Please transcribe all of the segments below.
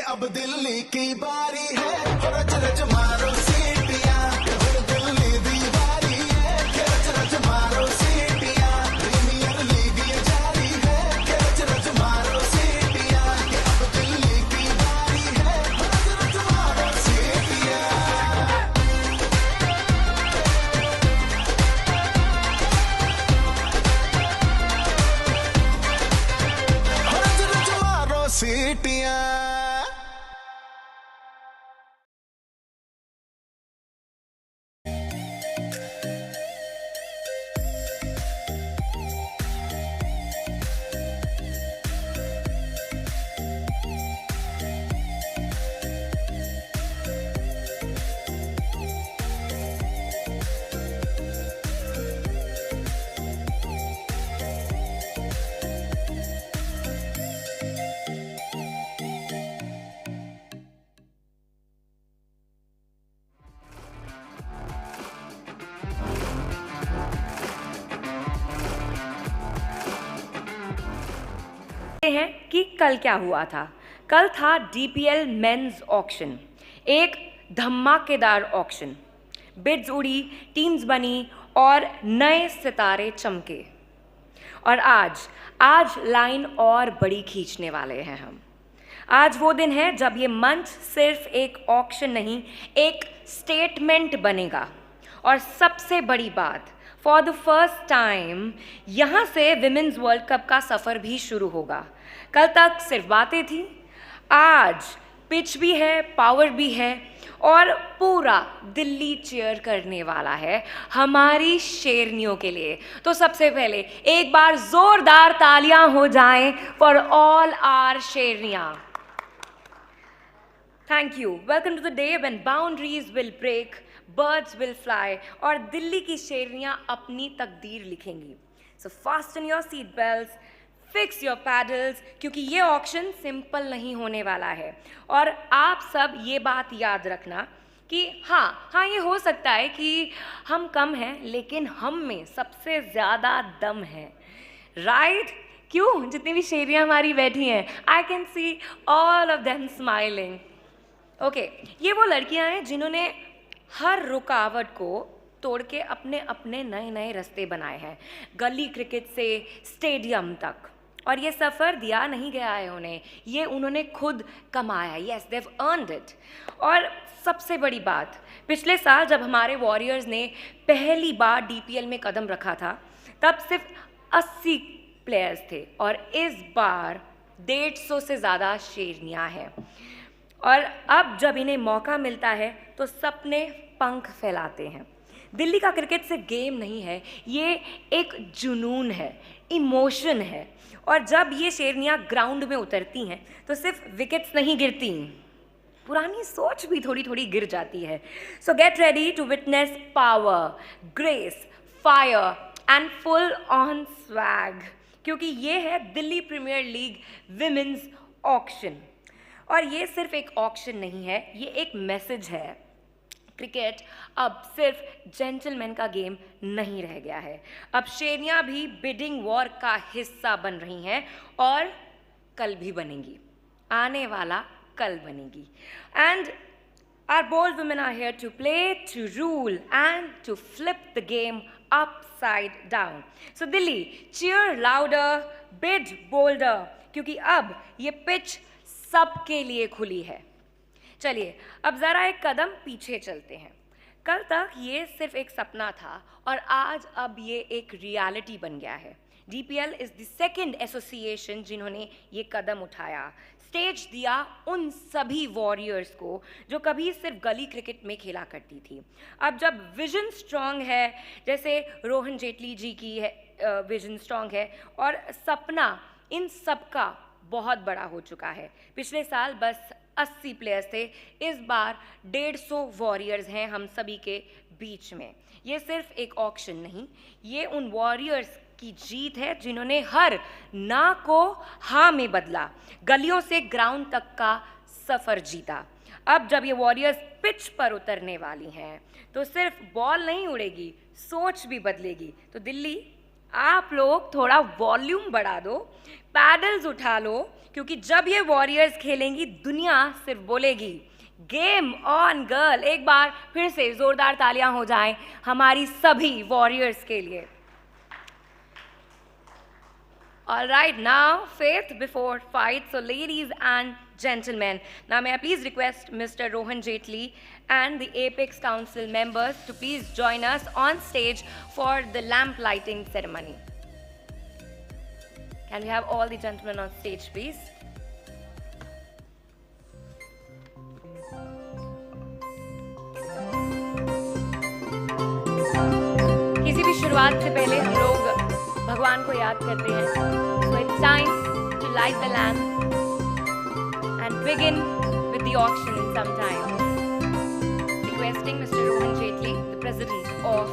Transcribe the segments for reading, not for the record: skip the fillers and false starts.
अब दिल्ली की बारी है, रच रच मारो सीटियां, दिल्ली दी बारी है, रच रच मारो सीटियां, प्रीमियर लीग ये जारी है, रच रच मारो सीटियां, अब दिल्ली की बारी है, रच रच मारो सीटियां। रच रच मारो सीटियां। हैं कि कल क्या हुआ था। कल था डीपीएल मेंस ऑक्शन, एक धमाकेदार ऑक्शन। बिड्स उड़ी, टीम्स बनी और नए सितारे चमके। और आज लाइन और बड़ी खींचने वाले हैं हम। आज वो दिन है जब ये मंच सिर्फ एक ऑक्शन नहीं, एक स्टेटमेंट बनेगा। और सबसे बड़ी बात, फॉर द फर्स्ट टाइम यहाँ से विमेंस वर्ल्ड कप का सफ़र भी शुरू होगा। कल तक सिर्फ बातें थी, आज पिच भी है, पावर भी है और पूरा दिल्ली चीयर करने वाला है हमारी शेरनियों के लिए। तो सबसे पहले एक बार जोरदार तालियां हो जाएं for all our sherniyan. Thank you. Welcome to the day when boundaries will break, birds will fly और दिल्ली की शेरनियां अपनी तकदीर लिखेंगी। So fasten your seat belts, fix your paddles, क्योंकि ये ऑक्शन सिंपल नहीं होने वाला है। और आप सब ये बात याद रखना कि हाँ ये हो सकता है कि हम कम हैं, लेकिन हम में सबसे ज़्यादा दम है, राइट? क्यों? जितनी भी शेरियाँ हमारी बैठी हैं, I can see all of them smiling. Okay, ये वो लड़कियां हैं जिन्होंने हर रुकावट को तोड़ के अपने अपने नए नए रास्ते बनाए हैं, गली क्रिकेट से स्टेडियम तक। और ये सफ़र दिया नहीं गया है उन्हें, ये उन्होंने खुद कमाया। Yes, they have earned it. और सबसे बड़ी बात, पिछले साल जब हमारे वॉरियर्स ने पहली बार डीपीएल में कदम रखा था, तब सिर्फ 80 प्लेयर्स थे और इस बार 150 से ज़्यादा शेरनियाँ हैं। और अब जब इन्हें मौका मिलता है तो सपने पंख फैलाते हैं। दिल्ली का क्रिकेट सिर्फ गेम नहीं है, ये एक जुनून है, इमोशन है। और जब ये शेरनियाँ ग्राउंड में उतरती हैं तो सिर्फ विकेट्स नहीं गिरती, पुरानी सोच भी थोड़ी थोड़ी गिर जाती है। So get ready to witness power, grace, fire and full on swag, क्योंकि ये है Delhi premier league women's auction. और ये सिर्फ एक ऑक्शन नहीं है, ये एक मैसेज है। क्रिकेट अब सिर्फ जेंटलमैन का गेम नहीं रह गया है, अब शेरनियाँ भी बिडिंग वॉर का हिस्सा बन रही हैं और कल भी बनेंगी, आने वाला कल बनेगी। And our bold women are here to play, to rule and to flip the game upside down. So Delhi, cheer louder, bid bolder, क्योंकि अब ये पिच सबके लिए खुली है। चलिए अब ज़रा एक कदम पीछे चलते हैं। कल तक ये सिर्फ एक सपना था और आज अब ये एक रियलिटी बन गया है। DPL is the second association जिन्होंने ये कदम उठाया, स्टेज दिया उन सभी वॉरियर्स को जो कभी सिर्फ गली क्रिकेट में खेला करती थी। अब जब विजन स्ट्रांग है, जैसे रोहन जेटली जी की है विजन स्ट्रांग है, और सपना इन सबका बहुत बड़ा हो चुका है। पिछले साल बस 80 प्लेयर्स थे, इस बार 150 वॉरियर्स हैं हम सभी के बीच में। ये सिर्फ एक ऑक्शन नहीं, ये उन वॉरियर्स की जीत है जिन्होंने हर ना को हाँ में बदला, गलियों से ग्राउंड तक का सफ़र जीता। अब जब ये वॉरियर्स पिच पर उतरने वाली हैं तो सिर्फ बॉल नहीं उड़ेगी, सोच भी बदलेगी। तो दिल्ली, आप लोग थोड़ा वॉल्यूम बढ़ा दो, पैडल्स उठा लो, क्योंकि जब ये वॉरियर्स खेलेंगी दुनिया सिर्फ बोलेगी गेम ऑन गर्ल। एक बार फिर से जोरदार तालियां हो जाएं हमारी सभी वॉरियर्स के लिए। All right, now faith before fight. So ladies and gentlemen, now may I please request Mr. Rohan Jaitley and the Apex Council members to please join us on stage for the lamp lighting ceremony. Can we have all the gentlemen on stage, please? किसी भी शुरुआत से पहले हम लोग भगवान को याद करते हैं. So it's time to light the lamp and begin with the auction in some time. Requesting Mr. Rohan Jaitley, the president of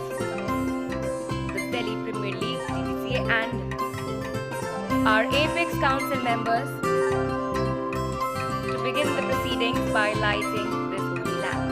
the Delhi Premier League, DCCA, and our Apex Council members to begin the proceedings by lighting this holy lamp.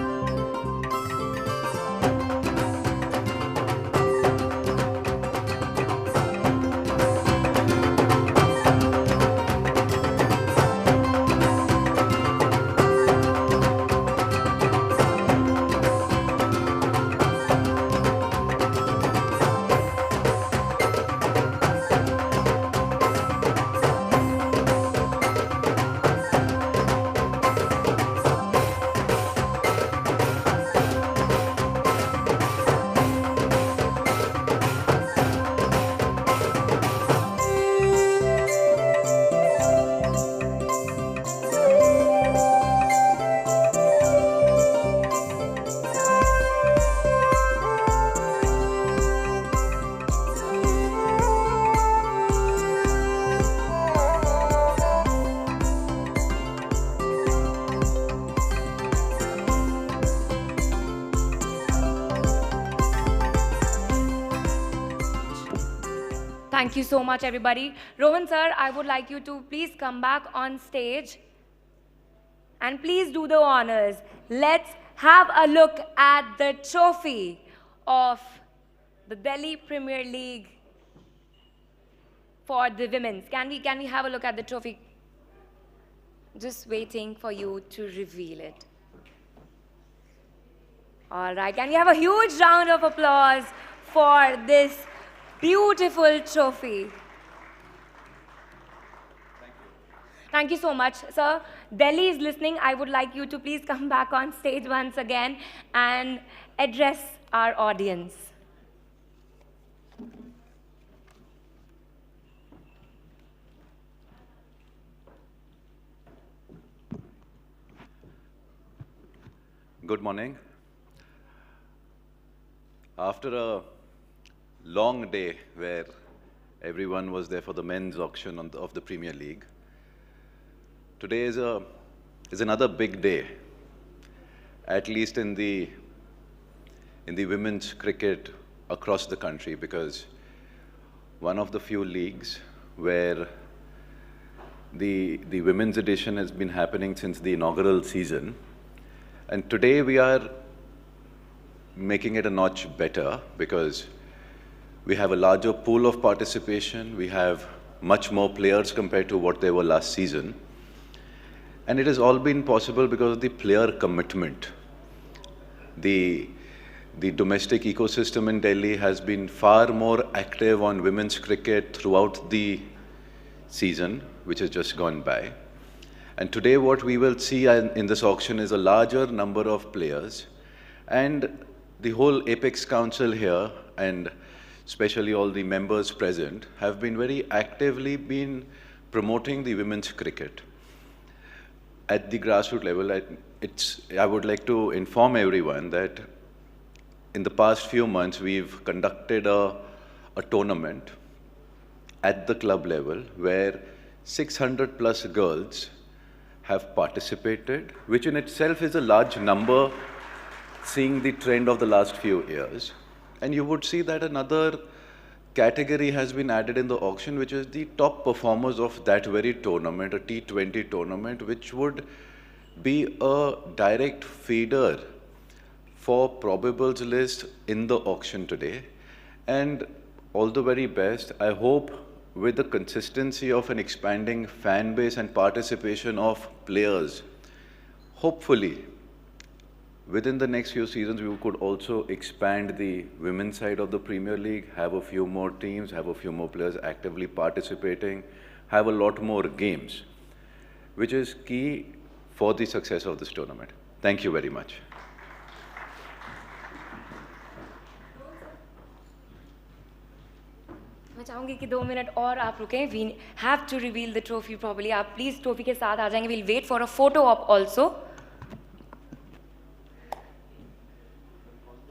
Thank you so much, everybody. Rohan sir, I would like you to please come back on stage and please do the honors. Let's have a look at the trophy of the Delhi Premier League for the women's. Can we have a look at the trophy? Just waiting for you to reveal it. All right, can we have a huge round of applause for this beautiful trophy? Thank you so much, sir. Delhi is listening. I would like you to please come back on stage once again and address our audience. Good morning. After a long day where everyone was there for the men's auction of the Premier League, today is another big day, at least in the women's cricket across the country, because one of the few leagues where the women's edition has been happening since the inaugural season, and today we are making it a notch better because we have a larger pool of participation, we have much more players compared to what they were last season. And it has all been possible because of the player commitment. The domestic ecosystem in Delhi has been far more active on women's cricket throughout the season, which has just gone by. And today what we will see in this auction is a larger number of players. And the whole Apex Council here, and especially all the members present, have been very actively promoting the women's cricket. At the grassroots level, I would like to inform everyone that in the past few months, we've conducted a tournament at the club level where 600 plus girls have participated, which in itself is a large number, seeing the trend of the last few years. And you would see that another category has been added in the auction, which is the top performers of that very tournament, a T20 tournament, which would be a direct feeder for probables list in the auction today. And all the very best. I hope with the consistency of an expanding fan base and participation of players, hopefully, within the next few seasons, we could also expand the women's side of the Premier League, have a few more teams, have a few more players actively participating, have a lot more games, which is key for the success of this tournament. Thank you very much. मैं चाहूंगी कि 2 minute और आप रुकें. We have to reveal the trophy properly. आप please trophy के साथ आ जाएंगे. We'll wait for a photo op also.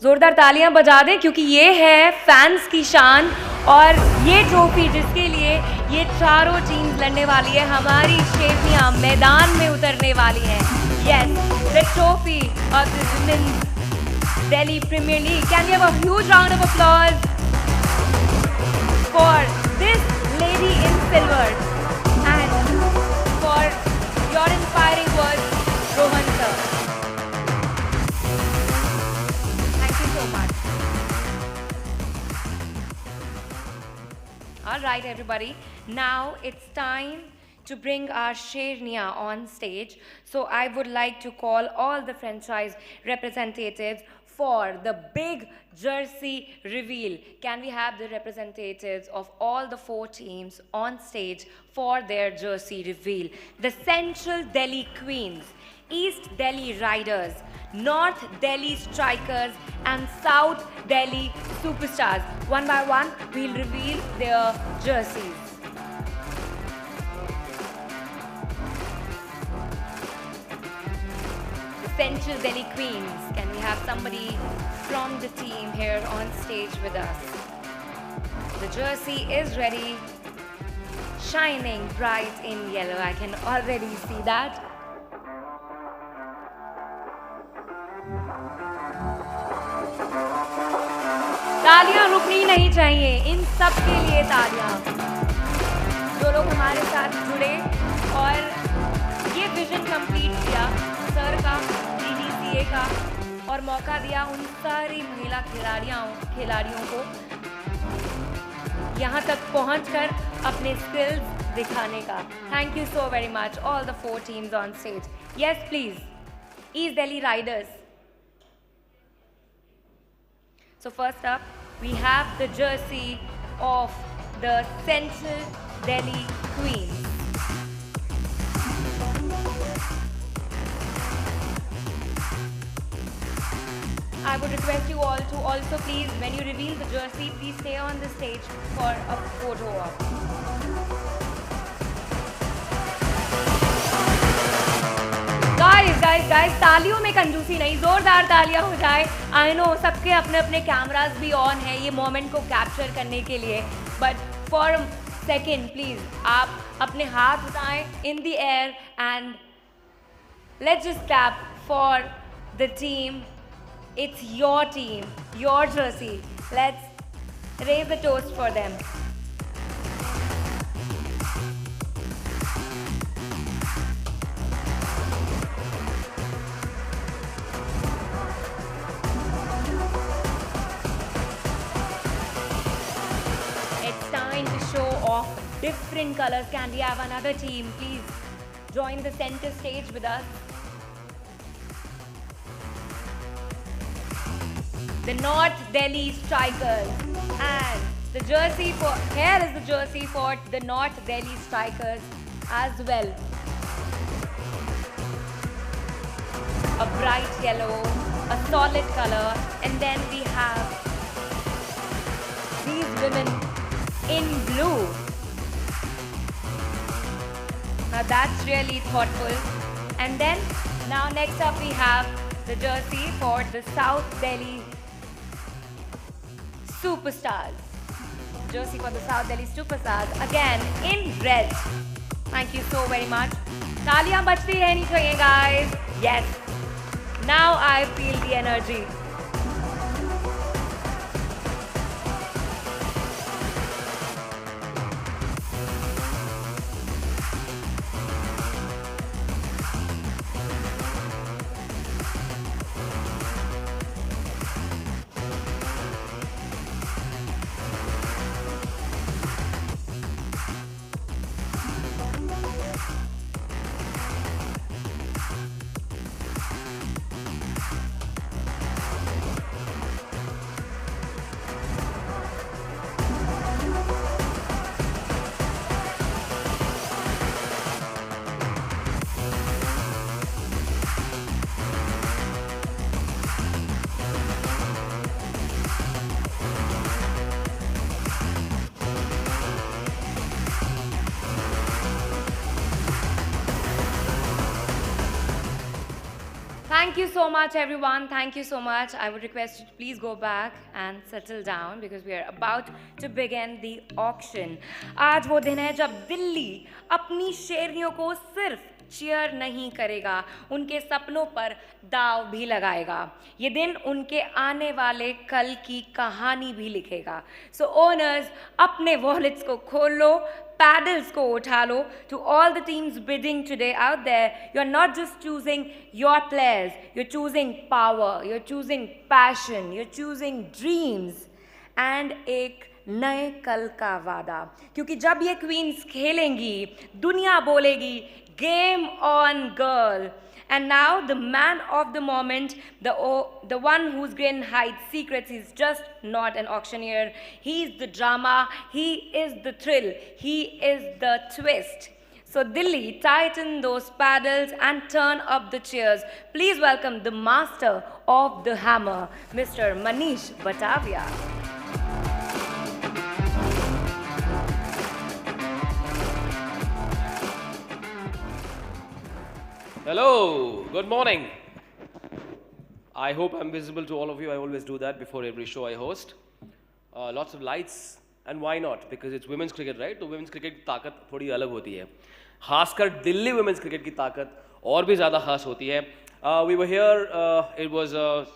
जोरदार तालियां बजा दें क्योंकि ये है फैंस की शान और ये ट्रॉफी जिसके लिए ये चारों टीम्स लड़ने वाली है. हमारी शेफियां मैदान में उतरने वाली हैं. Yes, the trophy of the Women's Delhi Premier League. Can we have a huge round of applause for this lady in silver and for your inspiring words, Rohan sir. Thank you so much. All right, everybody. Now it's time to bring our Shernia on stage. So I would like to call all the franchise representatives for the big jersey reveal. Can we have the representatives of all the 4 teams on stage for their jersey reveal? The Central Delhi Queens, East Delhi Riders, North Delhi Strikers and South Delhi Superstars. One by one, we'll reveal their jerseys. Central Delhi Queens. Can we have somebody from the team here on stage with us? The jersey is ready, shining bright in yellow. I can already see that. तालियां रुकनी नहीं चाहिए. इन सब के लिए तालियां. जो लोग हमारे साथ जुड़े और ये विजन कंप्लीट किया सर का, DDCA का, और मौका दिया उन सारी महिला खिलाड़ियों को यहाँ तक पहुँचकर अपने स्किल्स दिखाने का. Thank you so very much, all the 4 teams on stage. Yes, please. East Delhi Riders. So first up, we have the jersey of the Central Delhi Queens. I would request you all to also please, when you reveal the jersey, please stay on the stage for a photo op. Guys, तालियों में कंजूसी नहीं, जोरदार तालियां हो जाए. I know सबके अपने अपने कैमरास भी ऑन है ये मोमेंट को कैप्चर करने के लिए, but for a second please आप अपने हाथ उठाएं in the air and let's just clap for the team. It's your team, your jersey. Let's raise a toast for them. It's time to show off different colors. Can we have another team? Please join the center stage with us. The North Delhi Strikers, and the jersey for here is the jersey for the North Delhi Strikers as well. A bright yellow, a solid color, and then we have these women in blue. Now that's really thoughtful. And then now next up we have the jersey for the South Delhi Superstars. Jersey for the South Delhi Superstars, again in red. Thank you so very much. Taaliyan bajti rehni chahiye, guys. Yes. Now I feel the energy. Thank you so much, everyone. Thank you so much. I would request you to please go back and settle down because we are about to begin the auction. आज वो दिन है जब दिल्ली अपनी शेरनियों को सिर्फ cheer नहीं करेगा, उनके सपनों पर दाव भी लगाएगा. ये दिन उनके आने वाले कल की कहानी भी लिखेगा. So owners, अपने wallets को खोल लो, paddles को उठा लो. To all the teams bidding today out there, you're not just choosing your players, you're choosing power, you're choosing passion, you're choosing dreams and एक नए कल का वादा. क्योंकि जब ये क्वींस खेलेंगी, दुनिया बोलेगी game on girl. And now the man of the moment, the one whose grin hides secrets, he's just not an auctioneer. He's the drama, he is the thrill, he is the twist. So Delhi, tighten those paddles and turn up the cheers. Please welcome the master of the hammer, Mr. Manish Batavia. Hello, good morning. I hope I'm visible to all of you. I always do that before every show I host. Lots of lights, and why not? Because it's women's cricket, right? So women's cricket की ताकत थोड़ी अलग होती है. खासकर Delhi women's cricket की ताकत और भी ज़्यादा खास होती है. We were here, it was a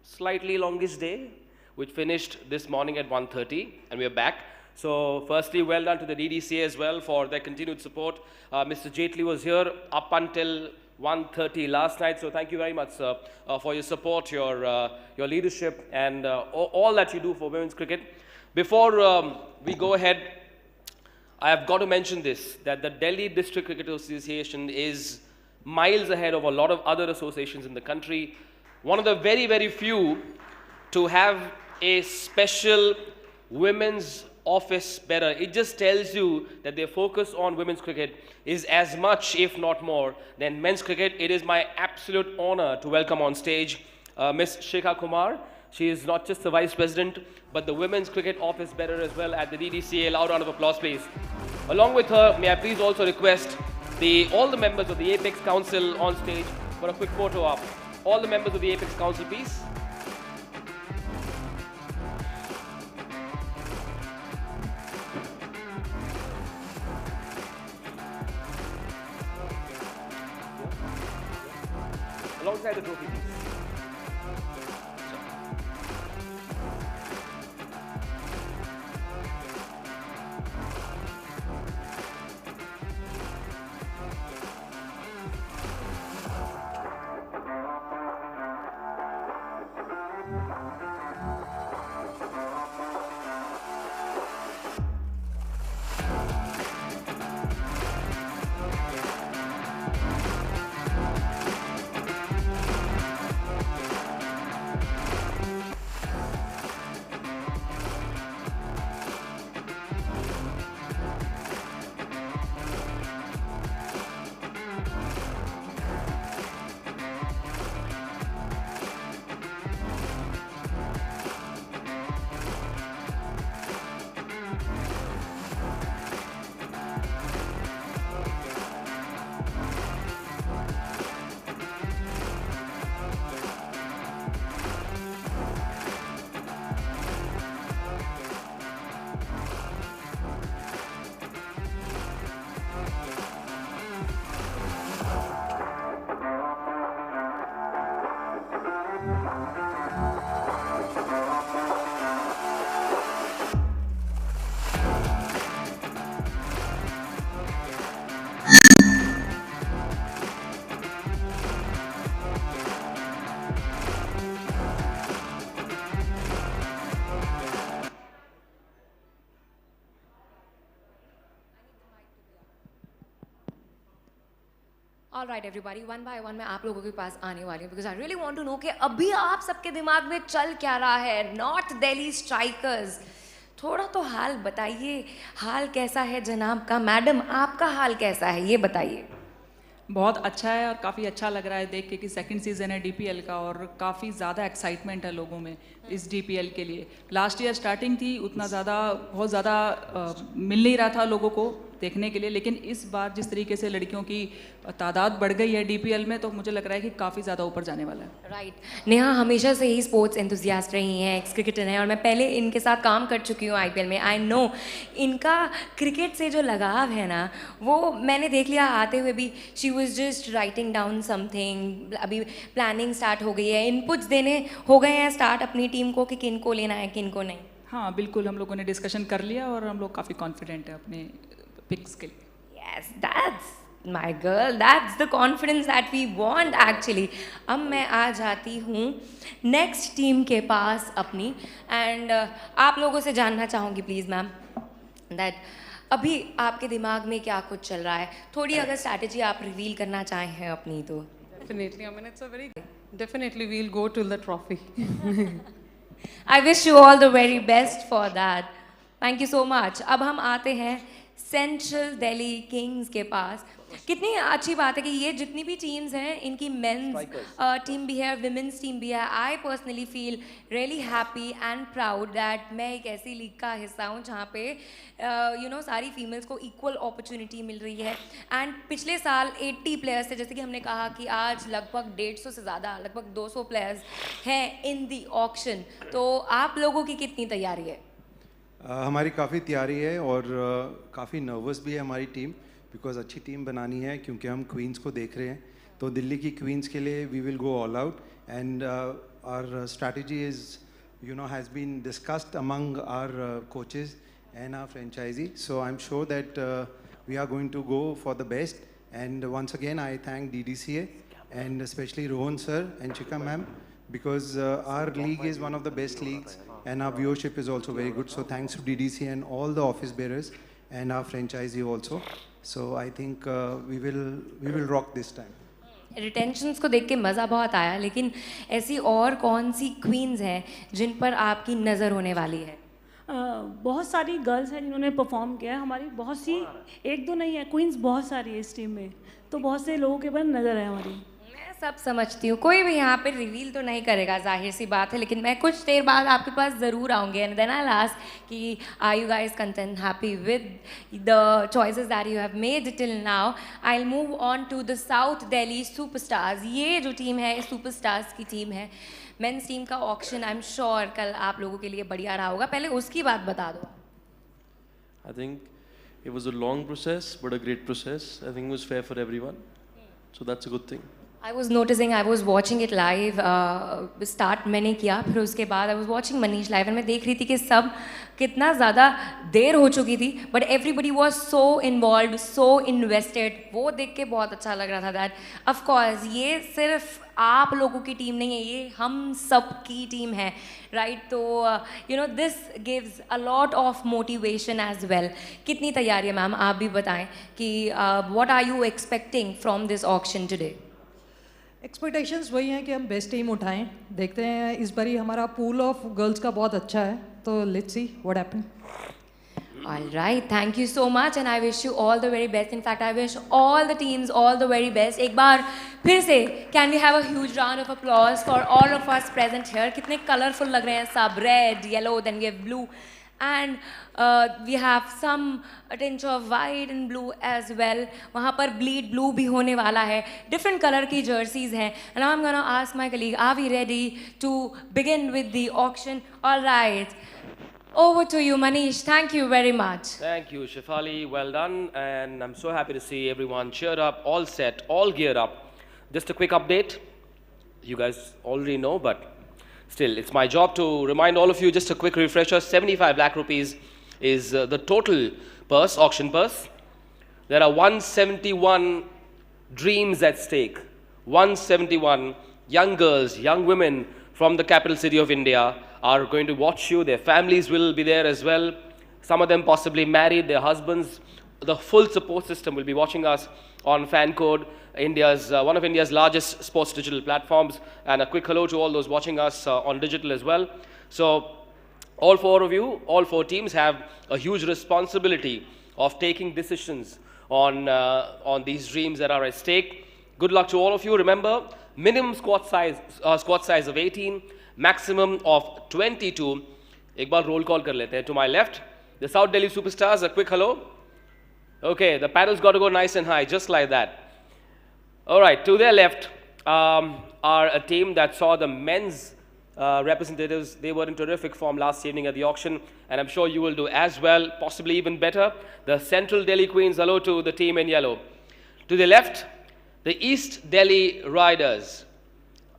slightly longish day, which finished this morning at 1:30, and we are back. So firstly, well done to the DDCA as well for their continued support. Mr. Jaitley was here up until 1:30 last night, so thank you very much, sir, for your support, your leadership, and all that you do for women's cricket. Before we go ahead, I have got to mention this, that the Delhi District Cricket Association is miles ahead of a lot of other associations in the country. One of the very, very few to have a special women's office bearer. It just tells you that their focus on women's cricket is as much, if not more, than men's cricket. It is my absolute honor to welcome on stage Miss Shikha Kumar. She is not just the Vice President, but the Women's Cricket Office Bearer as well at the DDCA. Loud round of applause, please. Along with her, may I please also request all the members of the Apex Council on stage for a quick photo op. All the members of the Apex Council, please. Alongside the trophy, please. All right, everybody, one by one मैं आप लोगों के पास आने वाली हूँ because I really want to know कि अभी आप सबके दिमाग में चल क्या रहा है. Not Delhi Strikers. थोड़ा तो हाल बताइए. हाल कैसा है जनाब का? मैडम, आपका हाल कैसा है, ये बताइए. बहुत अच्छा है और काफ़ी अच्छा लग रहा है देख के कि सेकंड सीज़न है डीपीएल का और काफ़ी ज़्यादा एक्साइटमेंट है लोगों में इस डीपीएल के लिए. लास्ट ईयर स्टार्टिंग थी, उतना ज़्यादा बहुत ज़्यादा मिल नहीं रहा था लोगों को देखने के लिए, लेकिन इस बार जिस तरीके से लड़कियों की तादाद बढ़ गई है डीपीएल में, तो मुझे लग रहा है कि काफ़ी ज़्यादा ऊपर जाने वाला है। राइट। नेहा हमेशा से ही स्पोर्ट्स एंथुजियास्ट रही हैं, एक्स क्रिकेटर हैं, और मैं पहले इनके साथ काम कर चुकी हूँ आईपीएल में। आई नो इनका क्रिकेट से जो लगाव है ना, वो मैंने देख लिया आते हुए भी। She was just writing down something, अभी प्लानिंग स्टार्ट हो गई है, इनपुट्स देने हो गए हैं स्टार्ट अपनी टीम को कि किन को लेना है किन को नहीं। हाँ बिल्कुल, हम लोगों ने डिस्कशन कर लिया और हम लोग काफ़ी कॉन्फिडेंट है अपने पिक्स के लिए। Yes, that's my girl. That's the confidence that we want actually. अब मैं आ जाती हूँ नेक्स्ट टीम के पास अपनी, एंड आप लोगों से जानना चाहूँगी प्लीज़ मैम दैट अभी आपके दिमाग में क्या कुछ चल रहा है। थोड़ी अगर स्ट्रैटेजी आप रिवील करना चाहें अपनी तो। Definitely, I mean, it's a very, definitely we'll go to the trophy. I wish you all the very best for that. Thank you so much. अब हम आते हैं सेंट्रल दिल्ली किंग्स के पास। कितनी अच्छी बात है कि ये जितनी भी टीम्स हैं, इनकी मेंस टीम भी है, विमेंस टीम भी है। I personally feel really happy and proud that मैं एक ऐसी लीग का हिस्सा हूँ जहाँ पे सारी फीमेल्स को इक्वल अपॉर्चुनिटी मिल रही है। एंड पिछले साल 80 प्लेयर्स थे, जैसे कि हमने कहा कि आज लगभग 150 से ज़्यादा, लगभग 200 प्लेयर्स हैं इन दी ऑक्शन। तो आप लोगों की कितनी तैयारी है? हमारी काफ़ी तैयारी है और काफ़ी नर्वस भी है हमारी टीम, बिकॉज अच्छी टीम बनानी है क्योंकि हम क्वींस को देख रहे हैं। तो दिल्ली की क्वींस के लिए we will go all out, and our strategy is has been discussed among our coaches and our franchise. So I am sure that we are going to go for the best, and once again I thank DDCA and especially Rohan sir and Chika ma'am, because our league is one of the best leagues and our viewership is also very good. So thanks to DDC and all the office bearers and our franchisee also. So I think we will rock this time. रिटेंशंस को देख के मज़ा बहुत आया, लेकिन ऐसी और कौन सी क्वींस हैं जिन पर आपकी नज़र होने वाली है? बहुत सारी गर्ल्स हैं जिन्होंने परफॉर्म किया है, हमारी बहुत सी, एक दो नहीं है, क्वींस बहुत सारी है इस टीम में, तो बहुत से लोगों के पास नज़र है हमारी। मैं सब समझती हूँ, कोई भी यहाँ पे रिवील तो नहीं करेगा, जाहिर सी बात है, लेकिन मैं कुछ देर बाद आपके पास ज़रूर आऊँगी एंड देन आई आस्क कि are you guys content happy with the choices that you have made till now. I will move on to the south Delhi superstars. ये जो टीम है सुपरस्टार्स की टीम है, मेंस टीम का auction I am sure कल आप लोगों के लिए बढ़िया रहा होगा। पहले उसकी बात बता दो। I think it was a long process, but a great process. I think it was fair for everyone. So that's a good thing. I was noticing, I was watching it live. Start मैंने किया, फिर उसके बाद I was watching Manish live, और मैं देख रही थी कि सब कितना ज़्यादा देर हो चुकी थी, but everybody was so involve, so invested. वो देख के बहुत अच्छा लग रहा था दैट ऑफकोर्स ये सिर्फ आप लोगों की टीम नहीं है, ये हम सब की टीम है, राइट? तो this gives a lot of motivation as well. कितनी तैयारी है मैम, आप भी बताएं कि what are you expecting from this auction today? Expectations वही हैं कि हम बेस्ट टीम उठाएं। देखते हैं, इस बारी हमारा पूल ऑफ गर्ल्स का बहुत अच्छा है, तो let's see what happen. All right, thank you so much and I wish you all the very best. In fact, I wish all the teams all the very best. एक बार फिर से can we have a huge round of applause for all of us present here? कितने colorful लग रहे हैं सब, red, yellow, then we have blue and we have some tinge of white and blue as well. वहाँ पर bleed blue भी होने वाला है, different color की jerseys हैं. And now I'm gonna ask my colleague, are we ready to begin with the auction? All right. Over to you, Manish. Thank you very much. Thank you, Shefali. Well done. And I'm so happy to see everyone cheered up, all set, all geared up. Just a quick update. You guys already know, but still, it's my job to remind all of you, just a quick refresher. 75 lakh rupees is the total purse, auction purse. There are 171 dreams at stake. 171 young girls, young women from the capital city of India are going to watch you. Their families will be there as well. Some of them possibly married, their husbands. The full support system will be watching us on FanCode, one of India's largest sports digital platforms. And a quick hello to all those watching us on digital as well. So all four of you, all four teams have a huge responsibility of taking decisions on these dreams that are at stake. Good luck to all of you. Remember, minimum squad size of 18, maximum of 22. एक बार roll call कर लेते हैं. To my left, the South Delhi Superstars. A quick hello. Okay, the paddle's got to go nice and high, just like that. All right, to their left are a team that saw the men's representatives. They were in terrific form last evening at the auction, and I'm sure you will do as well, possibly even better. The Central Delhi Queens, hello to the team in yellow. To the left, the East Delhi Riders.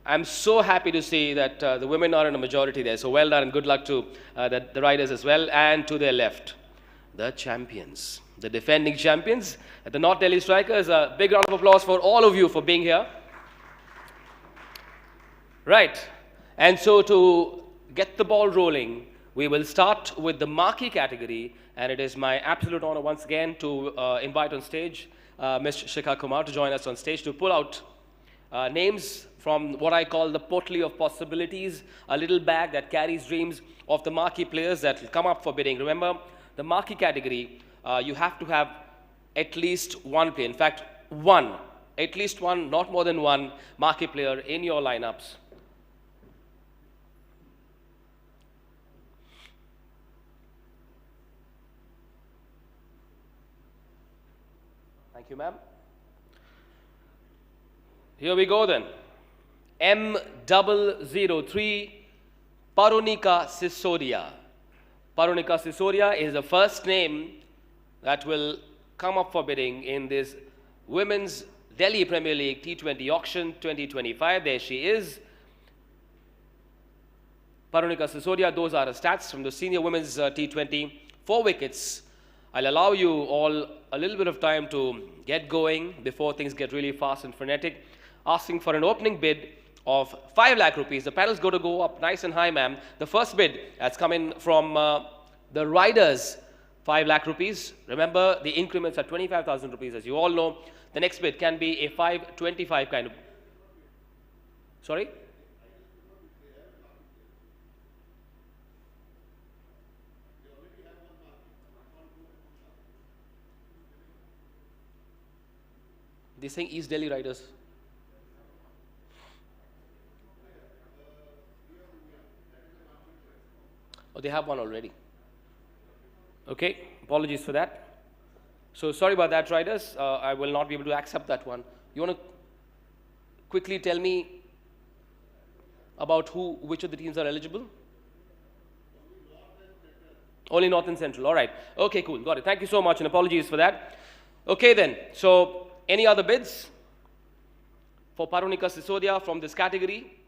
I'm so happy to see that the women are in a majority there, so well done and good luck to the Riders as well. And to their left, the champions, the defending champions, the North Delhi Strikers. A big round of applause for all of you for being here. Right, and so to get the ball rolling, we will start with the marquee category, and it is my absolute honor once again to invite on stage Ms. Shikha Kumar to join us on stage to pull out names from what I call the pottery of possibilities, a little bag that carries dreams of the marquee players that will come up for bidding. Remember, the marquee category, you have to have at least one player, in fact, at least one, not more than one marquee player in your lineups. Thank you, ma'am. Here we go then. M003, Parunika Sisodia. Parunika Sisodia is the first name that will come up for bidding in this Women's Delhi Premier League T20 auction 2025. There she is. Parunika Sisodia, those are her stats from the senior women's T20. 4 wickets. I'll allow you all a little bit of time to get going before things get really fast and frenetic. Asking for an opening bid of 5 lakh rupees. The paddle's going to go up nice and high, ma'am. The first bid that's come in from the Riders, 5 lakh rupees. Remember, the increments are 25,000 rupees, as you all know. The next bid can be a 525 kind of... Sorry? They're saying East Delhi Riders. Oh, they have one already. Okay, apologies for that. So sorry about that, Riders. I will not be able to accept that one. You want to quickly tell me about which of the teams are eligible? Only North and Central. All right. Okay, cool. Got it. Thank you so much, and apologies for that. Okay, then. So, any other bids for Parunika Sisodia from this category?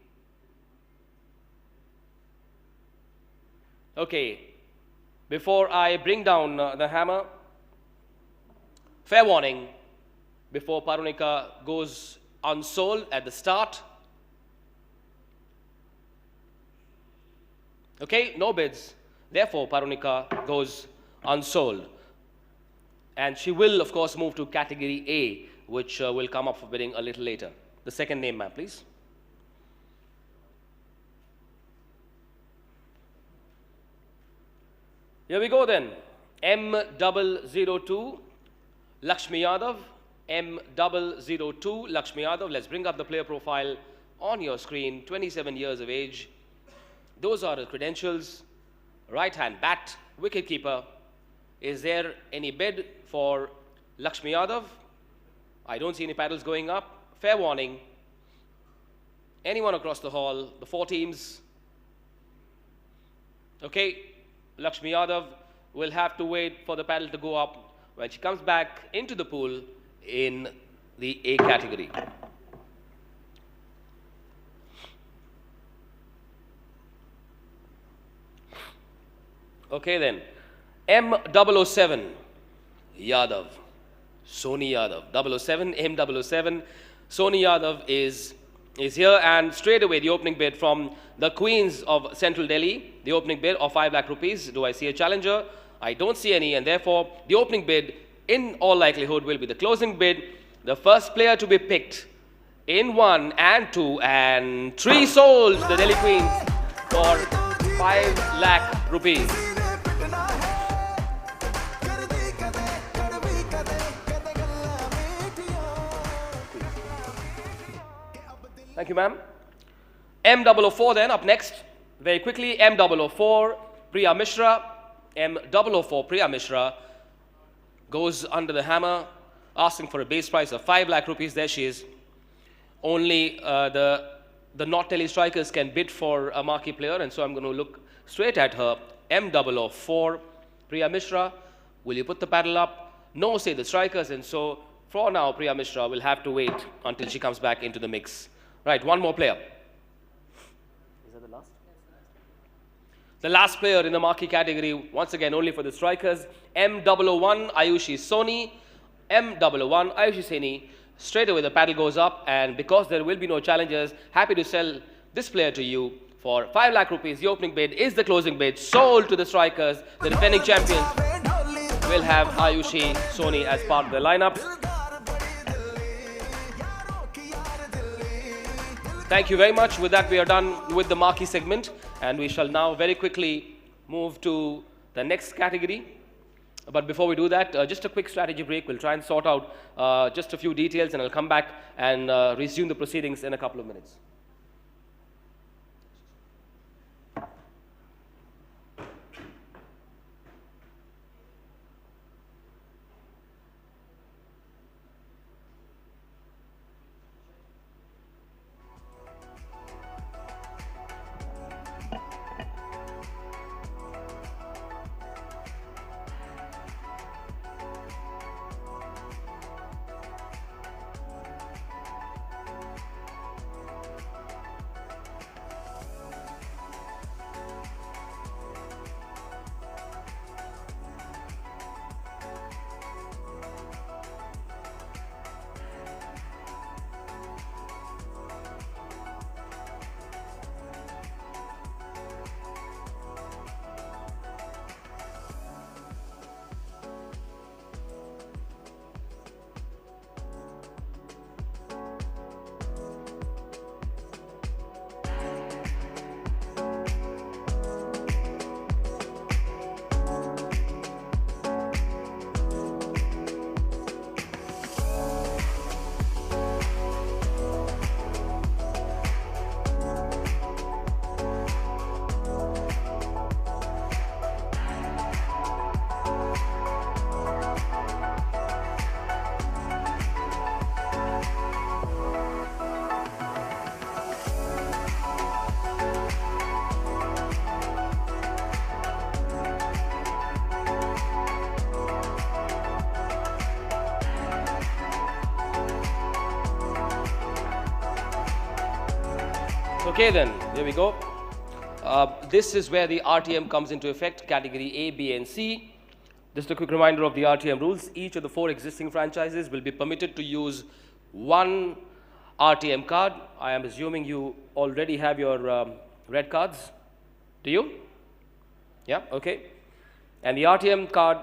Okay. Before I bring down the hammer, fair warning, before Parunika goes unsold at the start. Okay, no bids. Therefore, Parunika goes unsold. And she will, of course, move to category A, which will come up for bidding a little later. The second name, ma'am, please. Here we go then. M002, Lakshmi Yadav. M002, Lakshmi Yadav. Let's bring up the player profile on your screen. 27 years of age. Those are the credentials. Right-hand bat, wicket-keeper. Is there any bid for Lakshmi Yadav? I don't see any paddles going up. Fair warning. Anyone across the hall, the 4 teams. Okay, Lakshmi Yadav will have to wait for the paddle to go up when she comes back into the pool in the A category. Okay then, M007, Yadav, Soni Yadav, 007, M007, Soni Yadav is here, and straight away the opening bid from the Queens of Central Delhi, the opening bid of 5 lakh rupees. Do I see a challenger? I don't see any, and therefore the opening bid in all likelihood will be the closing bid. The first player to be picked in 1 and 2 and 3 sold, the Delhi Queens, for 5 lakh rupees. Thank you, ma'am. M004 then, up next. Very quickly, M004, Priya Mishra. M004, Priya Mishra. goes under the hammer, asking for a base price of 5 lakh rupees. There she is. Only the not tele strikers can bid for a marquee player, and so I'm going to look straight at her. M004, Priya Mishra, will you put the paddle up? No, say the strikers, and so for now, Priya Mishra will have to wait until she comes back into the mix. Right, one more player. Is that the last? The last player in the marquee category, once again, only for the strikers, M001, Ayushi Soni. M001, Ayushi Soni. Straight away, the paddle goes up, and because there will be no challengers, happy to sell this player to you for 5 lakh rupees. The opening bid is the closing bid. Sold to the strikers. The defending champions will have Ayushi Soni as part of the lineup. Thank you very much. With that, we are done with the marquee segment, and we shall now very quickly move to the next category. But before we do that, just a quick strategy break. We'll try and sort out just a few details, and I'll come back and resume the proceedings in a couple of minutes. Okay then, here we go. This is where the RTM comes into effect, category A, B and C. Just a quick reminder of the RTM rules. Each of the 4 existing franchises will be permitted to use 1 RTM card. I am assuming you already have your red cards. Do you? Yeah, okay. And the RTM card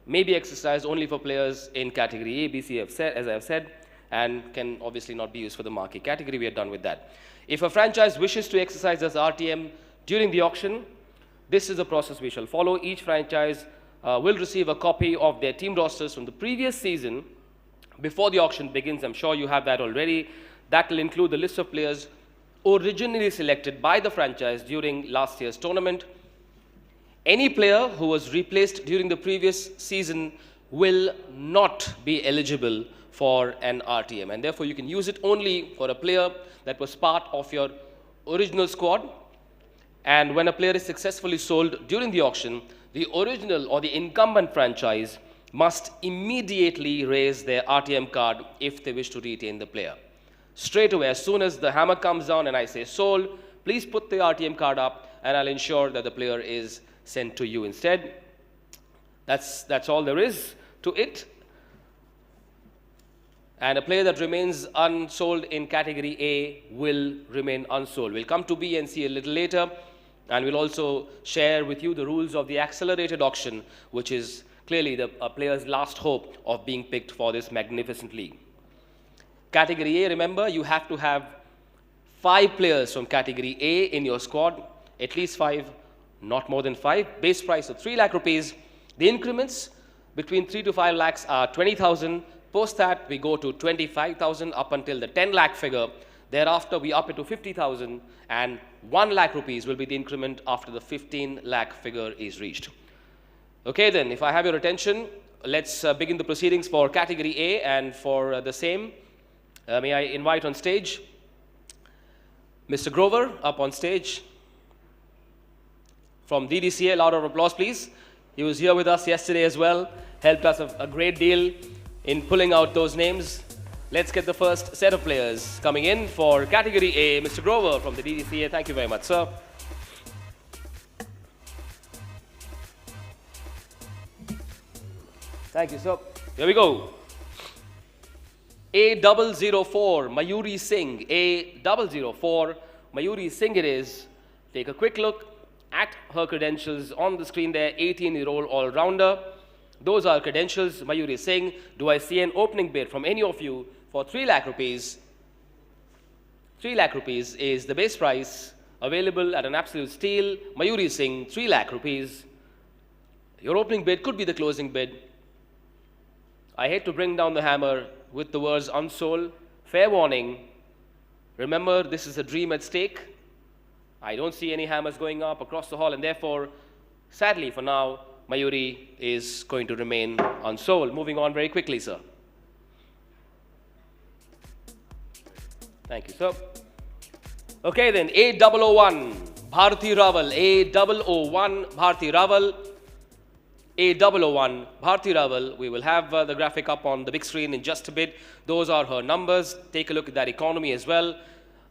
may be exercised only for players in category A, B, C, as I have said, and can obviously not be used for the marquee category. We are done with that. If a franchise wishes to exercise this RTM during the auction, this is the process we shall follow. Each franchise will receive a copy of their team rosters from the previous season before the auction begins. I'm sure you have that already. That will include the list of players originally selected by the franchise during last year's tournament. Any player who was replaced during the previous season will not be eligible for an RTM, and therefore you can use it only for a player that was part of your original squad. And when a player is successfully sold during the auction, the original or the incumbent franchise must immediately raise their RTM card if they wish to retain the player. Straight away, as soon as the hammer comes down and I say sold, please put the RTM card up and I'll ensure that the player is sent to you instead. That's all there is to it. And a player that remains unsold in category A will remain unsold. We'll come to B and C a little later, and we'll also share with you the rules of the accelerated auction, which is clearly the player's last hope of being picked for this magnificent league. Category A, remember, you have to have 5 players from category A in your squad, at least 5, not more than 5. Base price of 3 lakh rupees. The increments between 3 to 5 lakhs are 20,000. Post that, we go to 25,000 up until the 10 lakh figure. Thereafter, we up it to 50,000, and 1 lakh rupees will be the increment after the 15 lakh figure is reached. Okay then, if I have your attention, let's begin the proceedings for category A, and for the same, may I invite on stage Mr. Grover up on stage from DDCA. Loud of applause, please. He was here with us yesterday as well, helped us a great deal in pulling out those names. Let's get the first set of players coming in for category A. Mr. Grover from the DDCA. Thank you very much, sir. Thank you, sir. Here we go. A004, Mayuri Singh. A004, Mayuri Singh it is. Take a quick look at her credentials on the screen there. 18-year-old all-rounder. Those are credentials. Mayuri Singh. Do I see an opening bid from any of you for 3 lakh rupees? 3 lakh rupees is the base price, available at an absolute steal. Mayuri Singh, 3 lakh rupees. Your opening bid could be the closing bid. I hate to bring down the hammer with the words unsold. Fair warning. Remember, this is a dream at stake. I don't see any hammers going up across the hall, and therefore, sadly for now, Mayuri is going to remain unsold. Moving on very quickly, sir. Thank you, sir. Okay then, A001, Bharti Raval. A001, Bharti Raval. A001, Bharti Raval. We will have the graphic up on the big screen in just a bit. Those are her numbers. Take a look at that economy as well.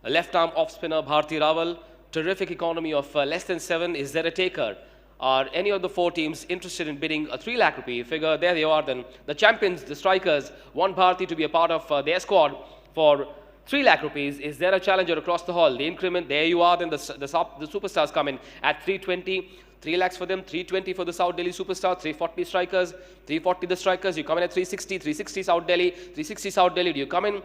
A left arm off spinner, Bharti Raval. Terrific economy of less than 7. Is there a taker? Are any of the 4 teams interested in bidding a 3 lakh rupee figure? There they are then. The champions, the strikers, want Bharti to be a part of their squad for 3 lakh rupees. Is there a challenger across the hall? The increment, there you are. Then the superstars come in at 320. 3 lakhs for them, 320 for the South Delhi superstar, 340 strikers, 340 the strikers. You come in at 360, 360 South Delhi, 360 South Delhi. Do you come in?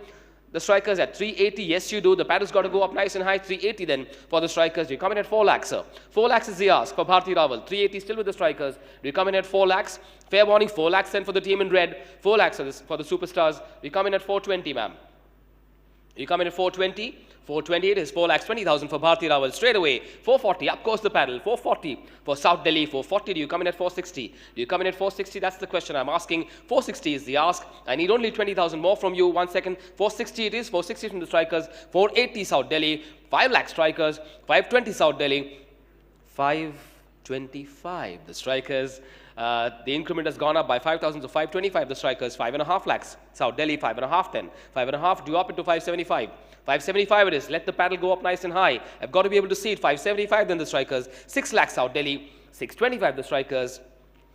The strikers at 380, yes you do. The paddle's got to go up nice and high, 380 then for the strikers. Do you come in at 4 lakhs, sir? 4 lakhs is the ask for Bharti Raval. 380 still with the strikers. Do you come in at 4 lakhs? Fair warning, 4 lakhs then for the team in red. 4 lakhs for the superstars. Do you come in at 420, ma'am? You come in at 420. 420 it is 4,20,000 for Bharti Raval. Straight away, 440, up goes the paddle. 440 for South Delhi. 440, do you come in at 460? Do you come in at 460? That's the question I'm asking. 460 is the ask. I need only 20,000 more from you. 1 second. 460 it is. 460 from the strikers. 480 South Delhi. 5 lakh strikers. 520 South Delhi. 525 the strikers. The increment has gone up by 5,000 to 525 the strikers. 5.5 lakhs South Delhi. 5.5 then. 5.5 due up into 575. 575 it is. Let the paddle go up nice and high. I've got to be able to see it. 575 then the strikers. 6 lakhs South Delhi. 625 the strikers.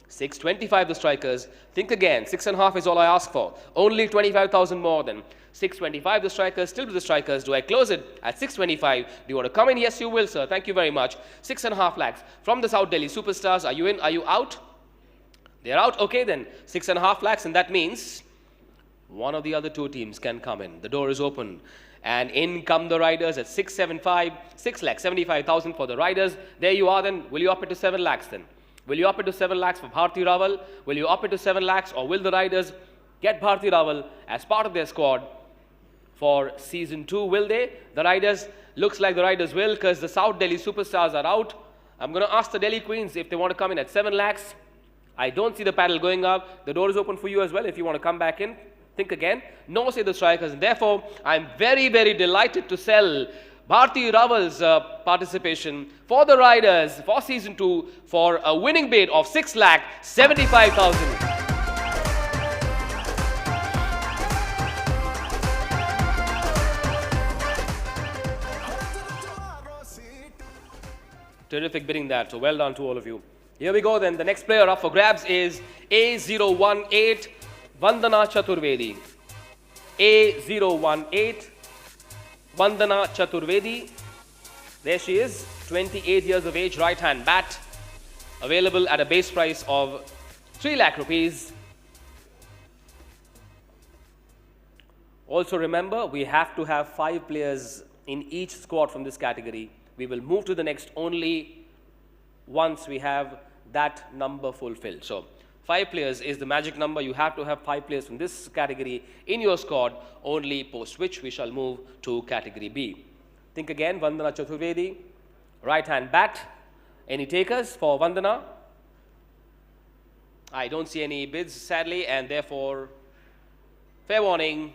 625 the strikers. Think again. 6.5 is all I ask for. Only 25,000 more than 625 the strikers. Still with the strikers. Do I close it at 625? Do you want to come in? Yes, you will, sir. Thank you very much. 6.5 lakhs from the South Delhi superstars. Are you in? Are you out? They're out. Okay then. 6.5 lakhs, and that means one of the other 2 teams can come in. The door is open. And in come the riders at 675, 6,75,000 for the riders. There you are then. Will you up it to 7 lakhs then? Will you up it to 7 lakhs for Bharti Raval? Will you up it to 7 lakhs, or will the riders get Bharti Raval as part of their squad for season 2? Will they? The riders, looks like the riders will, because the South Delhi superstars are out. I'm going to ask the Delhi Queens if they want to come in at 7 lakhs. I don't see the paddle going up. The door is open for you as well if you want to come back in. Think again. No, say the strikers. And therefore, I'm very, very delighted to sell Bharti Raval's participation for the riders for season 2 for a winning bid of 6,75,000. Terrific bidding that. So well done to all of you. Here we go then. The next player up for grabs is A018. Vandana Chaturvedi. A018, Vandana Chaturvedi. There she is, 28 years of age, right hand bat. Available at a base price of 3 lakh rupees. Also remember, we have to have 5 players in each squad from this category. We will move to the next only once we have that number fulfilled. So 5 players is the magic number. You have to have 5 players from this category in your squad, only post which we shall move to category B. Think again, Vandana Chaturvedi, right hand bat. Any takers for Vandana? I don't see any bids, sadly, and therefore, fair warning.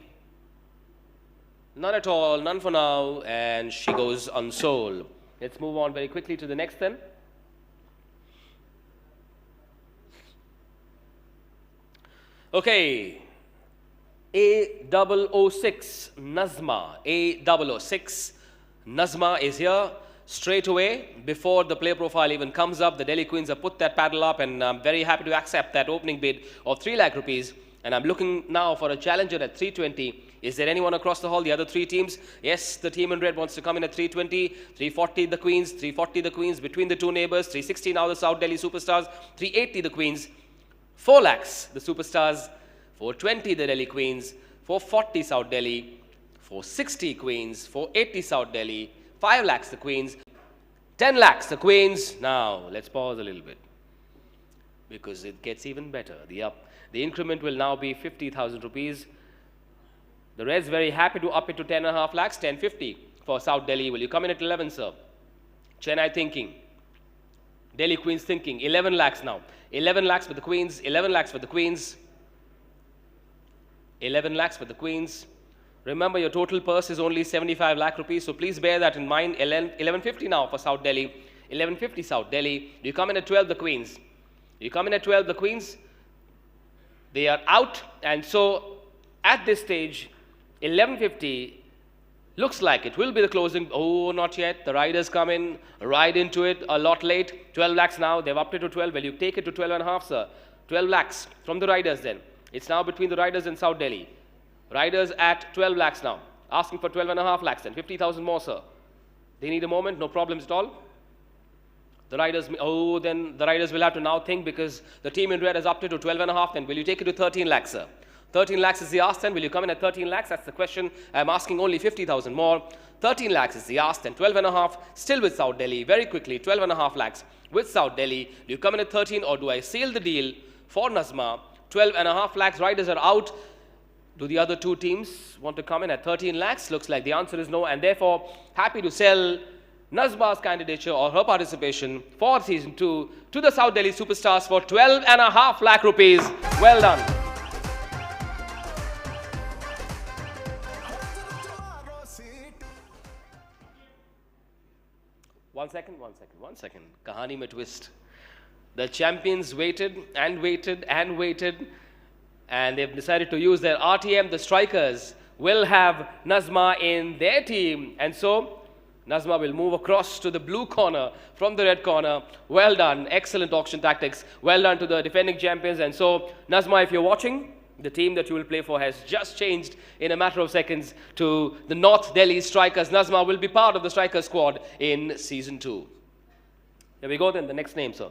None at all, none for now, and she goes unsold. Let's move on very quickly to the next then. Okay, A006, Nazma, A006. Nazma is here straight away before the player profile even comes up. The Delhi Queens have put that paddle up, and I'm very happy to accept that opening bid of 3 lakh rupees. And I'm looking now for a challenger at 320. Is there anyone across the hall, the other 3 teams? Yes, the team in red wants to come in at 320, 340 the Queens, 340 the Queens between the two neighbors, 360 now the South Delhi Superstars, 380 the Queens, 4 lakhs the Superstars, 420 the Delhi Queens, 440 South Delhi, 460 Queens, 480 South Delhi, 5 lakhs the Queens, 10 lakhs the Queens. Now, let's pause a little bit because it gets even better. The increment will now be 50,000 rupees. The Reds very happy to up it to 10.5 lakhs, 1050 for South Delhi. Will you come in at 11, sir? Chennai thinking. Delhi Queens thinking. 11 lakhs now. 11 lakhs for the Queens. 11 lakhs for the Queens. 11 lakhs for the Queens. Remember, your total purse is only 75 lakh rupees, so please bear that in mind. 1150 now for South Delhi. 1150 South Delhi. You come in at 12, the Queens. You come in at 12, the Queens. They are out, and so at this stage, 1150 looks like it will be the closing. Oh, not yet. The riders come in, ride into it a lot late. 12 lakhs now. They've upped it to 12. Well, you take it to 12.5, sir. 12 lakhs from the riders then. It's now between the riders and South Delhi. Riders at 12 lakhs now. Asking for 12.5 lakhs then. 50,000 more, sir. They need a moment. No problems at all. The riders, oh, then the riders will have to now think because the team in red has upped it to 12.5. Then will you take it to 13 lakhs, sir? 13 lakhs is the ask then. Will you come in at 13 lakhs? That's the question. I'm asking only 50,000 more. 13 lakhs is the ask then. 12.5 still with South Delhi. Very quickly, 12.5 lakhs with South Delhi. Do you come in at 13 or do I seal the deal for Nazma? 12.5 lakhs. Riders are out. Do the other 2 teams want to come in at 13 lakhs? Looks like the answer is no, and therefore happy to sell Nazma's candidature or her participation for season 2 to the South Delhi Superstars for 12.5 lakh rupees. Well done. One second. Kahani mein twist. The champions waited and waited and waited, and they've decided to use their RTM. The strikers will have Nazma in their team, and so Nazma will move across to the blue corner from the red corner. Well done. Excellent auction tactics. Well done to the defending champions. And so, Nazma, if you're watching, the team that you will play for has just changed in a matter of seconds to the North Delhi Strikers. Nazma will be part of the striker squad in season 2. Here we go then. The next name, sir.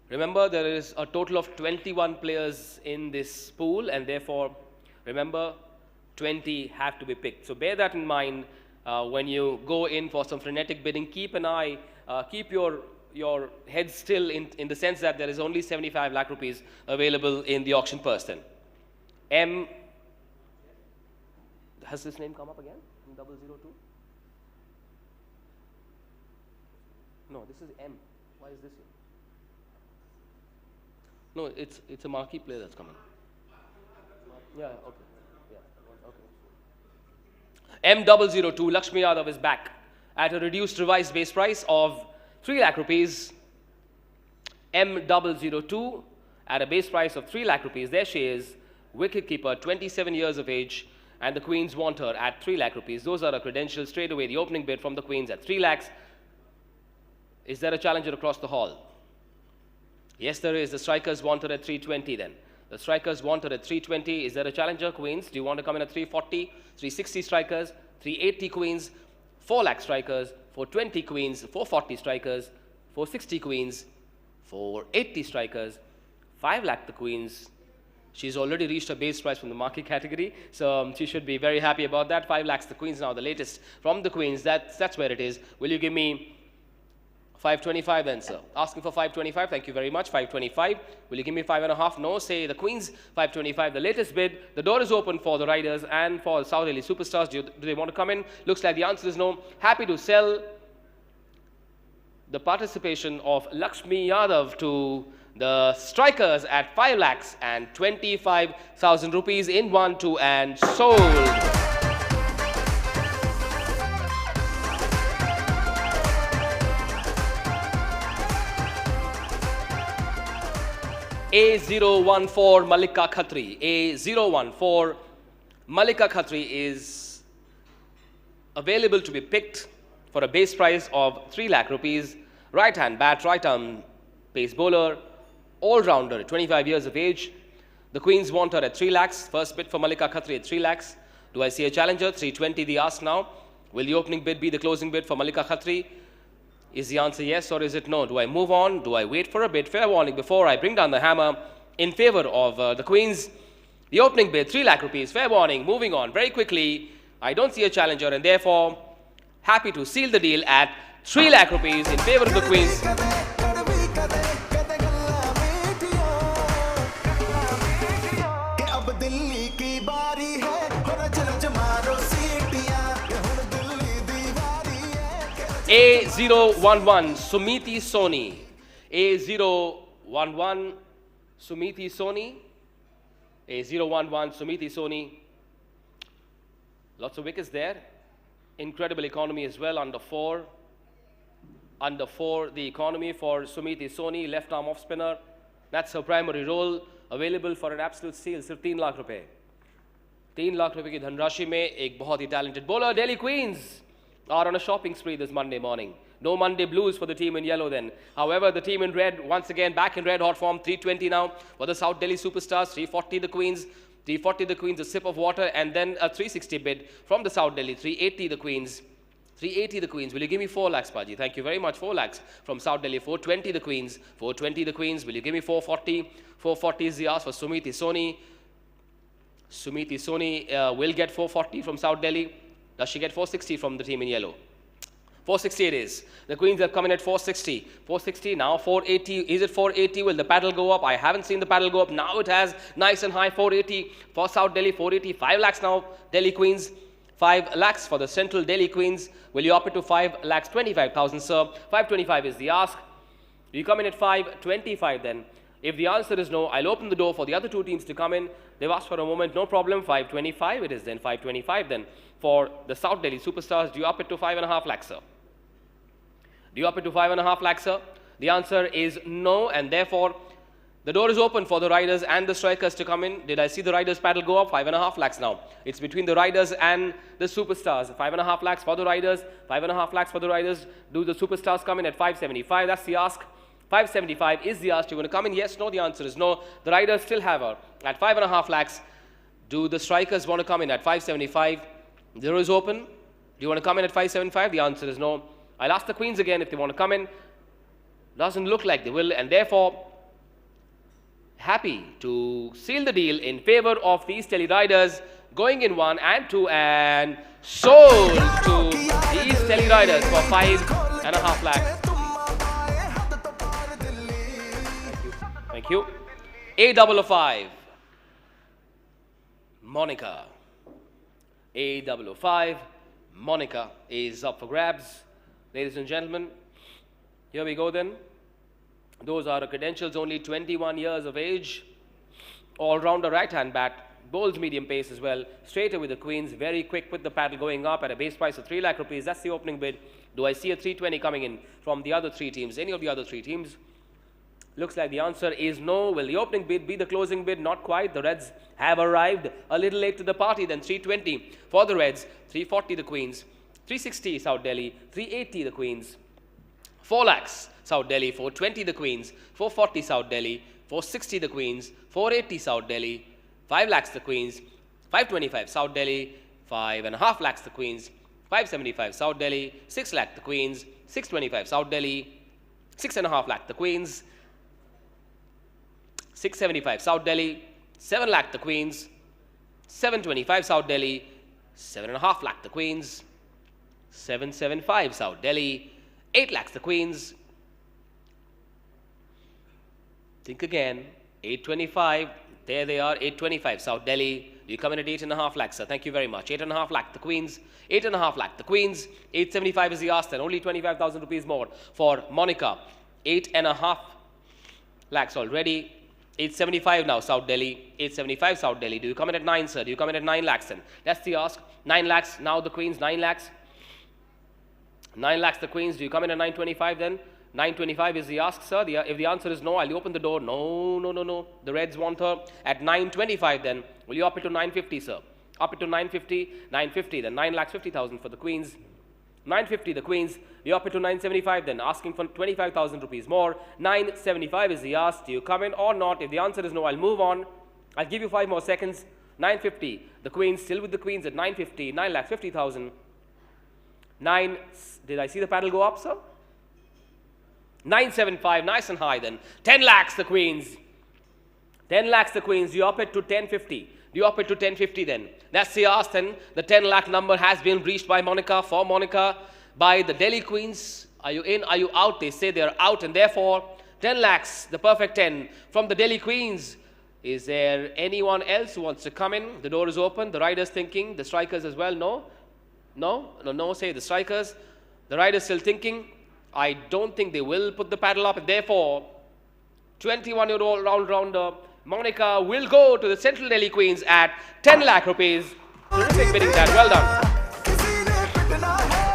Remember, there is a total of 21 players in this pool, and therefore, remember, 20 have to be picked. So bear that in mind when you go in for some frenetic bidding. Keep an eye, keep your head still in the sense that there is only 75 lakh rupees available in the auction purse then. M, has this name come up again? M002? No, this is M. Why is this here? No, it's a Marquee player that's coming. Yeah, okay. M002, Lakshmi Yadav is back at a reduced revised base price of 3 lakh rupees. M002 at a base price of 3 lakh rupees. There she is, wicketkeeper, 27 years of age, and the Queens want her at 3 lakh rupees. Those are her credentials. Straight away, the opening bid from the Queens at 3 lakhs. Is there a challenger across the hall? Yes, there is. The strikers want her at 320 then. The strikers want her at 320. Is there a challenger, Queens? Do you want to come in at 340? 360 strikers, 380 Queens, 4 lakh strikers, 420 Queens, 440 strikers, 460 Queens, 480 strikers, 5 lakh the Queens. She's already reached her base price from the Marquee category, so she should be very happy about that. 5 lakhs the Queens now, the latest from the Queens. That's where it is. Will you give me 525 then, sir? Asking for 525. Thank you very much. 525. Will you give me 5.5? No. Say the Queens 525. The latest bid. The door is open for the riders and for South Delhi Superstars. Do they want to come in? Looks like the answer is no. Happy to sell the participation of Lakshmi Yadav to the strikers at 5 lakhs and 25,000 rupees in 1, 2 and sold. A014 Malika Khatri. A014 Malika Khatri is available to be picked for a base price of 3 lakh rupees. Right hand bat, right arm pace bowler, all-rounder, 25 years of age. The Queens want her at 3 lakhs. First bid for Malika Khatri at 3 lakhs. Do I see a challenger? 320 the ask now. Will the opening bid be the closing bid for Malika Khatri? Is the answer yes or is it no? Do I move on? Do I wait for a bid? Fair warning before I bring down the hammer in favor of the Queens. The opening bid, 3 lakh rupees. Fair warning. Moving on very quickly. I don't see a challenger and therefore happy to seal the deal at 3 lakh rupees in favor of the Queens. अब दिल्ली की बारी है हो रज रज मारो सीटियां ये हुन दिल्ली दीवारी है A011 Sumiti Soni. A011 Sumiti Soni. A011 Sumiti Soni. Lots of wickets there. Incredible economy as well, under 4. Under 4 the economy for Sumiti Soni, left arm off spinner. That's her primary role. Available for an absolute steal, सिर्फ 3 लाख रुपए. 3 लाख रुपए की धनराशि में एक बहुत ही talented bowler. Delhi Queens are on a shopping spree this Monday morning. No Monday blues for the team in yellow then. However, the team in red, once again back in red hot form. 320 now for the South Delhi Superstars. 340 the Queens. 340 the Queens, a sip of water, and then a 360 bid from the South Delhi. 380 the Queens. 380 the Queens. Will you give me 4 lakhs, Paji? Thank you very much. 4 lakhs from South Delhi. 420 the Queens. 420 the Queens. Will you give me 440? 440 is the ask for Sumiti Soni. Sumiti Soni will get 440 from South Delhi. Does she get 460 from the team in yellow? 460 it is. The Queens have come in at 460. 460, now 480. Is it 480? Will the paddle go up? I haven't seen the paddle go up. Now it has. Nice and high. 480 for South Delhi. 480. 5 lakhs now. Delhi Queens. 5 lakhs for the Central Delhi Queens. Will you up it to 5 lakhs 25,000, sir? 525 is the ask. You come in at 525 then. If the answer is no, I'll open the door for the other two teams to come in. They've asked for a moment, no problem. 525 it is then. 525 then. For the South Delhi Superstars, do you up it to 5.5 lakhs, sir? Do you up it to 5.5 lakhs, sir? The answer is no, and therefore the door is open for the riders and the strikers to come in. Did I see the riders paddle go up? 5.5 lakhs now. It's between the riders and the superstars. 5.5 lakhs for the riders. 5.5 lakhs for the riders. Do the superstars come in at 575? That's the ask. 575 is the ask. You're going to come in? Yes, no. The answer is no. The riders still have her at 5.5 lakhs. Do the strikers want to come in at 575? The door is open. Do you want to come in at 575? The answer is no. I'll ask the Queens again if they want to come in. Doesn't look like they will, and therefore happy to seal the deal in favor of these Delhi Riders, going in 1 and 2 and sold to the East Delhi Riders for 5.5 lakhs. Thank you. A005 Monica. A005 Monica is up for grabs. Ladies and gentlemen, here we go then. Those are her credentials, only 21 years of age. All-rounder right-hand bat, bowls medium pace as well. Straight away with the Queens, very quick with the paddle going up at a base price of 3 lakh rupees. That's the opening bid. Do I see a 320 coming in from the other 3 teams? Any of the other 3 teams? Looks like the answer is no. Will the opening bid be the closing bid? Not quite. The Reds have arrived a little late to the party. Then 320 for the Reds, 340 the Queens, 360 South Delhi, 380 the Queens, 4 lakhs South Delhi, 420 the Queens, 440 South Delhi, 460 the Queens, 480 South Delhi, 5 lakhs the Queens, 525 South Delhi, 5.5 lakhs the Queens, 575 South Delhi, 6 lakh the Queens, 625 South Delhi, 6.5 lakh the Queens, 675 South Delhi, 7 lakh the Queens, 725 South Delhi, 7.5 lakh the Queens, 775 South Delhi, 8 lakhs the Queens. Think again. 825. There they are. 825 South Delhi. You come in at 8.5 lakhs, sir. Thank you very much. 8.5 lakh, the Queens. 8.5 lakh, the Queens. 875 is the ask then. Only 25,000 rupees more for Monica. 8.5 lakhs already. 875 now, South Delhi. 875 South Delhi. Do you come in at 9, sir? Do you come in at 9 lakhs then? That's the ask. 9 lakhs. Now the Queens, 9 lakhs. 9 lakhs, the Queens. Do you come in at 925 then? 925 is the ask, sir. If the answer is no, I'll open the door. No, no, no, no. The Reds want her at 925 then. Will you up it to 950, sir? Up it to 950, 950, then 9,50,000 for the Queens. 950, the Queens. You up it to 975 then, asking for 25,000 rupees more. 975 is the ask. Do you come in or not? If the answer is no, I'll move on. I'll give you 5 more seconds. 950, the Queens, still with the Queens at 950, 9,50,000. 9, did I see the paddle go up, sir? 975, nice and high then. 10 lakhs, the Queens. 10 lakhs, the Queens. You up it to 1050. Do you up it to 1050 then? That's the ask then. The 10 lakh number has been reached by Monica, for Monica, by the Delhi Queens. Are you in? Are you out? They say they're out, and therefore 10 lakhs, the perfect 10 from the Delhi Queens. Is there anyone else who wants to come in? The door is open. The riders thinking. The strikers as well. No? No? No, no, say the strikers. The riders still thinking. I don't think they will put the paddle up, and therefore 21-year-old round-rounder Monica will go to the Central Delhi Queens at 10 lakh rupees. Terrific bidding that. Well done. किसी ने पिटना है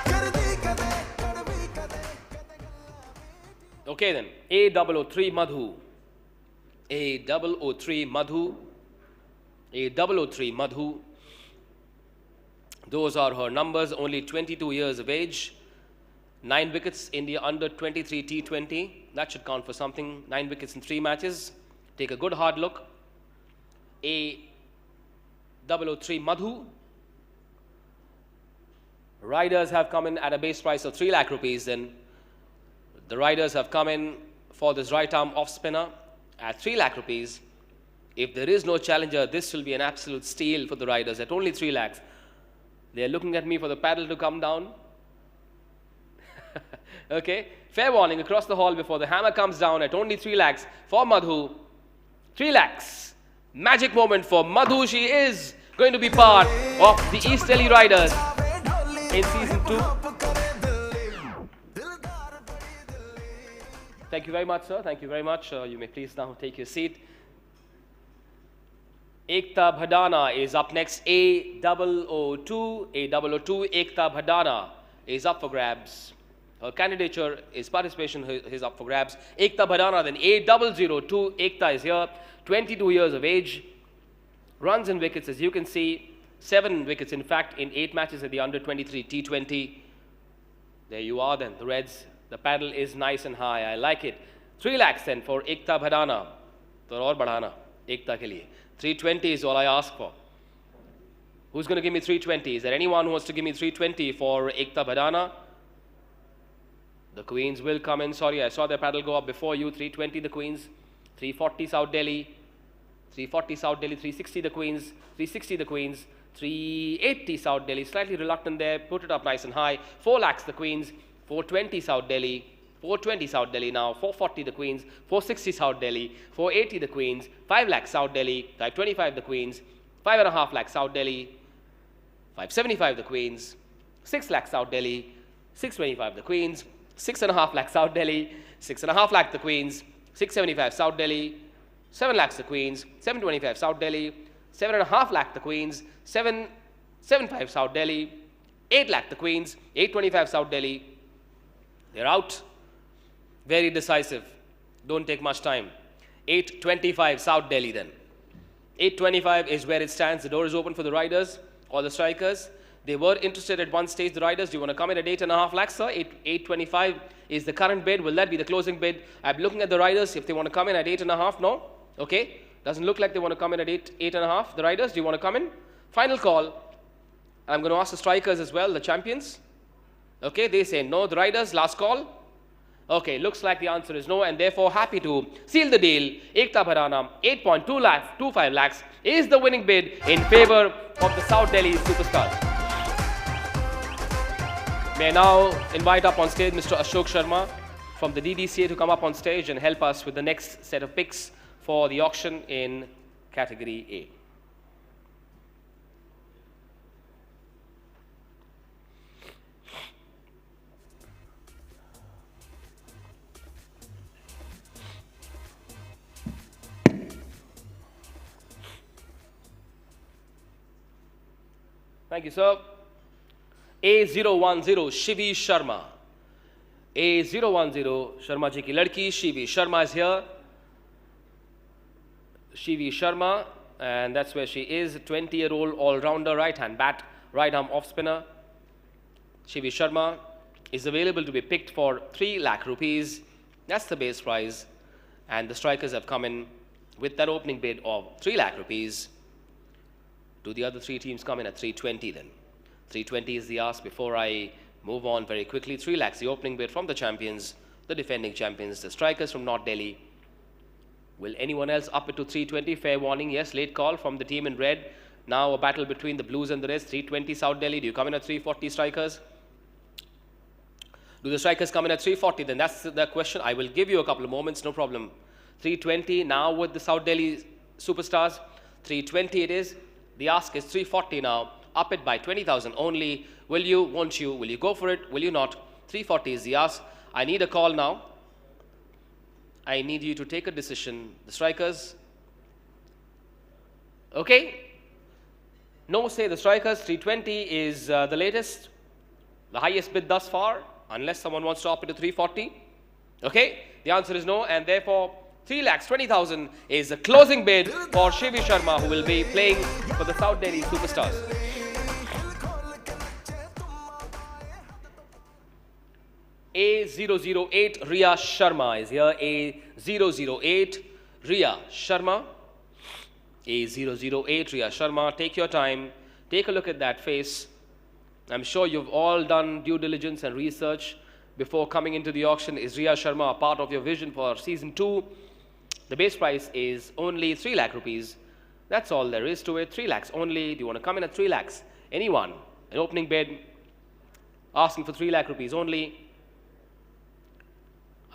कर दी कदे कड़वी कदे कदे Okay then, A003 Madhu. A003 Madhu. A003 Madhu. Those are her numbers, only 22 years of age. 9 wickets in the under 23 T20. That should count for something. 9 wickets in 3 matches. Take a good hard look. A003 Madhu. Riders have come in at a base price of 3 lakh rupees. Then the riders have come in for this right arm off spinner at 3 lakh rupees. If there is no challenger, this will be an absolute steal for the riders at only 3 lakhs. They are looking at me for the paddle to come down. Okay, fair warning across the hall before the hammer comes down at only 3 lakhs for Madhu. 3 lakhs. Magic moment for Madhu. She is going to be part of the East Delhi Riders in season 2. Thank you very much, sir. Thank you very much. You may please now take your seat. Ekta Bhadana is up next. A002. Ekta Bhadana is up for grabs. Her candidature, his participation is up for grabs. Ekta Bhadana, then A002. Ekta is here, 22 years of age. Runs and wickets, as you can see, 7 wickets, in fact, in 8 matches at the under 23 T20. There you are then, the Reds. The paddle is nice and high. I like it. 3 lakhs then for Ekta Bhadana. To aur badhana, Ekta ke liye. 320 is all I ask for. Who's going to give me 320? Is there anyone who wants to give me 320 for Ekta Bhadana? The Queens will come in. Sorry, I saw their paddle go up before you. 320 the Queens. 340 South Delhi. 340 South Delhi. 360 the Queens. 360 the Queens. 380 South Delhi. Slightly reluctant there. Put it up nice and high. 4 lakhs the Queens. 420 South Delhi. 420 South Delhi now. 440 the Queens. 460 South Delhi. 480 the Queens. 5 lakhs South Delhi. 525 the Queens. 5.5 lakhs South Delhi. 575 the Queens. 6 lakhs South Delhi. 625 the Queens. 6.5 lakhs South Delhi, 6.5 lakh the Queens, 675 South Delhi, 7 lakhs the Queens, 725 South Delhi, 7.5 lakh the Queens, 775 South Delhi, 8 lakh the Queens, 825 South Delhi. They're out. Very decisive. Don't take much time. 825 South Delhi then. 825 is where it stands. The door is open for the riders or the strikers. They were interested at one stage, the riders. Do you want to come in at 8.5 lakhs, sir? 825 is the current bid. Will that be the closing bid? I'm looking at the riders. If they want to come in at 8.5, no? Okay. Doesn't look like they want to come in at 8.5. The riders, do you want to come in? Final call. I'm going to ask the strikers as well, the champions. Okay, they say no. The riders, last call. Okay, looks like the answer is no, and therefore happy to seal the deal. Ekta Bhadana, 8.25 lakhs is the winning bid in favor of the South Delhi superstars. May I now invite up on stage Mr. Ashok Sharma from the DDCA to come up on stage and help us with the next set of picks for the auction in category A. Thank you, sir. A010, Shivi Sharma. A010, Sharma ji ki ladki, Shivi Sharma is here. Shivi Sharma, and that's where she is. 20-year-old all-rounder, right-hand bat, right-arm off-spinner. Shivi Sharma is available to be picked for 3 lakh rupees. That's the base prize. And the strikers have come in with that opening bid of 3 lakh rupees. Do the other 3 teams come in at 320 then? 320 is the ask before I move on very quickly. 3 lakhs, the opening bid from the champions, the defending champions, the strikers from North Delhi. Will anyone else up it to 320? Fair warning, yes, late call from the team in red. Now a battle between the blues and the reds. 320 South Delhi. Do you come in at 340 strikers? Do the strikers come in at 340? Then that's the question. I will give you a couple of moments, no problem. 320 now with the South Delhi superstars. 320 it is. The ask is 340 now. Up it by 20,000 only. Will you, won't you? Will you go for it? Will you not? 340 is the ask. I need a call now. I need you to take a decision. The strikers. Okay. No, say the strikers. 320 is the latest. The highest bid thus far. Unless someone wants to up it to 340. Okay. The answer is no. And therefore, 3,20,000 is the closing bid for Shivi Sharma, who will be playing for the South Delhi Superstars. A008 Riya Sharma is here. A008 Riya Sharma. A008 Riya Sharma. Take your time. Take a look at that face. I'm sure you've all done due diligence and research before coming into the auction. Is Riya Sharma a part of your vision for season 2? The base price is only 3 lakh rupees. That's all there is to it. 3 lakhs only. Do you want to come in at 3 lakhs? Anyone? An opening bid asking for 3 lakh rupees only.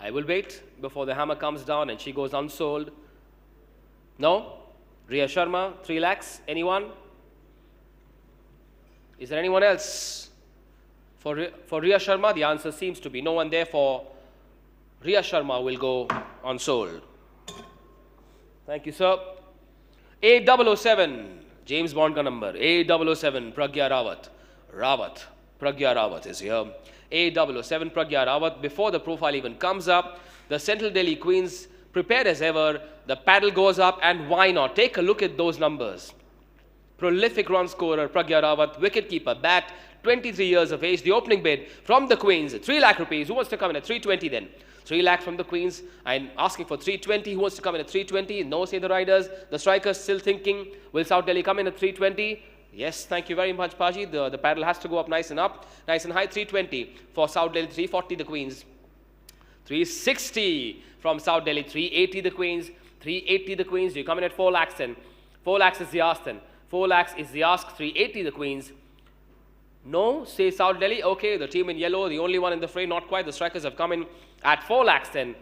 I will wait before the hammer comes down and she goes unsold. No? Riya Sharma, 3 lakhs. Anyone? Is there anyone else? For Riya Sharma, the answer seems to be no, and therefore Riya Sharma will go unsold. Thank you, sir. A007, James Bond ka number. A007, Pragya Rawat. Pragya Rawat is here. A007, Pragya Rawat. Before the profile even comes up, the Central Delhi Queens prepared as ever. The paddle goes up, and why not? Take a look at those numbers. Prolific run scorer, Pragya Rawat, wicketkeeper, bat, 23 years of age. The opening bid from the Queens, 3 lakh rupees. Who wants to come in at 320 then? 3 lakh from the Queens. I'm asking for 320. Who wants to come in at 320? No, say the riders. The strikers still thinking. Will South Delhi come in at 320? Yes, thank you very much, Paji. The paddle has to go up nice and high. 320 for South Delhi, 340 the Queens. 360 from South Delhi, 380 the Queens. 380 the Queens. Do you come in at 4 lakhs then? 4 lakhs is the ask then. 4 lakhs is the ask. 380 the Queens. No, say South Delhi. Okay, the team in yellow, the only one in the fray, not quite. The strikers have come in at 4 lakhs then.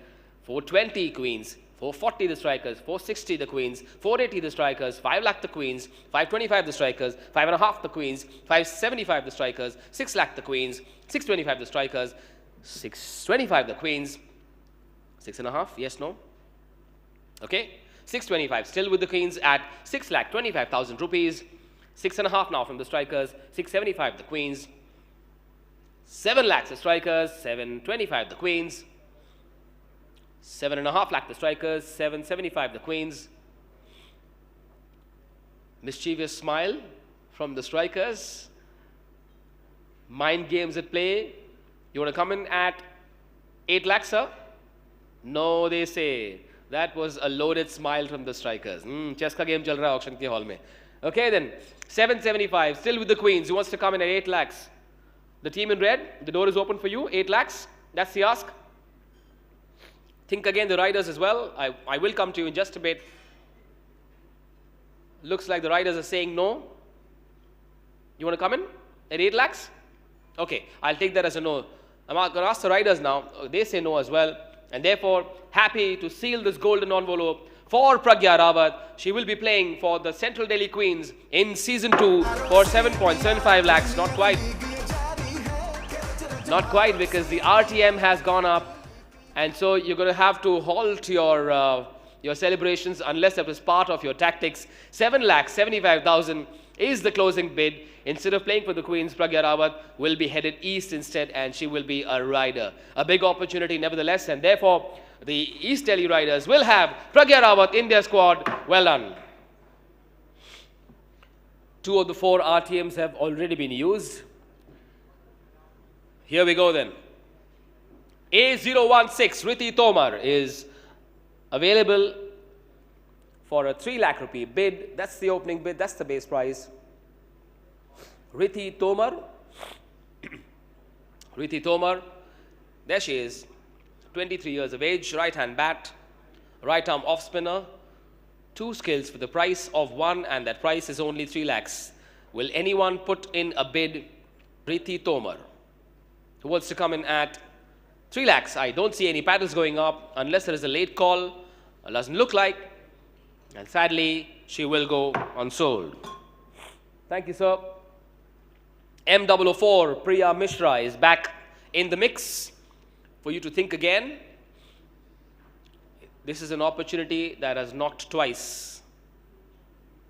420 Queens. 440 the strikers. 460 the Queens. 480 the strikers. 5 lakh the Queens. 525 the strikers. 5.5 the Queens. 575 the strikers. 6 lakh the Queens. 625 the strikers. 625 the Queens. 6.5, yes, no? Okay. 625 still with the Queens at 6,25,000 rupees. 6.5 now from the strikers. 675 the Queens. 7 lakhs the strikers. 725 the Queens. 7.5 lakh the strikers. 775 the Queens. Mischievous smile from the strikers. Mind games at play. You want to come in at 8 lakhs, sir? No, they say. That was a loaded smile from the strikers. Chess ka game chal raha hai auction ke hall mein. Okay then, 775, still with the Queens. Who wants to come in at 8 lakhs? The team in red, the door is open for you, 8 lakhs. That's the ask. Think again, the riders as well. I will come to you in just a bit. Looks like the riders are saying no. You want to come in at 8 lakhs? Okay, I'll take that as a no. I'm going to ask the riders now. They say no as well. And therefore, happy to seal this golden envelope for Pragya Rawat. She will be playing for the Central Delhi Queens in season 2 for 7.75 lakhs. Not quite. Not quite, because the RTM has gone up. And so you're going to have to halt your celebrations unless it was part of your tactics. 7,75,000 is the closing bid. Instead of playing for the queens, Pragya Rawat will be headed east instead, and she will be a rider. A big opportunity nevertheless, and therefore the East Delhi Riders will have Pragya Rawat in their squad. Well done. 2 of the 4 RTMs have already been used. Here we go then. A016 Riti Tomar is available for a 3 lakh rupee bid. That's the opening bid, that's the base price. Riti Tomar. Riti Tomar, there she is, 23 years of age, right hand bat, right arm off spinner, 2 skills for the price of 1, and that price is only 3 lakhs. Will anyone put in a bid? Riti Tomar. Who wants to come in at 3 lakhs? I don't see any paddles going up unless there is a late call. It doesn't look like. And sadly, she will go unsold. Thank you, sir. M004 Priya Mishra is back in the mix for you to think again. This is an opportunity that has knocked twice.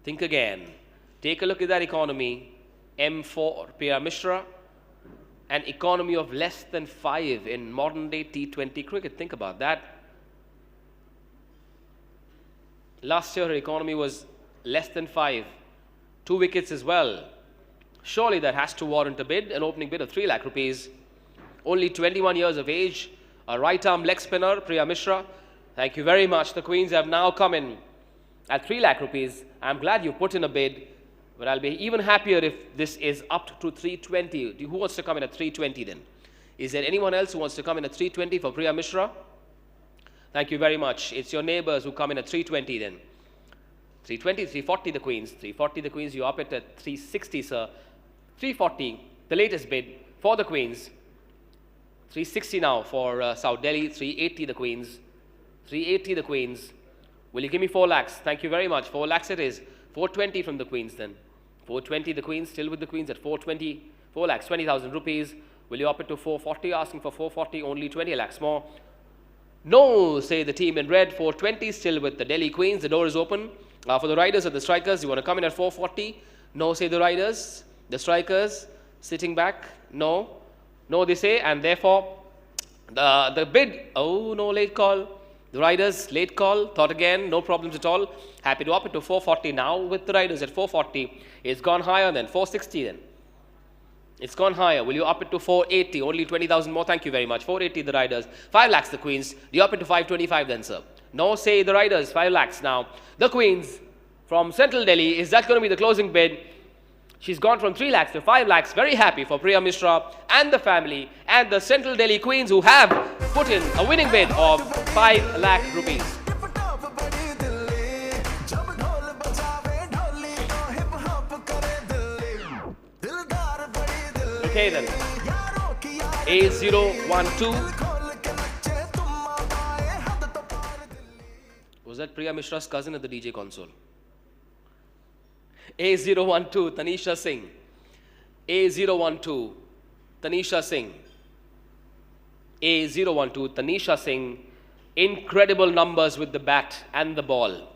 Think again. Take a look at that economy. M4 Priya Mishra. An economy of less than 5 in modern day T20 cricket. Think about that. Last year her economy was less than 5. 2 wickets as well. Surely that has to warrant a bid, an opening bid of 3 lakh rupees. Only 21 years of age, a right arm leg spinner, Priya Mishra. Thank you very much. The Queens have now come in at 3 lakh rupees. I'm glad you put in a bid, but I'll be even happier if this is up to 320. Who wants to come in at 320 then? Is there anyone else who wants to come in at 320 for Priya Mishra? Thank you very much. It's your neighbors who come in at 320 then. 320, 340 the Queens. 340 the Queens, you up it at 360, sir. 340, the latest bid for the Queens. 360 now for South Delhi. 380 the Queens. 380 the Queens. Will you give me 4 lakhs? Thank you very much. 4 lakhs it is. 420 from the Queens then. 420 the Queens, still with the Queens at 420. 4 lakhs, 20,000 rupees. Will you up it to 440? Asking for 440, only 20 lakhs more. No, say the team in red. 420 still with the Delhi Queens. The door is open. For the riders or the strikers, you want to come in at 440? No, say the riders. The strikers sitting back, no, no they say, and therefore the bid, oh no, late call. The riders, late call, thought again, no problems at all. Happy to up it to 440 now with the riders at 440. It's gone higher then, 460 then. It's gone higher. Will you up it to 480? Only 20,000 more. Thank you very much. 480 the riders. 5 lakhs the Queens. Do you up it to 525 then, sir? No, say the riders. 5 lakhs now. The Queens from Central Delhi. Is that going to be the closing bid? She's gone from 3 lakhs to 5 lakhs. Very happy for Priya Mishra and the family and the Central Delhi Queens who have put in a winning bid of 5 lakh rupees. Okay then. A012. Was that Priya Mishra's cousin at the DJ console? A012, Tanisha Singh. A012, Tanisha Singh. A012, Tanisha Singh. Incredible numbers with the bat and the ball.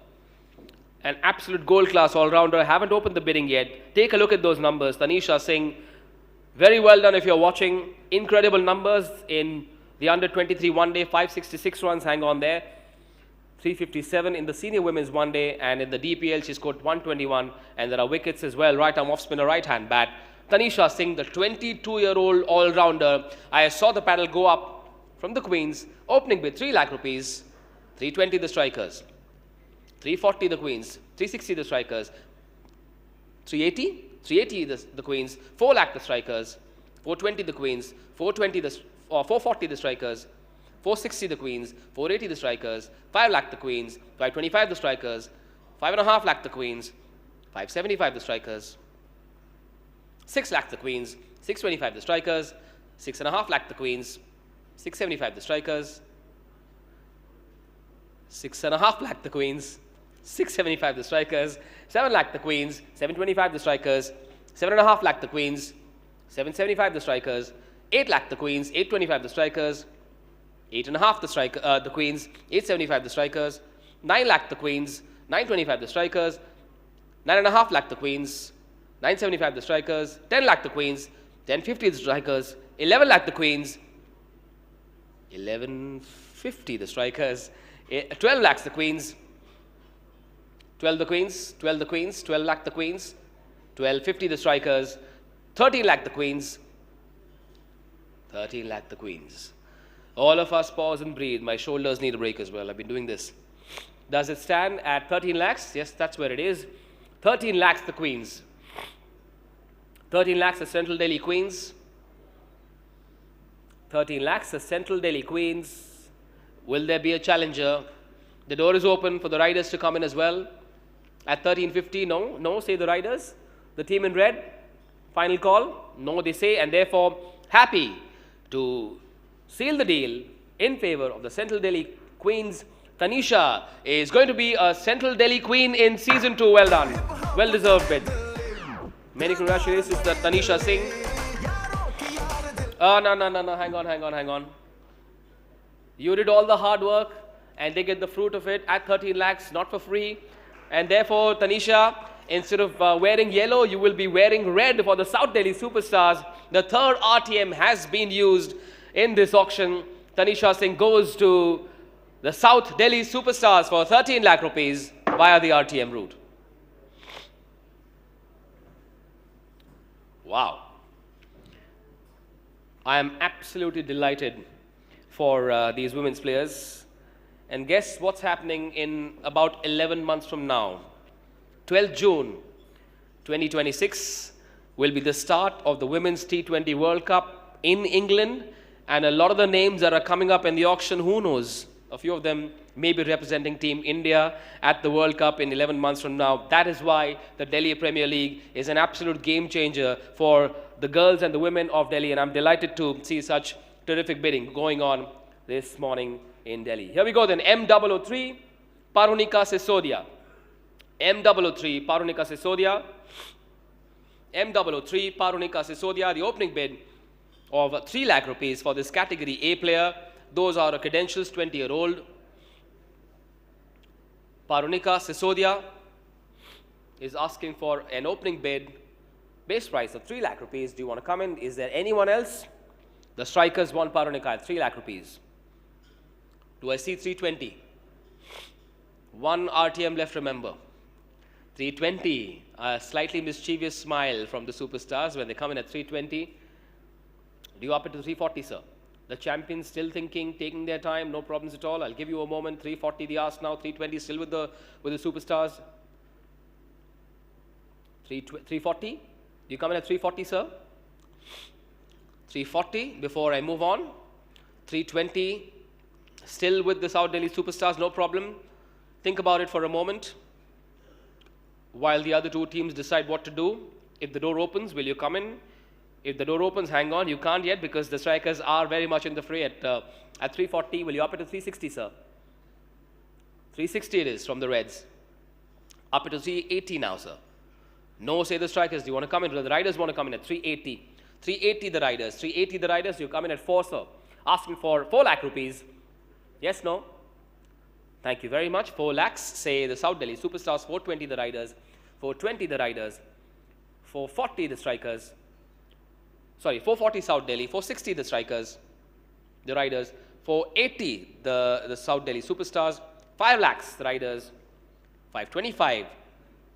An absolute gold class all-rounder. Haven't opened the bidding yet. Take a look at those numbers. Tanisha Singh, very well done if you're watching. Incredible numbers in the under-23 one-day, 566 runs, hang on there. 357 in the senior women's one day, and in the DPL she scored 121, and there are wickets as well. Right arm off spinner, right hand bat. Tanisha Singh, the 22-year-old all-rounder. I saw the paddle go up from the Queens. Opening bid 3 lakh rupees. 320 the strikers. 340 the Queens. 360 the strikers. 380? 380 the Queens. 4 lakh the strikers. 420 the Queens. 440 the strikers. 460 the Queens, 480 the strikers, 5 lakh the Queens, 525 the strikers, 5.5 lakh the Queens, 575 the strikers, 6 lakh the Queens, 625 the strikers, 6.5 lakh the Queens, 675 the strikers, 6.5 lakh the Queens, 675 the strikers, 7 lakh the Queens, 725 the strikers, 7.5 lakh the Queens, 775 the strikers, 8 lakh the Queens, 825 the strikers, 8.5 the Queens, 875 the strikers, 9 lakh the Queens, 925 the strikers, 9.5 lakh the Queens, 975 the strikers, 10 lakh the queens, 1050 the strikers, 11 lakh the queens, 1150 the strikers, 12 lakhs the queens, 12 the queens, 12 the queens, 12 lakh the queens, 1250 the strikers, 13 lakh the queens, 13 lakh the queens. All of us pause and breathe. My shoulders need a break as well. I've been doing this. Does it stand at 13 lakhs? Yes, that's where it is. 13 lakhs the queens. 13 lakhs the Central Delhi Queens. 13 lakhs the Central Delhi Queens. Will there be a challenger? The door is open for the riders to come in as well. At 1350, no, say the riders. The team in red, final call, no, they say, and therefore happy to seal the deal in favor of the Central Delhi Queens. Tanisha is going to be a Central Delhi Queen in season 2. Well done. Well deserved bid. Many congratulations to Tanisha Singh. No. Hang on. You did all the hard work and they get the fruit of it at 13 lakhs, not for free. And therefore, Tanisha, instead of wearing yellow, you will be wearing red for the South Delhi Superstars. The third RTM has been used in this auction. Tanisha Singh goes to the South Delhi Superstars for 13 lakh rupees via the RTM route. Wow. I am absolutely delighted for these women's players. And guess what's happening in about 11 months from now? 12th June 2026 will be the start of the Women's T20 World Cup in England. And a lot of the names that are coming up in the auction, who knows? A few of them may be representing Team India at the World Cup in 11 months from now. That is why the Delhi Premier League is an absolute game changer for the girls and the women of Delhi. And I'm delighted to see such terrific bidding going on this morning in Delhi. Here we go then. M003, Parunika Sisodia. M003, Parunika Sisodia. M003, Parunika Sisodia. The opening bid of 3 lakh rupees for this category A player. Those are credentials, 20-year-old. Parunika Sisodia is asking for an opening bid, base price of 3 lakh rupees. Do you want to come in? Is there anyone else? The strikers want Parunika at 3 lakh rupees. Do I see 320? One RTM left, remember. 320, a slightly mischievous smile from the superstars when they come in at 320. Do you up it to 340, sir? The champions still thinking, taking their time, no problems at all. I'll give you a moment. 340 the ask now, 320 still with the superstars. 340? Do you come in at 340, sir? 340 before I move on. 320 still with the South Delhi Superstars, no problem. Think about it for a moment while the other two teams decide what to do. If the door opens, will you come in? If the door opens, hang on. You can't yet because the strikers are very much in the fray at 340. Will you up it to 360, sir? 360 it is from the Reds. Up it to 380 now, sir. No, say the strikers. Do you want to come in? The riders want to come in at 380. 380 the riders. 380 the riders. You come in at 4, sir. Asking for 4 lakh rupees. Yes, no? Thank you very much. 4 lakhs, say the South Delhi Superstars. 420 the riders. 420 the riders. 440 the strikers. Sorry, 440 South Delhi. 460 the strikers. The riders. 480 the South Delhi Superstars. 5 lakhs the riders. 525.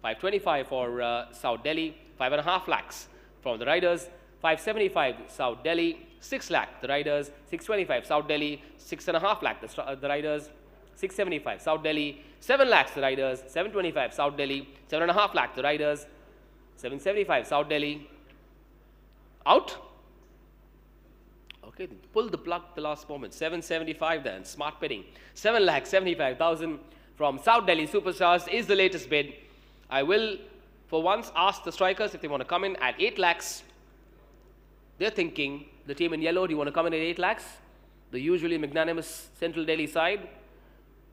525 for South Delhi. 5.5 lakhs from the riders. 575 South Delhi. 6 lakh the riders. 625 South Delhi. 6.5 lakh the riders. 675 South Delhi. 7 lakhs the riders. 725 South Delhi. 7.5 lakh the riders. 775 South Delhi. Out? Okay, pull the plug the last moment. 775 then. Smart bidding. 7,75,000 from South Delhi Superstars is the latest bid. I will, for once, ask the strikers if they want to come in at 8 lakhs. They're thinking, the team in yellow, do you want to come in at 8 lakhs? The usually magnanimous Central Delhi side.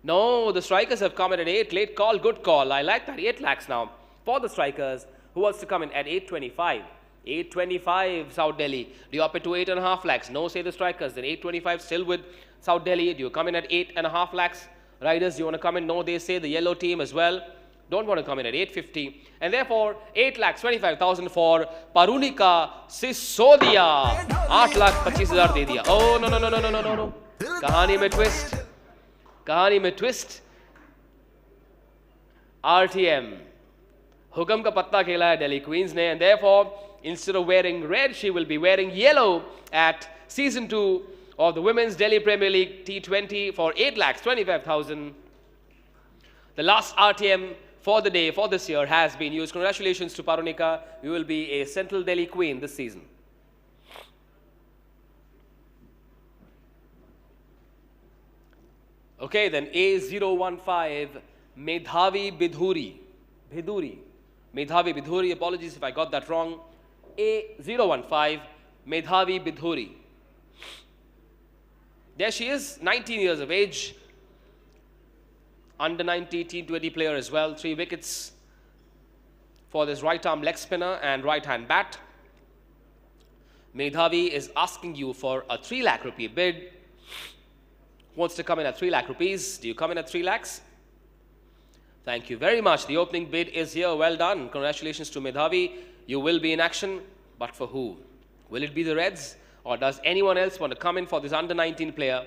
No, the strikers have come in at 8. Late call, good call. I like that. 8 lakhs now for the strikers. Who wants to come in at 825? 825 South Delhi. Do you up it to 8.5 lakhs? No, say the strikers. Then 825 still with South Delhi. Do you come in at 8.5 lakhs? Riders, do you want to come in? No, they say the yellow team as well. don't want to come in at 850. And therefore, 8,25,000 for Parunika Sisodia. 8,25,000 दे दिया. Oh, no, no, no, no, no, no, no, no. कहानी में twist. कहानी में twist. RTM. हुक्म का पत्ता खेला है Delhi Queens ने, and therefore, instead of wearing red, she will be wearing yellow at season 2 of the Women's Delhi Premier League T20 for 8,25,000. The last RTM for the day, for this year, has been used. Congratulations to Parunika. You will be a Central Delhi Queen this season. Okay, then A015, Medhavi Bidhuri. Medhavi Bidhuri, apologies if I got that wrong. A015, Medhavi Bidhuri. There she is, 19 years of age. Under 90 T20 player as well. 3 wickets for this right arm leg spinner and right hand bat. Medhavi is asking you for a 3 lakh rupee bid. Wants to come in at 3 lakh rupees. Do you come in at 3 lakhs? Thank you very much. The opening bid is here. Well done. Congratulations to Medhavi. You will be in action, but for who? Will it be the Reds, or does anyone else want to come in for this under 19 player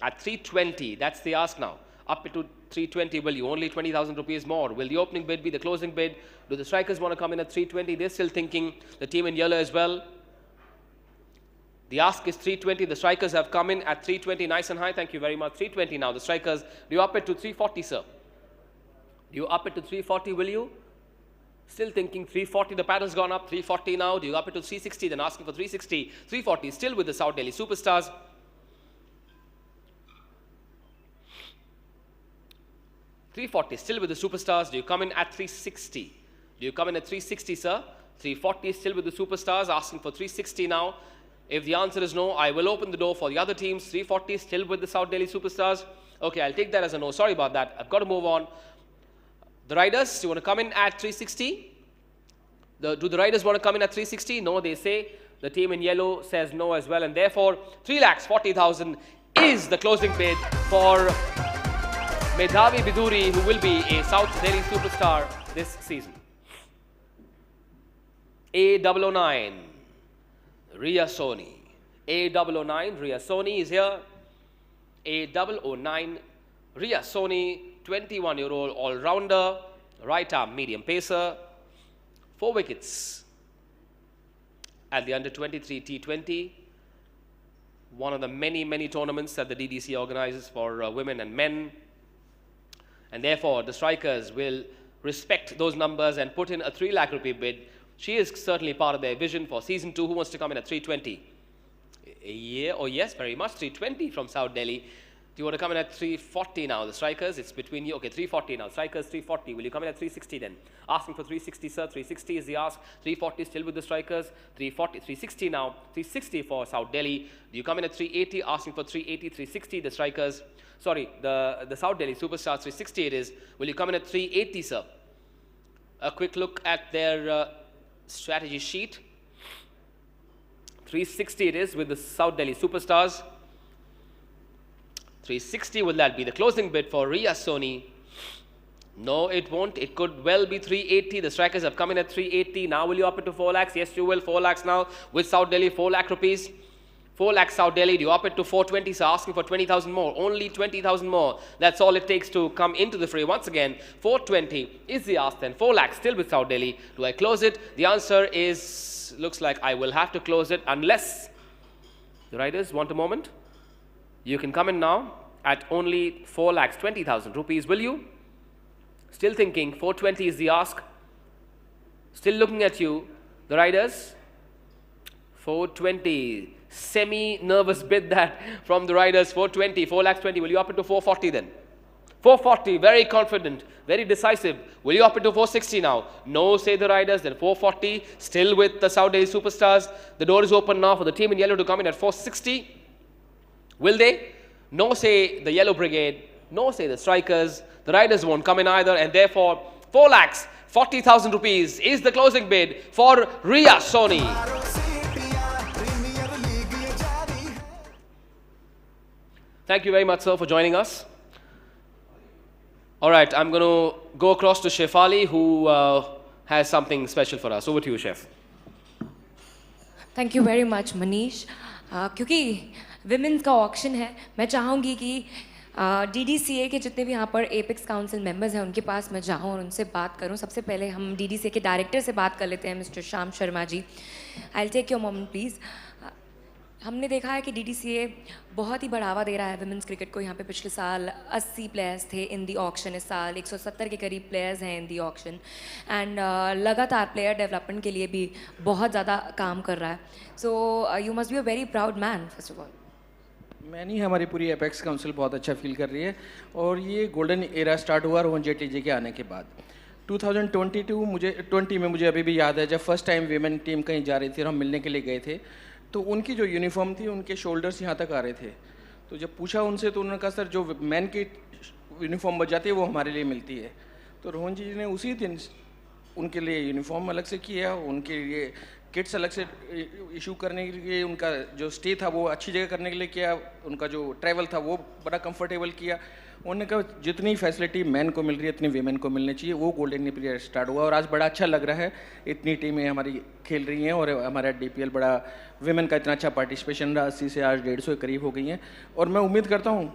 at 320? That's the ask now. Up to 320, will you? Only 20,000 rupees more. Will the opening bid be the closing bid? Do the strikers want to come in at 320? They're still thinking. The team in yellow as well. The ask is 320. The strikers have come in at 320, nice and high. Thank you very much. 320 now. The strikers, do you up it to 340, sir? Do you up it to 340, will you? Still thinking 340. The paddle's gone up. 340 now. Do you up it to 360? Then asking for 360. 340, still with the South Delhi Superstars. 340, still with the Superstars. Do you come in at 360? Do you come in at 360, sir? 340, still with the Superstars, asking for 360 now. If the answer is no, I will open the door for the other teams. 340, still with the South Delhi Superstars. Okay, I'll take that as a no. Sorry about that. I've got to move on. The Riders, do you want to come in at 360? Do the Riders want to come in at 360? No, they say. The team in yellow says no as well. And therefore, 3,40,000 is the closing bid for Medhavi Bidhuri, who will be a South Delhi superstar this season. A009, Riya Soni. A009, Riya Soni is here. A009, Riya Soni, 21-year-old all-rounder, right-arm medium pacer, 4 wickets at the under-23 T20, one of the many tournaments that the DDC organizes for women and men. And therefore, the strikers will respect those numbers and put in a 3 lakh rupee bid. She is certainly part of their vision for season 2. Who wants to come in at 320? Yeah, oh yes, very much. 320 from South Delhi. Do you want to come in at 340 now? The strikers, it's between you. Okay, 340 now. Strikers, 340. Will you come in at 360 then? Asking for 360, sir. 360 is the ask. 340 still with the strikers. 340, 360 now. 360 for South Delhi. Do you come in at 380? Asking for 380, 360. The strikers, sorry, the South Delhi Superstars, 360 it is. Will you come in at 380, sir? A quick look at their strategy sheet. 360 it is with the South Delhi Superstars. 360, will that be the closing bid for Riya Soni? No, it won't. It could well be 380. The strikers have come in at 380. Now will you up it to 4 lakhs? Yes, you will. 4 lakhs now with South Delhi, 4 lakh rupees. 4 lakhs South Delhi. Do you up it to 420? So asking for 20,000 more. Only 20,000 more. That's all it takes to come into the fray. Once again, 420 is the ask then. 4 lakhs still with South Delhi. Do I close it? The answer is, looks like I will have to close it unless the riders want a moment. You can come in now at only 4 lakhs 20,000 rupees. Will you? Still thinking 420 is the ask. Still looking at you, the riders. 420. Semi-nervous bid that from the riders. 420, 4 lakhs 20. Will you up it to 440 then? 440, very confident, very decisive. Will you up it to 460 now? No, say the riders. Then 440, still with the South Delhi Superstars. The door is open now for the team in yellow to come in at 460. Will they? No, say the Yellow Brigade. No, say the strikers. The riders won't come in either, and therefore 4 lakhs 40,000 rupees is the closing bid for Riya Soni. Thank you very much, sir, for joining us. All right, I'm going to go across to Chef Ali, who has something special for us. Over to you, Chef. Thank you very much Manish. क्योंकि women's का auction है, मैं चाहूँगी कि DDCA के जितने भी यहाँ पर एपेक्स काउंसिल मेंबर्स हैं उनके पास मैं जाऊँ और उनसे बात करूँ। सबसे पहले हम DDCA के डायरेक्टर से बात कर लेते हैं, mister Shyam Sharma ji. I will take your moment please. हमने देखा है कि DDCA बहुत ही बढ़ावा दे रहा है विमेंस क्रिकेट को। यहाँ पे पिछले साल 80 प्लेयर्स थे इन दी ऑक्शन, इस साल 170 के करीब प्लेयर्स हैं इन दी ऑक्शन, एंड लगातार प्लेयर डेवलपमेंट के लिए भी बहुत ज़्यादा काम कर रहा है। So you must be a very proud man first of all. मैं नहीं, हमारी पूरी एपेक्स काउंसिल बहुत अच्छा फील कर रही है और ये गोल्डन एरा स्टार्ट हुआ रोहन जेटली जी के आने के बाद। 2020 में मुझे अभी भी याद है, जब फर्स्ट टाइम वीमेन टीम कहीं जा रही थी और हम मिलने के लिए गए थे, तो उनकी जो यूनिफॉर्म थी उनके शोल्डर्स यहाँ तक आ रहे थे। तो जब पूछा उनसे तो उन्होंने कहा सर जो मैन की यूनिफॉर्म बच जाती है वो हमारे लिए मिलती है। तो रोहन जी ने उसी दिन उनके लिए यूनिफॉर्म अलग से किया, उनके लिए किट्स अलग से इशू करने के लिए, उनका जो स्टे था वो अच्छी जगह करने के लिए किया, उनका जो ट्रैवल था वो बड़ा कंफर्टेबल किया। उन्होंने कहा जितनी फैसिलिटी मैन को मिल रही है इतनी वीमेन को मिलनी चाहिए। वो गोल्डन पीरियड स्टार्ट हुआ और आज बड़ा अच्छा लग रहा है, इतनी टीमें हमारी खेल रही हैं और हमारा DPL बड़ा वीमेन का इतना अच्छा पार्टिसिपेशन रहा, 80 से आज 150 के करीब हो गई हैं। और मैं उम्मीद करता हूँ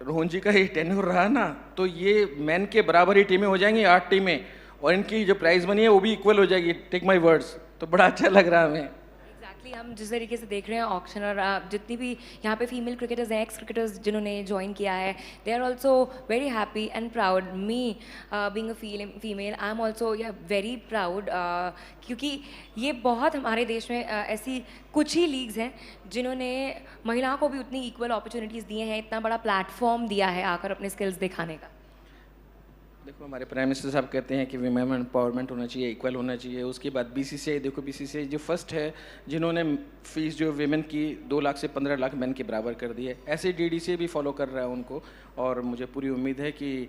रोहन जी का ये टेन्योर रहा ना तो ये मैन के बराबर ही टीमें हो जाएंगी, 8 टीमें, और इनकी जो प्राइज मनी है वो भी इक्वल हो जाएगी। Take my words. तो बड़ा अच्छा लग रहा है हमें। एग्जैक्टली, हम जिस तरीके से देख रहे हैं ऑक्शन, और जितनी भी यहाँ पे फीमेल क्रिकेटर्स हैं, एक्स क्रिकेटर्स जिन्होंने ज्वाइन किया है, they are also very happy and proud. Me being a female, I am also very proud, क्योंकि ये बहुत हमारे देश में ऐसी कुछ ही लीग्स हैं जिन्होंने महिलाओं को भी उतनी इक्वल अपॉर्चुनिटीज़ दिए हैं, इतना बड़ा प्लेटफॉर्म दिया है आकर अपने स्किल्स दिखाने का। देखो हमारे प्राइम मिनिस्टर साहब कहते हैं कि वीमेन एम्पावरमेंट होना चाहिए, इक्वल होना चाहिए। उसके बाद BCCI, देखो BCCI जो फर्स्ट है जिन्होंने फीस जो वीमेन की 2 लाख से 15 लाख मैन के बराबर कर दी है, ऐसे DDCA भी फॉलो कर रहा है उनको। और मुझे पूरी उम्मीद है कि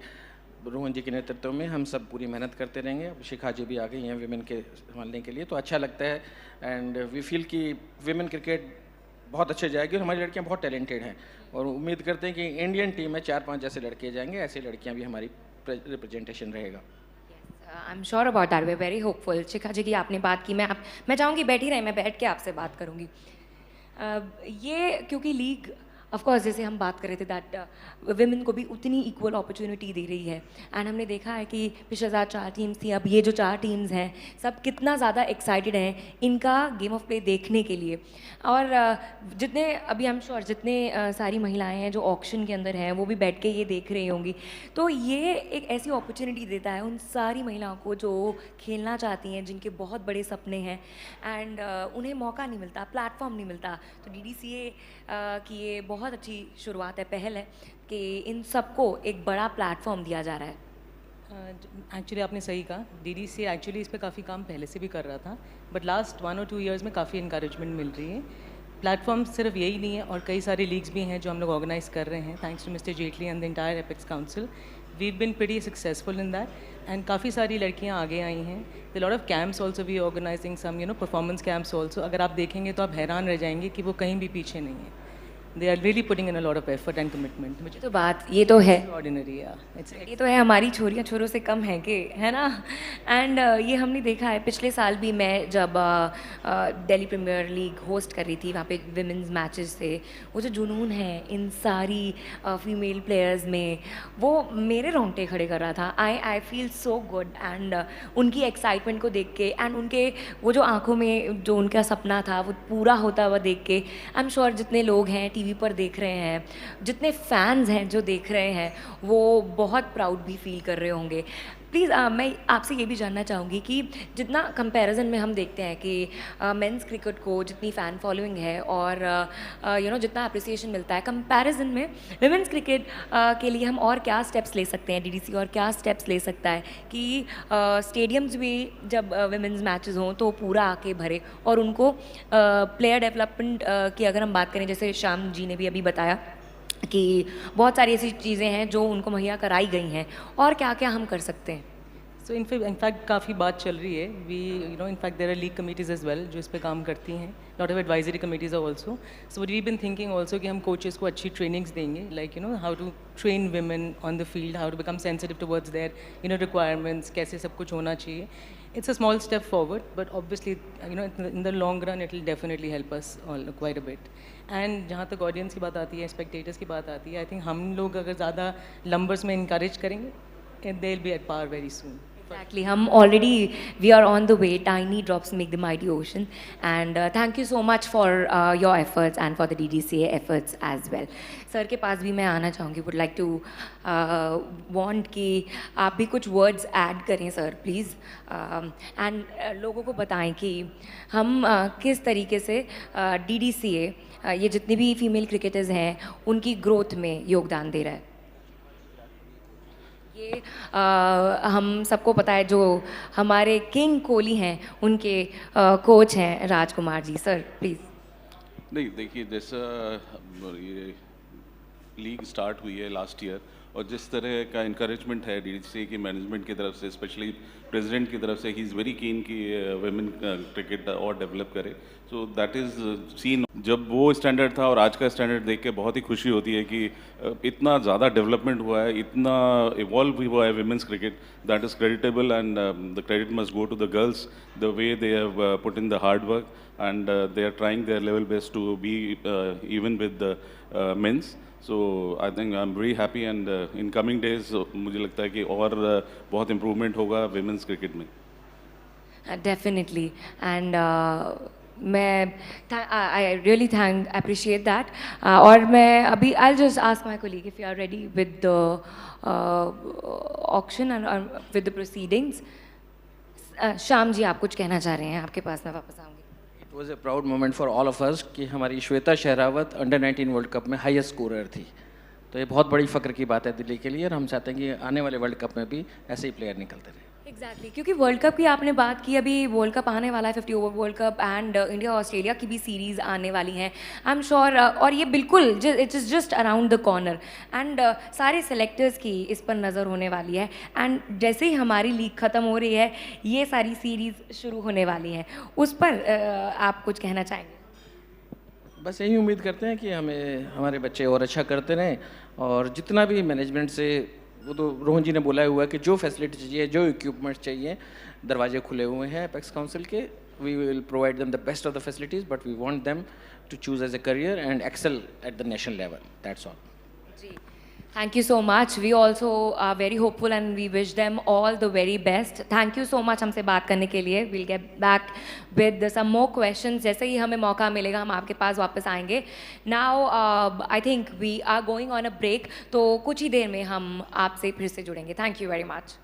रोहन जी के नेतृत्व में हम सब पूरी मेहनत करते रहेंगे। अब शिखा जी भी आ गई हैं वीमेन के संभालने के लिए, तो अच्छा लगता है। एंड वी फील कि वीमेन क्रिकेट बहुत अच्छे जाएगी और हमारी लड़कियाँ बहुत टैलेंटेड हैं और उम्मीद करते हैं कि इंडियन टीम में 4-5 जैसे लड़के जाएंगे, ऐसी लड़कियाँ भी हमारी रिप्रेजेंटेशन रहेगा। I am sure about that, we very hopeful. Shikha ji की आपने बात की, मैं चाहूँगी बैठी रहे, मैं बैठ के आपसे बात करूँगी। ये क्योंकि लीग ऑफ कोर्स जैसे हम बात कर रहे थे दैट विमेन को भी उतनी इक्वल अपॉर्चुनिटी दे रही है, एंड हमने देखा है कि पिछले 4 टीम्स थी, अब ये जो 4 टीम्स हैं सब कितना ज़्यादा एक्साइटेड हैं इनका गेम ऑफ प्ले देखने के लिए। और जितने अभी आई एम श्योर जितने सारी महिलाएं हैं जो ऑक्शन के अंदर हैं वो भी बैठ के ये देख रही होंगी, तो ये एक ऐसी अपॉर्चुनिटी देता है उन सारी महिलाओं को जो खेलना चाहती हैं, जिनके बहुत बड़े सपने हैं, एंड उन्हें मौका नहीं मिलता, प्लेटफॉर्म नहीं मिलता। तो DDCA की ये बहुत अच्छी शुरुआत है, पहल है कि इन सबको एक बड़ा प्लेटफॉर्म दिया जा रहा है। एक्चुअली आपने सही कहा, DDCA एक्चुअली इस पे काफ़ी काम पहले से भी कर रहा था, बट लास्ट 1 और 2 ईयर्स में काफ़ी इंकरेजमेंट मिल रही है। प्लेटफॉर्म सिर्फ यही नहीं है और कई सारी लीग्स भी हैं जो हम लोग ऑर्गेनाइज कर रहे हैं, thanks to mister Jaitley and the entire apex council. We been pretty successful in that, and काफ़ी सारी लड़कियां आगे आई हैं। The lot of camps also we organising some performance camps also. अगर आप देखेंगे तो आप हैरान रह जाएंगे कि वो कहीं भी पीछे नहीं है। They are really putting in a lot of effort and commitment. मुझे तो बात ये तो है, Ordinary, yeah. ये तो है, हमारी छोरियाँ छोरों से कम है कि, है ना। एंड ये हमने देखा है, पिछले साल भी मैं जब दिल्ली प्रीमियर लीग होस्ट कर रही थी, वहाँ पे विमेंस मैचेस थे, वो जो जुनून है इन सारी फीमेल प्लेयर्स में, वो मेरे रोंगटे खड़े कर रहा था। I feel so good, and उनकी एक्साइटमेंट को देख के, एंड उनके वो जो आंखों में जो उनका सपना था वो पूरा होता हुआ देख के, आई एम श्योर जितने लोग हैं TV पर देख रहे हैं, जितने फैंस हैं जो देख रहे हैं, वो बहुत प्राउड भी फील कर रहे होंगे। प्लीज़ मैं आपसे ये भी जानना चाहूँगी कि जितना कंपैरिजन में हम देखते हैं कि मेंस क्रिकेट को जितनी फ़ैन फॉलोइंग है और जितना अप्रिसिएशन मिलता है, कंपैरिजन में विमेंस क्रिकेट के लिए हम और क्या स्टेप्स ले सकते हैं, DDC और क्या स्टेप्स ले सकता है कि स्टेडियम्स भी जब विमेंस मैचेस हों तो पूरा आके भरे, और उनको प्लेयर डेवलपमेंट की अगर हम बात करें, जैसे श्याम जी ने भी अभी बताया कि बहुत सारी ऐसी चीज़ें हैं जो उनको मुहैया कराई गई हैं, और क्या क्या हम कर सकते हैं। सो इनफैक्ट काफ़ी बात चल रही है. We in fact there are league committees as well जो इस पे काम करती हैं. Lot of advisory committees are also. So we been thinking also कि हम कोचेस को अच्छी ट्रेनिंग्स देंगे, like how to train women on the field, how to become sensitive towards their requirements, कैसे सब कुछ होना चाहिए. It's a small step forward, but obviously, in the long run, it will definitely help us all quite a bit. And जहाँ तक audience की बात आती है, spectators की बात आती है, I think हम लोग अगर ज़्यादा numbers में encourage करेंगे, they'll be at par very soon. Exactly. We are on the way. Tiny drops make the mighty ocean. And thank you so much for your efforts and for the DDCA efforts as well. Sir के पास भी मैं आना चाहूँगी. Would like to want कि आप भी कुछ words add करें सर प्लीज़. And लोगों को बताएं कि हम किस तरीके से DDCA ये जितनी भी फीमेल क्रिकेटर्स हैं उनकी ग्रोथ में योगदान दे रहा है. ये हम सबको पता है जो हमारे किंग कोहली हैं उनके कोच हैं राजकुमार जी. Sir please. नहीं देखिए, जैसा ये लीग स्टार्ट हुई है लास्ट ईयर और जिस तरह का इंकरेजमेंट है डीडीसी की मैनेजमेंट की तरफ से, स्पेशली प्रेसिडेंट की तरफ से, ही इज़ वेरी कीन कि वुमेन क्रिकेट और डेवलप करे. So that is scene. जब वो स्टैंडर्ड था और आज का स्टैंडर्ड देख के बहुत ही खुशी होती है कि इतना ज़्यादा डेवलपमेंट हुआ है, इतना इवॉल्व भी हुआ है women's cricket. That is creditable and the credit must go to the girls, the way they have put in the hard work and they are trying their level best to be even with the men's. So I think I'm very happy and in coming days मुझे लगता है कि और बहुत improvement होगा women's cricket में. Definitely. And मैं I really appreciate that. और मैं अभी I'll just ask my colleague if you are ready with the auction and with the proceedings. Shyam ji आप कुछ कहना चाह रहे हैं, आपके पास मैं वापस आऊँगी. It was a proud moment for all of us कि हमारी Shweta Sherawat under-19 world cup में हाईएस्ट स्कोरर थी. तो ये बहुत बड़ी फ़ख्र की बात है दिल्ली के लिए और हम चाहते हैं कि आने वाले वर्ल्ड कप में भी ऐसे ही प्लेयर निकलते रहे. एग्जैक्टली क्योंकि वर्ल्ड कप की आपने बात की, अभी वर्ल्ड कप आने वाला है, 50 over world cup and India Australia की भी सीरीज़ आने वाली हैं. आई एम श्योर और ये बिल्कुल it is just around the corner and सारे सेलेक्टर्स की इस पर नज़र होने वाली है. एंड जैसे ही हमारी लीग ख़त्म हो रही है ये सारी सीरीज़ शुरू होने वाली हैं, उस पर आप कुछ कहना चाहेंगे? बस यही उम्मीद करते हैं कि हमारे बच्चे और अच्छा करते रहें और जितना भी मैनेजमेंट से, वो तो रोहन जी ने बोला हुआ है कि जो फैसिलिटी चाहिए, जो इक्विपमेंट चाहिए, दरवाजे खुले हुए हैं अपेक्स काउंसिल के. We will provide them the best of the facilities but we want them to choose as a career and excel at the national level. That's all. जी, thank you so much. We also are very hopeful and we wish them all the very best. Thank you so much हमसे बात करने के लिए. We'll get back with some more questions. जैसे ही हमें मौका मिलेगा हम आपके पास वापस आएंगे. Now I think we are going on a break. तो कुछ ही देर में हम आपसे फिर से जुड़ेंगे. Thank you very much.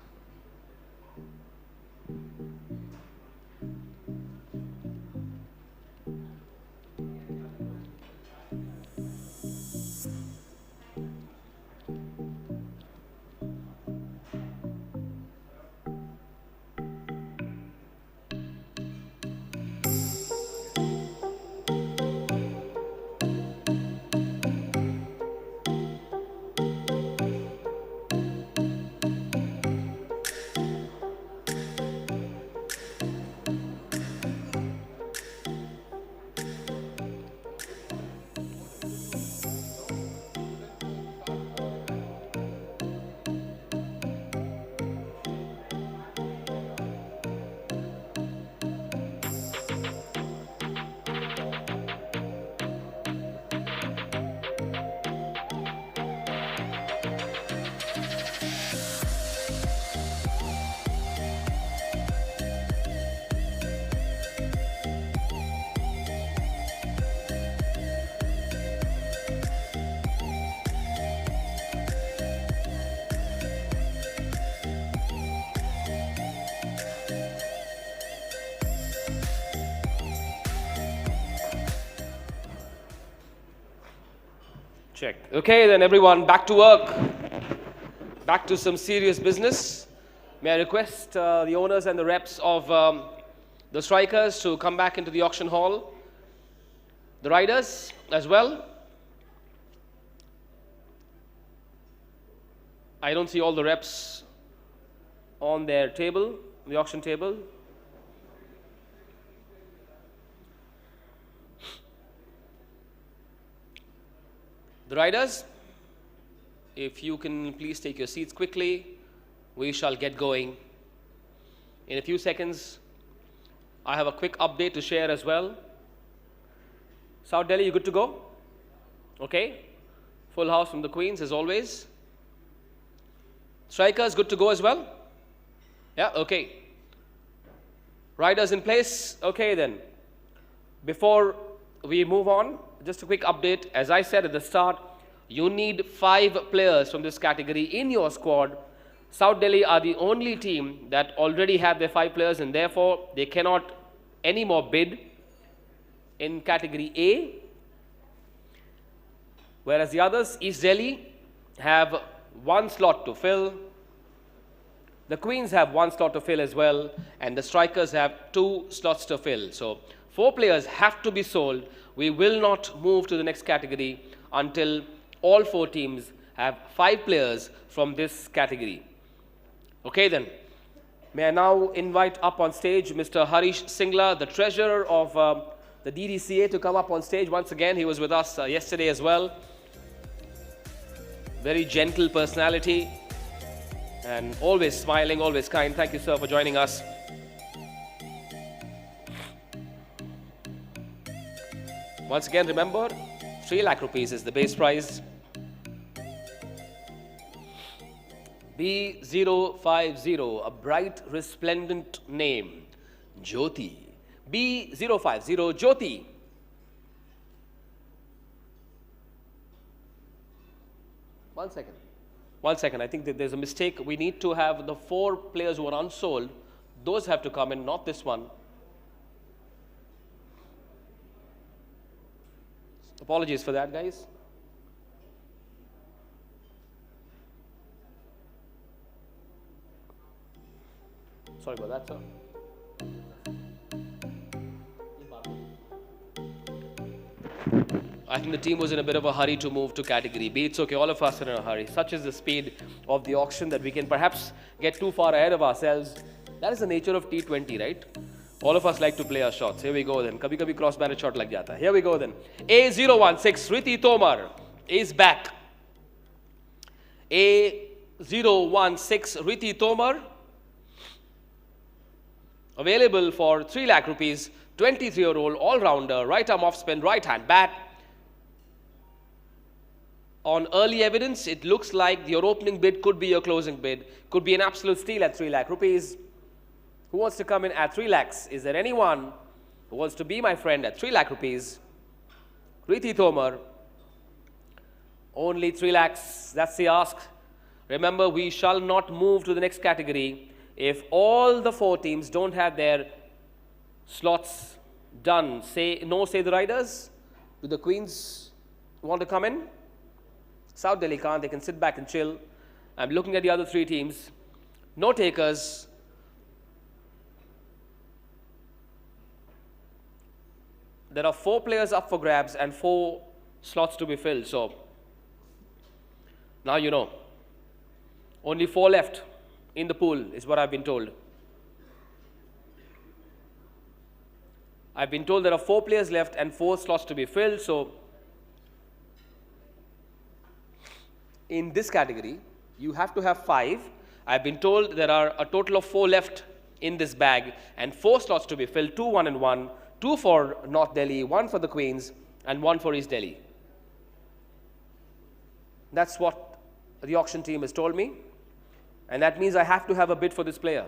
Check. Okay, then everyone, back to work. Back to some serious business. May I request the owners and the reps of the strikers to come back into the auction hall. The riders as well. I don't see all the reps on their table, the auction table. The riders, if you can please take your seats quickly, we shall get going. In a few seconds, I have a quick update to share as well. South Delhi, you good to go? Okay. Full house from the Queens as always. Strikers, good to go as well? Yeah, okay. Riders in place? Okay then. Before we move on, just a quick update. As I said at the start, you need 5 players from this category in your squad. South Delhi are the only team that already have their 5 players, and therefore they cannot anymore bid in category A. Whereas the others, East Delhi, have 1 slot to fill. The Queens have 1 slot to fill as well, and the Strikers have 2 slots to fill. So 4 players have to be sold. We will not move to the next category until all 4 teams have 5 players from this category. Okay then. May I now invite up on stage Mr. Harish Singla, the treasurer of the DDCA, to come up on stage once again. He was with us yesterday as well. Very gentle personality and always smiling, always kind. Thank you, sir, for joining us. Once again, remember, 3 lakh rupees is the base prize. B050, a bright, resplendent name, Jyoti. B050, Jyoti. One second. I think that there's a mistake. We need to have the 4 players who are unsold. Those have to come in, not this one. Apologies for that, guys. Sorry about that, sir. I think the team was in a bit of a hurry to move to category B. It's okay, all of us are in a hurry. Such is the speed of the auction that we can perhaps get too far ahead of ourselves. That is the nature of T20, right? All of us like to play our shots. Here we go then. Kabhi cross-banded shot lag jata hai. Here we go then. A016, Riti Tomar is back. A016, Riti Tomar. Available for 3 lakh rupees, 23-year-old all-rounder, right arm off spin, right hand bat. On early evidence, it looks like your opening bid could be your closing bid, could be an absolute steal at 3 lakh rupees. Who wants to come in at 3 lakhs? Is there anyone who wants to be my friend at 3 lakh rupees? Riti Tomar. Only 3 lakhs, that's the ask. Remember, we shall not move to the next category if all the 4 teams don't have their slots done. Say the riders. Do the Queens want to come in? South Delhi can't. They can sit back and chill. I'm looking at the other 3 teams. No takers. There are 4 players up for grabs and 4 slots to be filled. So now you know. Only 4 left in the pool is what I've been told. I've been told there are 4 players left and 4 slots to be filled. So in this category, you have to have 5. I've been told there are a total of 4 left in this bag and 4 slots to be filled, 2, 1 and 1, 2 for North Delhi, 1 for the Queens and 1 for East Delhi. That's what the auction team has told me, and that means I have to have a bid for this player.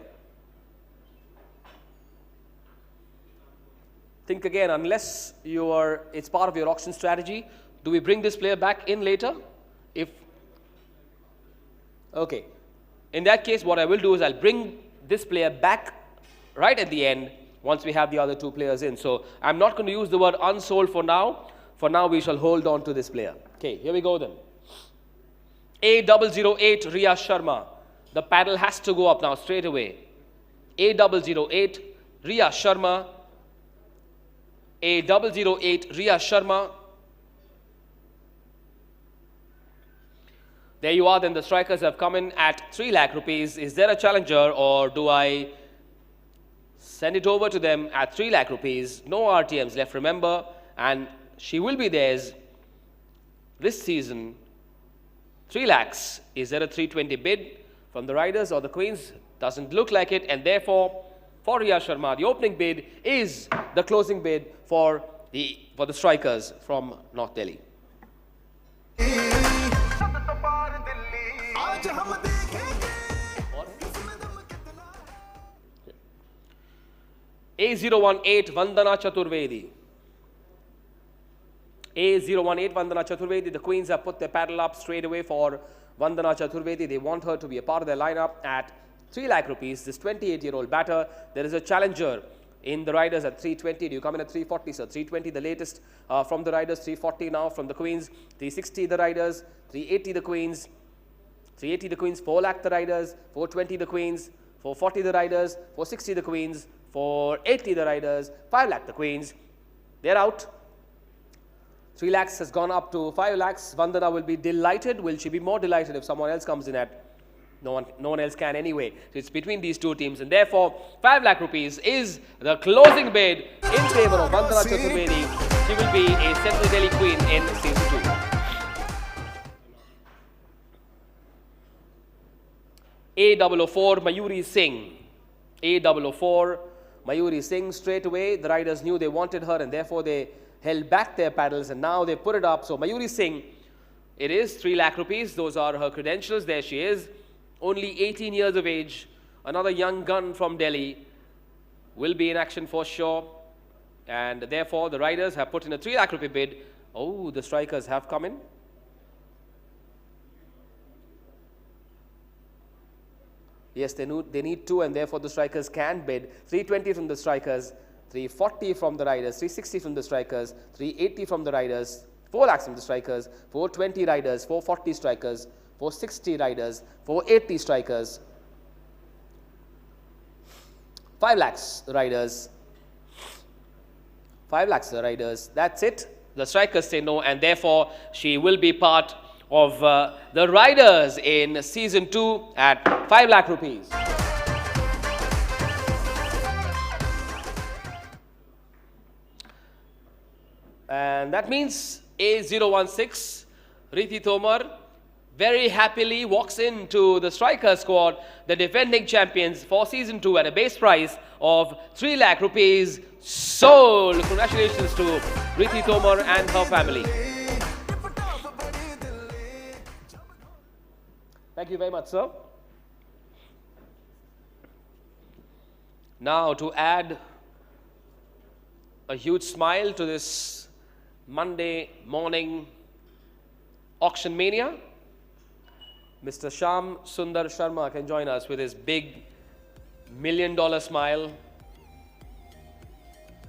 Think again, unless it's part of your auction strategy, do we bring this player back in later? Okay. In that case, what I will do is I'll bring this player back right at the end once we have the other 2 players in. So I'm not going to use the word unsold for now. For now, we shall hold on to this player. Okay, here we go then. A008, Riya Sharma. The paddle has to go up now straight away. A008, Riya Sharma. A008, Riya Sharma. There you are, then the strikers have come in at 3 lakh rupees. Is there a challenger, or do I send it over to them at 3 lakh rupees? No RTMs left, remember, and she will be theirs this season. 3 lakhs. Is there a 320 bid from the riders or the queens? Doesn't look like it, and therefore, for Riya Sharma, the opening bid is the closing bid for the strikers from North Delhi. आज हम देखेंगे A018 Vandana Chaturvedi. A018 Vandana Chaturvedi. The queens have put their paddle up straight away for Vandana Chaturvedi. They want her to be a part of their lineup at 3 lakh rupees. This 28-year-old batter. There is a challenger in the riders at 320. Do you come in at 340, sir? 320 the latest from the riders, 340 now from the queens, 360 the riders, 380 the queens, 380 the queens, 4 lakh the riders, 420 the queens, 440 the riders, 460 the queens, 480 the riders, 5 lakh the queens. They're out. 3 lakhs has gone up to 5 lakhs. Vandana will be delighted. Will she be more delighted if someone else comes in at? No one else can anyway. So it's between these two teams, and therefore 5 lakh rupees is the closing bid in favor of Vandana Chaturvedi. She will be a Central Delhi queen in season 2. A004 Mayuri Singh. A004 Mayuri Singh. Straight away the riders knew they wanted her, and therefore they held back their paddles, and now they put it up. So Mayuri Singh, it is 3 lakh rupees. Those are her credentials. There she is. Only 18 years of age, another young gun from Delhi, will be in action for sure. And therefore, the riders have put in a 3 lakh rupee bid. Oh, the strikers have come in. Yes, they need to, and therefore the strikers can bid. 320 from the strikers, 340 from the riders, 360 from the strikers, 380 from the riders, 4 lakhs from the strikers, 420 riders, 440 strikers, 460 riders, 480 strikers, 5 lakhs the riders, 5 lakhs the riders. That's it. The strikers say no, and therefore she will be part of the riders in season 2 at 5 lakh rupees. And that means A016 Riti Tomar very happily walks into the striker squad, the defending champions for season 2 at a base price of 3 lakh rupees. Sold. Congratulations to Riti Tomar and her family. Thank you very much, sir. Now, to add a huge smile to this Monday morning auction mania, Mr. Sham Sundar Sharma can join us with his big $1 million smile.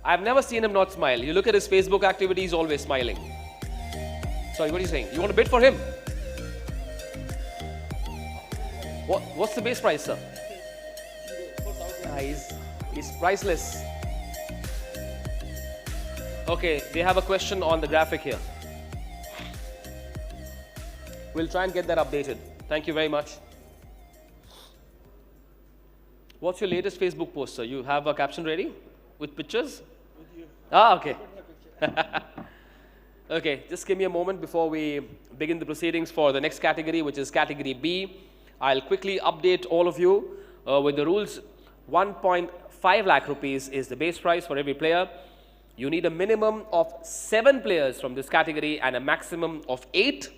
I've never seen him not smile. You look at his Facebook activity, he's always smiling. Sorry, what are you saying? You want to bid for him? What's the base price, sir? He's priceless. Okay, they have a question on the graphic here. We'll try and get that updated. Thank you very much. What's your latest Facebook post, sir? You have a caption ready with pictures? With you. Ah, okay. Okay, just give me a moment before we begin the proceedings for the next category, which is category B. I'll quickly update all of you with the rules. 1.5 lakh rupees is the base price for every player. You need a minimum of 7 players from this category and a maximum of 8.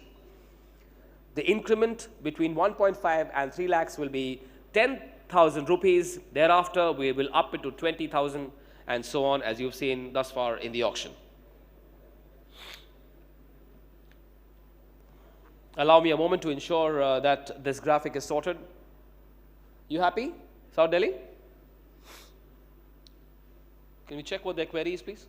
The increment between 1.5 and 3 lakhs will be 10,000 rupees. Thereafter, we will up it to 20,000 and so on, as you've seen thus far in the auction. Allow me a moment to ensure that this graphic is sorted. You happy, South Delhi? Can we check what their query is, please?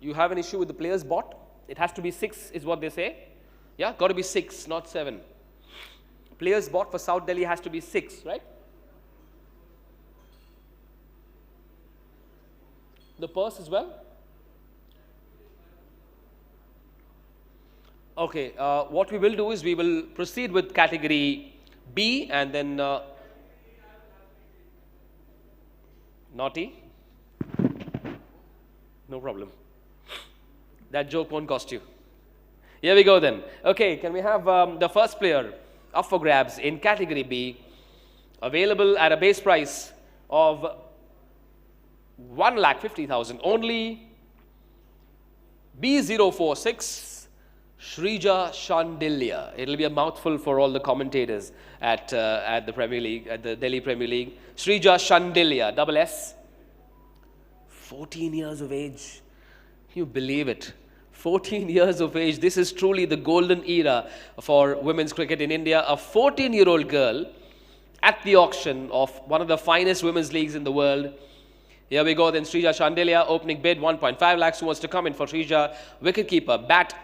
You have an issue with the players bought? It has to be 6 is what they say. Yeah, got to be 6, not 7. Players bought for South Delhi has to be 6, right? the purse as well? Okay, what we will do is we will proceed with category B and then naughty. No problem. That joke won't cost you. Here we go then. Okay, can we have the first player up for grabs in category B, available at a base price of 1,50,000 only. B046. Shrija Shandilya. It'll be a mouthful for all the commentators at the Premier League, at the Delhi Premier League. Shrija Shandilya, double S. 14 years of age. Can you believe it? 14 years of age. This is truly the golden era for women's cricket in India. A 14-year-old girl at the auction of one of the finest women's leagues in the world. Here we go then. Shrija Shandilya, opening bid 1.5 lakhs. Who wants to come in for Shrija? Wicketkeeper, bat.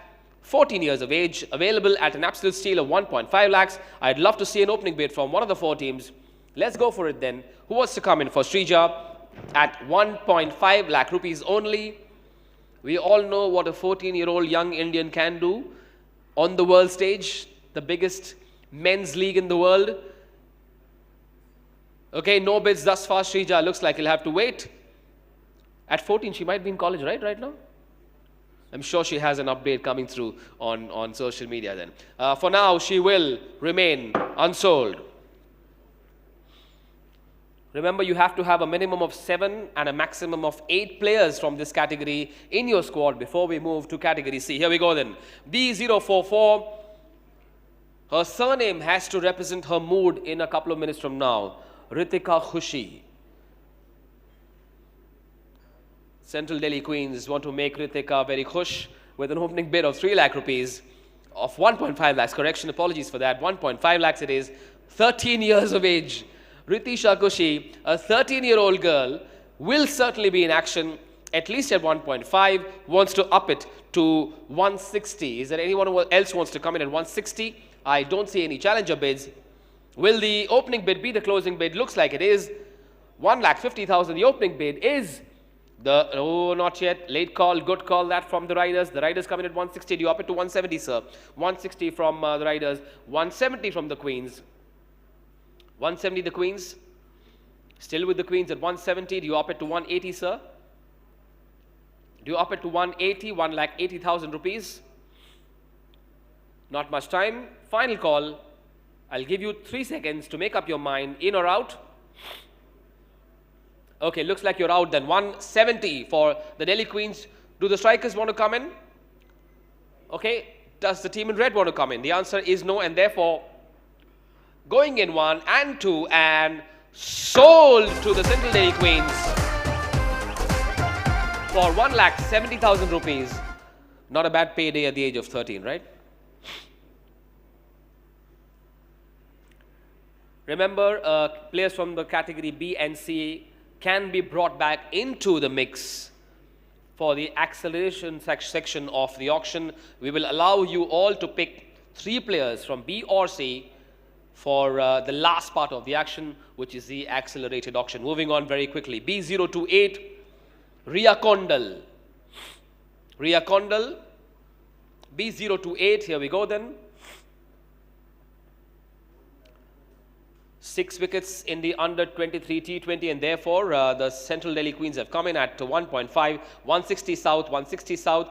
14 years of age, available at an absolute steal of 1.5 lakhs. I'd love to see an opening bid from one of the four teams. Let's go for it then. Who wants to come in for Shrija at 1.5 lakh rupees only? We all know what a 14-year-old young Indian can do on the world stage, the biggest men's league in the world. Okay, no bids thus far. Shrija looks like he'll have to wait. At 14, she might be in college, right now? I'm sure she has an update coming through on social media then. For now, she will remain unsold. Remember, you have to have a minimum of 7 and a maximum of 8 players from this category in your squad before we move to category C. Here we go then. B044. Her surname has to represent her mood in a couple of minutes from now. Ritika Khushi. Central Delhi Queens want to make Ritika very khush with an opening bid of 3 lakh rupees, of 1.5 lakhs, correction, apologies for that, 1.5 lakhs it is, 13 years of age. Ritisha Khushi, a 13-year-old girl, will certainly be in action, at least at 1.5, wants to up it to 160. Is there anyone else who wants to come in at 160? I don't see any challenger bids. Will the opening bid be the closing bid? Looks like it is. 1,50,000, the opening bid is not yet. Late call, good call that from the Riders. The Riders come in at 160. Do you up it to 170, sir? 160 from the Riders, 170 from the Queens. 170 the Queens. Still with the Queens at 170. Do you up it to 180, sir? Do you up it to 180, 1,80,000 rupees? Not much time. Final call. I'll give you 3 seconds to make up your mind, in or out. Okay, looks like you're out then. 170 for the Delhi Queens. Do the strikers want to come in? Okay, does the team in red want to come in? The answer is no, and therefore, going in 1 and 2 and sold to the Central Delhi Queens for 1,70,000 rupees. Not a bad payday at the age of 13, right? Remember, players from the category B and C can be brought back into the mix for the acceleration section of the auction. We will allow you all to pick 3 players from B or C for the last part of the action, which is the accelerated auction. Moving on very quickly. B028, Riya Kondal. Riya Kondal, B028, here we go then. 6 wickets in the under 23 T20, and therefore the Central Delhi Queens have come in at 1.5, 160 south, 160 south,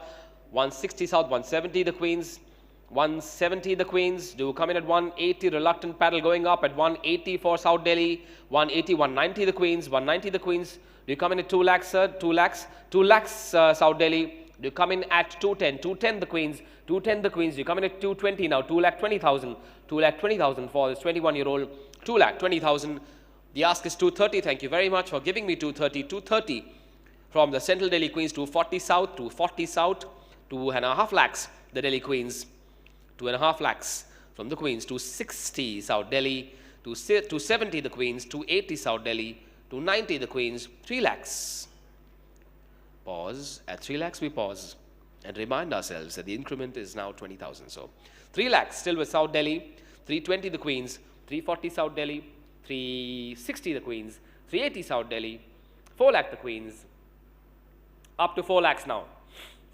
160 south, 170 the Queens, 170 the Queens, do come in at 180, reluctant paddle going up at 180 for South Delhi, 180, 190 the Queens, 190 the Queens, do you come in at 2 lakhs, sir? 2 lakhs, 2 lakhs South Delhi, do you come in at 210, 210 the Queens, 210 the Queens, do you come in at 220 now, 2,20,000, 2,20,000 for this 21-year-old, 2,20,000. The ask is 230. Thank you very much for giving me 230. 230 from the Central Delhi Queens, 240 south, 240 south, 2.5 lakhs. The Delhi Queens, 2.5 lakhs from the Queens, 260 South Delhi, 270 the Queens, 280 South Delhi, 290 the Queens, 3 lakhs. Pause. At 3 lakhs we pause and remind ourselves that the increment is now 20,000. So 3 lakhs still with South Delhi, 320 the Queens, 340 South Delhi, 360 the Queens, 380 South Delhi, 4 lakh the Queens, up to 4 lakhs now.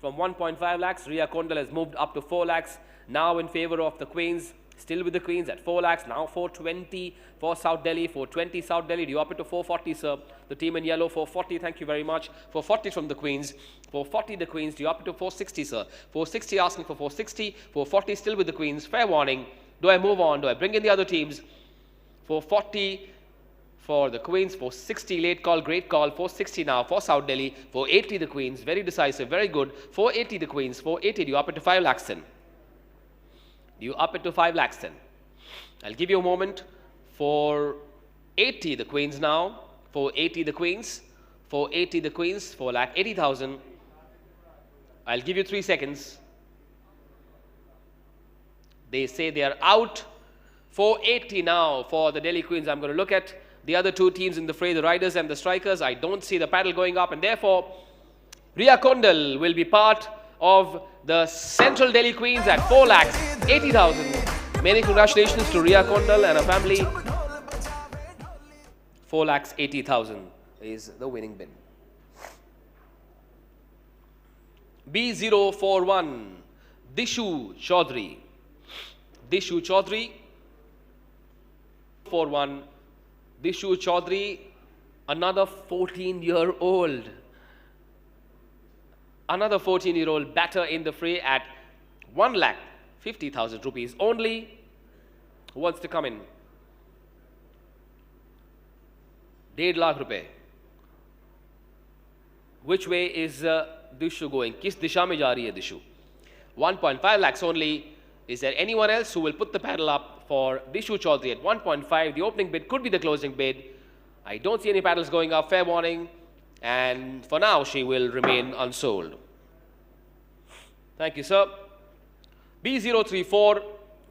From 1.5 lakhs, Ria Kondal has moved up to 4 lakhs, now in favor of the Queens. Still with the Queens at 4 lakhs, now 420 for South Delhi, 420 South Delhi. Do you up it to 440, sir? The team in yellow, 440, thank you very much. 440 from the Queens, 440 the Queens. Do you up it to 460, sir? 460 asking for 460, 440 still with the Queens. Fair warning. Do I move on? Do I bring in the other teams? 440 for the Queens, 460 late call, great call, 460 now for South Delhi, 480 the Queens, very decisive, very good. 480 the Queens, 480, do you up it to 5 lakhs then? Do you up it to 5 lakhs then? I'll give you a moment. 480 the Queens now, 480 the Queens, 480 the Queens, 4,80,000. I'll give you 3 seconds. They say they are out. 480 now for the Delhi Queens. I'm going to look at the other two teams in the fray, the Riders and the Strikers. I don't see the paddle going up, and therefore Ria Kondal will be part of the Central Delhi Queens at 4,80,000. Many congratulations to Ria Kondal and her family. 4,80,000 is the winning bid. B041, Dishu Chaudhary. Dishu Chaudhary. 41, Dishu Chaudhary, another 14-year-old. Another 14-year-old batter in the fray at 1,50,000 rupees only. Who wants to come in? 1.5 lakh rupees. Which way is Dishu going? Kis disha mein ja rahi hai Dishu? 1.5 lakhs only. Is there anyone else who will put the paddle up for Dishu Chaudhary at 1.5? The opening bid could be the closing bid. I don't see any paddles going up. Fair warning. And for now, she will remain unsold. Thank you, sir. B034,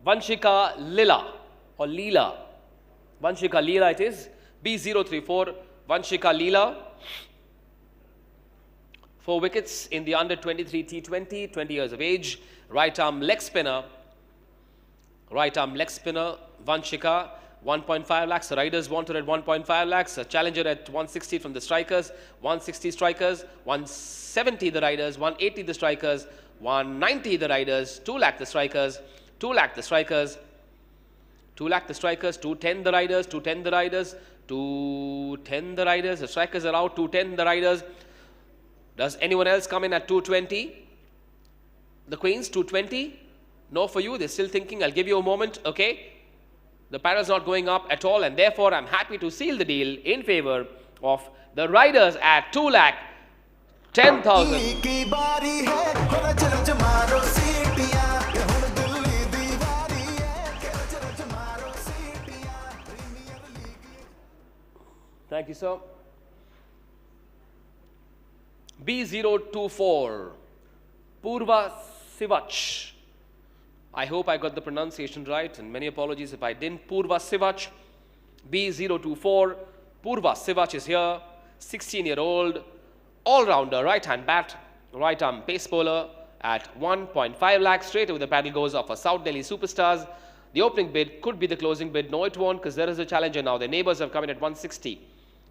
Vanshika Lila, or Leela. Vanshika Leela it is. B034, Vanshika Leela. 4 wickets in the under 23 T20, 20 years of age. Right arm leg spinner. Right arm leg spinner, Vanshika. 1.5 lakhs. The Riders wanted at 1.5 lakhs. A challenger at 160 from the Strikers. 160 Strikers. 170 the Riders. 180 the Strikers. 190 the Riders. 2 lakh the Strikers. 2 lakh the Strikers. 2 lakh the Strikers. 210 the Riders. 210 the Riders. 210 the Riders. The Strikers are out. 210 the Riders. Does anyone else come in at 220? The Queens, 220? No for you. They're still thinking. I'll give you a moment. Okay. The paddle's not going up at all, and therefore I'm happy to seal the deal in favor of the Riders at 2,10,000. Thank you, sir. B024, Purva Sivach. I hope I got the pronunciation right, and many apologies if I didn't. Purva Sivach, B024, Purva Sivach is here, 16-year-old, all-rounder, right-hand bat, right-arm pace bowler at 1.5 lakhs. Straight away the paddle goes off for South Delhi Superstars. The opening bid could be the closing bid. No, it won't, because there is a challenger now. The neighbors have come in at 160,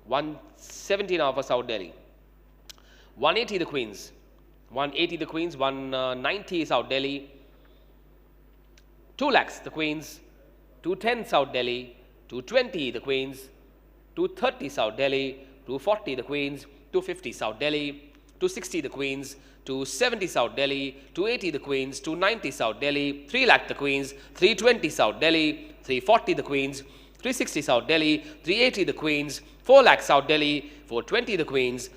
170 now for South Delhi. 180 the Queens, 180 the Queens, 190 South Delhi. 2 lakhs the Queens, 210 South Delhi, 220 the Queens, 230 South Delhi, 240 the Queens, 250 South Delhi, 260 the Queens, 270 South Delhi, 280 the Queens, 290 South Delhi, 3 lakh the Queens, 320 South Delhi, 340 the Queens, 360 South Delhi, 380 the Queens, 4 lakh South Delhi, 420 the Queens,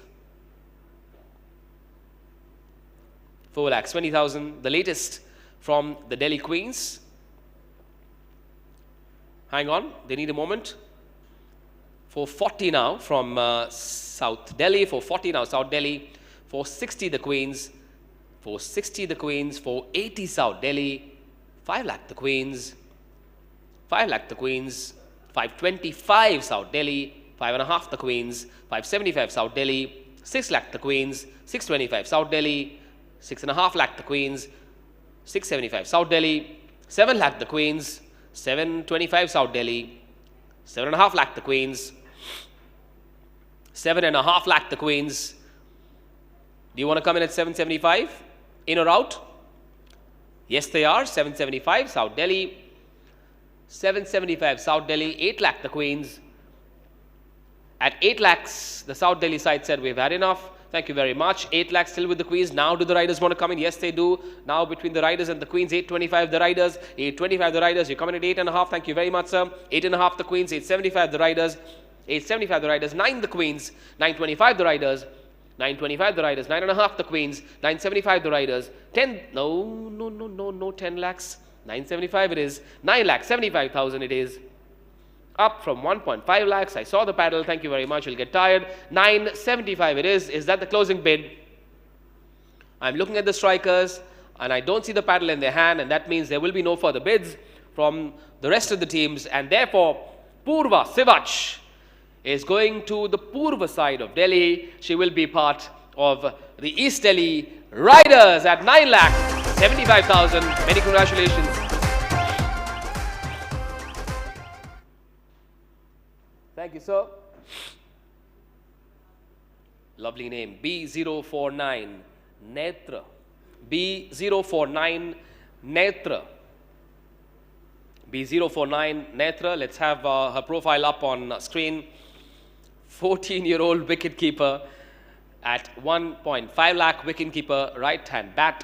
4,20,000, the latest from the Delhi Queens. Hang on, they need a moment. 440 now from South Delhi, 440 now South Delhi, 460 the Queens, 460 the Queens, 480 South Delhi, 5 lakh the Queens, 5 lakh the Queens, 525 South Delhi, 5.5 the Queens, 575 South Delhi, 6 lakh the Queens, 625 South Delhi, 6.5 lakh the Queens, 675 South Delhi, 7 lakh the Queens, 725 South Delhi, 7.5 lakh the Queens, 7.5 lakh the Queens, Do you want to come in at 775? In or out? Yes, they are. 775, South Delhi. 775, South Delhi. 8 lakh, the Queens. At 8 lakhs, the South Delhi side said we've had enough. Thank you very much. 8 lakhs still with the Queens. Now do the riders want to come in? Yes, they do. Now between the riders and the Queens, 825 the riders. 825 the riders. You're coming at 8.5. Thank you very much, sir. 8.5 the Queens. 875 the riders. 875 the riders. 9 the Queens. 925 the riders. 925 the riders. 9.5 the Queens. 975 the riders. 10. No. 10 lakhs. 975 it is. 9 lakhs. 75,000 it is. Up from 1.5 lakhs. I saw the paddle. Thank you very much. You'll get tired. 975 it is. Is that the closing bid? I'm looking at the strikers and I don't see the paddle in their hand, and that means there will be no further bids from the rest of the teams, and therefore Purva Sivach is going to the Purva side of Delhi. She will be part of the East Delhi Riders at 9 lakh 75,000. Many congratulations. Thank you, sir. Lovely name. B049 Netra. B049 Netra. B049 Netra. Let's have her profile up on screen. 14-year-old wicketkeeper at 1.5 lakh. Wicketkeeper, right-hand bat.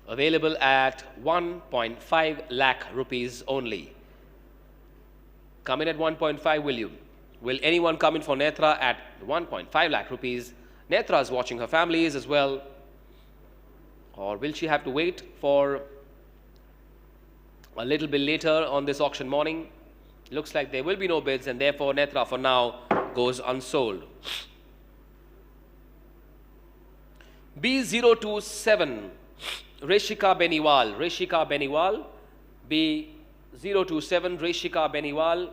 Available at 1.5 lakh rupees only. Come in at 1.5, will you? Will anyone come in for Netra at 1.5 lakh rupees? Netra is watching her families as well. Or will she have to wait for a little bit later on this auction morning? Looks like there will be no bids, and therefore Netra for now goes unsold. B027 Rishika Beniwal. Rishika Beniwal. B027 Rishika Beniwal.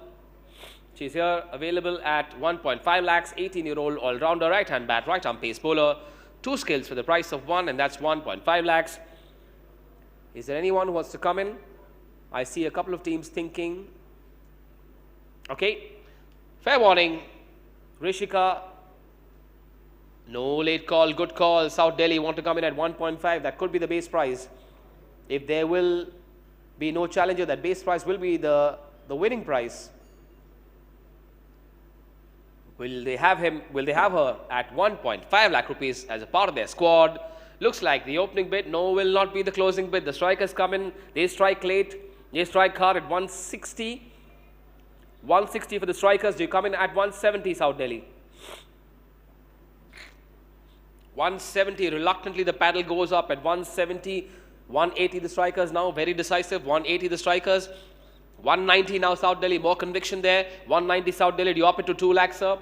She's here, available at 1.5 lakhs, 18-year-old all-rounder, right-hand bat, right-arm pace bowler. 2 skills for the price of 1, and that's 1.5 lakhs. Is there anyone who wants to come in? I see a couple of teams thinking. Okay. Fair warning. Rishika. No late call, good call. South Delhi want to come in at 1.5. That could be the base price. If there will be no challenger, that base price will be the winning price. Will they have him? Will they have her at 1.5 lakh rupees as a part of their squad? Looks like the opening bid. No, will not be the closing bid. The strikers come in. They strike late. They strike hard at 160. 160 for the strikers. They come in at 170, South Delhi. 170. Reluctantly, the paddle goes up at 170. 180 the strikers now. Very decisive. 180 the strikers. 190 now South Delhi. More conviction there. 190 South Delhi. Do you up it to 2 lakhs, sir?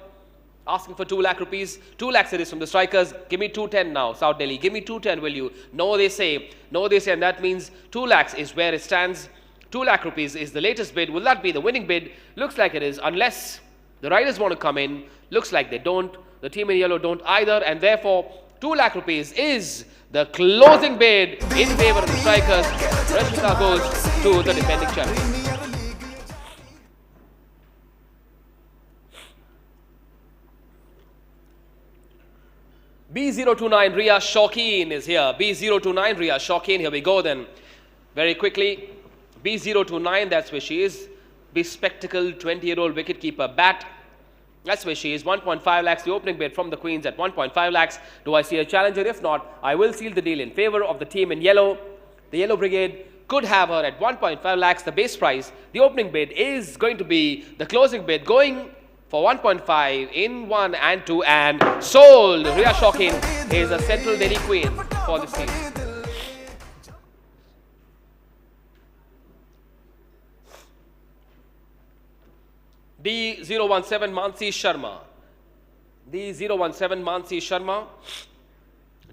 Asking for 2 lakh rupees. 2 lakhs it is from the strikers. Give me 210 now, South Delhi. Give me 210, will you? No, they say. No, they say. And that means 2 lakhs is where it stands. 2 lakh rupees is the latest bid. Will that be the winning bid? Looks like it is. Unless the riders want to come in. Looks like they don't. The team in yellow don't either. And therefore, 2 lakh rupees is the closing bid in favor of the strikers. Rashika goes to the defending champion. B029 Ria Shauqeen is here. B029 Ria Shauqeen. Here we go then. Very quickly. B029, that's where she is. Bespectacled 20-year-old wicketkeeper bat. That's where she is. 1.5 lakhs, the opening bid from the Queens at 1.5 lakhs. Do I see a challenger? If not, I will seal the deal in favor of the team in yellow. The Yellow Brigade could have her at 1.5 lakhs, the base price. The opening bid is going to be the closing bid, going for 1.5 in 1 and 2, and sold. Ria Shauqeen is a Central Delhi Queen for this team. D017 Mansi Sharma. D017 Mansi Sharma.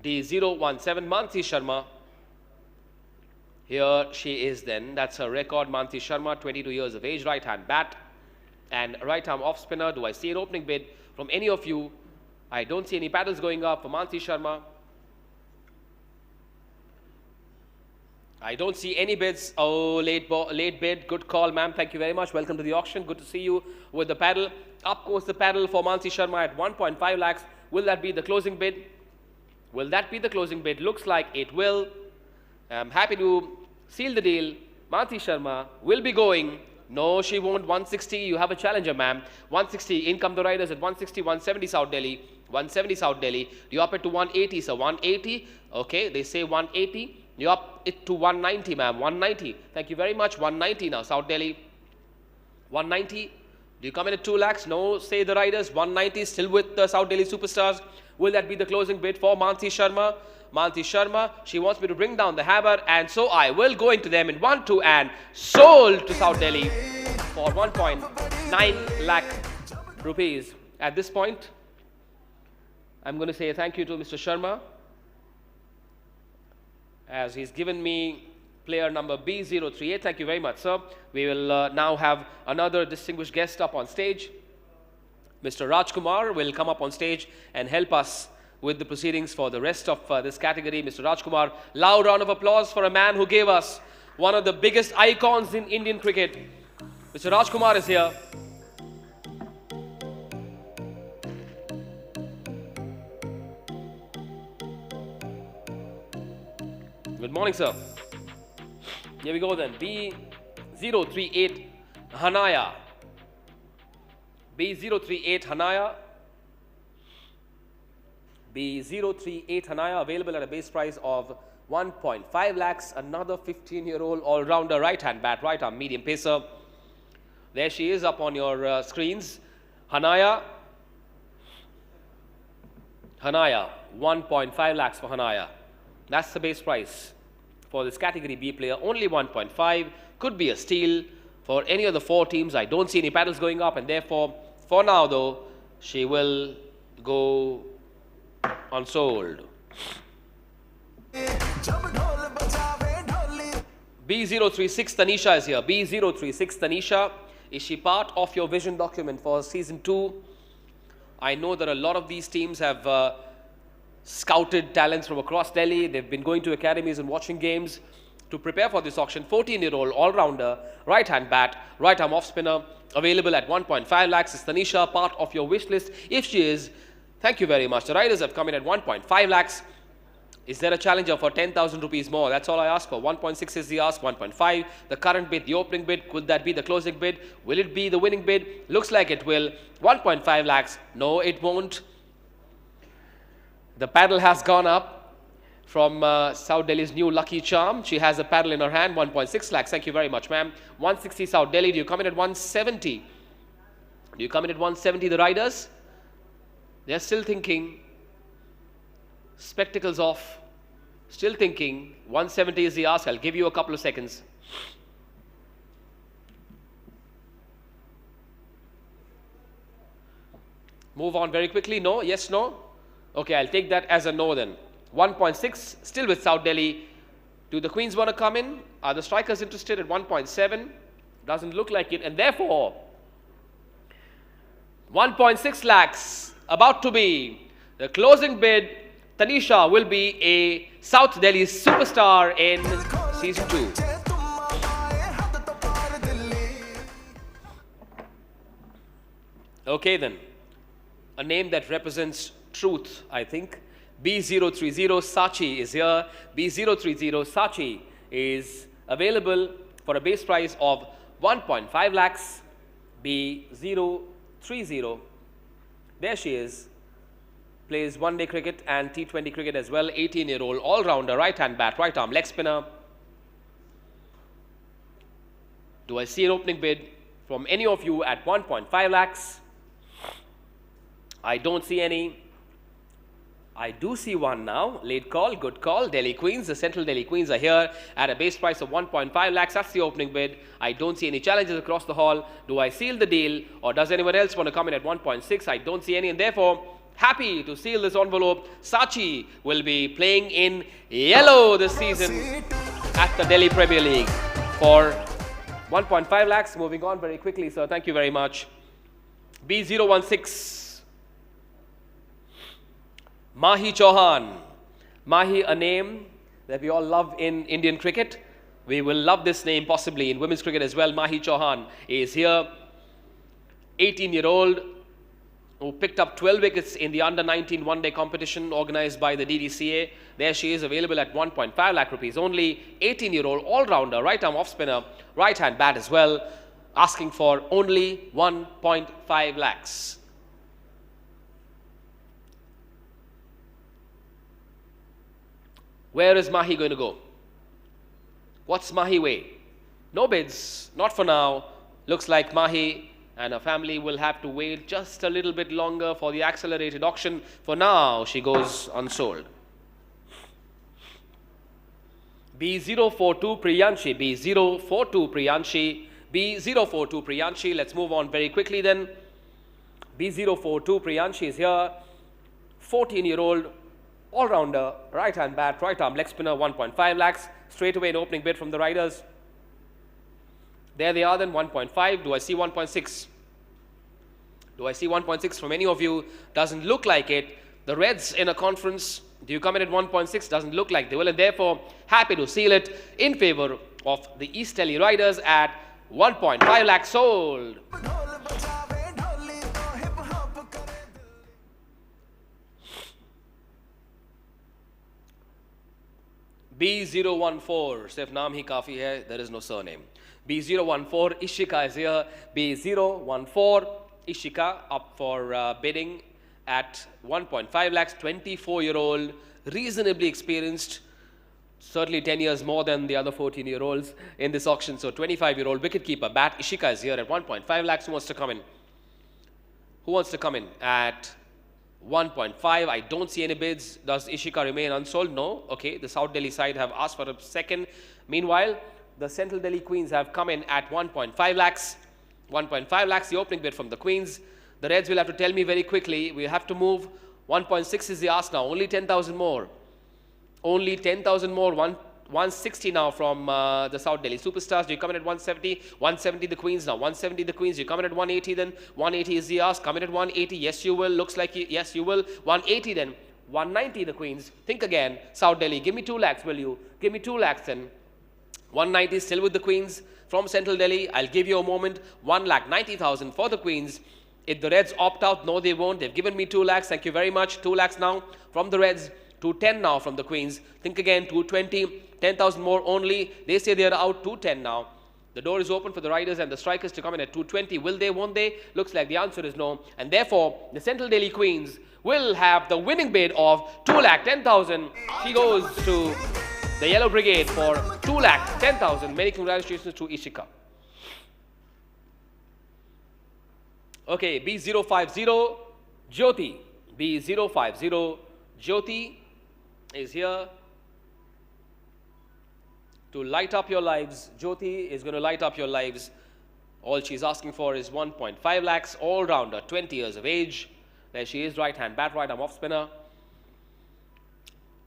D017 Mansi Sharma. Here she is then. That's her record. Mansi Sharma, 22 years of age, right-hand bat and right-arm off-spinner. Do I see an opening bid from any of you? I don't see any paddles going up for Mansi Sharma. I don't see any bids. Oh, late bid. Good call, ma'am. Thank you very much. Welcome to the auction. Good to see you with the paddle. Up goes the paddle for Mansi Sharma at 1.5 lakhs. Will that be the closing bid? Will that be the closing bid? Looks like it will. I'm happy to seal the deal. Mansi Sharma will be going. No, she won't. 160. You have a challenger, ma'am. 160. In come the riders at 160, 170 South Delhi. 170 South Delhi. You up it to 180, sir. 180. Okay, they say 180. You up it to 190, ma'am. 190. Thank you very much. 190 now, South Delhi. 190. Do you come in at 2 lakhs? No, say the riders. 190 still with the South Delhi Superstars. Will that be the closing bid for Mansi Sharma? Mansi Sharma, she wants me to bring down the hammer, and so I will go into them in 1, 2, and sold to South Delhi for 1.9 lakh rupees. At this point, I'm going to say thank you to Mr. Sharma, as he's given me player number B038. Thank you very much, sir. We will now have another distinguished guest up on stage. Mr. Rajkumar will come up on stage and help us with the proceedings for the rest of this category. Mr. Rajkumar, loud round of applause for a man who gave us one of the biggest icons in Indian cricket. Mr. Rajkumar is here. Good morning, sir. Here we go then. B038 Hanaya. B038 Hanaya. B038 Hanaya, available at a base price of 1.5 lakhs. Another 15-year-old all-rounder, right-hand bat, right-arm medium pacer. There she is up on your screens. Hanaya. Hanaya, 1.5 lakhs for Hanaya. That's the base price for this category B player. Only 1.5. Could be a steal for any of the 4 teams. I don't see any paddles going up, and therefore, for now though, she will go unsold. B036 Tanisha is here. B036 Tanisha. Is she part of your vision document for season 2? I know that a lot of these teams have scouted talents from across Delhi. They've been going to academies and watching games to prepare for this auction. 14-year-old all-rounder, right-hand bat, right-arm off-spinner, available at 1.5 lakhs. Is Tanisha part of your wish list? If she is, thank you very much. The riders have come in at 1.5 lakhs. Is there a challenger for 10,000 rupees more? That's all I ask for. 1.6 is the ask, 1.5. The current bid, the opening bid, could that be the closing bid? Will it be the winning bid? Looks like it will. 1.5 lakhs. No, it won't. The paddle has gone up from South Delhi's new lucky charm. She has a paddle in her hand. 1.6 lakhs. Thank you very much, ma'am. 160 South Delhi. Do you come in at 170? Do you come in at 170, the riders? They're still thinking. Spectacles off. Still thinking. 170 is the ask. I'll give you a couple of seconds. Move on very quickly. No? Yes, no? Okay, I'll take that as a no then. 1.6, still with South Delhi. Do the Queens want to come in? Are the strikers interested at 1.7? Doesn't look like it. And therefore, 1.6 lakhs about to be the closing bid. Tanisha will be a South Delhi superstar in season 2. Okay then, a name that represents truth, I think. B030 Sachi is here. B030 Sachi is available for a base price of 1.5 lakhs. B030. There she is. Plays one-day cricket and T20 cricket as well. 18-year-old all-rounder, right-hand bat, right-arm leg spinner. Do I see an opening bid from any of you at 1.5 lakhs? I don't see any. I do see one now. Late call, good call. Delhi Queens, the Central Delhi Queens are here at a base price of 1.5 lakhs. That's the opening bid. I don't see any challenges across the hall. Do I seal the deal, or does anyone else want to come in at 1.6? I don't see any, and therefore, happy to seal this envelope. Sachi will be playing in yellow this season at the Delhi Premier League for 1.5 lakhs. Moving on very quickly, sir. Thank you very much. B016. Mahi Chauhan. Mahi, a name that we all love in Indian cricket. We will love this name possibly in women's cricket as well. Mahi Chauhan is here. 18-year-old who picked up 12 wickets in the under-19 one-day competition organized by the DDCA. There she is, available at 1.5 lakh rupees only. 18-year-old all-rounder, right-arm off-spinner, right-hand bat as well, asking for only 1.5 lakhs. Where is Mahi going to go? What's Mahi way? No bids, not for now. Looks like Mahi and her family will have to wait just a little bit longer for the accelerated auction. For now, she goes unsold. B042 Priyanshi, B042 Priyanshi, B042 Priyanshi. Let's move on very quickly then. B042 Priyanshi is here. 14-year-old all-rounder, right-hand bat, right-arm leg spinner, 1.5 lakhs. Straight away an opening bid from the riders. There they are then, 1.5. Do I see 1.6? Do I see 1.6 from any of you? Doesn't look like it. The Reds in a conference, do you come in at 1.6? Doesn't look like they will, and therefore happy to seal it in favor of the East Delhi Riders at 1.5 lakhs sold. B014, सिर्फ नाम ही काफ़ी है, there is no surname. B014, Ishika is here. B014, Ishika up for bidding at 1.5 lakhs, 24-year-old, reasonably experienced, certainly 10 years more than the other 14-year-olds in this auction. So 25-year-old wicketkeeper bat, Ishika is here at 1.5 lakhs. Who wants to come in? Who wants to come in at 1.5? I don't see any bids. Does Ishika remain unsold? No. Okay, the South Delhi side have asked for a second. Meanwhile, the Central Delhi Queens have come in at 1.5 lakhs. 1.5 lakhs, the opening bid from the Queens. The Reds will have to tell me very quickly. We have to move. 1.6 is the ask now. Only 10,000 more. Only 10,000 more. 160 now from the South Delhi Superstars. Do you come in at 170? 170 the Queens now. 170 the Queens. You come in at 180 then. 180 is the ask. Come in at 180. Yes, you will. Looks like yes, you will. 180 then. 190 the Queens. Think again. South Delhi. Give me 2 lakhs, will you? Give me 2 lakhs then. 190 still with the Queens. From Central Delhi, I'll give you a moment. 1,90,000 for the Queens. If the Reds opt out, no, they won't. They've given me 2 lakhs. Thank you very much. 2 lakhs now from the Reds. 210 now from the Queens. Think again. 220. 10,000 more only. They say they're out. 210 now. The door is open for the Riders and the Strikers to come in at 220. Will they? Won't they? Looks like the answer is no. And therefore, the Central Delhi Queens will have the winning bid of 2,10,000. She goes to the Yellow Brigade for 2,10,000. Many congratulations to Ishika. Okay, B050, Jyoti. B050, Jyoti is here to light up your lives. Jyoti is going to light up your lives. All she's asking for is 1.5 lakhs, all-rounder, 20 years of age. There she is, right-hand bat, right-arm off-spinner.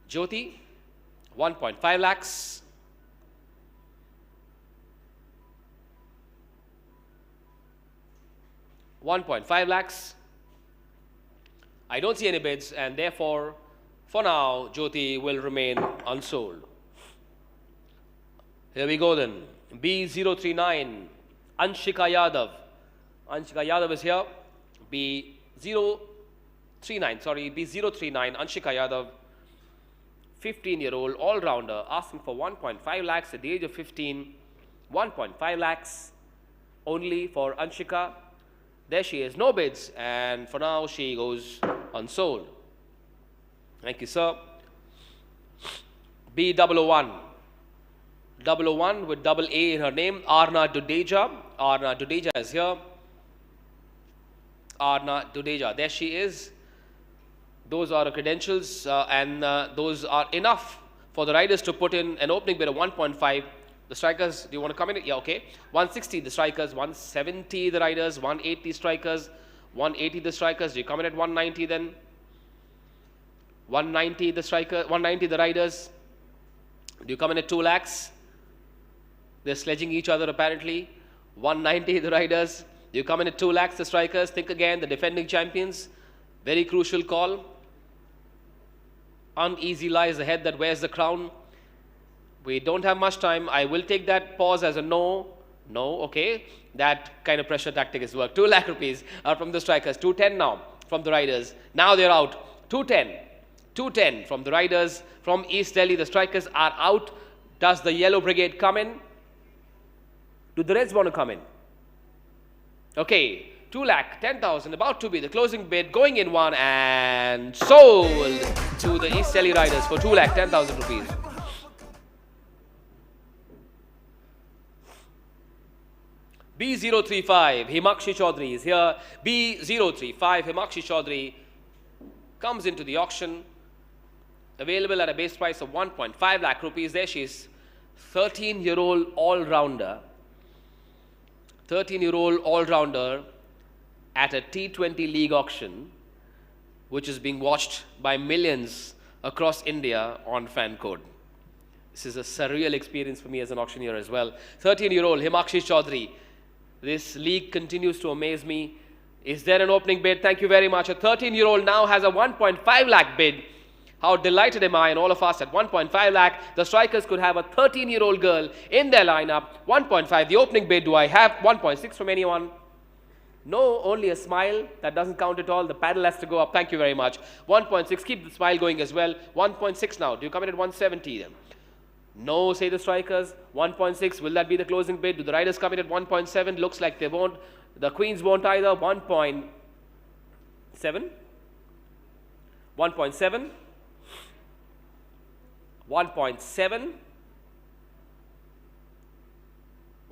Jyoti, 1.5 lakhs. $1.5 lakhs. I don't see any bids, and therefore, for now, Jyoti will remain unsold. Here we go then. B039, Anshika Yadav. Anshika Yadav is here. B039, Anshika Yadav. 15-year-old all-rounder asking for 1.5 lakhs at the age of 15. 1.5 lakhs only for Anshika. There she is, no bids, and for now she goes unsold. Thank you, sir. B001. 001 with double A in her name, Arna Dudeja. Arna Dudeja is here. Arna Dudeja, there she is. Those are her credentials, and those are enough for the Riders to put in an opening bid of 1.5. The Strikers, do you want to come in? Yeah, okay. 160 the Strikers, 170 the Riders, 180 Strikers, 180 the Strikers. Do you come in at 190 then? 190 the Strikers, 190 the Riders. Do you come in at 2 lakhs? They're sledging each other apparently. 190 the Riders. Do you come in at 2 lakhs the Strikers? Think again, the defending champions. Very crucial call. Uneasy lies the head that wears the crown. We don't have much time. I will take that pause as a no. No, okay. That kind of pressure tactic has worked. 2 lakh rupees from the Strikers. 210 now. from the riders. Now they're out. 210. 210 from the riders. From East Delhi, the strikers are out. Does the yellow brigade come in? Do the reds want to come in? Okay, 2,10,000 about to be the closing bid, going in one and sold to the East Delhi riders for 2,10,000 rupees. B035 Himakshi Chaudhary is here. B035 Himakshi Chaudhary comes into the auction, available at a base price of 1.5 lakh rupees. There she is, 13-year-old all-rounder. 13-year-old all-rounder at a T20 league auction, which is being watched by millions across India on fan code. This is a surreal experience for me as an auctioneer as well. 13-year-old Himakshi Chaudhary. This league continues to amaze me. Is there an opening bid? Thank you very much. A 13-year-old now has a 1.5 lakh bid. How delighted am I and all of us at 1.5 lakh. The strikers could have a 13-year-old girl in their lineup. 1.5. The opening bid, do I have 1.6 from anyone? No, only a smile. That doesn't count at all. The paddle has to go up. Thank you very much. 1.6. Keep the smile going as well. 1.6 now. Do you come in at 170 then? No, say the strikers. 1.6. Will that be the closing bid? Do the riders come in at 1.7? Looks like they won't. The queens won't either. 1.7. 1.7. 1.7.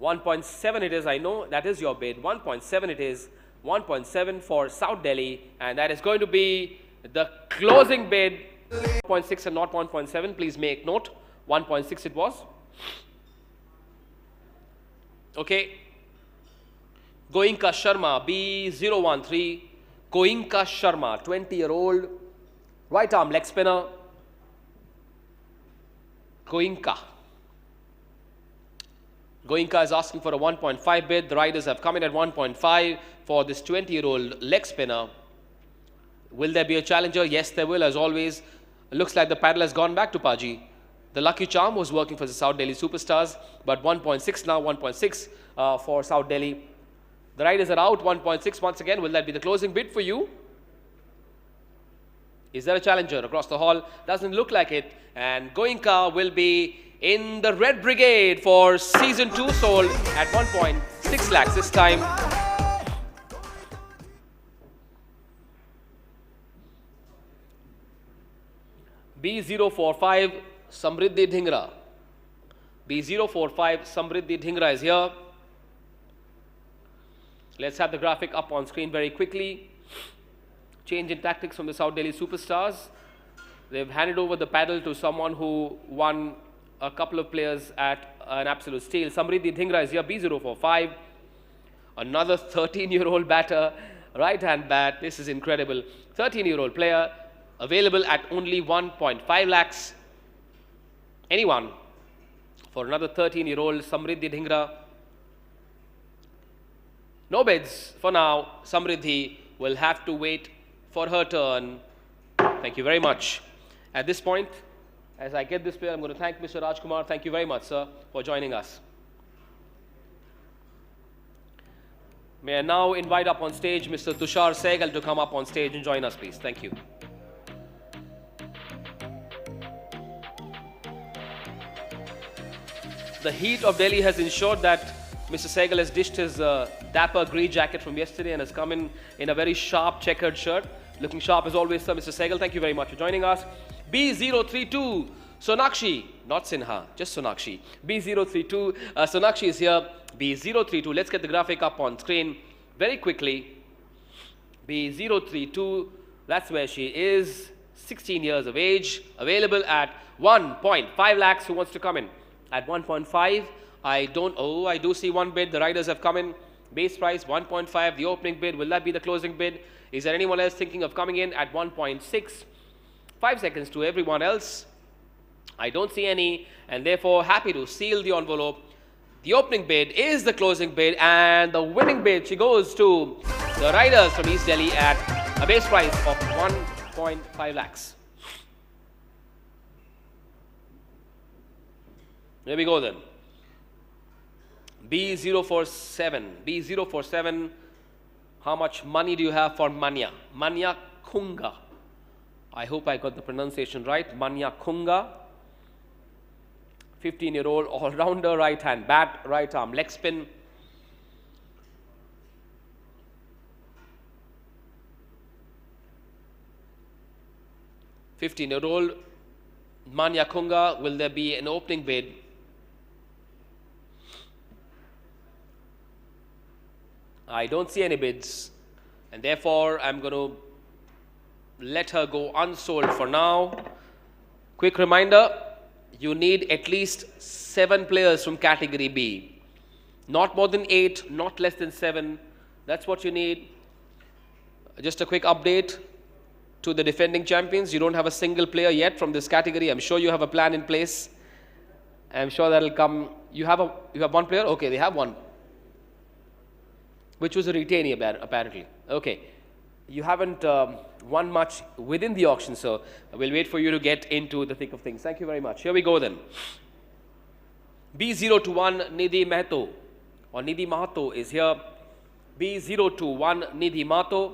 1.7 it is, I know, that is your bid. 1.7 it is. 1.7 for South Delhi, and that is going to be the closing bid. 1.6 and not 1.7, please make note. 1.6 it was. Okay. Goenka Sharma, B013. Goenka Sharma, 20-year-old, right arm leg spinner. Goenka. Goenka is asking for a 1.5 bid. The riders have come in at 1.5 for this 20-year-old leg spinner. Will there be a challenger? Yes, there will, as always. Looks like the paddle has gone back to Paji. The lucky charm was working for the South Delhi Superstars, but 1.6 now, 1.6 for South Delhi. The riders are out, 1.6 once again. Will that be the closing bid for you? Is there a challenger across the hall? Doesn't look like it. And Goenka will be in the red brigade for season 2, sold at 1.6 lakhs this time. B045 Samriddhi Dhingra. B045 Samriddhi Dhingra is here. Let's have the graphic up on screen very quickly. Change in tactics from the South Delhi Superstars. They've handed over the paddle to someone who won a couple of players at an absolute steal. Samriddhi Dhingra is here, B045. Another 13-year-old batter, right-hand bat. This is incredible. 13-year-old player, available at only 1.5 lakhs. Anyone for another 13-year-old Samriddhi Dhingra? No bids for now. Samriddhi will have to wait for her turn. Thank you very much. At this point, as I get this player, I'm going to thank Mr. Rajkumar. Thank you very much, sir, for joining us. May I now invite up on stage Mr. Tushar Sehgal to come up on stage and join us, please. Thank you. The heat of Delhi has ensured that Mr. Sehgal has dished his dapper grey jacket from yesterday and has come in a very sharp checkered shirt. Looking sharp as always, sir. Mr. Sehgal, thank you very much for joining us. B032 Sonakshi, not Sinha, just Sonakshi. B032 Sonakshi is here. B032, let's get the graphic up on screen very quickly. B032, that's where she is. 16 years of age, available at 1.5 lakhs. Who wants to come in? At 1.5, I do see one bid. The riders have come in. Base price 1.5. The opening bid, will that be the closing bid? Is there anyone else thinking of coming in at 1.6? 5 seconds to everyone else. I don't see any, and therefore happy to seal the envelope. The opening bid is the closing bid, and the winning bid, she goes to the riders from East Delhi at a base price of 1.5 lakhs. There we go then. B047. B047 How much money do you have for Manya? Manya Kunga. I hope I got the pronunciation right. Manya Kunga. 15-year-old all-rounder, right hand bat, right arm leg spin. (15-year-old) Manya Kunga. Will there be an opening bid? I don't see any bids, and therefore I'm going to let her go unsold for now. Quick reminder, you need at least 7 players from category B. Not more than 8, not less than 7. That's what you need. Just a quick update to the defending champions. You don't have a single player yet from this category. I'm sure you have a plan in place. I'm sure that'll come. You have one player? Okay, they have one, which was a retainee apparently. Okay. You haven't won much within the auction, so we'll wait for you to get into the thick of things. Thank you very much. Here we go then. B021 Nidhi Mahato, or Nidhi Mahato is here. B021 Nidhi Mahato.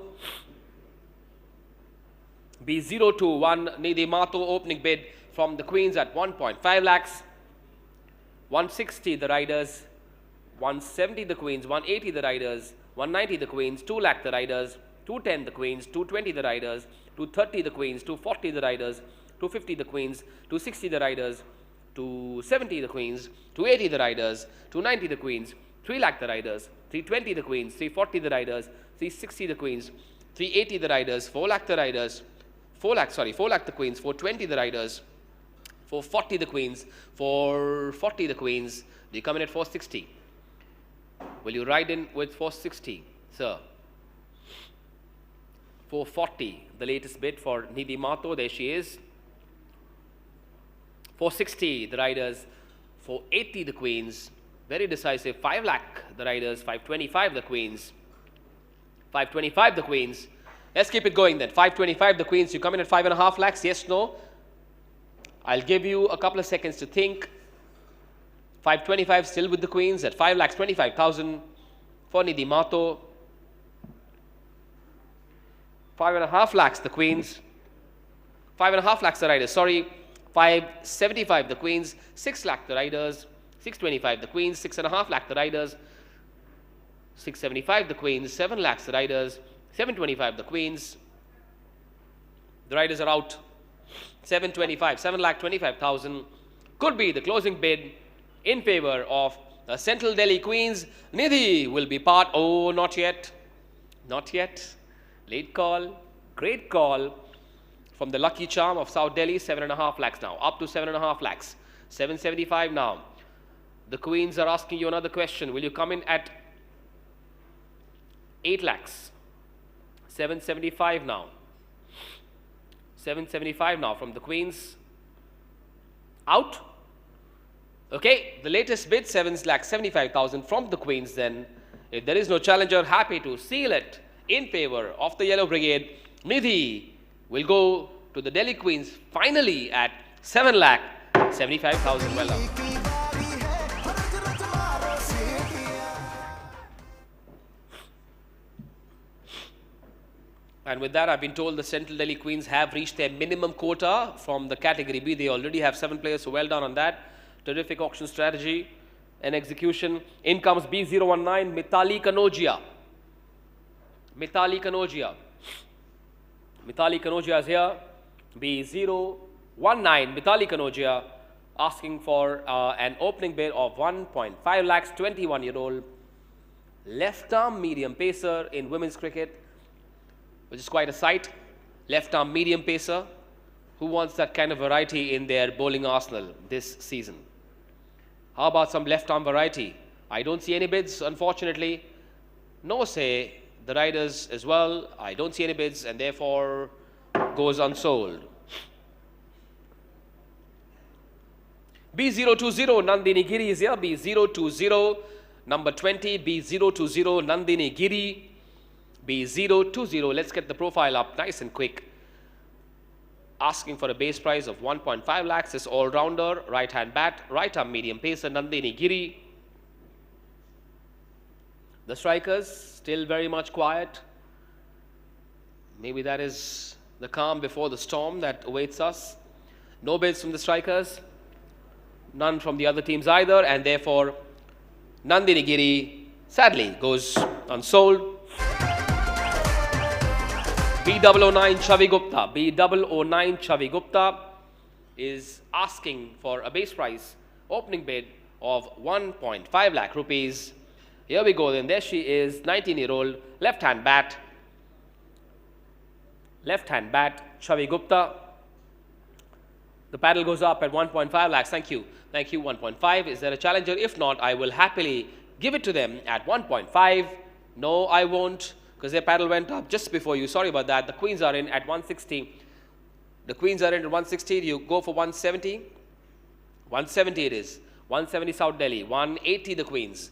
B021 Nidhi Mahato, opening bid from the Queens at 1.5 lakhs. 160 the riders, 170 the Queens, 180 the riders, 190 the Queens, 2 lakh the riders, 210 the Queens, 220 the riders, 230 the Queens, 240 the riders, 250 the Queens, 260 the riders, 270 the Queens, 280 the riders, 290 the Queens, 3 lakh the riders, 320 the Queens, 340 the riders, 360 the Queens, 380 the riders, 4 lakh the riders, 4 lakh the Queens, 420 the riders, 440 the Queens, 440 the Queens. Do you come in at 460? Will you ride in with 460, sir? 440, the latest bid for Nidhi Mahato. There she is. 460, the riders. 480, the Queens. Very decisive. 5 lakh, the riders. 525, the Queens. 525, the Queens. Let's keep it going then. 525, the Queens. You come in at 5.5 lakhs? Yes, no? I'll give you a couple of seconds to think. 525 still with the Queens at 5 lakhs 25,000 for Nidhi Mahato. 5.5 lakhs the Queens. 5.5 lakhs the riders. Sorry. 575 the Queens. 6 lakh the riders. 625 the Queens. 6.5 lakh the riders. 675 the Queens. 7 lakhs the riders. 725 the Queens. The riders are out. 725, 7,25,000 could be the closing bid in favor of the Central Delhi Queens. Nidhi will be part. Oh, not yet. Not yet. Late call. Great call from the lucky charm of South Delhi. 7.5 lakhs now. Up to 7.5 lakhs. 775 now. The Queens are asking you another question. Will you come in at 8 lakhs? 775 now. 775 now from the Queens. Out. Okay, the latest bid 7,75,000 from the Queens then. If there is no challenger, happy to seal it in favor of the Yellow Brigade. Nidhi will go to the Delhi Queens finally at 7,75,000. Well done. And with that, I've been told the Central Delhi Queens have reached their minimum quota from the category B. They already have 7 players, so well done on that. Terrific auction strategy and execution. In comes B019, Mithali Kanogia. Mithali Kanogia. Mithali Kanogia is here. B019, Mithali Kanogia, asking for an opening bid of 1.5 lakhs, 21-year-old left-arm medium pacer in women's cricket, which is quite a sight. Left-arm medium pacer. Who wants that kind of variety in their bowling arsenal this season? How about some left-arm variety? I don't see any bids, unfortunately. No say the riders as well. I don't see any bids, and therefore goes unsold. B020 Nandini Giri is here. B020 number 20. B020 Nandini Giri. B020. Let's get the profile up nice and quick. Asking for a base price of 1.5 lakhs. This all-rounder, right-hand bat, right-arm medium pacer, Nandini Giri. The strikers still very much quiet. Maybe that is the calm before the storm that awaits us. No bids from the strikers, none from the other teams either, and therefore Nandini Giri sadly goes unsold. B009 Chavi Gupta. B009 Chavi Gupta is asking for a base price opening bid of 1.5 lakh rupees. Here we go then. There she is, 19-year-old, left-hand bat. Left-hand bat, Chavi Gupta. The paddle goes up at 1.5 lakhs. Thank you. Thank you, 1.5. Is there a challenger? If not, I will happily give it to them at 1.5. No, I won't, because their paddle went up just before you. Sorry about that. The queens are in at 160. The queens are in at 160. You go for 170. 170 it is. 170 South Delhi. 180 the queens.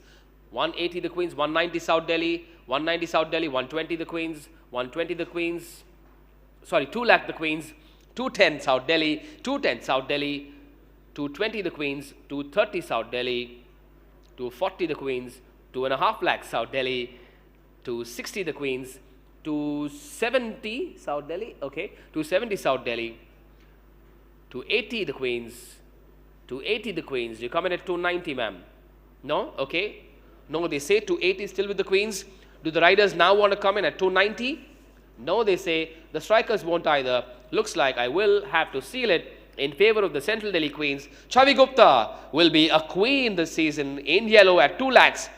180 the queens. 190 South Delhi. 190 South Delhi. 120 the queens. 120 the queens. Sorry, 2 lakh the queens. 210 South Delhi. 210 South Delhi. 220 the queens. 230 South Delhi. 240 the queens. 2.5 lakhs South Delhi. 260 the queens. 270 South Delhi. Okay. 270 South Delhi. 280 the queens. 280 the queens. You come in at 290, ma'am. No? Okay. No, they say 280 still with the queens. Do the riders now want to come in at 290? No, they say the strikers won't either. Looks like I will have to seal it in favor of the Central Delhi Queens. Chavi Gupta will be a queen this season in yellow at 2 lakhs.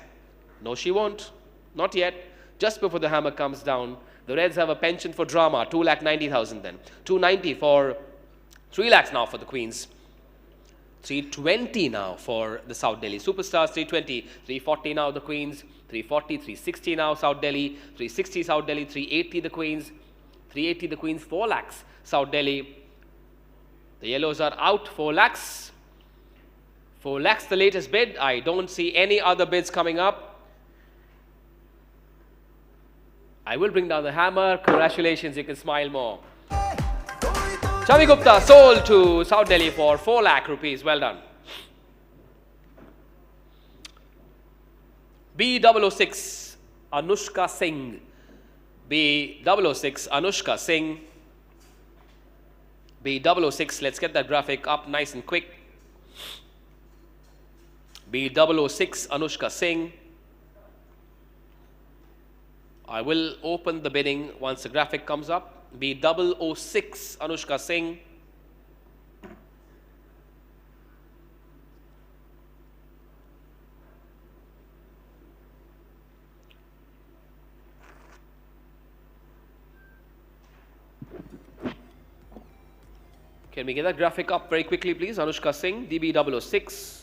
No, she won't. Not yet. Just before the hammer comes down, the Reds have a penchant for drama. 2,90,000 then. 290 for 3 lakhs now for the Queens. 320 now for the South Delhi Superstars. 320. 340 now the Queens. 340. 360 now South Delhi. 360 South Delhi. 380 the Queens. 380 the Queens. 4 lakhs South Delhi. The yellows are out. 4 lakhs. 4 lakhs the latest bid. I don't see any other bids coming up. I will bring down the hammer. Congratulations, you can smile more. Chavi Gupta sold to South Delhi for 4 lakh rupees. Well done. B006 Anushka Singh. B006 Anushka Singh. B006, let's get that graphic up nice and quick. B006 Anushka Singh. I will open the bidding once the graphic comes up. B006 Anushka Singh. Can we get that graphic up very quickly, please? Anushka Singh, DB006.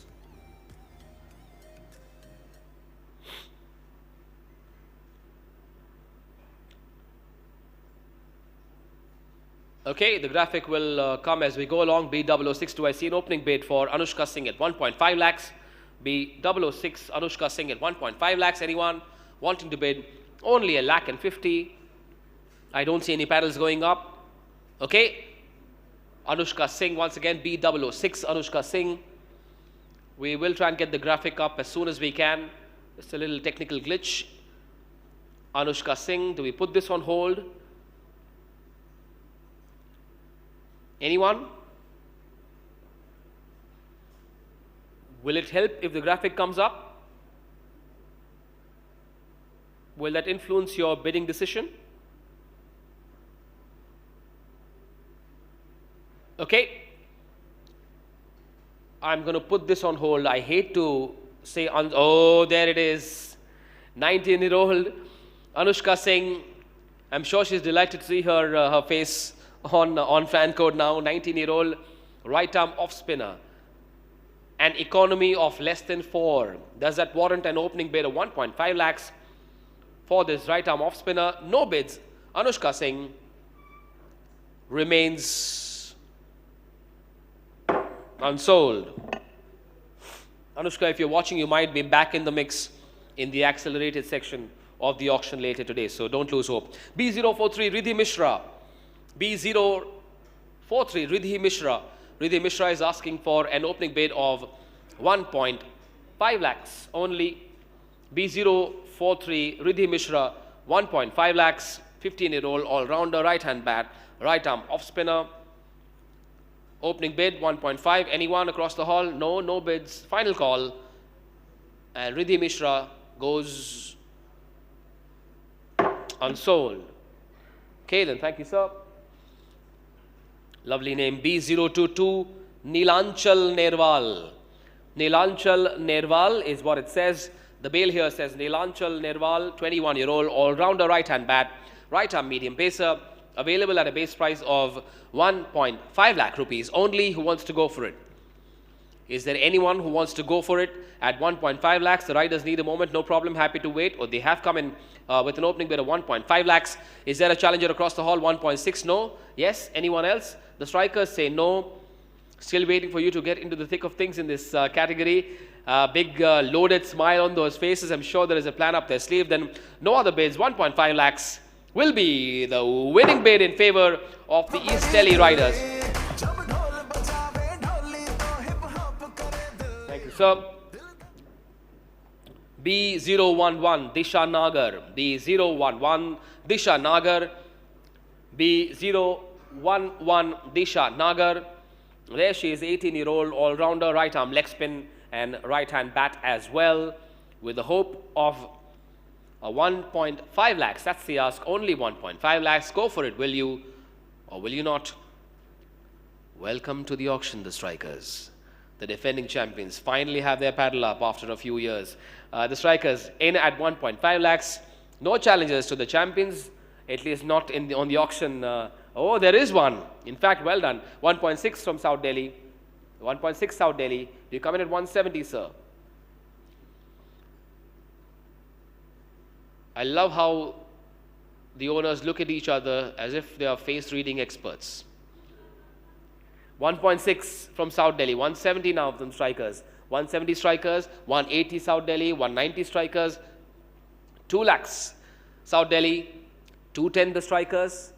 Okay, the graphic will come as we go along. B006, do I see an opening bid for Anushka Singh at 1.5 lakhs? B006 Anushka Singh at 1.5 lakhs. Anyone wanting to bid? Only a lakh and 50. I don't see any paddles going up. Okay. Anushka Singh once again. B006 Anushka Singh. We will try and get the graphic up as soon as we can. Just a little technical glitch. Anushka Singh. Do we put this on hold? Anyone? Will it help if the graphic comes up? Will that influence your bidding decision? Okay. I'm going to put this on hold. I hate to say, oh, there it is. 19-year-old Anushka Singh. I'm sure she's delighted to see her face on fan code now. 19-year-old right arm off spinner. An economy of less than 4. Does that warrant an opening bid of 1.5 lakhs for this right arm off spinner? No bids. Anushka Singh remains unsold. Anushka, if you're watching, you might be back in the mix in the accelerated section of the auction later today, so don't lose hope. B043 Riddhi Mishra. B043 Riddhi Mishra. Riddhi Mishra is asking for an opening bid of 1.5 lakhs only. B043 4-3, Riddhi Mishra, 1.5 lakhs, 15-year-old all-rounder, right-hand bat, right-arm off-spinner. Opening bid, 1.5. Anyone across the hall? No, no bids. Final call. And Riddhi Mishra goes unsold. Okay, then, thank you, sir. Lovely name, B022, Neelanchal Nerwal. Neelanchal Nerwal is what it says. The bail here says Neelanchal Nerwal, 21-year-old, all-rounder, right-hand bat, right-arm medium pacer, available at a base price of 1.5 lakh rupees. Only who wants to go for it? Is there anyone who wants to go for it at 1.5 lakhs? The riders need a moment, no problem, happy to wait. Or they have come in with an opening bid of 1.5 lakhs. Is there a challenger across the hall? 1.6, no. Yes, anyone else? The strikers say no. Still waiting for you to get into the thick of things in this category. Big loaded smile on those faces. I'm sure there is a plan up their sleeve. Then no other bids. 1.5 lakhs will be the winning bid in favor of the East Delhi Riders. Thank you, sir. B011, Disha Nagar. B011, Disha Nagar. B011, Disha Nagar. There she is, 18-year-old all-rounder, right-arm leg spin and right-hand bat as well, with the hope of a 1.5 lakhs. That's the ask, only 1.5 lakhs. Go for it, will you or will you not? Welcome to the auction, the strikers. The defending champions finally have their paddle up after a few years. The strikers in at 1.5 lakhs. No challengers to the champions, at least not in on the auction. Oh, there is one. In fact, well done. 1.6 from South Delhi. 1.6 South Delhi. You come in at 170, sir. I love how the owners look at each other as if they are face reading experts. 1.6 from South Delhi. 170 now from strikers. 170 strikers. 180 South Delhi. 190 strikers. 2 lakhs South Delhi. 210 the strikers.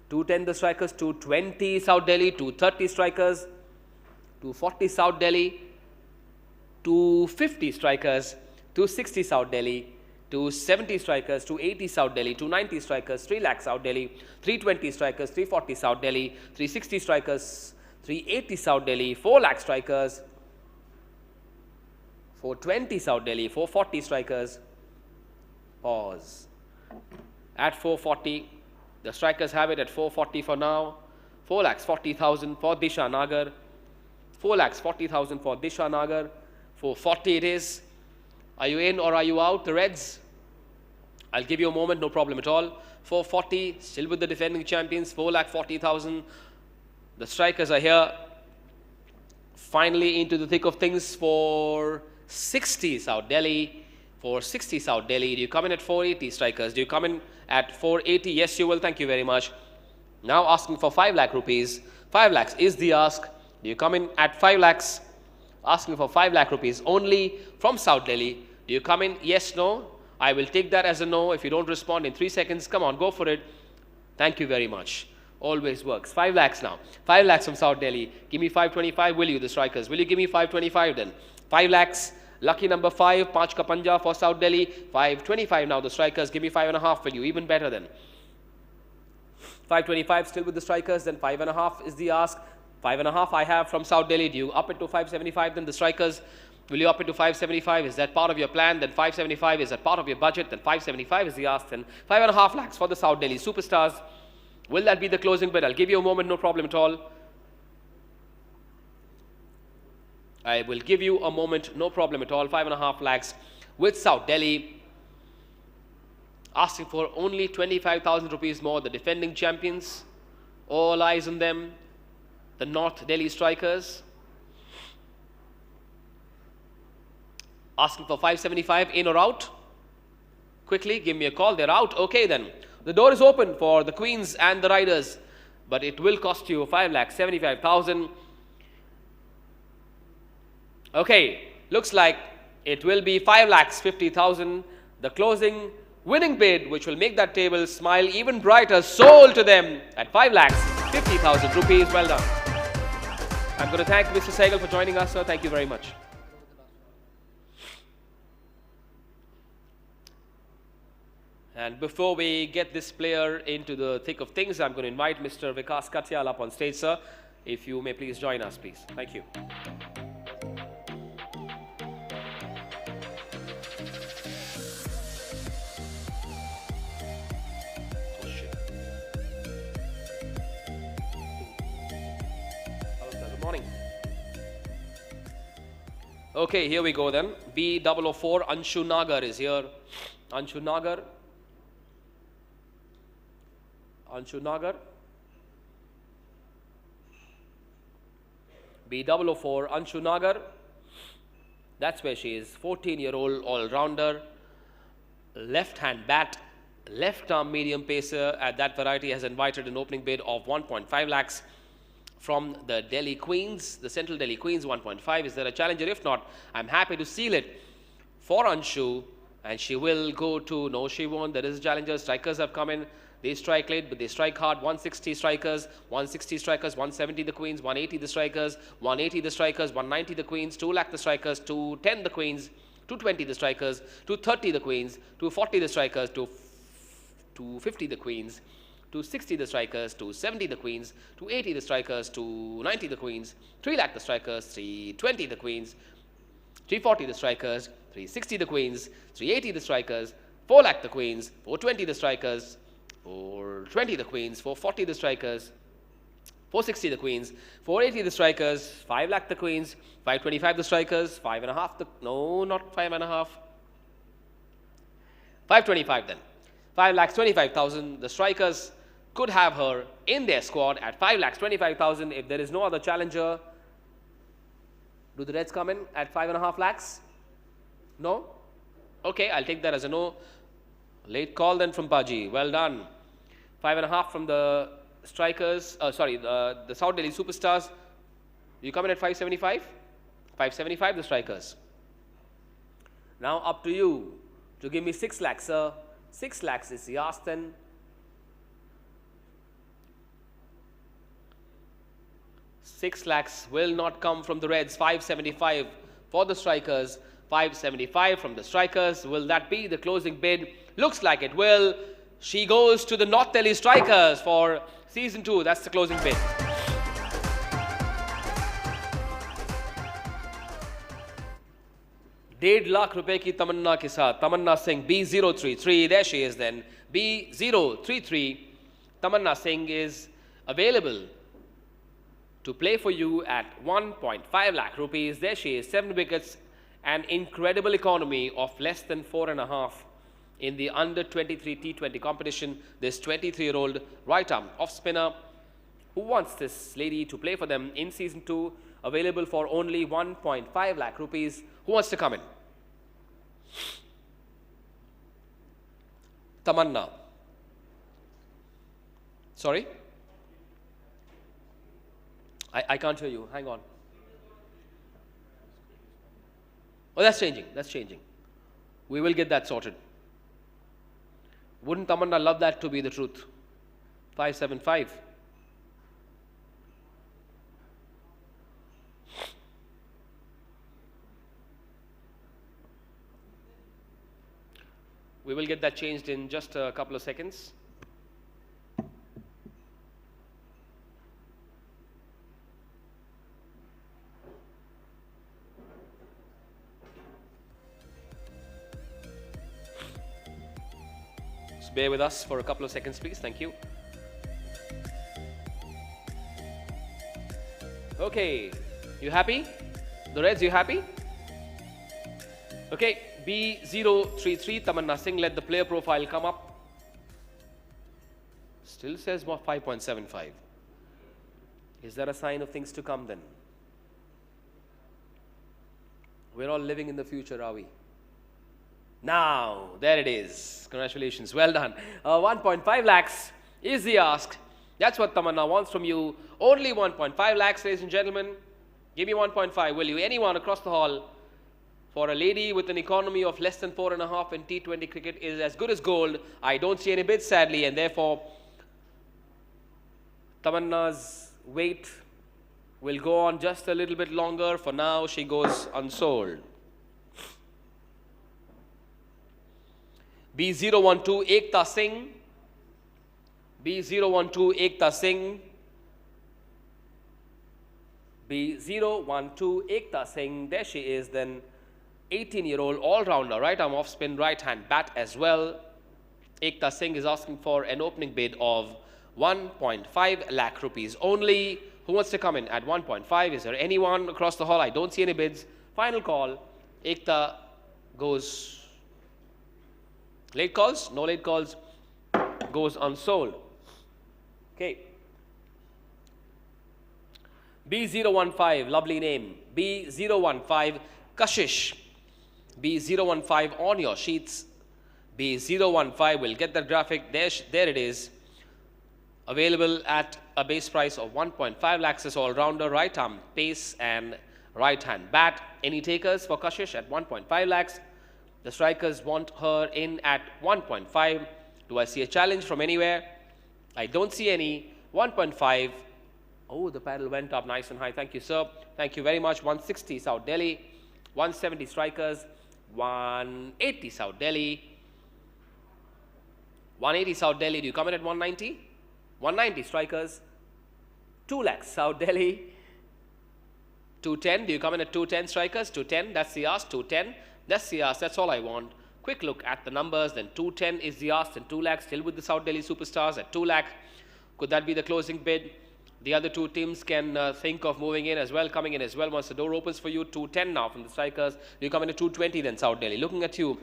210 the strikers. 220 South Delhi. 230 strikers. 240 South Delhi. 250 strikers. 260 South Delhi. 270 strikers. 280 South Delhi. 290 strikers. 3 lakhs South Delhi. 320 strikers. 340 South Delhi. 360 strikers. 380 South Delhi. 4 lakh strikers. 420 South Delhi. 440 strikers. Pause. At 440. The strikers have it at 440 for now. 4 lakhs 40,000 for Disha Nagar. 4 lakhs 40,000 for Disha Nagar. 440 it is. Are you in or are you out, the Reds? I'll give you a moment, no problem at all. 440, still with the defending champions. 4 lakh 40,000. The strikers are here. Finally into the thick of things for 60 South Delhi. For 60 South Delhi. Do you come in at 480 strikers? Do you come in at 480? Yes, you will. Thank you very much. Now asking for 5 lakh rupees. 5 lakhs is the ask. Do you come in at 5 lakhs? Asking for 5 lakh rupees only from South Delhi. Do you come in? Yes, no? I will take that as a no. If you don't respond in 3 seconds, come on, go for it. Thank you very much. Always works. 5 lakhs now. 5 lakhs from South Delhi. Give me 525, will you, the strikers? Will you give me 525 then? 5 lakhs. Lucky number 5, Panch Ka Panja for South Delhi. 525 now, the strikers. Give me 5.5, will you? Even better then. 525 still with the strikers. Then 5.5 is the ask. 5.5 I have from South Delhi. Do you up it to 575 then, the strikers? Will you up it to 575? Is that part of your plan? Then 575. Is that part of your budget? Then 575 is the ask. Then 5.5 lakhs for the South Delhi superstars. Will that be the closing bid? I'll give you a moment, no problem at all. I will give you a moment, no problem at all. 5.5 lakhs with South Delhi. Asking for only 25,000 rupees more. The defending champions. All eyes on them. The North Delhi strikers. Asking for 575, in or out? Quickly, give me a call. They're out. Okay then. The door is open for the Queens and the Riders. But it will cost you 5,75,000. Okay, looks like it will be 5,50,000. The closing winning bid, which will make that table smile even brighter, sold to them at 5,50,000 rupees. Well done. I'm going to thank Mr. Sehgal for joining us, sir. Thank you very much. And before we get this player into the thick of things, I'm going to invite Mr. Vikas Katyal up on stage, sir. If you may please join us, please. Thank you. Good morning. Okay, here we go then. B004 Anshu Nagar is here. Anshu Nagar. Anshu Nagar. B004 Anshu Nagar. That's where she is. 14-year-old all-rounder. Left-hand bat. Left-arm medium pacer at that variety has invited an opening bid of 1.5 lakhs from the Delhi Queens, the Central Delhi Queens, 1.5. Is there a challenger? If not, I'm happy to seal it for Anshu, and she will go to, no, she won't. There is a challenger. Strikers have come in. They strike late, but they strike hard. 160 strikers, 170 the Queens, 180 the strikers, 180 the strikers, 190 the Queens, 2 lakh the strikers, 210 the Queens, 220 the strikers, 230 the Queens, 240 the strikers, 250 the Queens, 260 the strikers, 270 the Queens, 280 the strikers, 290 the Queens, 3 lakh the strikers, 320 the Queens, 340 the strikers, 360 the Queens, 380 the strikers, 4 lakh the Queens, 420 the strikers, 420 the Queens, 440 the strikers, 460 the Queens, 480 the strikers, 5 lakh the Queens, 525 the strikers, 5.5 the, no, not 5.5, 525 then, 5,25,000 the strikers could have her in their squad at 5,25,000. If there is no other challenger, do the Reds come in at 5.5 lakhs? No? Okay, I'll take that as a no. Late call then from Paji. Well done. 5.5 from the strikers. The South Delhi Superstars. You come in at 575? 575 the strikers. Now up to you to give me 6 lakhs, sir. 6 lakhs is the ask then. Six lakhs will not come from the Reds. 575 for the strikers. 575 from the strikers. Will that be the closing bid? Looks like it will. She goes to the North Delhi Strikers for season 2. That's the closing bid. ₹1.5 lakh की तमन्ना के साथ तमन्ना Singh B033. There she is then. B033. Tamanna Singh is available to play for you at 1.5 lakh rupees. There she is. 7 wickets. An incredible economy of less than 4.5 in the under 23 T20 competition. This 23-year-old right arm off spinner who wants this lady to play for them in season 2, available for only 1.5 lakh rupees. Who wants to come in? Tamanna. Sorry? I can't hear you. Hang on. Oh, that's changing. That's changing. We will get that sorted. Wouldn't Tamanna love that to be the truth? 575. We will get that changed in just a couple of seconds. Just bear with us for a couple of seconds, please. Thank you. Okay, you happy? The Reds, you happy? Okay, B033, Tamanna Singh, let the player profile come up. Still says 5.75. Is that a sign of things to come then? We're all living in the future, are we? Now, there it is. Congratulations, well done. 1.5 lakhs is the ask. That's what Tamanna wants from you. Only 1.5 lakhs, ladies and gentlemen. Give me 1.5, will you? Anyone across the hall, for a lady with an economy of less than 4.5 in T20 cricket is as good as gold. I don't see any bids, sadly, and therefore Tamanna's wait will go on just a little bit longer. For now, she goes unsold. B012 Ekta Singh. B012 Ekta Singh. B012 Ekta Singh. There she is then. 18-year-old all-rounder, right arm off spin, right hand bat as well. Ekta Singh is asking for an opening bid of 1.5 lakh rupees only. Who wants to come in at 1.5? Is there anyone across the hall? I don't see any bids. Final call. Ekta goes. Late calls? No late calls. Goes unsold. Okay. B015, lovely name. B015, Kashish. B015 on your sheets. B015 will get that graphic. There it is. Available at a base price of 1.5 lakhs as all-rounder, right arm pace and right hand bat. Any takers for Kashish at 1.5 lakhs? The strikers want her in at 1.5. Do I see a challenge from anywhere? I don't see any. 1.5. Oh, the paddle went up nice and high. Thank you, sir. Thank you very much. 160 South Delhi. 170 strikers. 180 South Delhi. 180 South Delhi. Do you come in at 190? 190 strikers. 2 lakhs South Delhi. 210. Do you come in at 210 strikers? 210. That's the ask. 210. That's the ask. That's all I want. Quick look at the numbers. Then 210 is the ask. And 2 lakhs still with the South Delhi superstars at 2 lakh. Could that be the closing bid? The other two teams can think of moving in as well, coming in as well. Once the door opens for you, 210 now from the strikers. You come in at 220 then, South Delhi. Looking at you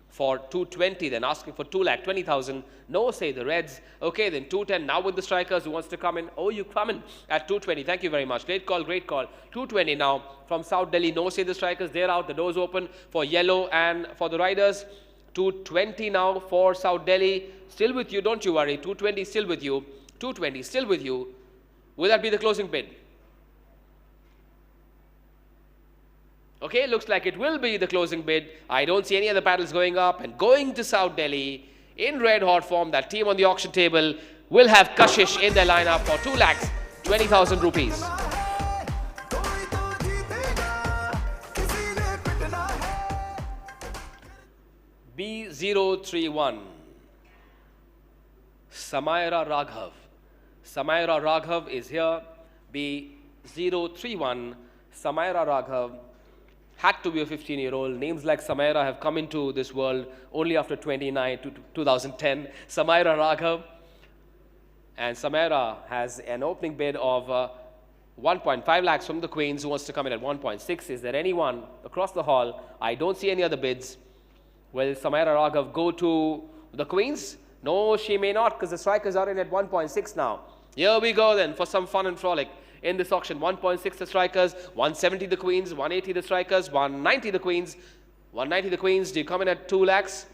for 220, then asking for 2,20,000. No, say the Reds. Okay, then 210 now with the strikers. Who wants to come in? Oh, you come in at 220. Thank you very much. Great call, great call. 220 now from South Delhi. No, say the strikers. They're out. The doors open for yellow and for the riders. 220 now for South Delhi. Still with you, don't you worry. 220 still with you. 220 still with you. Will that be the closing bid? Okay, looks like it will be the closing bid. I don't see any other paddles going up. And going to South Delhi in red hot form, that team on the auction table will have Kashish in their lineup for 2,20,000 rupees. B031 Samaira Raghav. Samaira Raghav is here. B031 Samaira Raghav had to be a 15-year-old. Names like Samaira have come into this world only after 2010. Samaira Raghav. And Samaira has an opening bid of 1.5 lakhs from the Queens. Who wants to come in at 1.6? Is there anyone across the hall? I don't see any other bids. Will Samaira Raghav go to the Queens? No, she may not, because the strikers are in at 1.6 now. Here we go then for some fun and frolic in this auction. 1.6 the strikers, 170 the Queens, 180 the strikers, 190 the Queens. 190 the Queens. Do you come in at 2 lakhs?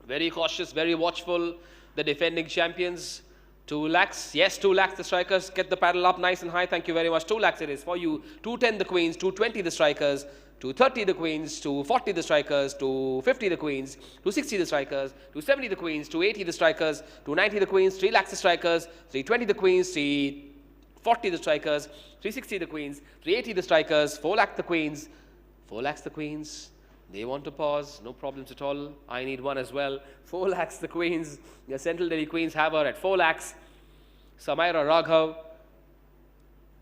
Very cautious, very watchful. The defending champions. 2 lakhs. Yes, 2 lakhs the strikers. Get the paddle up nice and high. Thank you very much. 2 lakhs it is for you. 210 the Queens, 220 the strikers, 230 the Queens, 240 the strikers, 250 the Queens, 260 the strikers, 270 the Queens, 280 the strikers, 290 the Queens, 3 lakhs the strikers, 320 the Queens, 340 the strikers, 360 the Queens, 380 the strikers, 4 lakh the Queens, 4 lakhs the Queens. They want to pause, no problems at all. I need one as well. 4 lakhs the Queens. The Central Delhi Queens have her at 4 lakhs. Samaira Raghav.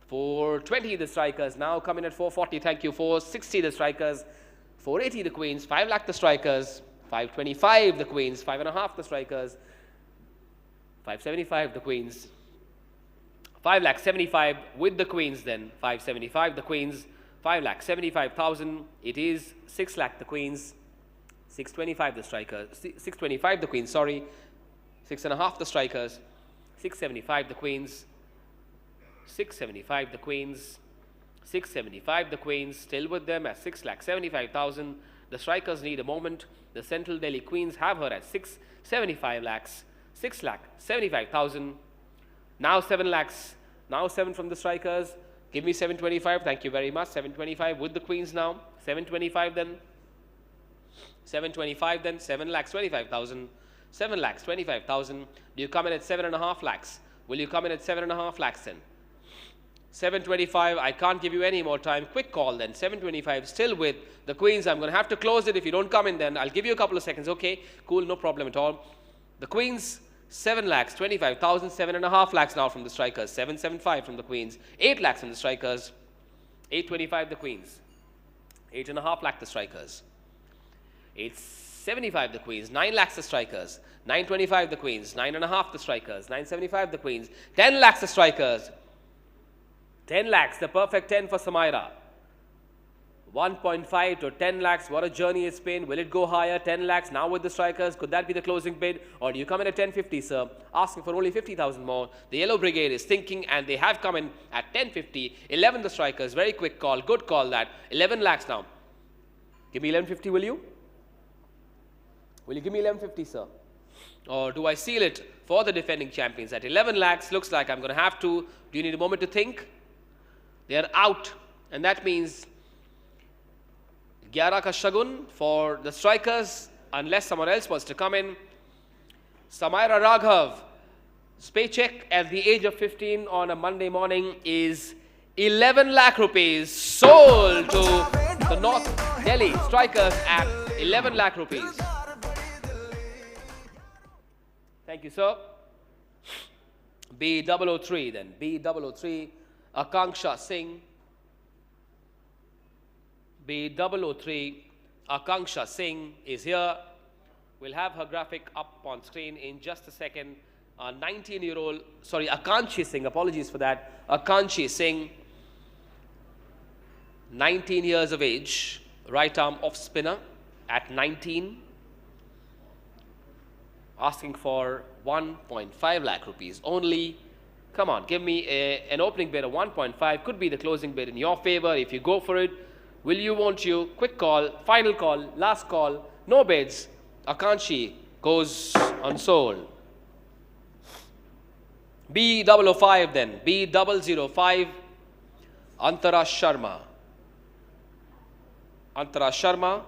420 the strikers, now coming at 440, thank you. 460 the strikers, 480 the Queens, 5 lakh the strikers, 525 the Queens, 5.5 the strikers, 575 the Queens, 5 lakh 75 with the Queens then, 575 the Queens, 5 lakh 75,000, it is 6 lakh the Queens, 625 the strikers, 625 the Queens, sorry, 6.5 the strikers, 675 the Queens, 675 the Queens, 675 the Queens, still with them at 6,75,000. The strikers need a moment. The Central Delhi Queens have her at 675 lakhs, 6,75,000. Now 7 lakhs, now 7 from the strikers. Give me 725, thank you very much. 725 with the Queens now. 725 then. 725 then, 7,25,000. 7,25,000. Do you come in at 7.5 lakhs? Will you come in at 7.5 lakhs then? 725, I can't give you any more time. Quick call then. 725, still with the queens. I'm going to have to close it. If you don't come in, then I'll give you a couple of seconds. Okay, cool, no problem at all. The queens, 7 lakhs, 25,000, 7.5 lakhs now from the strikers. 775 from the queens, 8 lakhs from the strikers, 825 the queens, 8.5 lakh the strikers, 875 the queens, 9 lakhs the strikers, 925 the queens, 9.5 the strikers, 975 the queens, 10 lakhs the strikers, 10 lakhs, the perfect 10 for Samaira. 1.5 to 10 lakhs, what a journey it's been. Will it go higher? 10 lakhs now with the strikers. Could that be the closing bid? Or do you come in at 1050, sir? Asking for only 50,000 more. The Yellow Brigade is thinking, and they have come in at 1050. 11 the strikers, very quick call, good call that. 11 lakhs now. Give me 1150, will you? Will you give me 1150, sir? Or do I seal it for the defending champions at 11 lakhs? Looks like I'm going to have to. Do you need a moment to think? They are out, and that means 11 ka shagun for the strikers, unless someone else wants to come in. Samaira Raghav, paycheck at the age of 15 on a Monday morning is 11 lakh rupees, sold to the North Delhi strikers at 11 lakh rupees. Thank you, sir. B003 then. B003, Akanksha Singh. B003, Akanksha Singh is here. We'll have her graphic up on screen in just a second. 19-year-old, sorry, Akanshi Singh, apologies for that. Akanshi Singh, 19 years of age, right arm off spinner at 19. Asking for 1.5 lakh rupees only. Come on, give me an opening bid of 1.5. Could be the closing bid in your favor if you go for it. Will you, won't you? Quick call, final call, last call. No bids. Akanshi goes unsold. B005 then. B005. Antara Sharma. Antara Sharma.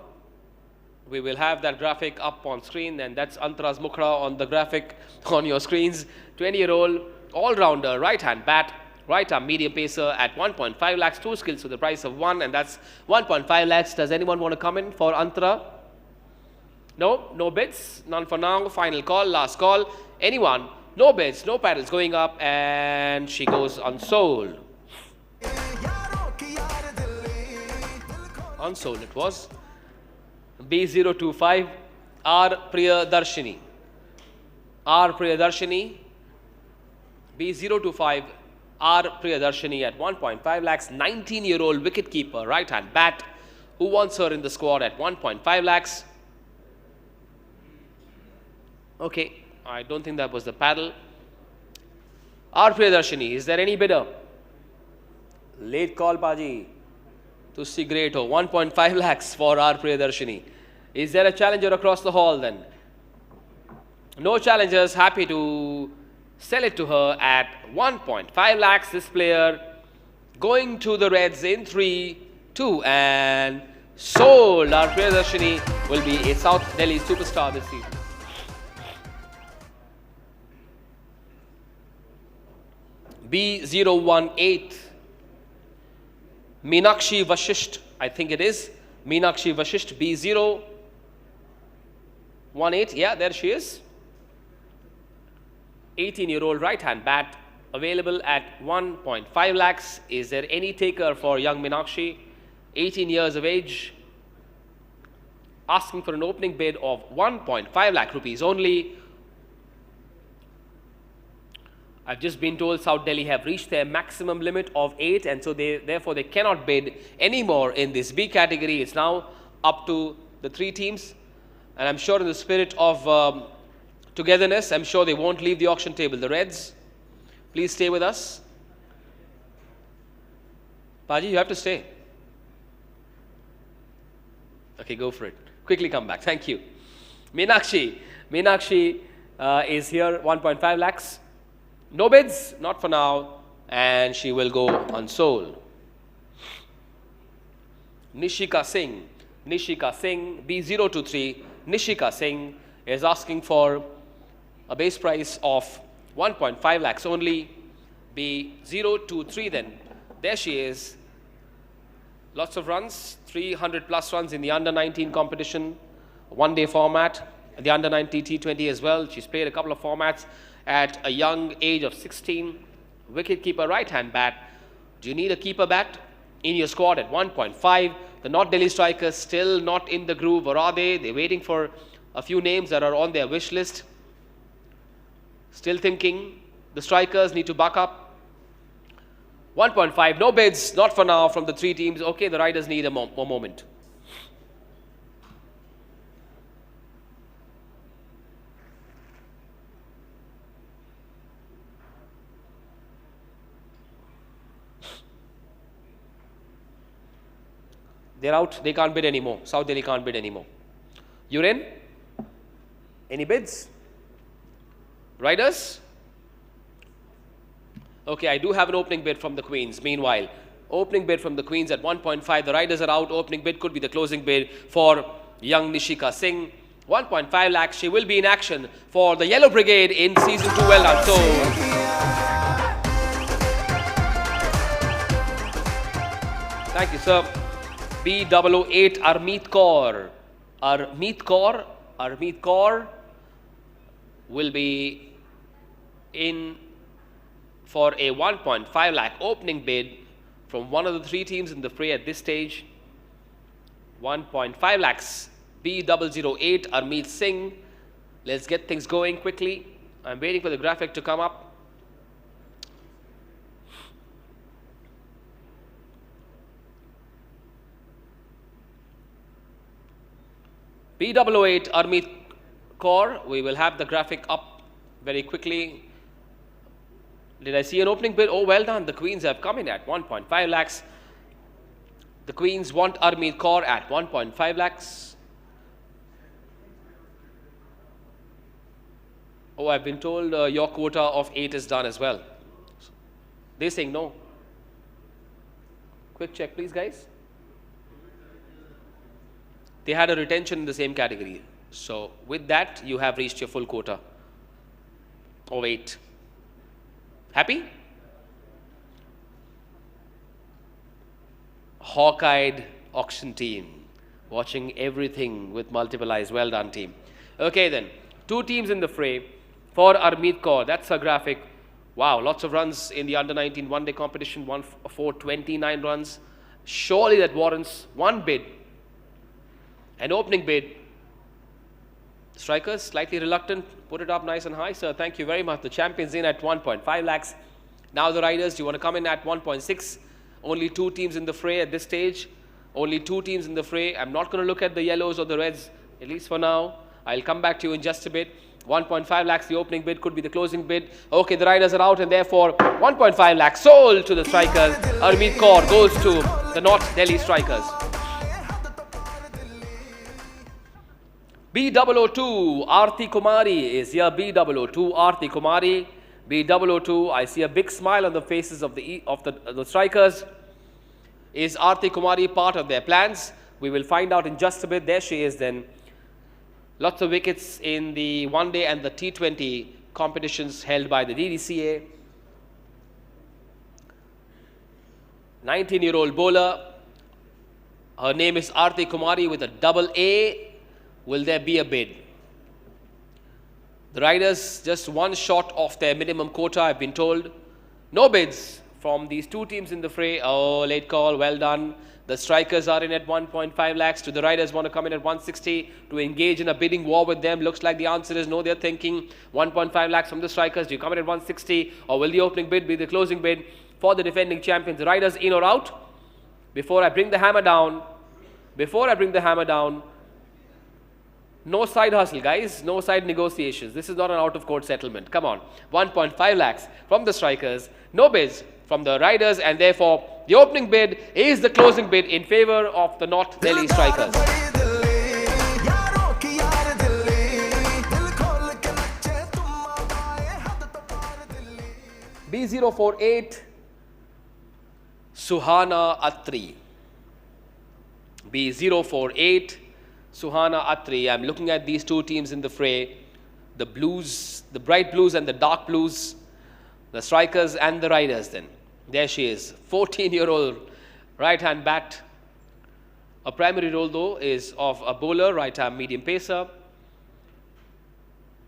We will have that graphic up on screen, and that's Antara's Mukhra on the graphic on your screens. 20-year-old all-rounder, right-hand bat, right-arm medium pacer at 1.5 lakhs, 2 skills for the price of 1, and that's 1.5 lakhs. Does anyone want to come in for Antara? No? No bids? None for now. Final call, last call. Anyone? No bids, no paddles going up, and she goes unsold. Unsold it was. B025, R Priyadarshini. R Priyadarshini. B025, R Priyadarshini at 1.5 lakhs. 19-year-old wicketkeeper, right-hand bat. Who wants her in the squad at 1.5 lakhs? Okay, I don't think that was the paddle. R Priyadarshini, is there any bidder? Late call, Paji. Tusi great, 1.5 lakhs for R Priyadarshini. Is there a challenger across the hall then? No challengers, happy to sell it to her at 1.5 lakhs. This player going to the Reds in 3, 2, and sold. R Priyadarshini will be a South Delhi superstar this season. B018, Meenakshi Vashisht, I think it is. Meenakshi Vashisht, B018, yeah, there she is. 18-year-old right-hand bat, available at 1.5 lakhs. Is there any taker for young Meenakshi? 18 years of age, asking for an opening bid of 1.5 lakh rupees only. I've just been told South Delhi have reached their maximum limit of 8, and so therefore they cannot bid any more in this B category. It's now up to the 3 teams, and I'm sure in the spirit of togetherness, I'm sure they won't leave the auction table. The Reds, please stay with us. Paji, you have to stay. Okay, go for it. Quickly come back. Thank you. Meenakshi is here, 1.5 lakhs. No bids, not for now, and she will go unsold. Nishika Singh, B023, Nishika Singh is asking for a base price of 1.5 lakhs only. B023 then, There she is. Lots of runs, 300 plus runs in the under-19 competition, one-day format, the under-19 T20 as well. She's played a couple of formats at a young age of 16. Wicket-keeper, right-hand bat. Do you need a keeper bat in your squad at 1.5? The North Delhi strikers still not in the groove, or are they? They're waiting for a few names that are on their wish list. Still thinking the strikers need to buck up. 1.5, no bids, not for now from the three teams. Okay, the riders need a moment. They're out, they can't bid anymore. South Delhi can't bid anymore. You're in? Any bids? Riders? Okay, I do have an opening bid from the Queens. Meanwhile, opening bid from the Queens at 1.5. The riders are out. Opening bid could be the closing bid for young Nishika Singh. 1.5 lakhs. She will be in action for the Yellow Brigade in season 2. Well done. So, thank you, sir. B008 Armeet Kaur. Armeet Kaur will be in for a 1.5 lakh opening bid from one of the three teams in the fray at this stage. 1.5 lakhs. B008 Armeet Singh. Let's get things going quickly. I'm waiting for the graphic to come up. B008 Armeet Kaur. We will have the graphic up very quickly. Did I see an opening bid? Oh, well done. The Queens have come in at 1.5 lakhs. The Queens want Armeet Kaur at 1.5 lakhs. Oh, I've been told your quota of 8 is done as well. They're saying no. Quick check, please, guys. They had a retention in the same category. So, with that, you have reached your full quota of 8. Happy? Hawk-eyed auction team, watching everything with multiple eyes. Well done, team. Okay then, two teams in the fray for Armeet Kaur. That's a graphic. Wow, lots of runs in the under-19 one-day competition, 429 runs. Surely that warrants one bid. An opening bid. Strikers, slightly reluctant. Put it up nice and high, sir. Thank you very much. The champions in at 1.5 lakhs. Now the riders, do you want to come in at 1.6? Only two teams in the fray at this stage. Only two teams in the fray. I'm not going to look at the yellows or the reds, at least for now. I'll come back to you in just a bit. 1.5 lakhs, the opening bid, could be the closing bid. Okay, the riders are out and therefore 1.5 lakhs sold to the strikers. Armeet Kaur goes to the North Delhi strikers. B002 Aarti Kumari is here. B002 Aarti Kumari. B002, I see a big smile on the faces of the strikers. Is Aarti Kumari part of their plans? We will find out in just a bit. There she is then. Lots of wickets in the one-day and the T20 competitions held by the DDCA. 19-year-old bowler. Her name is Aarti Kumari with a double A. Will there be a bid? The riders just one short of their minimum quota, I've been told. No bids from these two teams in the fray. Oh, late call, well done. The strikers are in at 1.5 lakhs. Do the riders want to come in at 160 to engage in a bidding war with them? Looks like the answer is no. They're thinking 1.5 lakhs from the strikers. Do you come in at 160 or will the opening bid be the closing bid for the defending champions? The riders in or out? Before I bring the hammer down, no side hustle, guys. No side negotiations. This is not an out-of-court settlement. Come on. 1.5 lakhs from the strikers. No bids from the riders. And therefore, the opening bid is the closing bid in favor of the North Delhi strikers. B048 Suhana Atri. B048 Suhana Atri. I'm looking at these two teams in the fray. The blues, the bright blues and the dark blues. The strikers and the riders then. There she is, 14-year-old right-hand bat. A primary role, though, is of a bowler, right-hand medium pacer.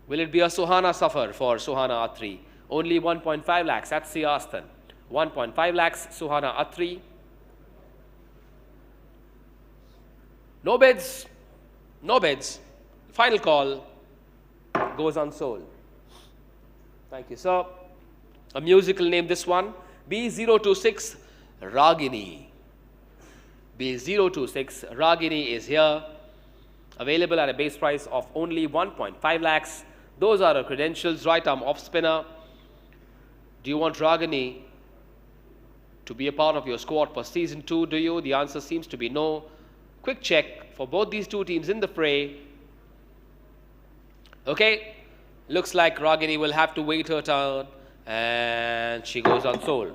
Will it be a Suhana Safar for Suhana Atri? Only 1.5 lakhs. That's the ask then. 1.5 lakhs, Suhana Atri. No bids. No bids. Final call goes unsold. Thank you, sir. A musical name, this one. B026 Ragini. B026 Ragini is here. Available at a base price of only 1.5 lakhs. Those are her credentials. Right arm off spinner. Do you want Ragini to be a part of your squad for season 2? Do you? The answer seems to be no. Quick check for both these two teams in the fray. Okay. Looks like Ragini will have to wait her turn. And she goes unsold.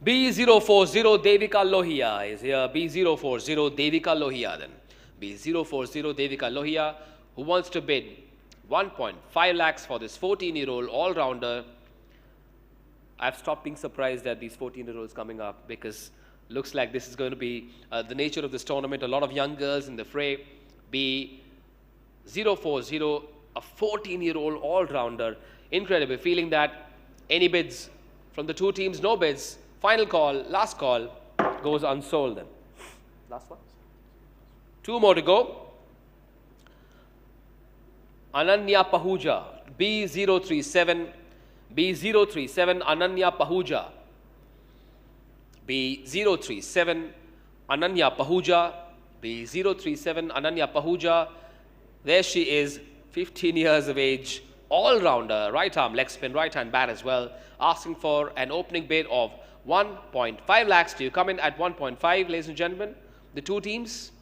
B040 Devika Lohia is here. B040 Devika Lohia then. B040 Devika Lohia, who wants to bid 1.5 lakhs for this 14-year-old all-rounder. I've stopped being surprised at these 14-year-olds coming up, because looks like this is going to be the nature of this tournament. A lot of young girls in the fray. B040, a 14-year-old all-rounder. Incredible. Feeling that any bids from the two teams, no bids. Final call, last call, goes unsold then. Last one. Two more to go. Ananya Pahuja, B037, B037 Ananya Pahuja, B037 Ananya Pahuja, B037 Ananya Pahuja. There she is, 15 years of age, all-rounder, right arm, leg spin, right hand bat as well, asking for an opening bid of 1.5 lakhs. Do you come in at 1.5, ladies and gentlemen? The two teams,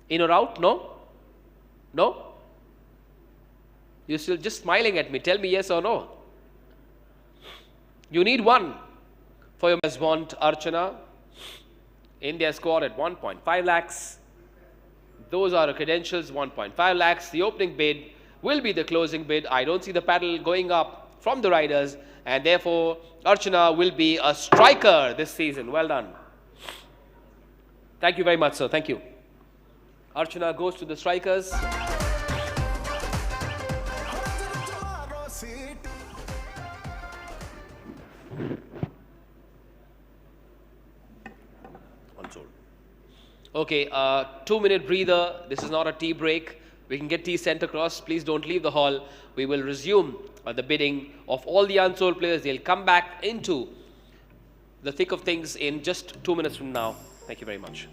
in or out? No? No? You're still just smiling at me. Tell me yes or no. You need one for your best want Archana in their squad at 1.5 lakhs. Those are the credentials, 1.5 lakhs. The opening bid will be the closing bid. I don't see the paddle going up from the riders, and therefore Archana will be a striker this season. Well done. Thank you very much, sir. Thank you. Archana goes to the strikers. Okay, 2-minute breather. This is not a tea break. We can get tea sent across. Please don't leave the hall. We will resume the bidding of all the unsold players. They'll come back into the thick of things in just 2 minutes from now. Thank you very much.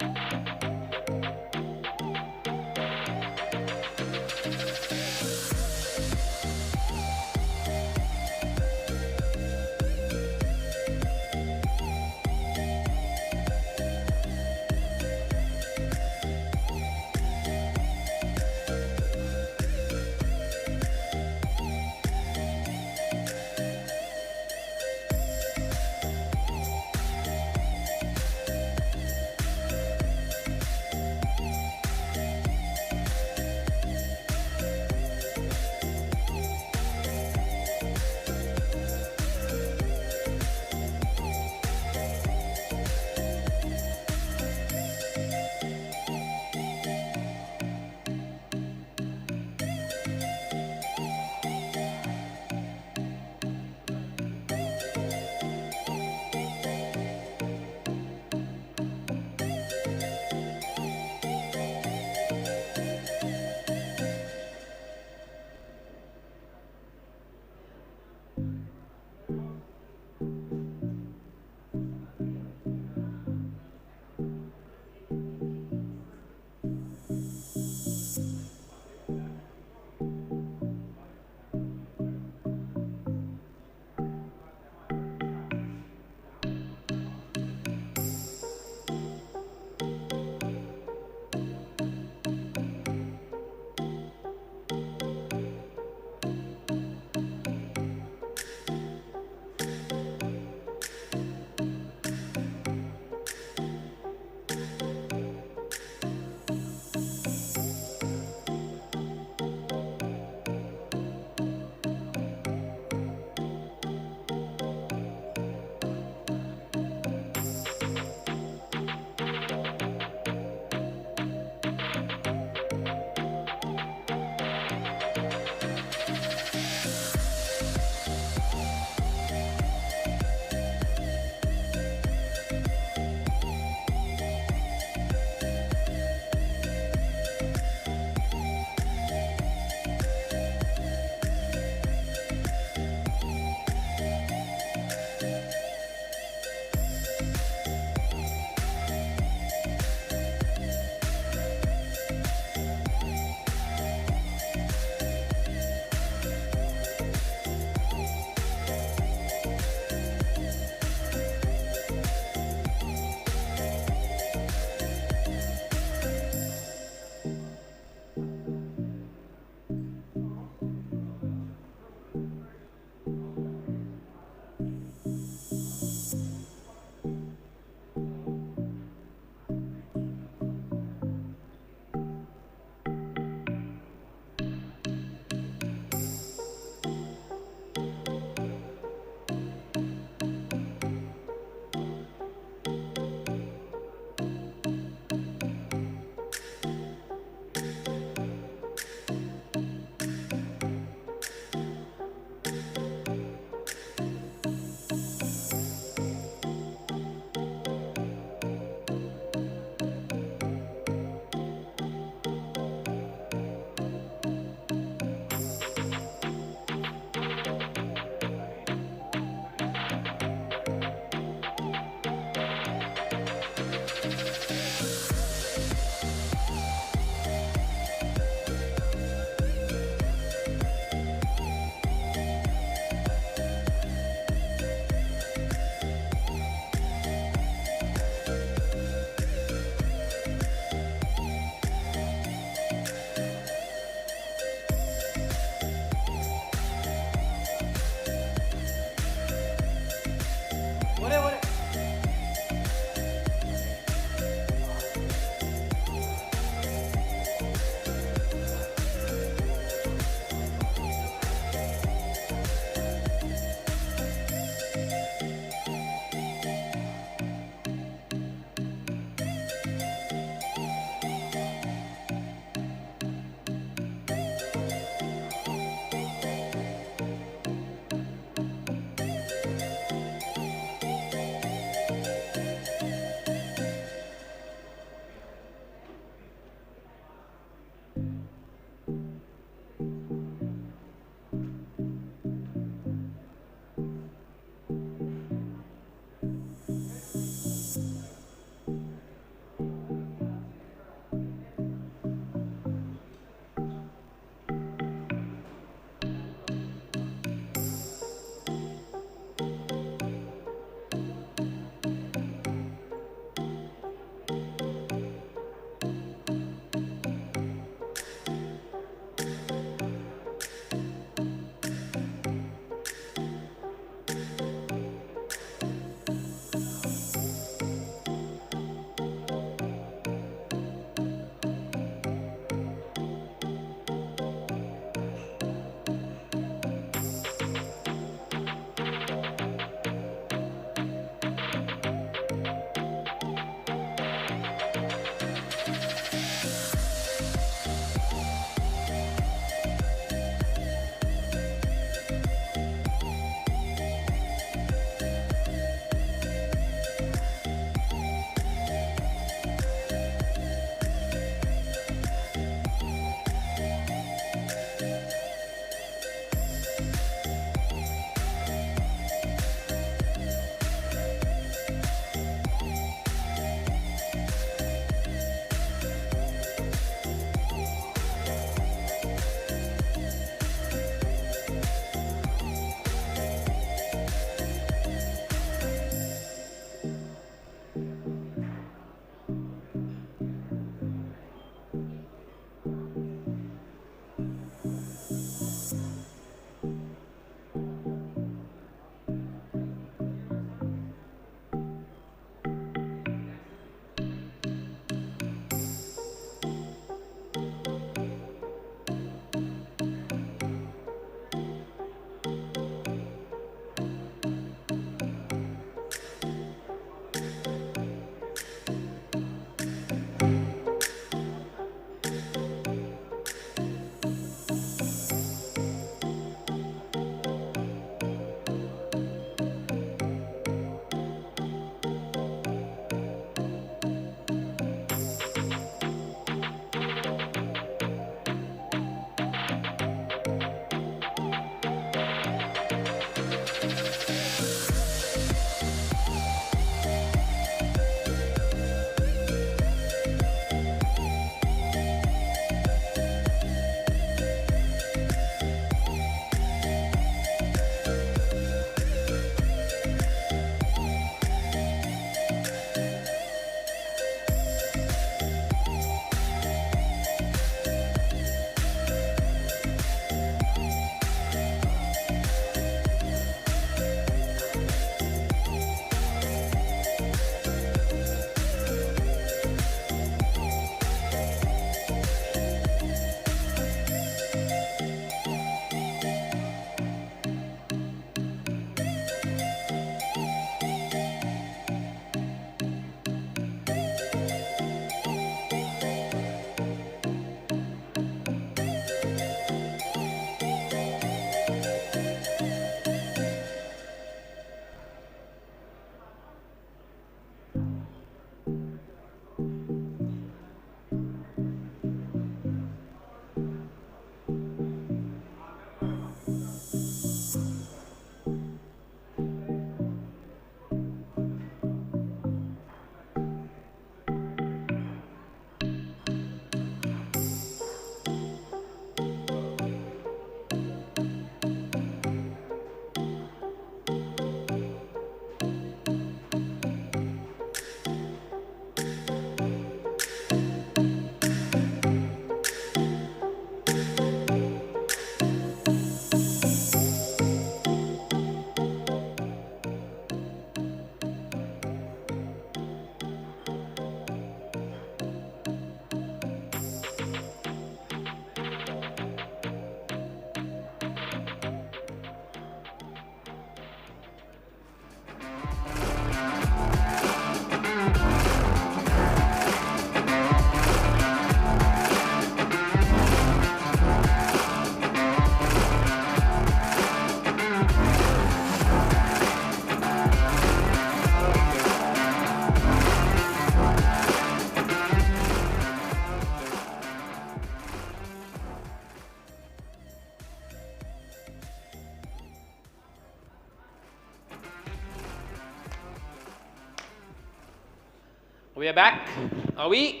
We are back. Are we?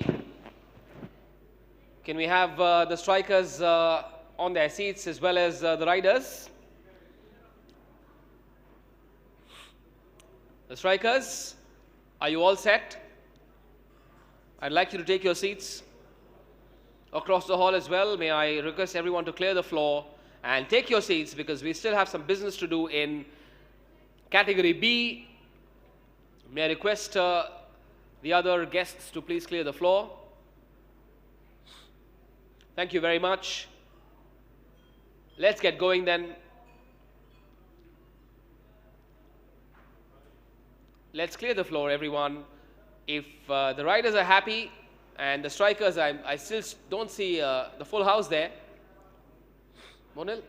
Can we have the strikers on their seats as well as the riders? The strikers, are you all set? I'd like you to take your seats across the hall as well. May I request everyone to clear the floor and take your seats because we still have some business to do in category B. May I request the other guests to please clear the floor. Thank you very much. Let's get going then. Let's clear the floor, everyone. If the riders are happy and the strikers, I still don't see the full house there. Monil?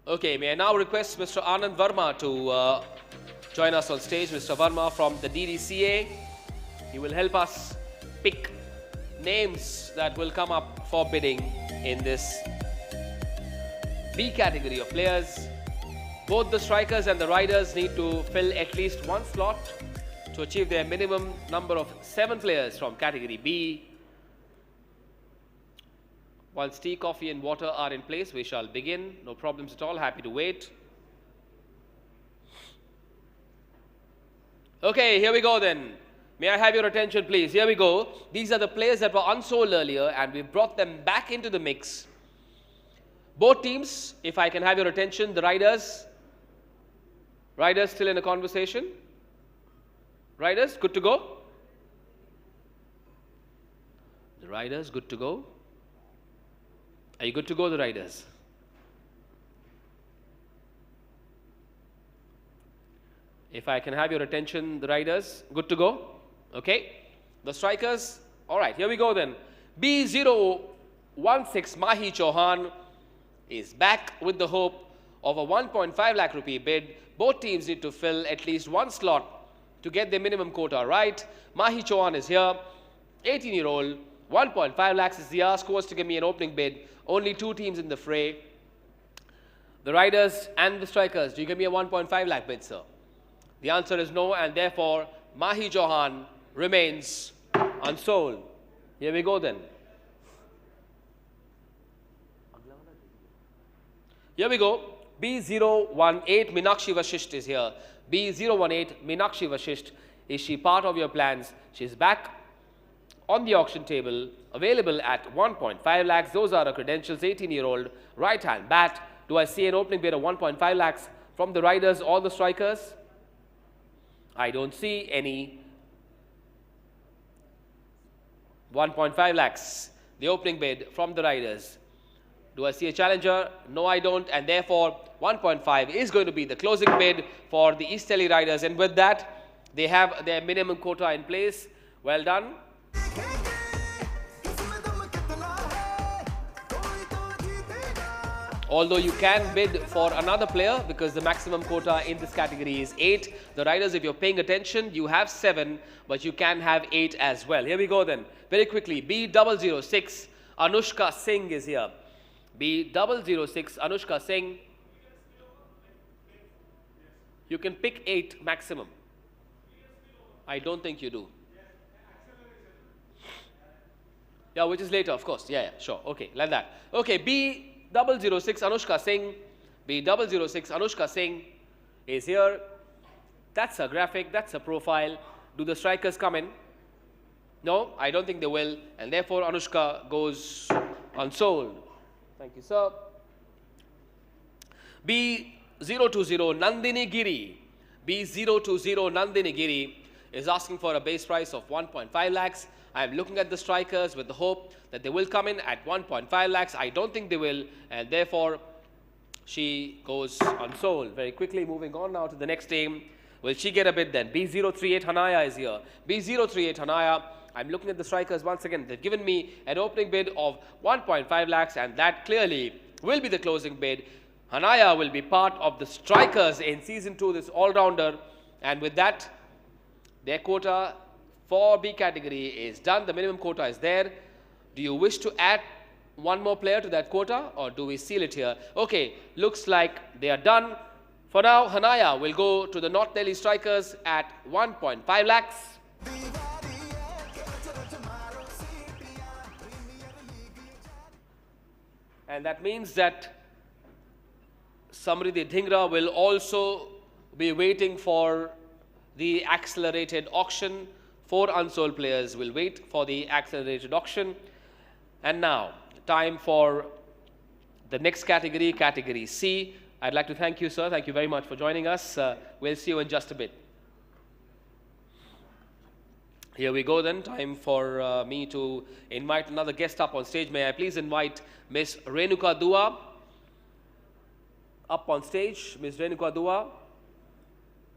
Okay, may I now request Mr. Anand Verma to join us on stage. Mr. Verma from the DDCA. He will help us pick names that will come up for bidding in this B category of players. Both the strikers and the riders need to fill at least one slot to achieve their minimum number of 7 players from category B. Once tea, coffee and water are in place, we shall begin. No problems at all. Happy to wait. Okay, here we go then. May I have your attention, please? Here we go. These are the players that were unsold earlier and we brought them back into the mix. Both teams, if I can have your attention, the riders. Riders still in a conversation? Riders, good to go? The riders, good to go? Are you good to go, the riders? If I can have your attention, the riders, good to go? Okay. The strikers, all right, here we go then. B016 Mahi Chauhan is back with the hope of a 1.5 lakh rupee bid. Both teams need to fill at least one slot to get their minimum quota right. Mahi Chauhan is here, 18-year-old, 1.5 lakhs is the ask. Who wants to give me an opening bid? Only 2 teams in the fray. The riders and the strikers, do you give me a 1.5 lakh bid, sir? The answer is no, and therefore Mahi Chauhan remains unsold. Here we go then. Here we go. B018 Meenakshi Vashisht is here. B018 Meenakshi Vashisht. Is she part of your plans? She's back on the auction table, available at 1.5 lakhs. Those are her credentials. 18-year-old, right-hand bat. Do I see an opening bid of 1.5 lakhs from the riders or the strikers? I don't see any. 1.5 lakhs, the opening bid from the riders. Do I see a challenger? No, I don't, and therefore 1.5 is going to be the closing bid for the East Delhi riders, and with that, they have their minimum quota in place. Well done. Although you can bid for another player because the maximum quota in this category is 8. The riders, if you're paying attention, you have 7, but you can have 8 as well. Here we go then. Very quickly, B006 Anushka Singh is here. B006 Anushka Singh. You can pick 8 maximum. I don't think you do. Yeah, which is later, of course. Yeah, sure. Okay, like that. Okay, B006 Anushka Singh. B006 Anushka Singh is here. That's a graphic, that's a profile. Do the strikers come in? No, I don't think they will. And therefore, Anushka goes unsold. Thank you, sir. B020 Nandini Giri. B020 Nandini Giri is asking for a base price of 1.5 lakhs. I am looking at the strikers with the hope that they will come in at 1.5 lakhs. I don't think they will, and therefore she goes unsold. Very quickly, moving on now to the next team. Will she get a bid then? B038 Hanaya is here. B038 Hanaya. I'm looking at the strikers once again. They've given me an opening bid of 1.5 lakhs, and that clearly will be the closing bid. Hanaya will be part of the strikers in season 2, this all-rounder, and with that, their quota for B category is done. The minimum quota is there. Do you wish to add one more player to that quota, or do we seal it here? Okay, looks like they are done. For now, Hanaya will go to the North Delhi Strikers at 1.5 lakhs. And that means that Samriddhi Dhingra will also be waiting for the accelerated auction. 4 unsold players will wait for the accelerated auction. And now, time for the next category, category C. I'd like to thank you, sir. Thank you very much for joining us. We'll see you in just a bit. Here we go then. Time for me to invite another guest up on stage. May I please invite Miss Renuka Dua up on stage. Miss Renuka Dua.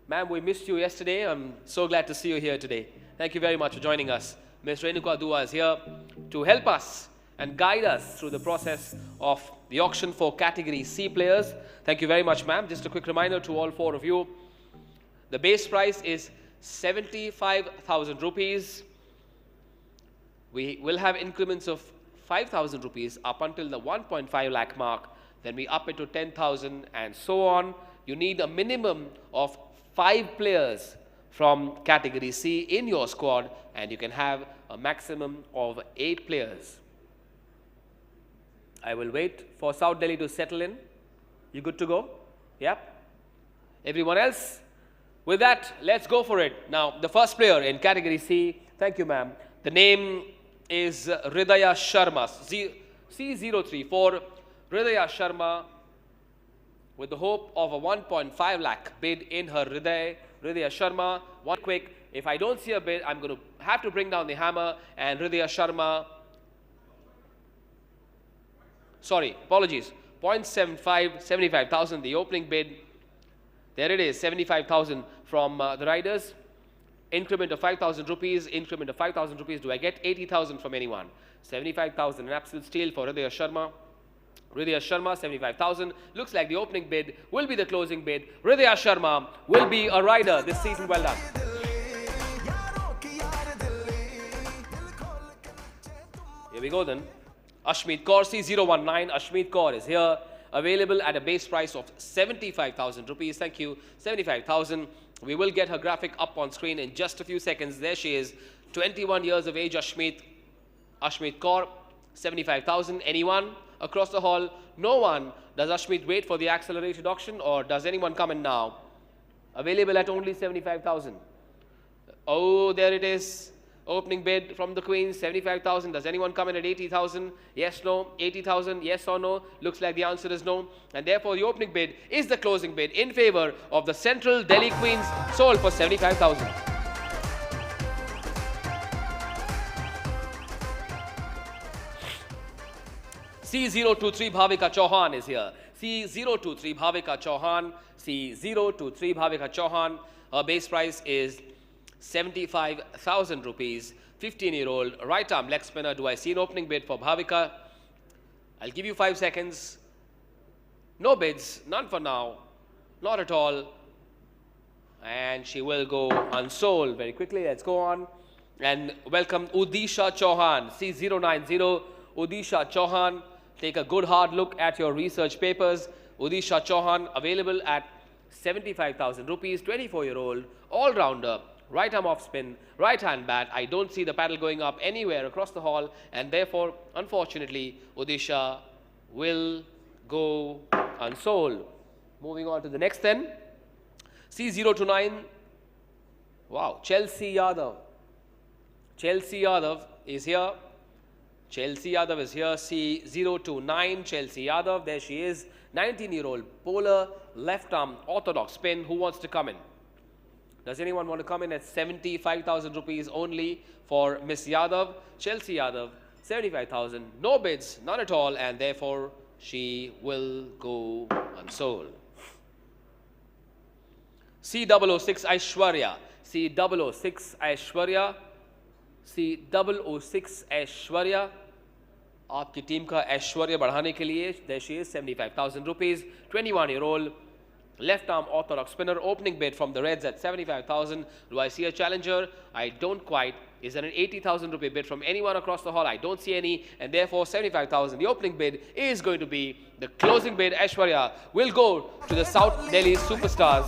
Ma'am, we missed you yesterday. I'm so glad to see you here today. Thank you very much for joining us. Miss Renuka Dua is here to help us and guide us through the process of the auction for category C players. Thank you very much, ma'am. Just a quick reminder to all 4 of you. The base price is 75,000 rupees. We will have increments of 5,000 rupees up until the 1.5 lakh mark. Then we up it to 10,000 and so on. You need a minimum of 5 players from category C in your squad, and you can have a maximum of 8 players. I will wait for South Delhi to settle in. You good to go? Yep. Everyone else? With that, let's go for it. Now, the first player in category C, thank you, ma'am. The name is Hridaya Sharma, C034. Hridaya Sharma, with the hope of a 1.5 lakh bid in her Hridaya Sharma. One quick, if I don't see a bid, I'm going to have to bring down the hammer, and Hridaya Sharma, sorry, apologies, 0.75, 75,000, the opening bid. There it is, 75,000 from the riders. Increment of 5,000 rupees, increment of 5,000 rupees. Do I get 80,000 from anyone? 75,000, an absolute steal for Hridaya Sharma. Hridaya Sharma, 75,000. Looks like the opening bid will be the closing bid. Hridaya Sharma will be a rider this season. Well done. Here we go then. Ashmeet Kaur, C019. Ashmeet Kaur is here. Available at a base price of 75,000 rupees. Thank you. 75,000. We will get her graphic up on screen in just a few seconds. There she is. 21 years of age, Ashmeet Kaur. 75,000. Anyone across the hall? No one. Does Ashmeet wait for the accelerated auction, or does anyone come in now? Available at only 75,000. Oh, there it is. Opening bid from the Queen, 75,000. Does anyone come in at 80,000? Yes, no. 80,000, yes or no? Looks like the answer is no. And therefore, the opening bid is the closing bid in favor of the Central Delhi Queens, sold for 75,000. C023 Bhavika Chauhan is here. C023 Bhavika Chauhan. C023 Bhavika Chauhan. Her base price is 75,000 rupees. 15-year-old right arm leg spinner. Do I see an opening bid for Bhavika? I'll give you 5 seconds. No bids, none for now, not at all. And she will go unsold very quickly. Let's go on and welcome Udisha Chauhan, C090. Udisha Chauhan, take a good hard look at your research papers. Udisha Chauhan, available at 75,000 rupees. 24-year-old all-rounder. Right arm off spin, right hand bat. I don't see the paddle going up anywhere across the hall, and therefore, unfortunately, Udisha will go unsold. Moving on to the next then. C029. Wow, Chelsea Yadav. Chelsea Yadav is here. Chelsea Yadav is here. C029. Chelsea Yadav. There she is. 19-year-old polar left arm orthodox spin. Who wants to come in? Does anyone want to come in at 75,000 rupees only for Miss Yadav? Chelsea Yadav, 75,000. No bids, none at all, and therefore she will go unsold. C006 Aishwarya. C006 Aishwarya. C006 Aishwarya. आपकी team का ऐश्वर्य बढ़ाने के लिए there she is, 75,000 rupees. 21-year-old left arm orthodox spinner. Opening bid from the Reds at 75,000. Do I see a challenger? I don't quite. Is there an 80,000 rupee bid from anyone across the hall? I don't see any, and therefore 75,000. The opening bid is going to be the closing bid. Aishwarya will go to the South Delhi Superstars.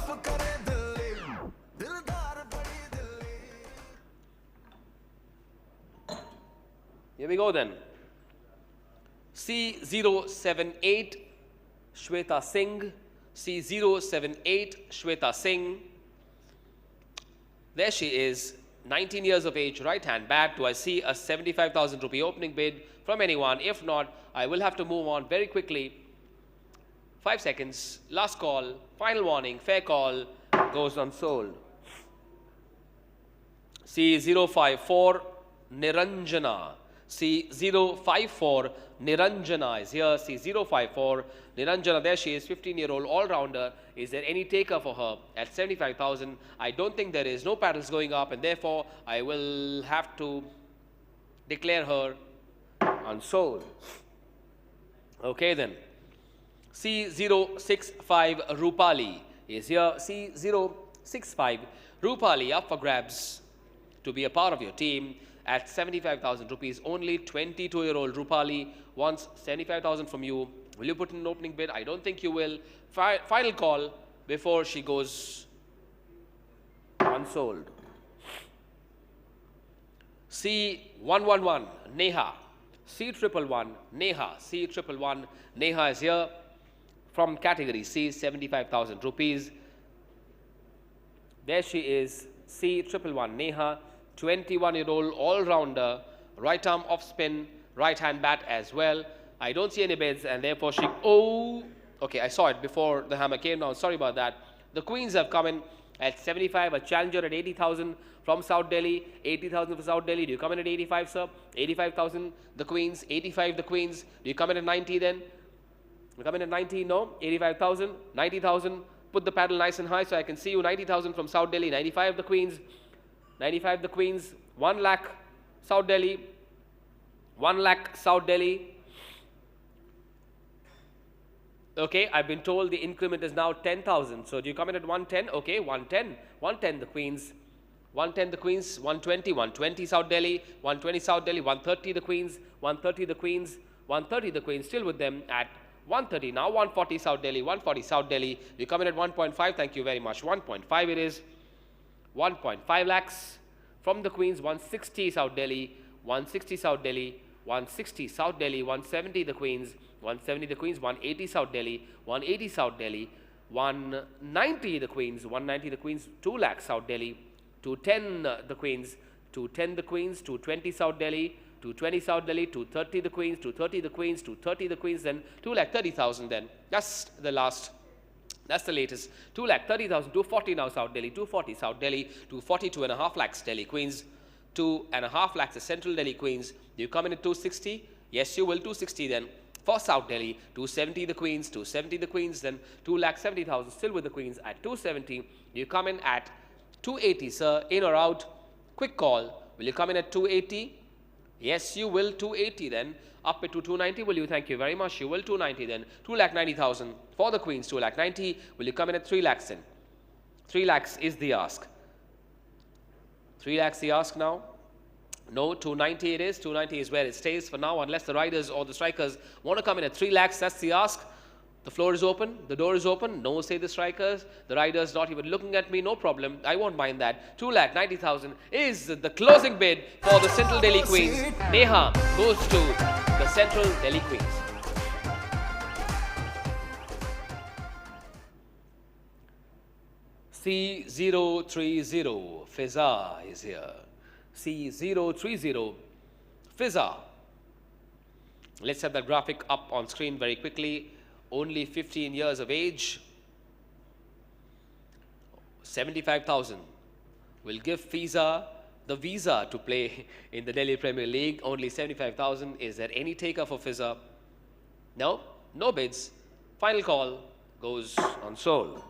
Here we go then. C078 Shweta Singh. C078 Shweta Singh. There she is, 19 years of age, right hand bat. Do I see a 75,000 rupee opening bid from anyone? If not, I will have to move on very quickly. 5 seconds, last call, final warning, fair call, goes unsold. C054 Niranjana. C054 Niranjana is here. C054 Niranjana, there she is, 15-year-old all-rounder. Is there any taker for her at 75,000? I don't think there is. No paddles going up, and therefore I will have to declare her unsold. Okay then. C065 Rupali is here. C065 Rupali up for grabs to be a part of your team at 75,000 rupees. Only 22-year-old Rupali wants 75,000 from you. Will you put in an opening bid? I don't think you will. Final call before she goes unsold. C111 Neha. C111 Neha. C111 Neha is here from category C, 75,000 rupees. There she is, C111 Neha, 21-year-old all-rounder, right arm off spin, right hand bat as well. I don't see any bids, and therefore she, okay, I saw it before the hammer came down, sorry about that. The queens have come in at 75, a challenger at 80,000 from South Delhi, 80,000 for South Delhi. Do you come in at 85, sir? 85,000, the queens, 85 the queens. Do you come in at 90 then? You come in at 90, no? 85,000, 90,000. Put the paddle nice and high so I can see you. 90,000 from South Delhi, 95 the queens. 95 the queens, 1 lakh South Delhi, 1 lakh South Delhi. Okay, I've been told the increment is now 10,000. So do you come in at 110? Okay, 110. 110 the queens. 110 the queens, 120, 120 South Delhi, 120 South Delhi, 130 the queens, 130 the queens, 130 the queens, still with them at 130. Now 140 South Delhi, 140 South Delhi. You come in at 1.5, thank you very much. 1.5 it is. 1.5 lakhs from the queens, 160 South Delhi, 160 South Delhi, 160 South Delhi, 170 the queens, 170 the queens, 180 South Delhi, 180 South Delhi, 190 the queens, 190 the queens, 2 lakhs South Delhi, 210 the queens, 210 the queens, 220 South Delhi, 220 South Delhi, 230 the queens, 230 the queens, 230 the queens, then 2,30,000 then. That's the last. That's the latest. 2,30,000, 240 now South Delhi, 240 South Delhi, 240, 2.5 lakhs Delhi Queens, 2.5 lakhs the Central Delhi Queens. Do you come in at 260? Yes, you will. 260 then. For South Delhi, 270 the Queens, 270 the Queens, then 2,70,000 still with the Queens at 270. Do you come in at 280, sir? In or out? Quick call. Will you come in at 280? Yes, you will. 280 then. Up it to 290, will you? Thank you very much. You will. 290 then. 2,90,000 for the Queens. 2,90,000. Will you come in at 3 lakhs then? 3 lakhs is the ask. 3 lakhs the ask now. No, 290 it is. 290 is where it stays for now, unless the riders or the strikers want to come in at 3 lakhs. That's the ask. The floor is open. The door is open. No, say the strikers. The riders not even looking at me. No problem. I won't mind that. 2,90,000 is the closing bid for the Central Delhi Queens. Neha goes to the Central Delhi Queens. C030 Fiza is here. C030 Fiza. Let's have that graphic up on screen very quickly. Only 15 years of age. 75,000 will give Fiza the visa to play in the Delhi Premier League. Only 75,000. Is there any taker for Fiza? No? No bids. Final call goes unsold.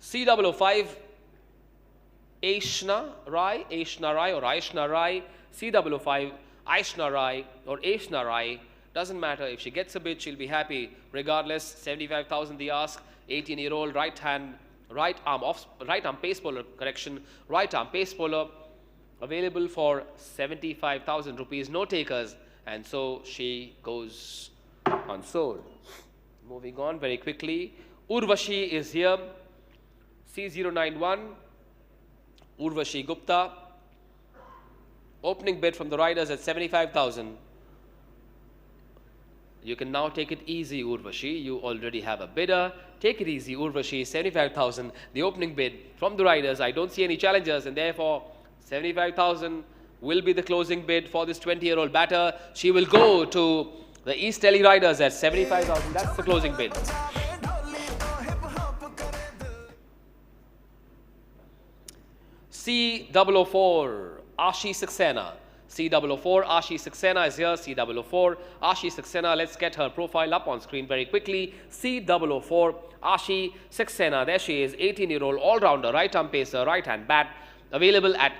C005 Aishna Rai or Aishna Rai. C005 Aishna Rai or Aishna Rai Doesn't matter. If she gets a bid, she'll be happy. Regardless, 75,000 the ask. 18-year-old right arm pace bowler, right arm pace bowler, available for 75,000 rupees, no takers, and so she goes unsold. Moving on very quickly, Urvashi is here, C091, Urvashi Gupta, opening bid from the riders at 75,000. You can now take it easy, Urvashi. You already have a bidder. Take it easy, Urvashi. 75,000. The opening bid from the riders. I don't see any challengers, and therefore 75,000 will be the closing bid for this 20-year-old batter. She will go to the East Delhi Riders at 75,000. That's the closing bid. C004, Ashi Saxena. C004, Ashi Saxena is here. C004, Ashi Saxena. Let's get her profile up on screen very quickly. C004, Ashi Saxena. There she is, 18-year-old all-rounder, right-arm pacer, right-hand bat, available at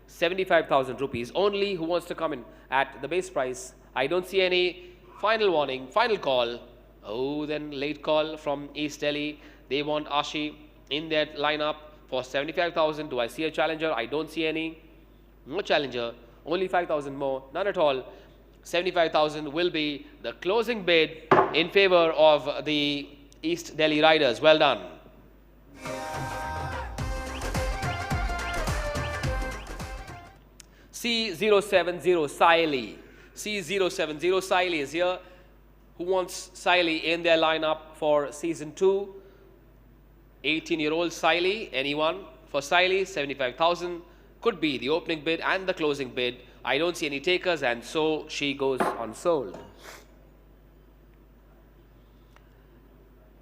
75,000 rupees only. Who wants to come in at the base price? I don't see any. Final warning, final call. Oh, then late call from East Delhi. They want Ashi in their lineup for 75,000. Do I see a challenger? I don't see any. No challenger. Only 5,000 more. None at all. 75,000 will be the closing bid in favor of the East Delhi Riders. Well done. C070 Saili. C070 Saili is here. Who wants Saili in their lineup for season 2? 18-year-old Saili. Anyone? For Saili, 75,000 could be the opening bid and the closing bid. I don't see any takers, and so she goes unsold.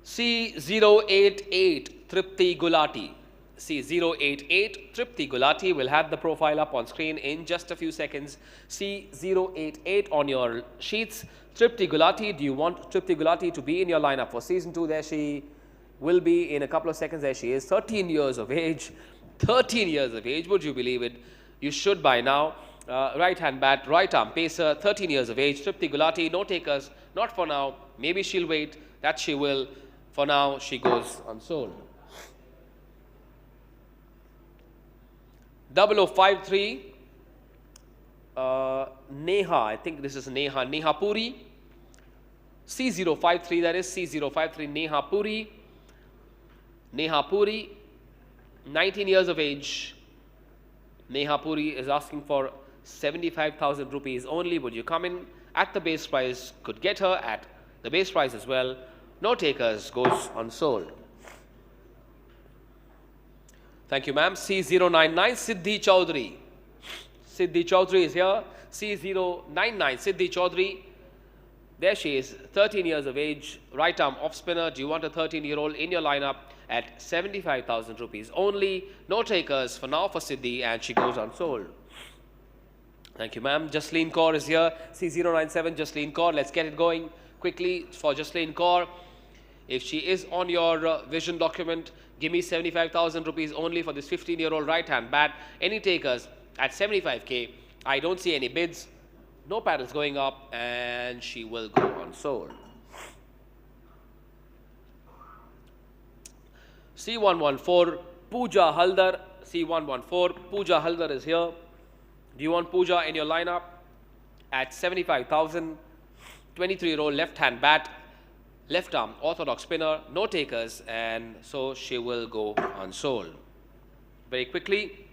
C088 Tripti Gulati. C088 Tripti Gulati will have the profile up on screen in just a few seconds. C088 on your sheets. Tripti Gulati, do you want Tripti Gulati to be in your lineup for season 2? There she will be in a couple of seconds. There she is, 13 years of age. 13 years of age, would you believe it? You should by now. Right-hand bat, right-arm pacer, 13 years of age. Tripti Gulati, no takers, not for now. Maybe she'll wait. That she will. For now, she goes unsold. 0053, Neha, I think this is Neha, Neha Puri. C053, that is C053, Neha Puri. Neha Puri, 19 years of age. Neha Puri is asking for 75,000 rupees only. Would you come in at the base price? Could get her at the base price as well. No takers, goes unsold. Thank you, ma'am. C099, Siddhi Chaudhary. Siddhi Chaudhary is here. C099, Siddhi Chaudhary. There she is, 13 years of age, right arm off spinner. Do you want a 13-year-old in your lineup at 75,000 rupees only? No takers for now for Siddhi, and she goes unsold. Thank you, ma'am. Jasleen Kaur is here. C097, Jasleen Kaur. Let's get it going quickly for Jasleen Kaur. If she is on your vision document, give me 75,000 rupees only for this 15-year-old right-hand bat. Any takers at 75k? I don't see any bids. No paddles going up, and she will go unsold. C114, Pooja Haldar. C114, Pooja Haldar is here. Do you want Pooja in your lineup at 75,000? 23-year-old left-hand bat, left arm orthodox spinner, no takers, and so she will go unsold. Very quickly.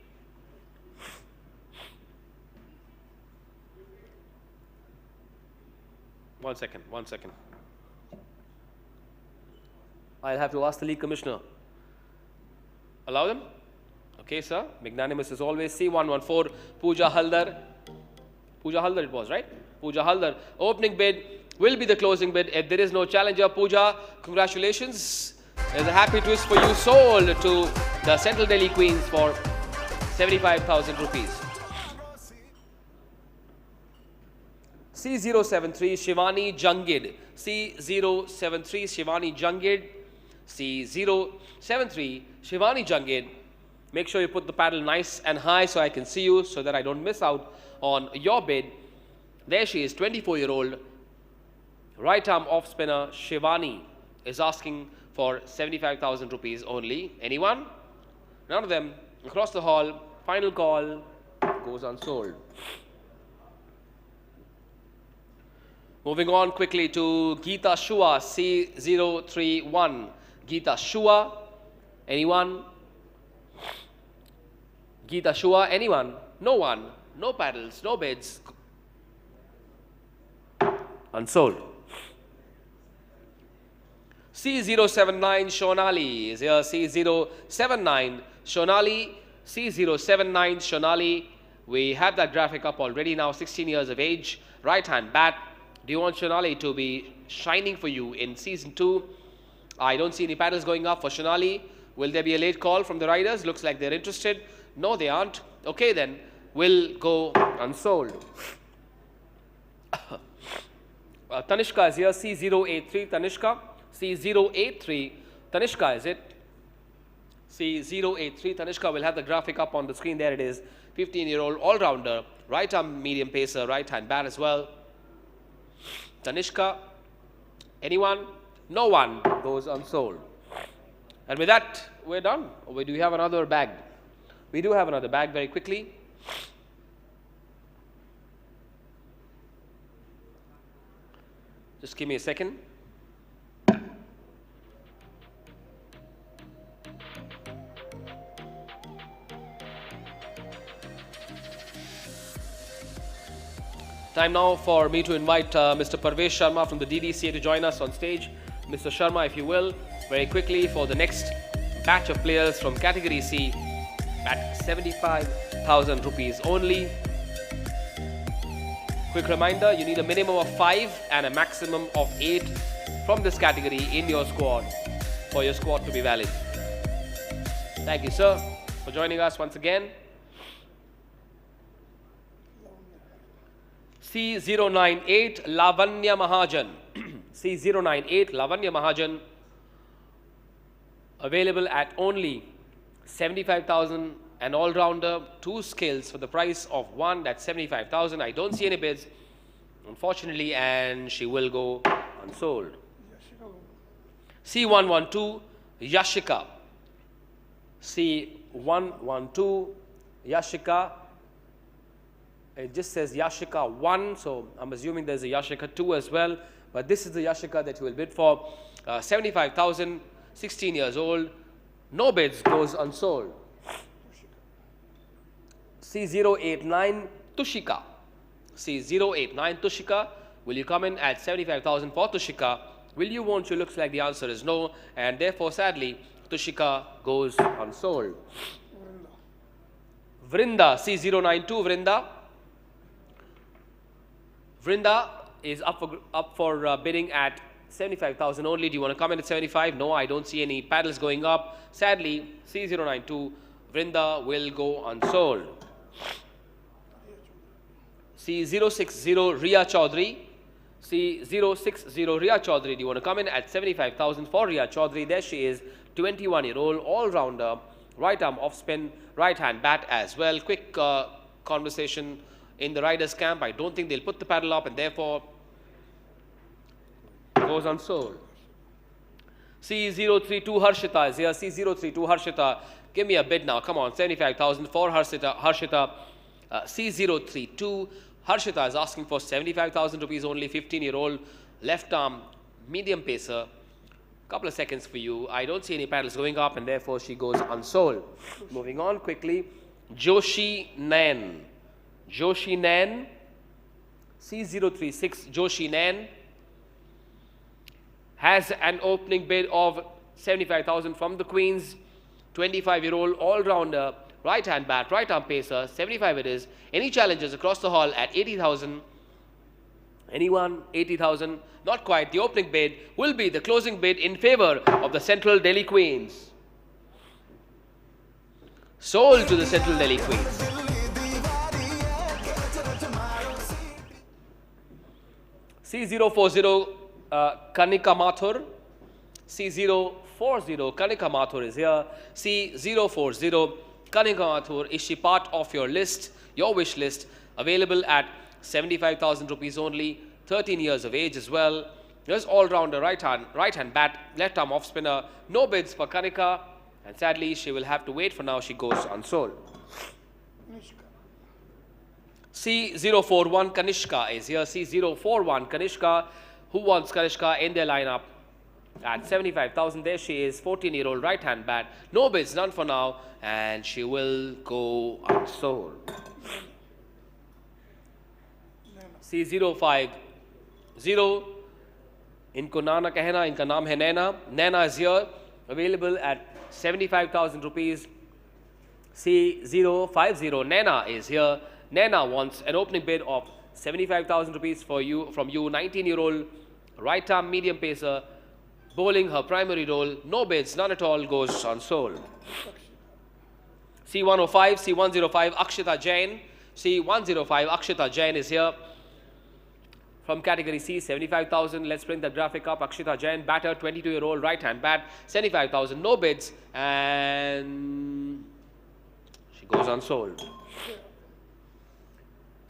One second. I'll have to ask the league commissioner. Allow them? Okay, sir. Magnanimous as always. C114, Pooja Haldar. Pooja Haldar it was, right? Pooja Haldar. Opening bid will be the closing bid. If there is no challenger, Pooja, congratulations. There's a happy twist for you. Sold to the Central Delhi Queens for 75,000 rupees. C073, Shivani Jungid. C073, Shivani Jungid. C073, Shivani Jungid. Make sure you put the paddle nice and high so I can see you, so that I don't miss out on your bid. There she is, 24-year-old Right arm off spinner Shivani is asking for 75,000 rupees only. Anyone? None of them. Across the hall, final call, goes unsold. Moving on quickly to Geeta Shua, C031. Geeta Shua, anyone? Geeta Shua, anyone? No one. No paddles, no bids. Unsold. C079 Shonali is here. C079 Shonali. C079 Shonali. We have that graphic up already now. 16 years of age. Right hand bat. Do you want Shonali to be shining for you in season 2? I don't see any paddles going up for Shonali. Will there be a late call from the riders? Looks like they're interested. No, they aren't. Okay then. Will go unsold. Tanishka is here. C083 Tanishka. C083 Tanishka is it? C083 Tanishka will have the graphic up on the screen. There it is. 15-year-old all-rounder. Right arm medium pacer. Right hand bat as well. Tanishka. Anyone? No one. Goes unsold. And with that, we're done. Or do we have another bag? We do have another bag very quickly. Just give me a second. Time now for me to invite Mr. Parvesh Sharma from the DDCA to join us on stage. Mr. Sharma, if you will, very quickly for the next batch of players from category C at 75,000 rupees only. Quick reminder, you need a minimum of 5 and a maximum of 8 from this category in your squad for your squad to be valid. Thank you, sir, for joining us once again. C098 Lavanya Mahajan. C098 Lavanya Mahajan, available at only 75,000, an all-rounder, 2 skills for the price of 1, that's 75,000. I don't see any bids, unfortunately, and she will go unsold. C112 Yashika. C112 Yashika. It just says Yashika 1, so I'm assuming there's a Yashika 2 as well. But this is the Yashika that you will bid for. 75,000, 16 years old. No bids, goes unsold. C089 Tushika. C089 Tushika. Will you come in at 75,000 for Tushika? Will you, won't you? Looks like the answer is no. And therefore, sadly, Tushika goes unsold. Vrinda. C092 Vrinda. Vrinda is up for bidding at 75,000 only. Do you want to come in at 75? No, I don't see any paddles going up. Sadly, C092 Vrinda will go unsold. C060 Riya Chaudhary. C060 Riya Chaudhary. Do you want to come in at 75,000 for Riya Chaudhary? There she is, 21-year-old all-rounder. Right arm off spin, right hand bat as well. Quick conversation in the riders camp. I don't think they'll put the paddle up and therefore goes unsold. C032 Harshita is here. C032 Harshita. Give me a bid now. Come on. 75,000 for Harshita. C032 Harshita is asking for 75,000 rupees only. 15-year-old left arm medium pacer. Couple of seconds for you. I don't see any paddles going up and therefore she goes unsold. Moving on quickly. Joshi Nain. Joshi Nain. C036 Joshi Nain has an opening bid of 75,000 from the Queens. 25-year-old all-rounder, right hand bat, right arm pacer, 75 it is. Any challenges across the hall at 80,000? Anyone? 80,000? Not quite. The opening bid will be the closing bid in favor of the Central Delhi Queens. Sold to the Central Delhi Queens. C040 Kanika Mathur. C040 Kanika Mathur is here. C040 Kanika Mathur. Is she part of your list, your wish list? Available at 75,000 rupees only. 13 years of age as well. Here's all-rounder right hand bat, left arm off spinner. No bids for Kanika, and sadly she will have to wait for now. She goes unsold. C041 Kanishka is here. C041 Kanishka. Who wants Kanishka in their lineup? At 75,000, there she is, 14-year-old right-hand bat. No bids, none for now, and she will go unsold. C050. इनको नाना कहना, इनका नाम है नैना. Nana is here, available at 75,000 rupees. C050. Nana is here. Nana wants an opening bid of 75,000 rupees from you, 19-year-old right-arm medium pacer, bowling her primary role. No bids, none at all, goes unsold. C105 Akshita Jain. C105 Akshita Jain is here. From category C, 75,000. Let's bring the graphic up. Akshita Jain, batter, 22-year-old right-hand bat, 75,000. No bids, and she goes unsold.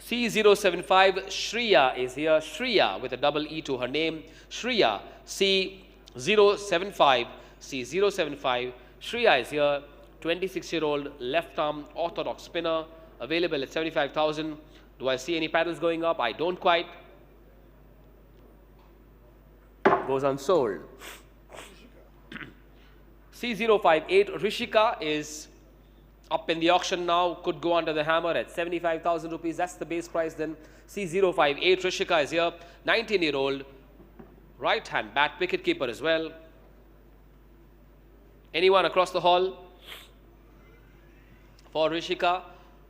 C075 Shriya is here. Shriya with a double E to her name. Shriya, C075. Shriya is here. 26-year-old left-arm orthodox spinner, available at 75,000. Do I see any paddles going up? I don't quite. Goes unsold. C058 Rishika is up in the auction now. Could go under the hammer at 75,000 rupees. That's the base price then. C058 Rishika is here. 19-year-old right-hand bat, wicket keeper as well. Anyone across the hall for Rishika?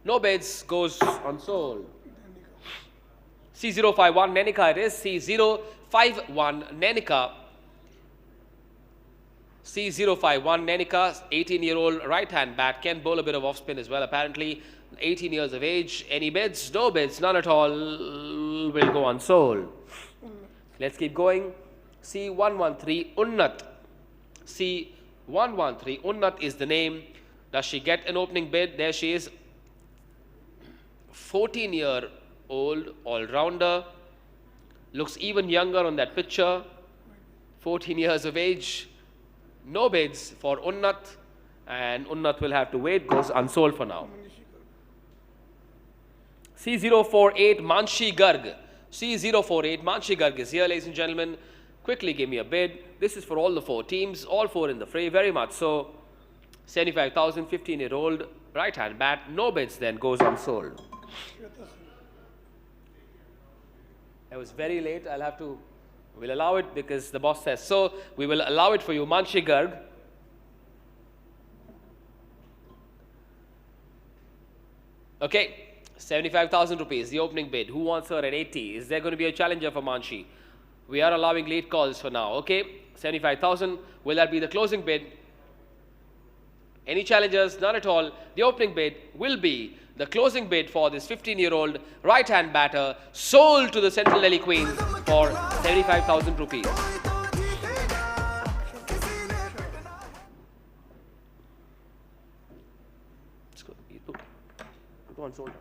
No bids, goes unsold. C051 Nenika it is. C051 Nenika. C051 Nenika, 18-year-old right-hand bat, can bowl a bit of off-spin as well apparently. 18 years of age. Any bids? No bids, none at all. Will go unsold. Let's keep going. C113 Unnat. C113 Unnat is the name. Does she get an opening bid? There she is. 14-year-old all-rounder. Looks even younger on that picture. 14 years of age. No bids for Unnat, and Unnat will have to wait. Goes unsold for now. C048 Manshi Garg. C048 Manshi Garg is here, ladies and gentlemen. Quickly give me a bid. This is for all the four teams, all four in the fray, very much so. 75,000, 15-year-old right-hand bat. No bids, then goes unsold. I was very late. We'll allow it because the boss says so. We will allow it for you. Manshi Garg. Okay, 75,000 rupees, the opening bid. Who wants her at 80? Is there going to be a challenger for Manshi? We are allowing late calls for now. Okay, 75,000. Will that be the closing bid? Any challengers? None at all. The opening bid will be the closing bid for this 15-year-old right-hand batter, sold to the Central Delhi Queens for 75,000 rupees. Unsold.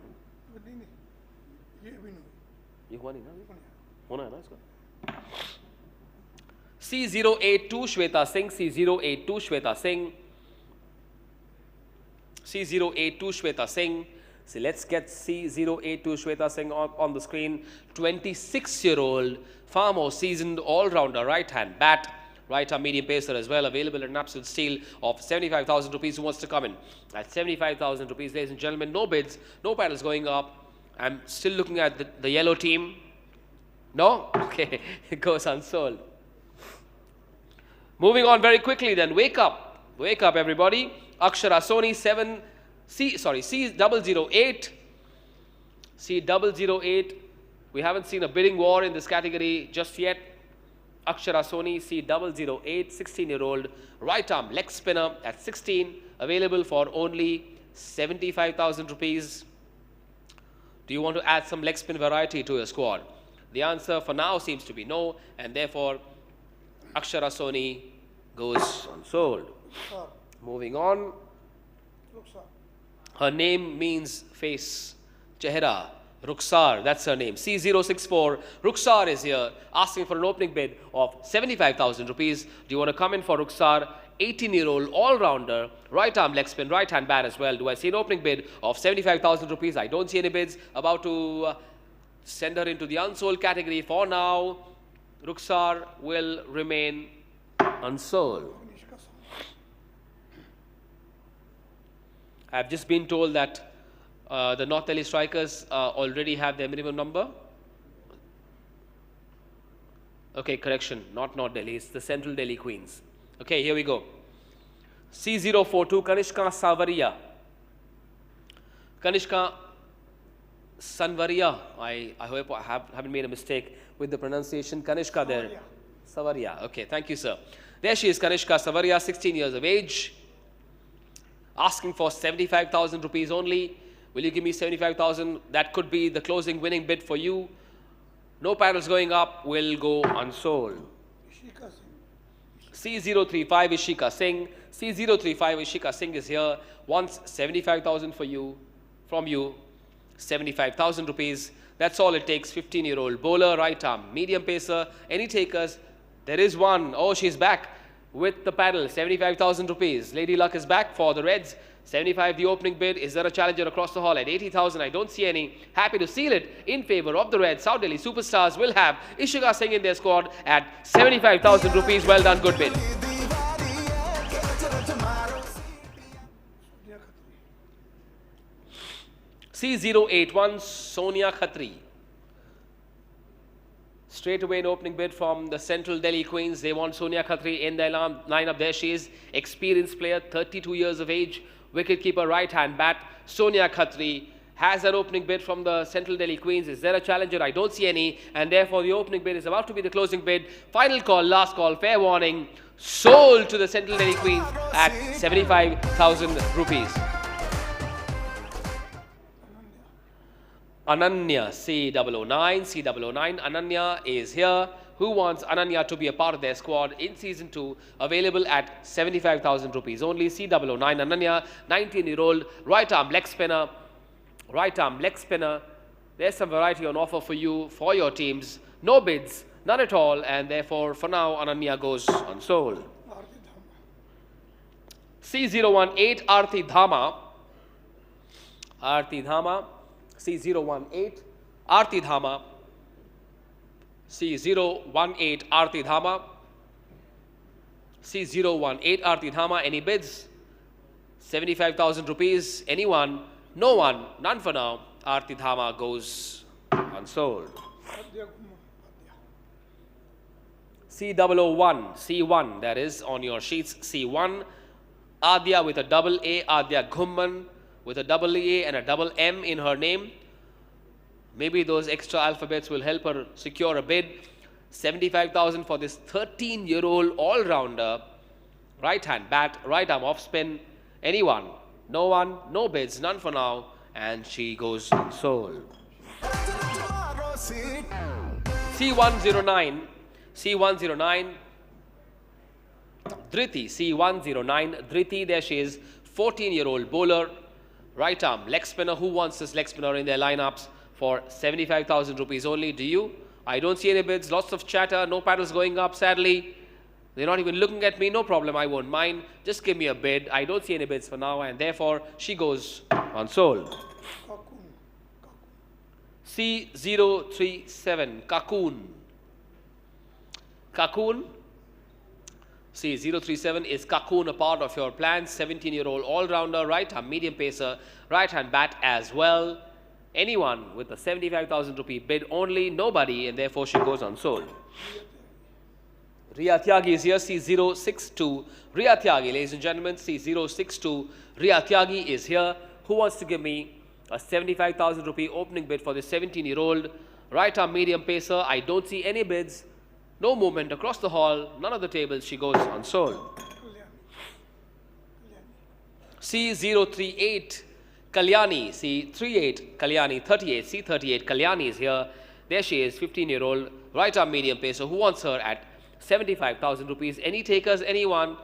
C082 Shweta Singh. C082 Shweta Singh. C082 Shweta Singh. So let's get C082 Shweta Singh on the screen. 26-year-old, far more seasoned all-rounder right-hand bat, right-arm medium pacer as well, available at an absolute steal of 75,000 rupees. Who wants to come in? At 75,000 rupees, ladies and gentlemen. No bids, no paddles going up. I'm still looking at the yellow team. No? Okay, it goes unsold. Moving on very quickly then. Wake up everybody. Akshara Soni C008. C008. We haven't seen a bidding war in this category just yet. Akshara Soni C008, 16-year-old right-arm leg spinner at 16, available for only 75,000 rupees. Do you want to add some leg spin variety to your squad? The answer for now seems to be no, and therefore Akshara Soni goes unsold. Moving on. Her name means face, chehra, Ruksar, that's her name. C064, Ruksar is here, asking for an opening bid of 75,000 rupees. Do you want to come in for Ruksar? 18-year-old all-rounder, right arm leg spin, right hand bat as well. Do I see an opening bid of 75,000 rupees? I don't see any bids. About to send her into the unsold category. For now, Ruksar will remain unsold. I've just been told that the North Delhi Strikers already have their minimum number. Okay, correction, not North Delhi, it's the Central Delhi Queens. Okay, here we go. C042, Kanishka Savaria. Kanishka Sanvaria. I hope I haven't made a mistake with the pronunciation. Kanishka there. Savaria. Okay, thank you, sir. There she is, Kanishka Savaria, 16 years of age. Asking for 75,000 rupees only. Will you give me 75,000? That could be the closing winning bid for you. No paddles going up, will go unsold. C035 Ishika Singh. C035 Ishika Singh is here. Wants 75,000 for you, from you. 75,000 rupees. That's all it takes. 15-year-old bowler, right arm, medium pacer. Any takers? There is one. Oh, she's back with the paddle. 75,000 rupees. Lady Luck is back for the Reds. 75 the opening bid. Is there a challenger across the hall at 80,000? I don't see any. Happy to seal it in favor of the Reds. South Delhi Superstars will have Ishika Singh in their squad at 75,000 rupees. Well done, good bid. C081 Sonia Khatri. Straight away an opening bid from the Central Delhi Queens. They want Sonia Khatri in their lineup. There she is. Experienced player, 32 years of age. Wicketkeeper, right hand bat. Sonia Khatri has an opening bid from the Central Delhi Queens. Is there a challenger? I don't see any. And therefore the opening bid is about to be the closing bid. Final call, last call, fair warning. Sold to the Central Delhi Queens at 75,000 rupees. Ananya, C009, Ananya is here. Who wants Ananya to be a part of their squad in season 2? Available at 75,000 rupees only. C009 Ananya, 19-year-old, right arm leg spinner. Right arm leg spinner. There's some variety on offer for you, for your teams. No bids, none at all, and therefore for now Ananya goes unsold. C018 Arti Dhama. Arti Dhama. C018 Arti Dhama. C018 Arti Dhama. C018 Arti Dhama. Any bids? 75,000 rupees. Anyone? No one. None for now. Arti Dhama goes unsold. C001 C1, that is on your sheets. C1 Adya with a double A. Adya Ghumman with a double A and a double M in her name. Maybe those extra alphabets will help her secure a bid. 75,000 for this 13-year-old all-rounder. Right-hand bat, right arm off spin. Anyone? No one? No bids, none for now. And she goes unsold. C109. C109. Dhriti. C109. Dhriti, there she is. 14-year-old bowler. Right arm leg spinner. Who wants this leg spinner in their lineups for 75,000 rupees only? Do you? I don't see any bids. Lots of chatter. No paddles going up, sadly. They're not even looking at me. No problem. I won't mind. Just give me a bid. I don't see any bids for now, and therefore she goes unsold. C037 Cocoon. Cocoon. C037 is Cocoon a part of your plans? 17-year-old all-rounder, right hand medium pacer, right hand bat as well. Anyone with a 75,000 rupee bid only? Nobody, and therefore she goes unsold. Riya Tyagi is here. C062 Riya Tyagi, ladies and gentlemen. C062 Riya Tyagi is here. Who wants to give me a 75,000 rupee opening bid for this 17-year-old right arm medium pacer? I don't see any bids. No movement across the hall, none of the tables. She goes unsold. C038 Kalyani, C38 Kalyani, 38, C38 Kalyani is here. There she is, 15-year-old right arm medium pacer. Who wants her at 75,000 rupees? Any takers? Anyone?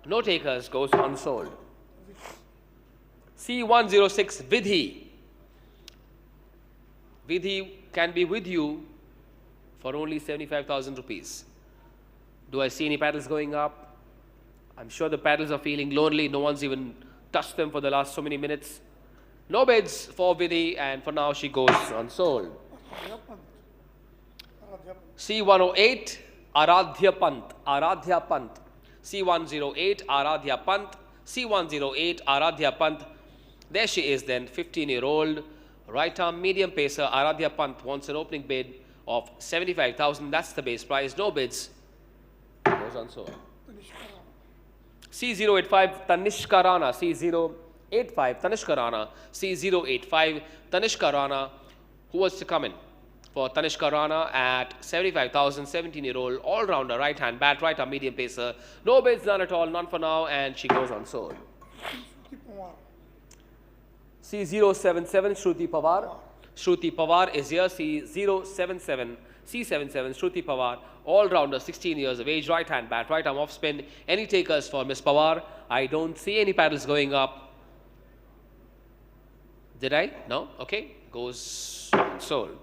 No takers, goes unsold. C106 Vidhi. Vidhi can be with you for only 75,000 rupees. Do I see any paddles going up? I'm sure the paddles are feeling lonely. No one's even touched them for the last so many minutes. No bids for Vidhi, and for now she goes unsold. C108 Aradhya Pant. Aradhya Pant. C108 Aradhya Pant. C108 Aradhya Pant. There she is then, 15-year-old, right arm medium pacer. Aradhya Pant wants an opening bid of 75,000. That's the base price. No bids. Goes unsold. C085 Tanishka Rana. C085 Tanishka Rana. C085 Tanishka Rana. Who wants to come in for Tanishka Rana at 75,000? 17-year-old all-rounder, right-hand bat, right-arm medium pacer. No bids, none at all, none for now, and she goes unsold. C077 Shruti Pawar. Shruti Pawar is here. C077 Shruti Pawar, all-rounder, 16 years of age, right-hand bat, right-arm off-spin. Any takers for Miss Pawar? I don't see any paddles going up. Did I? No? Okay. Goes sold.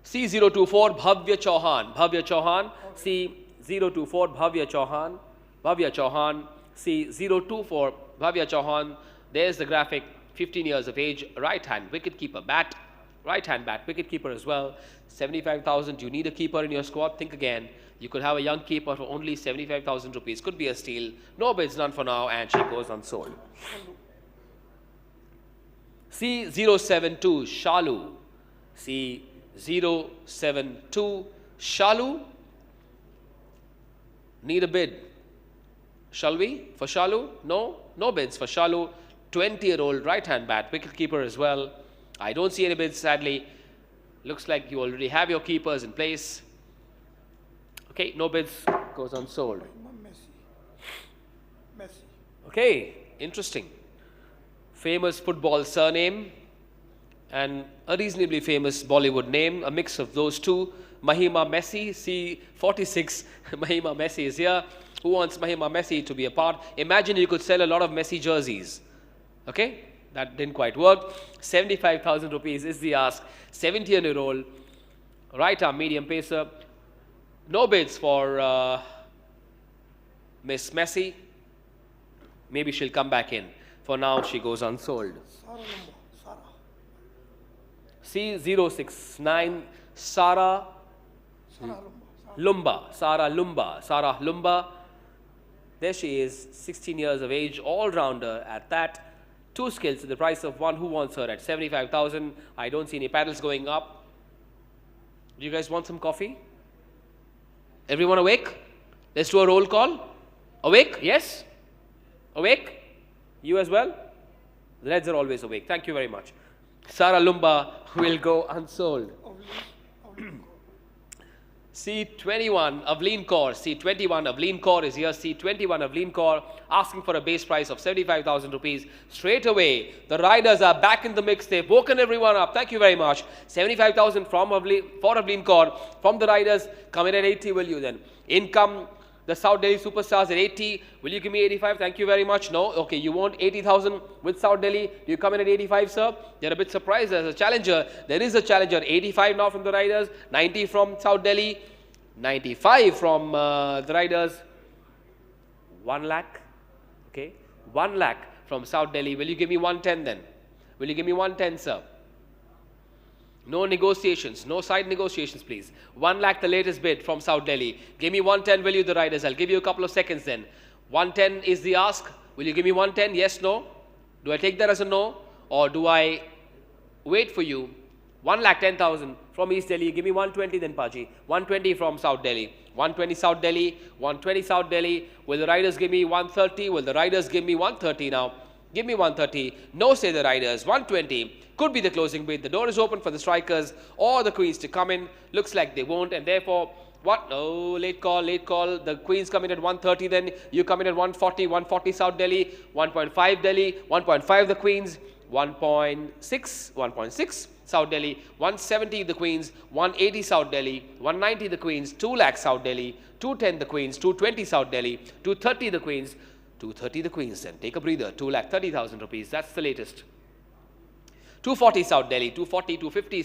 C024 Bhavya Chauhan. Bhavya Chauhan. C024 Bhavya Chauhan. Bhavya Chauhan. C024 Bhavya Chauhan. There's the graphic. 15 years of age, right-hand wicket-keeper bat. Right-hand bat, wicket-keeper as well. 75,000. Do you need a keeper in your squad? Think again. You could have a young keeper for only 75,000 rupees. Could be a steal. No bids, none for now, and she goes unsold. C072 Shalu. C072 Shalu. Need a bid. Shall we? For Shalu? No? No bids for Shalu. 20-year-old right-hand bat, wicket-keeper as well. I don't see any bids, sadly. Looks like you already have your keepers in place. Okay, no bids, goes unsold. Okay, interesting. Famous football surname and a reasonably famous Bollywood name, a mix of those two. Mahima Messi, C46, Mahima Messi is here. Who wants Mahima Messi to be a part? Imagine you could sell a lot of Messi jerseys. Okay, that didn't quite work. 75,000 rupees is the ask. 17-year-old, right arm medium pacer. No bids for Miss Messi. Maybe she'll come back in. For now, she goes unsold. C069 Sara Lumba. Sara Lumba. Sara Lumba. There she is, 16 years of age, all-rounder at that. Two skills at the price of one. Who wants her at 75,000? I don't see any paddles going up. Do you guys want some coffee? Everyone awake? Let's do a roll call. Awake? Yes? Awake? You as well? The Reds are always awake. Thank you very much. Sara Lumba will go unsold. C21 Avleen Kaur. C21 Avleen Kaur is here. C21 Avleen Kaur asking for a base price of 75,000 rupees. Straight away, the riders are back in the mix. They've woken everyone up. Thank you very much. 75,000 for Avleen Kaur. From the riders, come in at 80, will you then? Income, the South Delhi Superstars at 80. Will you give me 85? Thank you very much. No? Okay, you want 80,000 with South Delhi. Do you come in at 85, sir? They're a bit surprised. There's a challenger. There is a challenger. 85 now from the riders. 90 from South Delhi. 95 from the riders. 1 lakh. Okay. 1 lakh from South Delhi. Will you give me 110 then? Will you give me 110, sir? No negotiations. No side negotiations, please. 1 lakh, the latest bid from South Delhi. Give me 110, will you, the riders? I'll give you a couple of seconds then. 110 is the ask. Will you give me 110? Yes, no? Do I take that as a no? Or do I wait for you? 1,10,000 from East Delhi. Give me 120 then, Paji. 120 from South Delhi. 120 South Delhi. 120 South Delhi. Will the riders give me 130? Will the riders give me 130 now? Give me 130. No, say the riders. 120 could be the closing bid. The door is open for the strikers or the queens to come in. Looks like they won't, and therefore, what? No, late call, late call. The queens come in at 130 then. You come in at 140. 140 South Delhi. 1.5 Delhi. 1.5 the queens. 1.6 South Delhi, 170 the queens, 180 South Delhi, 190 the queens, 2 lakh South Delhi, 210 the queens, 220 South Delhi, 230 the queens, 230 the queens then. Take a breather. 2,30,000 rupees. That's the latest. 240 South Delhi. 240, 250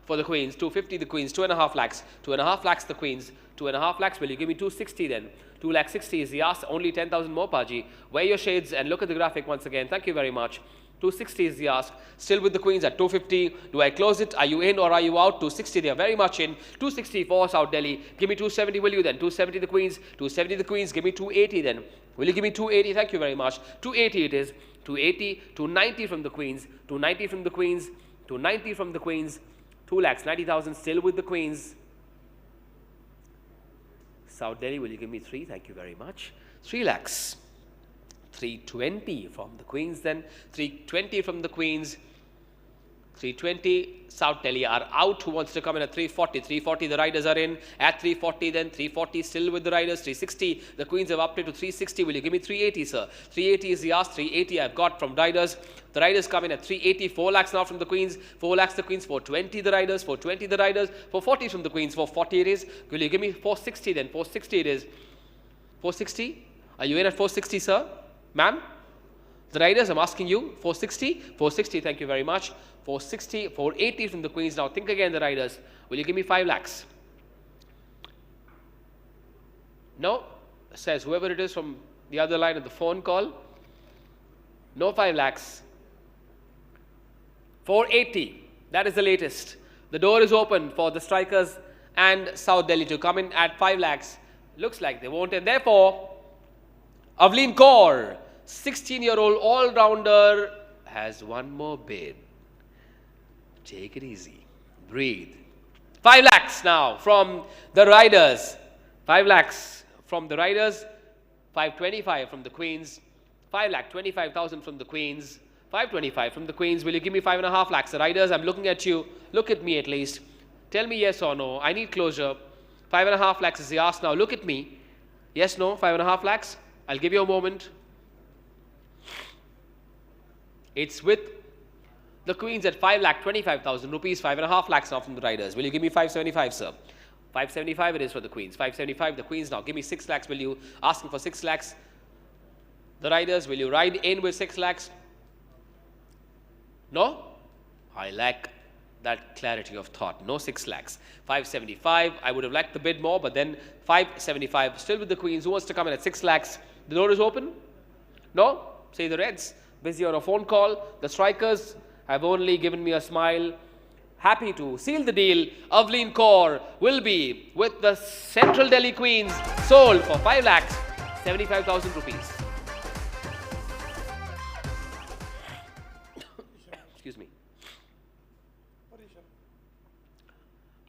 for the queens. 250 the queens. 2.5 lakhs. 2.5 lakhs the queens. 2.5 lakhs. Will you give me 260 then? 2,60,000 is the ask. Only 10,000 more, Paji. Wear your shades and look at the graphic once again. Thank you very much. 260 is the ask. Still with the queens at 250. Do I close it? Are you in or are you out? 260, they are very much in. 260 for South Delhi. Give me 270, will you then? 270 the queens. 270 the queens. Give me 280 then. Will you give me 280? Thank you very much. 280 it is. 280. 290 from the queens. 290 from the queens. 290 from the queens. 2,90,000 still with the queens. South Delhi, will you give me 3? Thank you very much. 3 lakhs. 320 from the queens then. 320 from the queens. 320. South Delhi are out. Who wants to come in at 340? 340 the riders are in. At 340 then. 340 still with the riders. 360. The queens have upped it to 360. Will you give me 380, sir? 380 is the ask. 380 I've got from riders. The riders come in at 380. 4 lakhs now from the queens. 4 lakhs the queens. 420 the riders. 420 the riders. 440 from the queens. 440 it is. Will you give me 460 then? 460 it is. 460? Are you in at 460, sir? Ma'am? The riders, I'm asking you. 460? 460, thank you very much. 460, 480 from the queens. Now think again, the riders. Will you give me 5 lakhs? No? Says whoever it is from the other line of the phone call. No 5 lakhs. 480. That is the latest. The door is open for the strikers and South Delhi to come in at 5 lakhs. Looks like they won't, and therefore Avleen Kaur, 16-year-old all-rounder, has one more bid. Take it easy. Breathe. 5 lakhs now from the riders. 5 lakhs from the riders. 525 from the queens. 5,25,000 from the queens. 525 from the queens. Will you give me 5.5 lakhs? The riders, I'm looking at you. Look at me at least. Tell me yes or no. I need closure. 5.5 lakhs is the ask now. Look at me. Yes, no, 5.5 lakhs. I'll give you a moment. It's with the queens at 5,25,000 rupees. 5.5 lakhs now from the riders. Will you give me 575, sir? 575 it is for the queens. 575 the queens now. Give me 6 lakhs. Will you asking for 6 lakhs? The riders, will you ride in with 6 lakhs? No? I lack that clarity of thought. No 6 lakhs. 575. I would have liked the bid more, but then 575. Still with the queens. Who wants to come in at 6 lakhs? The door is open? No? Say the reds. Busy on a phone call. The strikers have only given me a smile. Happy to seal the deal. Avleen Kaur will be with the Central Delhi Queens, sold for 5 lakhs 75,000 rupees. Excuse me.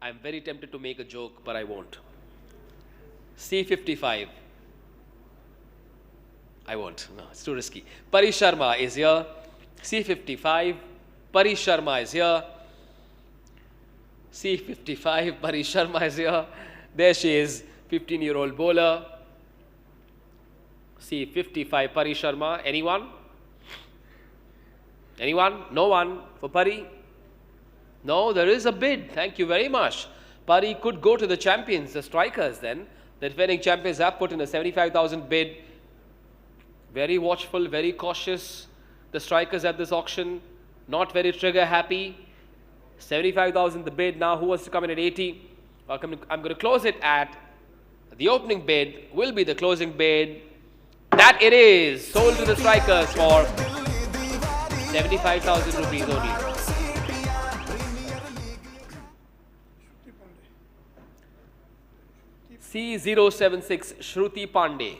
I'm very tempted to make a joke, but I won't. C55. I won't. No, it's too risky. Pari Sharma is here. C55. Pari Sharma is here. C55. Pari Sharma is here. There she is. 15-year-old bowler. C55. Pari Sharma. Anyone? Anyone? No one for Pari? No, there is a bid. Thank you very much. Pari could go to the champions, the strikers then. The defending champions have put in a 75,000 bid. Very watchful, very cautious. The strikers at this auction, not very trigger happy. 75,000 the bid. Now who wants to come in at 80? I'm going to close it at the opening bid. Will be the closing bid. That it is. Sold to the strikers for 75,000 rupees only. C076 Shruti Pandey.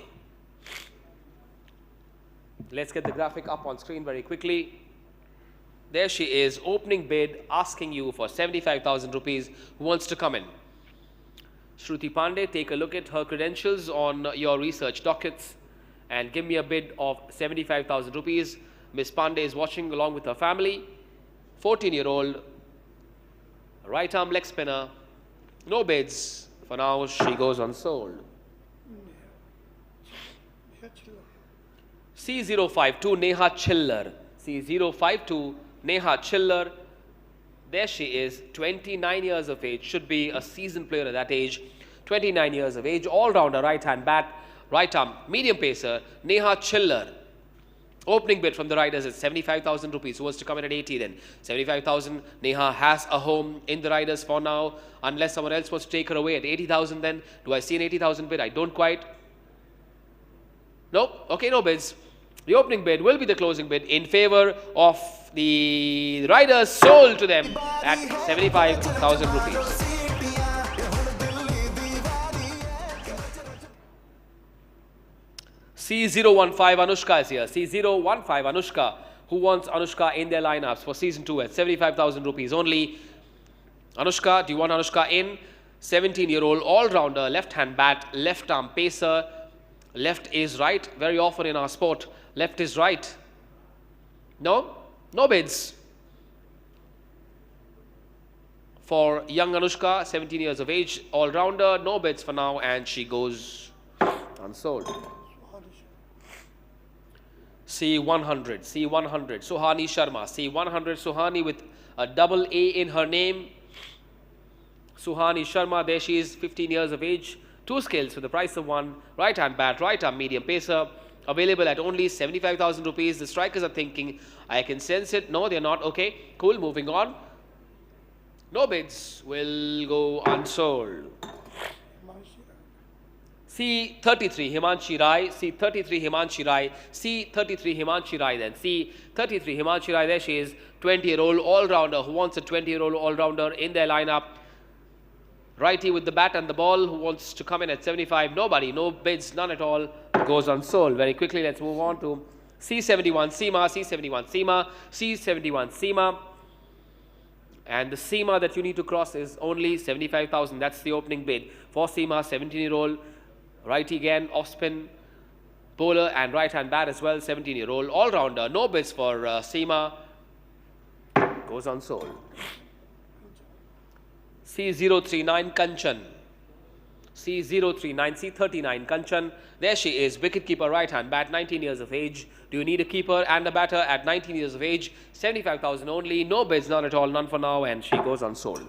Let's get the graphic up on screen very quickly. There she is, opening bid, asking you for 75,000 rupees. Who wants to come in? Shruti Pandey, take a look at her credentials on your research dockets and give me a bid of 75,000 rupees. Miss Pandey is watching along with her family. 14-year-old, right arm leg spinner. No bids. For now, she goes unsold. C052 Neha Chillar. C052 Neha Chillar. There she is, 29 years of age. Should be a seasoned player at that age. 29 years of age. All-rounder right-hand bat. right arm, medium pacer, Neha Chiller. Opening bid from the riders is 75,000 rupees. Who wants to come in at 80 then? 75,000. Neha has a home in the riders for now, unless someone else wants to take her away at 80,000 then. Do I see an 80,000 bid? I don't quite. Nope. Okay, no bids. The opening bid will be the closing bid in favor of the riders, sold to them at 75,000 rupees. C015 Anushka is here. C015 Anushka. Who wants Anushka in their lineups for season 2 at 75,000 rupees only? Anushka, do you want Anushka in? 17-year-old all-rounder, left-hand bat, left-arm pacer. Left is right. Very often in our sport, left is right. No? No bids. For young Anushka, 17 years of age, all-rounder, no bids for now, and she goes unsold. C100, C100, Suhani Sharma, C100, Suhani with a double A in her name. Suhani Sharma, there she is, 15 years of age, 2 skills for the price of 1, right hand bat, right arm medium pacer, available at only 75,000 rupees. The strikers are thinking, I can sense it. No, they're not. Okay, cool, moving on. No bids, will go unsold. C33 Himanshi Rai, C33 Himanshi Rai, C33 Himanshi Rai then, C33 Himanshi Rai, there she is, 20-year-old all-rounder. Who wants a 20-year-old all-rounder in their lineup? Righty with the bat and the ball, who wants to come in at 75? Nobody, no bids, none at all, goes unsold. Very quickly, let's move on to C71 Seema, C71 Seema, C71 Seema. And the Seema that you need to cross is only 75,000. That's the opening bid for Seema, 17-year-old. Righty again, off spin, bowler and right hand bat as well, 17-year-old all-rounder. No bids for Seema, goes unsold. C039 Kanchan, C039, C39 Kanchan, there she is, wicketkeeper, right hand bat, 19 years of age. Do you need a keeper and a batter at 19 years of age? 75,000 only, no bids, none at all, none for now, and she goes unsold.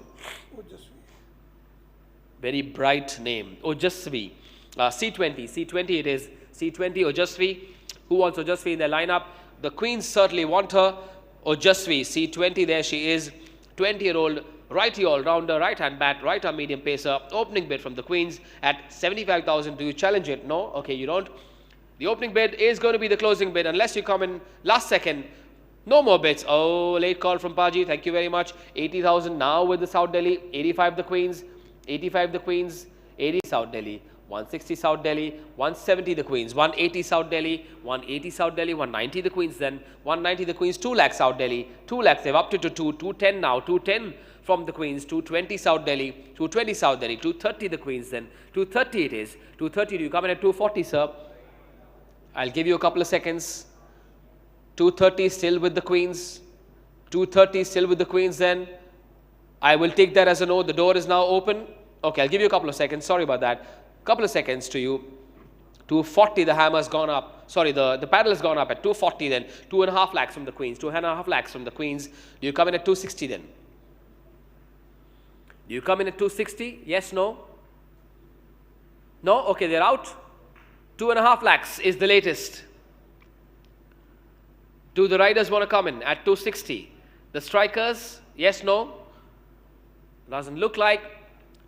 Very bright name, Ojasvi. C20 it is, C20 Ojasvi. Who wants Ojasvi in their lineup? The Queens certainly want her. Ojasvi, C20, there she is, 20-year-old righty all-rounder, right-hand bat, right-arm medium pacer. Opening bid from the Queens at 75,000. Do you challenge it? No? Okay, you don't. The opening bid is going to be the closing bid unless you come in last second. No more bids. Oh, late call from Paji. Thank you very much. 80,000 now with the South Delhi. 85 the Queens. 85 the Queens. 80 South Delhi. 160 South Delhi, 170 the Queens, 180 South Delhi, 180 South Delhi, 190 the Queens then, 190 the Queens, 2 lakhs South Delhi, 2 lakhs, they've upped it to 210 now, 210 from the Queens, 220 South Delhi, 220 South Delhi, 230 the Queens then, 230 it is, 230, do you come in at 240 sir? I'll give you a couple of seconds, 230 still with the Queens, 230 still with the Queens then, I will take that as a no, the door is now open, okay, I'll give you a couple of seconds, sorry about that. Couple of seconds to you. 240 the hammer's gone up. Sorry, the paddle has gone up at 240 then. 2.5 lakhs from the Queens. 2.5 lakhs from the Queens. Do you come in at 260 then? Do you come in at 260? Yes, no? No? Okay, they're out. 2.5 lakhs is the latest. Do the riders want to come in at 260? The strikers? Yes, no? Doesn't look like.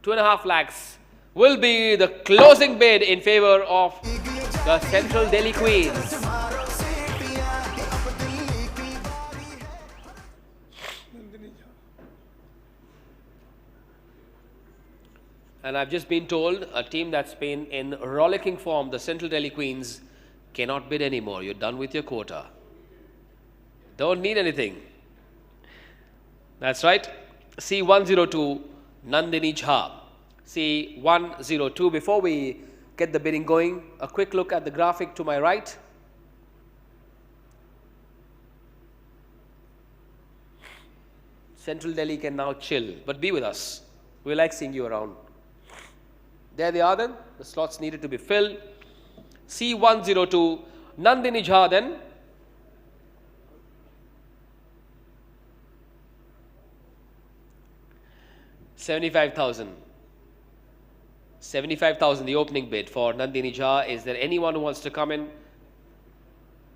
2.5 lakhs will be the closing bid in favor of the Central Delhi Queens. And I've just been told a team that's been in rollicking form, the Central Delhi Queens, cannot bid anymore. You're done with your quota. Don't need anything. That's right. C102 Nandini Jha. C102. Before we get the bidding going, a quick look at the graphic to my right. Central Delhi can now chill, but be with us. We like seeing you around. There they are then. The slots needed to be filled. C102 Nandini Jha then. $75,000. 75,000 the opening bid for Nandini Jha. Is there anyone who wants to come in?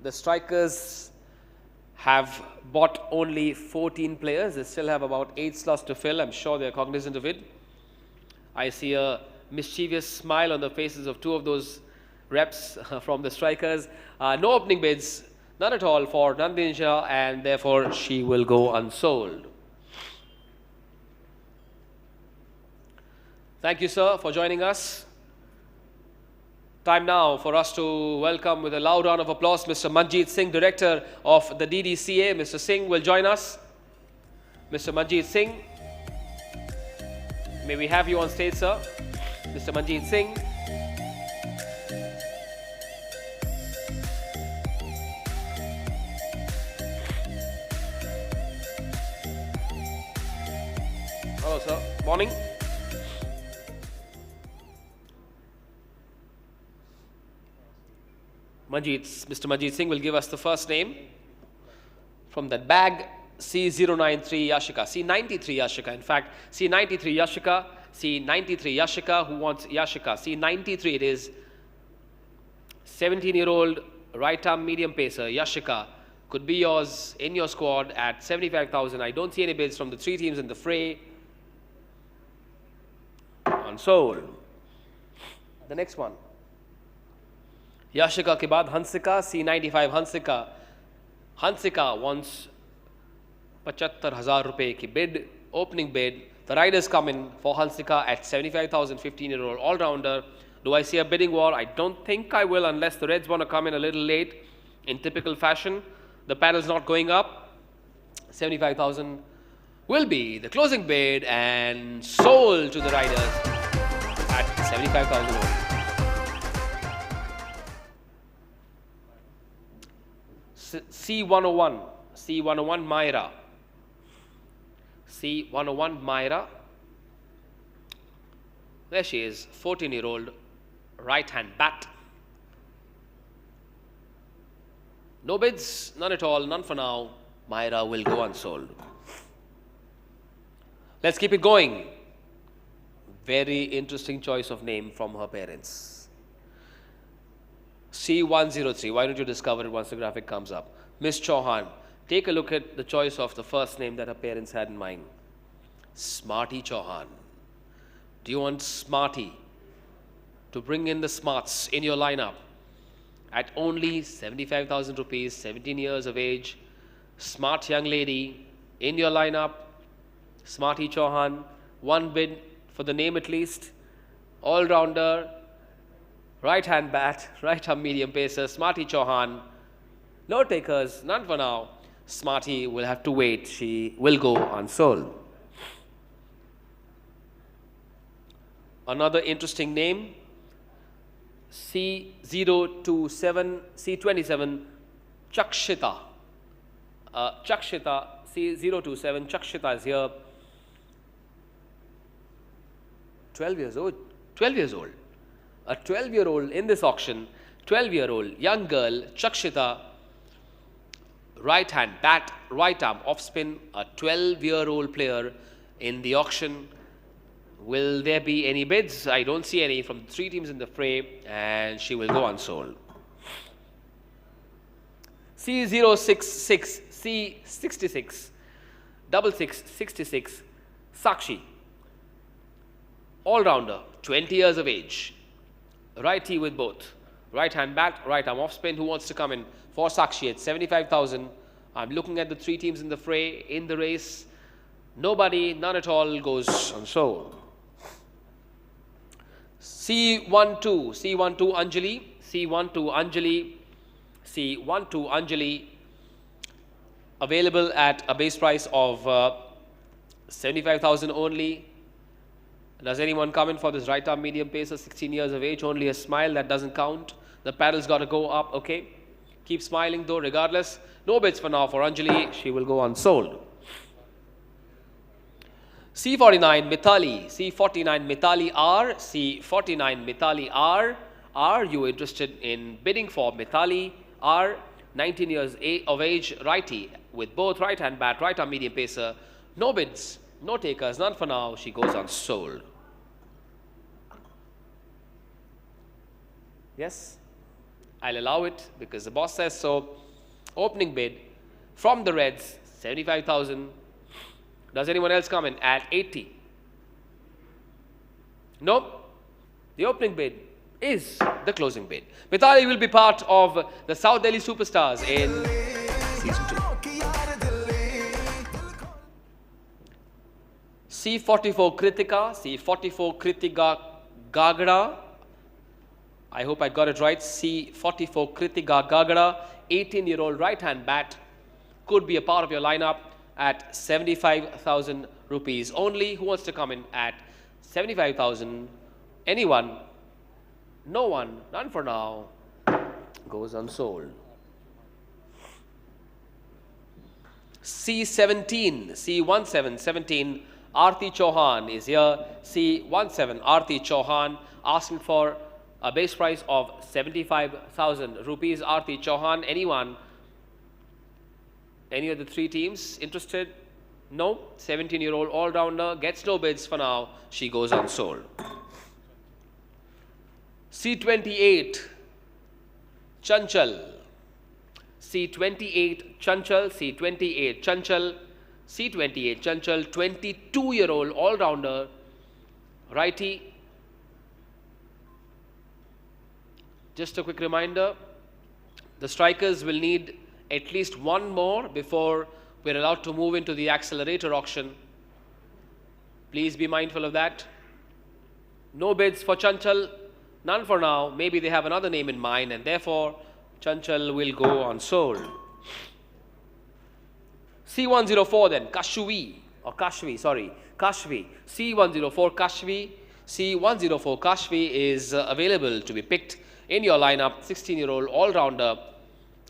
The strikers have bought only 14 players. They still have about 8 slots to fill. I'm sure they're cognizant of it. I see a mischievous smile on the faces of 2 of those reps from the strikers. No opening bids, none at all for Nandini Jha, and therefore she will go unsold. Thank you, sir, for joining us. Time now for us to welcome with a loud round of applause Mr. Manjeet Singh, Director of the DDCA. Mr. Singh will join us. Mr. Manjeet Singh, may we have you on stage, sir? Mr. Manjeet Singh. Hello, sir. Morning. Mr. Manjeet Singh will give us the first name from that bag. C093 Yashika, C93 Yashika, in fact, C93 Yashika, C93 Yashika, who wants Yashika? C93 it is. 17-year-old right-arm medium pacer, Yashika, could be yours in your squad at 75,000. I don't see any bids from the 3 teams in the fray. Unsold. The next one. Yashika ke baad Hansika, C95 Hansika. Hansika wants 75,000 rupees ki bid, opening bid. The riders come in for Hansika at 75,000, 15-year-old all-rounder. Do I see a bidding war? I don't think I will unless the Reds want to come in a little late in typical fashion. The panel's not going up. 75,000 will be the closing bid and sold to the riders at 75,000 only. C101, C101 Myra. C101 Myra. There she is, 14-year-old, right-hand bat. No bids, none at all, none for now. Myra will go unsold. Let's keep it going. Very interesting choice of name from her parents. C103, why don't you discover it once the graphic comes up? Miss Chauhan, take a look at the choice of the first name that her parents had in mind. Smarty Chauhan. Do you want Smarty to bring in the smarts in your lineup at only 75,000 rupees, 17 years of age? Smart young lady in your lineup. Smarty Chauhan, 1 bid for the name at least. All-rounder. Right-hand bat, right-arm medium pacer, Smarty Chauhan. No takers, none for now. Smarty will have to wait. She will go unsold. Another interesting name, C027, C27, Chakshita. Chakshita, C027, Chakshita is here. 12 years old. 12 years old. A 12-year-old in this auction, 12-year-old young girl, Chakshita, right-hand bat, right-arm off-spin, a 12-year-old player in the auction. Will there be any bids? I don't see any from 3 teams in the fray, and she will go unsold. C066, C66, 6666, Sakshi, all-rounder, 20 years of age. Righty with both. Right-hand bat, right-arm off-spin. Who wants to come in for Sakshi at 75,000? I'm looking at the 3 teams in the fray, in the race. Nobody, none at all goes unsold. C12, C12 Anjali, C12 Anjali, C12 Anjali. Available at a base price of 75,000 only. Does anyone come in for this right-arm medium pacer, 16 years of age, only a smile, that doesn't count. The paddle's got to go up, okay. Keep smiling though, regardless. No bids for now for Anjali, she will go unsold. C49 Mithali, C49 Mithali R, C49 Mithali R. Are you interested in bidding for Mithali R? 19 years of age, righty, with both right-hand bat, right-arm medium pacer. No bids, no takers, none for now, she goes unsold. Yes? I'll allow it because the boss says so. Opening bid from the Reds, 75,000. Does anyone else come in at 80? No. The opening bid is the closing bid. Mithali will be part of the South Delhi Superstars in season 2. C44 Kritika, C44 Kritika Gagada. I hope I got it right. C44 Kritika Gagada, 18-year-old right-hand bat, could be a part of your lineup at 75,000 rupees only. Who wants to come in at 75,000? Anyone? No one. None for now. Goes unsold. C17, C17, Aarti Chauhan is here. C17, Aarti Chauhan, asking for a base price of 75,000 rupees. Aarti Chauhan, anyone? Any of the three teams interested? No. 17-year-old all-rounder gets no bids for now. She goes unsold. C28, Chanchal. C28, Chanchal. C28, Chanchal. C28, Chanchal, 22-year-old all-rounder, righty. Just a quick reminder, the strikers will need at least one more before we're allowed to move into the accelerator auction. Please be mindful of that. No bids for Chanchal, none for now. Maybe they have another name in mind and therefore Chanchal will go unsold. C104 then, Kashvi, Kashvi. C104 Kashvi. C104 Kashvi is available to be picked in your lineup. 16-year-old all-rounder,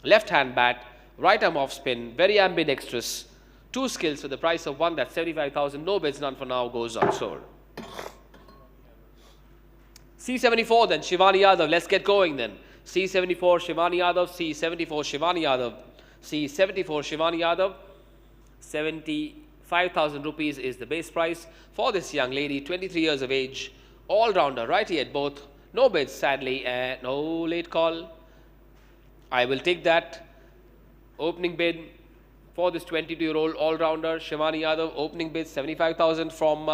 left-hand bat, right-arm off-spin, very ambidextrous. Two skills for the price of one, that's 75,000. No bids, none for now, goes unsold. C74 then, Shivani Yadav. Let's get going then. C74 Shivani Yadav, C74 Shivani Yadav, C74 Shivani Yadav. 75,000 rupees is the base price for this young lady, 23 years of age, all-rounder, righty at both. No bids, sadly, and no late call. I will take that. Opening bid for this 22-year-old all-rounder, Shivani Yadav, opening bid 75,000 from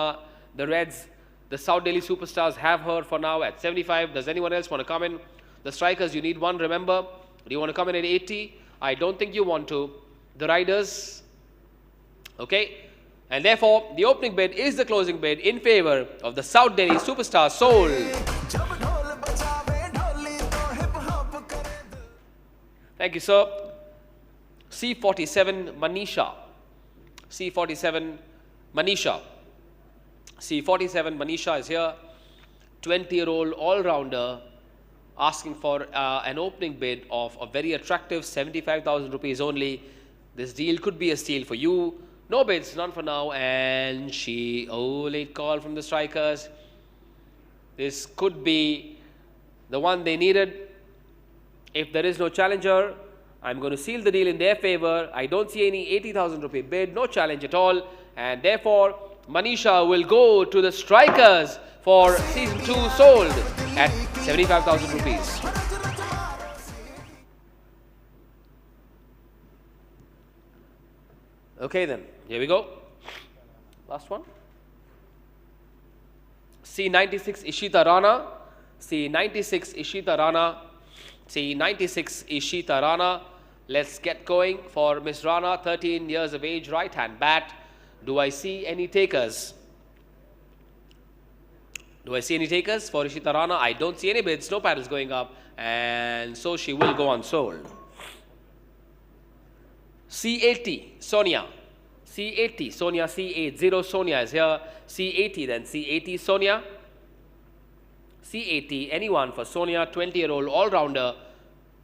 the Reds. The South Delhi Superstars have her for now at 75. Does anyone else want to come in? The strikers, you need one, remember. Do you want to come in at 80? I don't think you want to. The riders, okay. And therefore, the opening bid is the closing bid in favor of the South Delhi Superstars. Sold. Thank you, sir. C47 Manisha. C47 Manisha. C47 Manisha is here. 20-year-old all-rounder, asking for an opening bid of a very attractive 75,000 rupees only. This deal could be a steal for you. No bids, none for now. And late call from the strikers. This could be the one they needed. If there is no challenger, I'm going to seal the deal in their favor. I don't see any 80,000 rupee bid, no challenge at all. And therefore, Manisha will go to the strikers for season 2, sold at 75,000 rupees. Okay then, here we go. Last one. C96 Ishita Rana. C96 Ishita Rana. C96 Ishita Rana. Let's get going for Miss Rana, 13 years of age, right-hand bat. Do I see any takers? Do I see any takers for Ishita Rana? I don't see any bids, no paddles going up, and so she will go unsold. C80 Sonia. C80 Sonia, C80 Sonia is here. C80 then, C80 Sonia. C80, anyone for Sonia, 20-year-old all-rounder,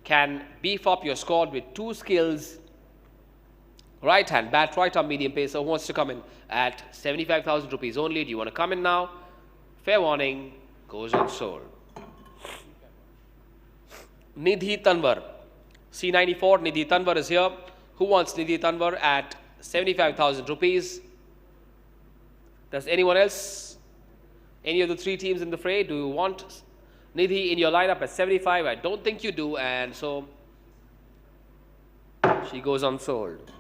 can beef up your squad with two skills. Right-hand bat, right-arm medium pacer. Who wants to come in at 75,000 rupees only? Do you want to come in now? Fair warning, goes unsold. Nidhi Tanwar. C94, Nidhi Tanwar is here. Who wants Nidhi Tanwar at 75,000 rupees? Does anyone else? Any of the three teams in the fray? Do you want Nidhi in your lineup at 75. I don't think you do, and so she goes unsold.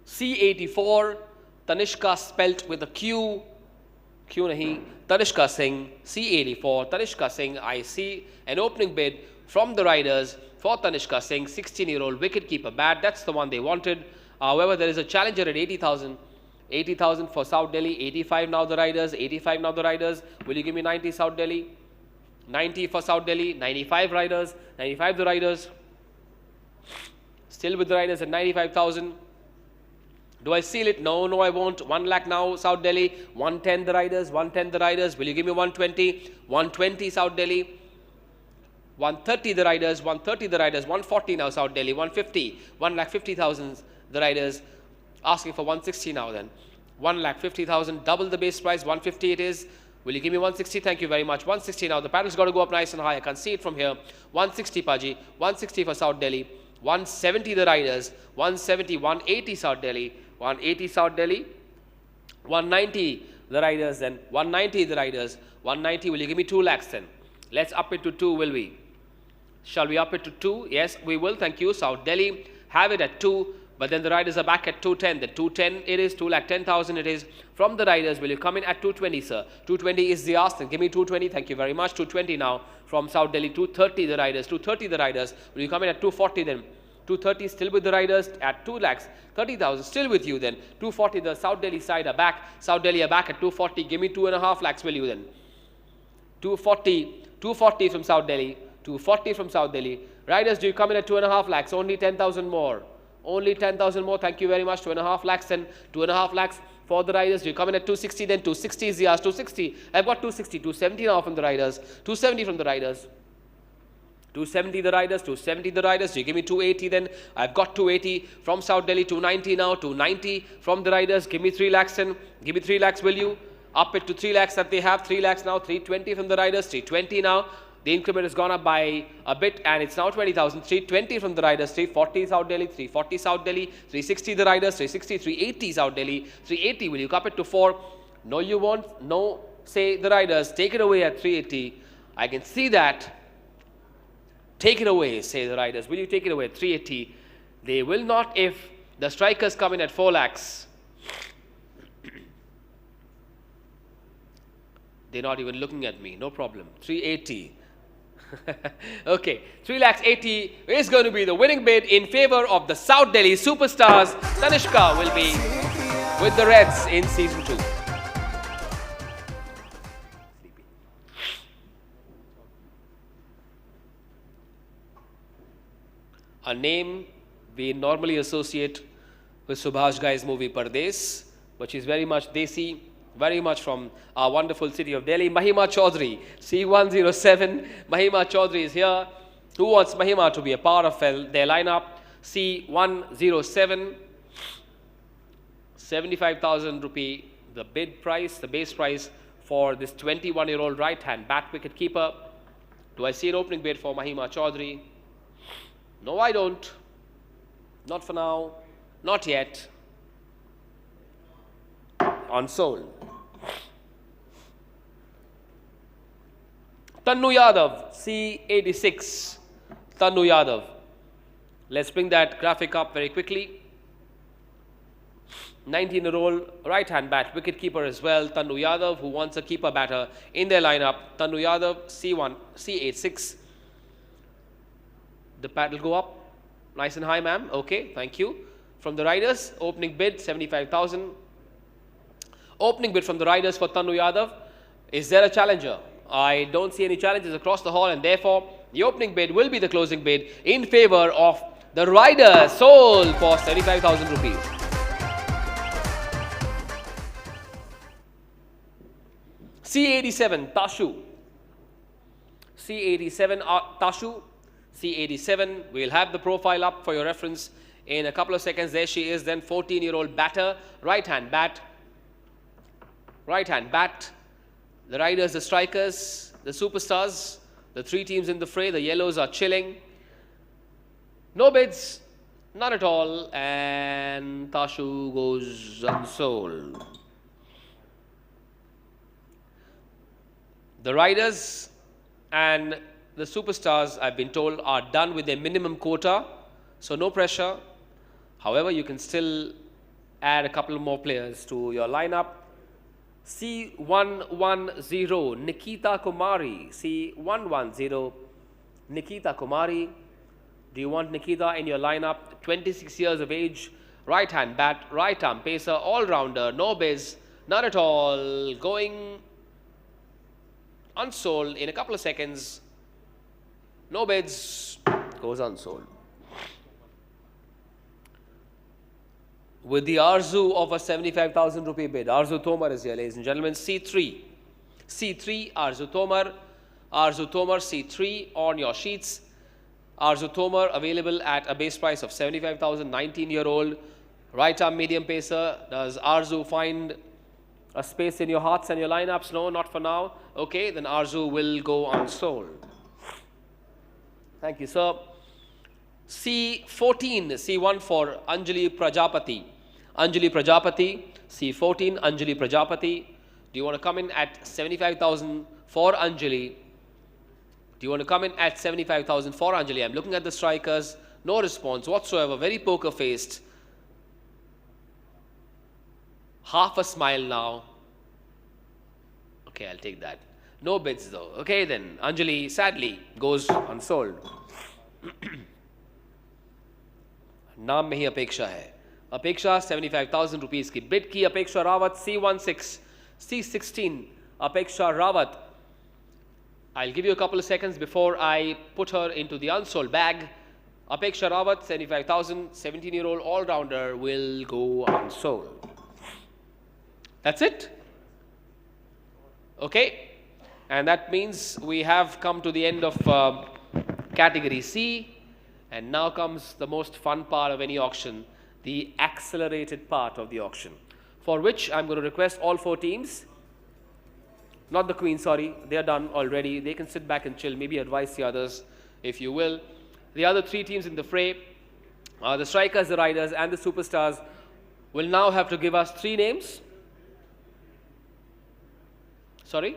C84, Tanishka spelt with a Q. Q nahi, Tanishka Singh, C84, Tanishka Singh. I see an opening bid from the riders for Tanishka Singh, 16-year-old wicketkeeper bat. That's the one they wanted. However, there is a challenger at 80,000. 80,000 for South Delhi, 85 now the riders, 85 now the riders. Will you give me 90 South Delhi? 90 for South Delhi, 95 riders, 95 the riders. Still with the riders at 95,000. Do I seal it? No, no, I won't. 1 lakh now, South Delhi. 110 the riders, 110 the riders. Will you give me 120? 120 South Delhi. 130 the riders, 130 the riders. 140 now, South Delhi. 150, 1,50,000 the riders. Asking for 160 now then. 1,50,000, double the base price. 150 it is. Will you give me 160? Thank you very much. 160 now. The paddle's got to go up nice and high. I can see it from here. 160 Paji. 160 for South Delhi. 170 the riders. 170, 180 South Delhi. 180 South Delhi, 190 the riders then, 190 the riders, 190, will you give me 2 lakhs then? Let's up it to 2, will we? Shall we up it to 2? Yes, we will, thank you. South Delhi, have it at 2, but then the riders are back at 210. The 210 it is, 2,10,000 it is. From the riders, will you come in at 220, sir? 220 is the ask, then give me 220, thank you very much. 220 now from South Delhi, 230 the riders, 230 the riders. Will you come in at 240 then? 230 still with the riders at 2,30,000, still with you then. 240 the South Delhi side are back. South Delhi are back at 240. Give me 2.5 lakhs, will you then? 240 from South Delhi. 240 from South Delhi. Riders, do you come in at 2.5 lakhs? Only 10,000 more. Only 10,000 more. Thank you very much. 2.5 lakhs and 2.5 lakhs for the riders. Do you come in at 260 then? 260 is the ask. 260. I've got 260. 270 now from the riders. 270 from the riders. 270 the riders, 270 the riders. Do you give me 280 then? I've got 280 from South Delhi, 290 now, 290 from the riders. Give me 3 lakhs then. Give me 3 lakhs, will you? Up it to 3 lakhs that they have. 3 lakhs now, 320 from the riders, 320 now. The increment has gone up by a bit and it's now 20,000. 320 from the riders, 340 South Delhi, 340 South Delhi, 360 the riders, 360, 380 South Delhi, 380. Will you up it to 4? No, you won't. No, say the riders. Take it away at 380. I can see that. Take it away, say the riders. Will you take it away at 380? They will not if the strikers come in at 4 lakhs. They're not even looking at me. No problem. 380. Okay. 3 lakhs 80 is going to be the winning bid in favor of the South Delhi Superstars. Tanishka will be with the Reds in season 2. A name we normally associate with Subhash Ghai's movie Pardes, but she's very much Desi, very much from our wonderful city of Delhi. Mahima Chaudhary, C107. Mahima Chaudhary is here. Who wants Mahima to be a part of their lineup? C107, 75,000 rupee, the bid price, the base price for this 21-year-old right-hand bat wicket keeper. Do I see an opening bid for Mahima Chaudhary? No, I don't. Not for now. Not yet. Unsold. Tannu Yadav, C86. Tannu Yadav. Let's bring that graphic up very quickly. 19-year-old right-hand bat wicket keeper as well. Tannu Yadav, who wants a keeper batter in their lineup. Tannu Yadav, C86. The pad will go up nice and high, ma'am. Okay, thank you. From the riders, opening bid 75,000. Opening bid from the riders for Tannu Yadav. Is there a challenger? I don't see any challenges across the hall, and therefore the opening bid will be the closing bid in favor of the riders. Sold for 75,000 rupees. C87 Tashu. C87 Tashu. C87, we'll have the profile up for your reference in a couple of seconds. There she is then, 14-year-old batter, right-hand bat. Right-hand bat. The riders, the strikers, the superstars, the 3 teams in the fray. The yellows are chilling. No bids, none at all, and Tashu goes unsold. The riders and the superstars, I've been told, are done with their minimum quota, so no pressure. However, you can still add a couple more players to your lineup. C110, Nikita Kumari. C110, Nikita Kumari. Do you want Nikita in your lineup? 26 years of age, right hand bat, right arm pacer, all-rounder, no biz, none at all, going unsold in a couple of seconds. No bids, goes unsold. With the Arzu of a 75,000 rupee bid, Arzu Tomar is here, ladies and gentlemen. C3, Arzu Tomar, C3 on your sheets. Arzu Tomar available at a base price of 75,000, 19-year-old, right arm medium pacer. Does Arzu find a space in your hearts and your lineups? No, not for now. Okay, then Arzu will go unsold. Thank you, sir. C14, C1 for Anjali Prajapati. Anjali Prajapati, C14, Anjali Prajapati. Do you want to come in at 75,000 for Anjali? Do you want to come in at 75,000 for Anjali? I'm looking at the strikers. No response whatsoever. Very poker-faced. Half a smile now. Okay, I'll take that. No bids though. Okay then, Anjali sadly goes unsold. नाम में ही अपेक्षा है. अपेक्षा 75,000 rupees की bid की. अपेक्षा Rawat C16, C16 अपेक्षा Rawat. I'll give you a couple of seconds before I put her into the unsold bag. Apeksha Rawat, 75,000, 17-year-old all-rounder will go unsold. That's it? Okay. And that means we have come to the end of category C. And now comes the most fun part of any auction, the accelerated part of the auction, for which I'm going to request all 4 teams. Not the Queen, sorry, they are done already. They can sit back and chill, maybe advise the others, if you will. The other 3 teams in the fray, the strikers, the riders, and the superstars, will now have to give us 3 names. Sorry?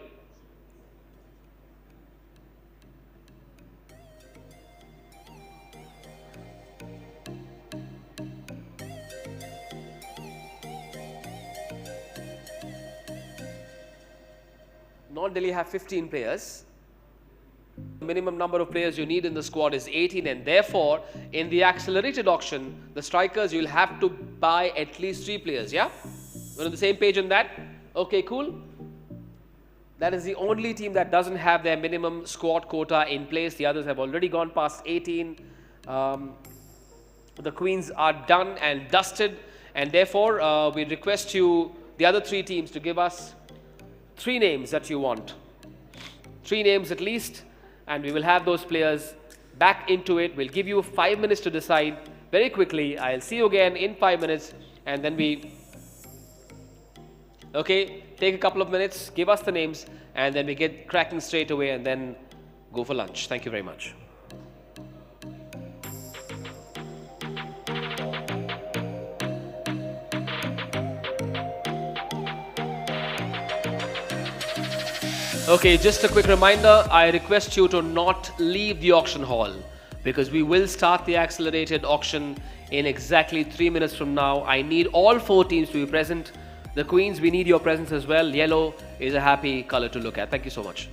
Non-Delhi have 15 players. The minimum number of players you need in the squad is 18, and therefore, in the accelerated auction, the strikers, you'll have to buy at least 3 players, yeah? We're on the same page on that? Okay, cool. That is the only team that doesn't have their minimum squad quota in place. The others have already gone past 18. The Queens are done and dusted, and therefore, we request you, the other 3 teams, to give us 3 names that you want. 3 names at least, and we will have those players back into it. We'll give you 5 minutes to decide very quickly. I'll see you again in 5 minutes, and then we... Okay, take a couple of minutes, give us the names, and then we get cracking straight away and then go for lunch. Thank you very much. Okay, just a quick reminder, I request you to not leave the auction hall because we will start the accelerated auction in exactly 3 minutes from now. I need all 4 teams to be present. The Queens, we need your presence as well. Yellow is a happy color to look at. Thank you so much.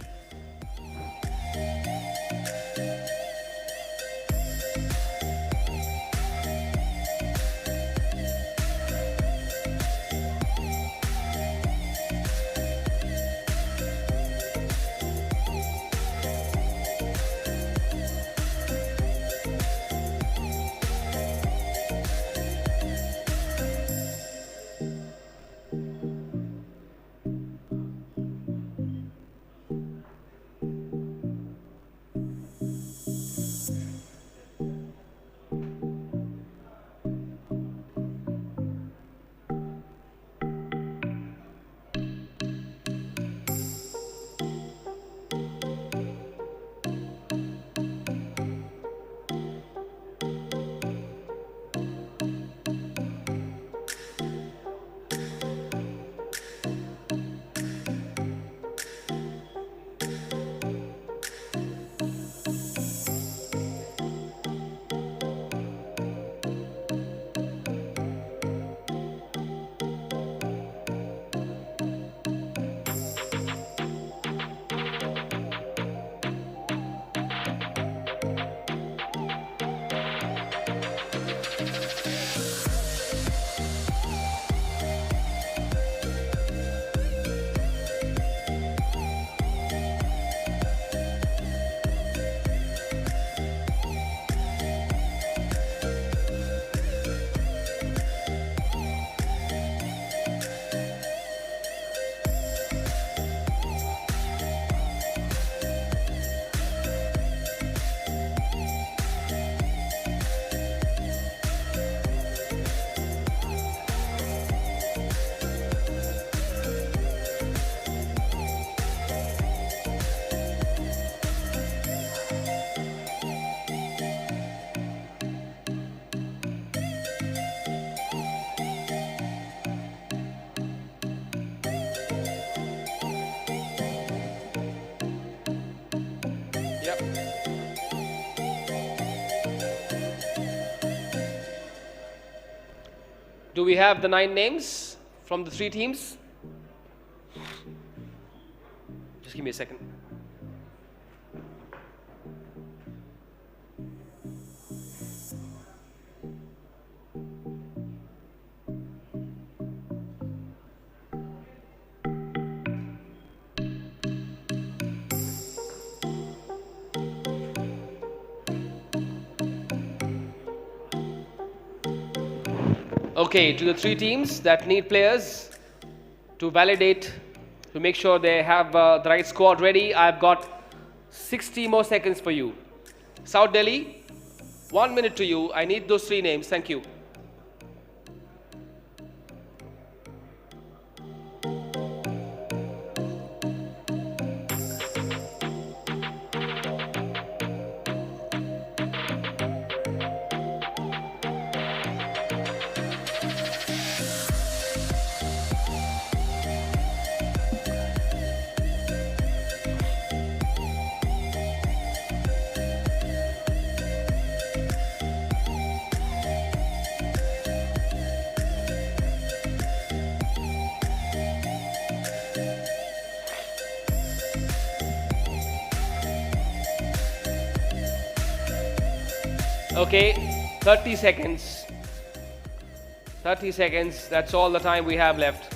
Do we have the 9 names from the 3 teams? Just give me a second. Okay, to the 3 teams that need players to validate, to make sure they have the right squad ready, I've got 60 more seconds for you. South Delhi, 1 minute to you. I need those 3 names. Thank you. Okay, 30 seconds. 30 seconds, that's all the time we have left.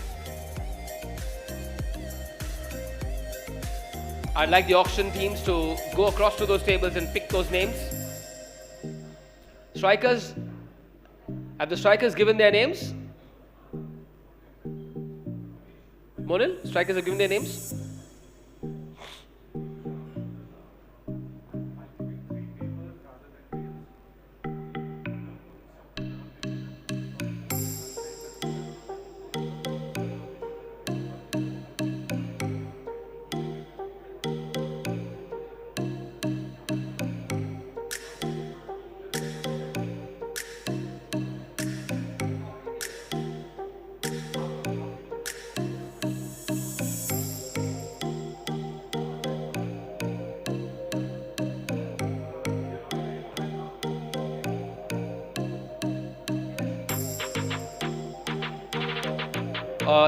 I'd like the auction teams to go across to those tables and pick those names. Strikers, have the strikers given their names? Monil, strikers have given their names?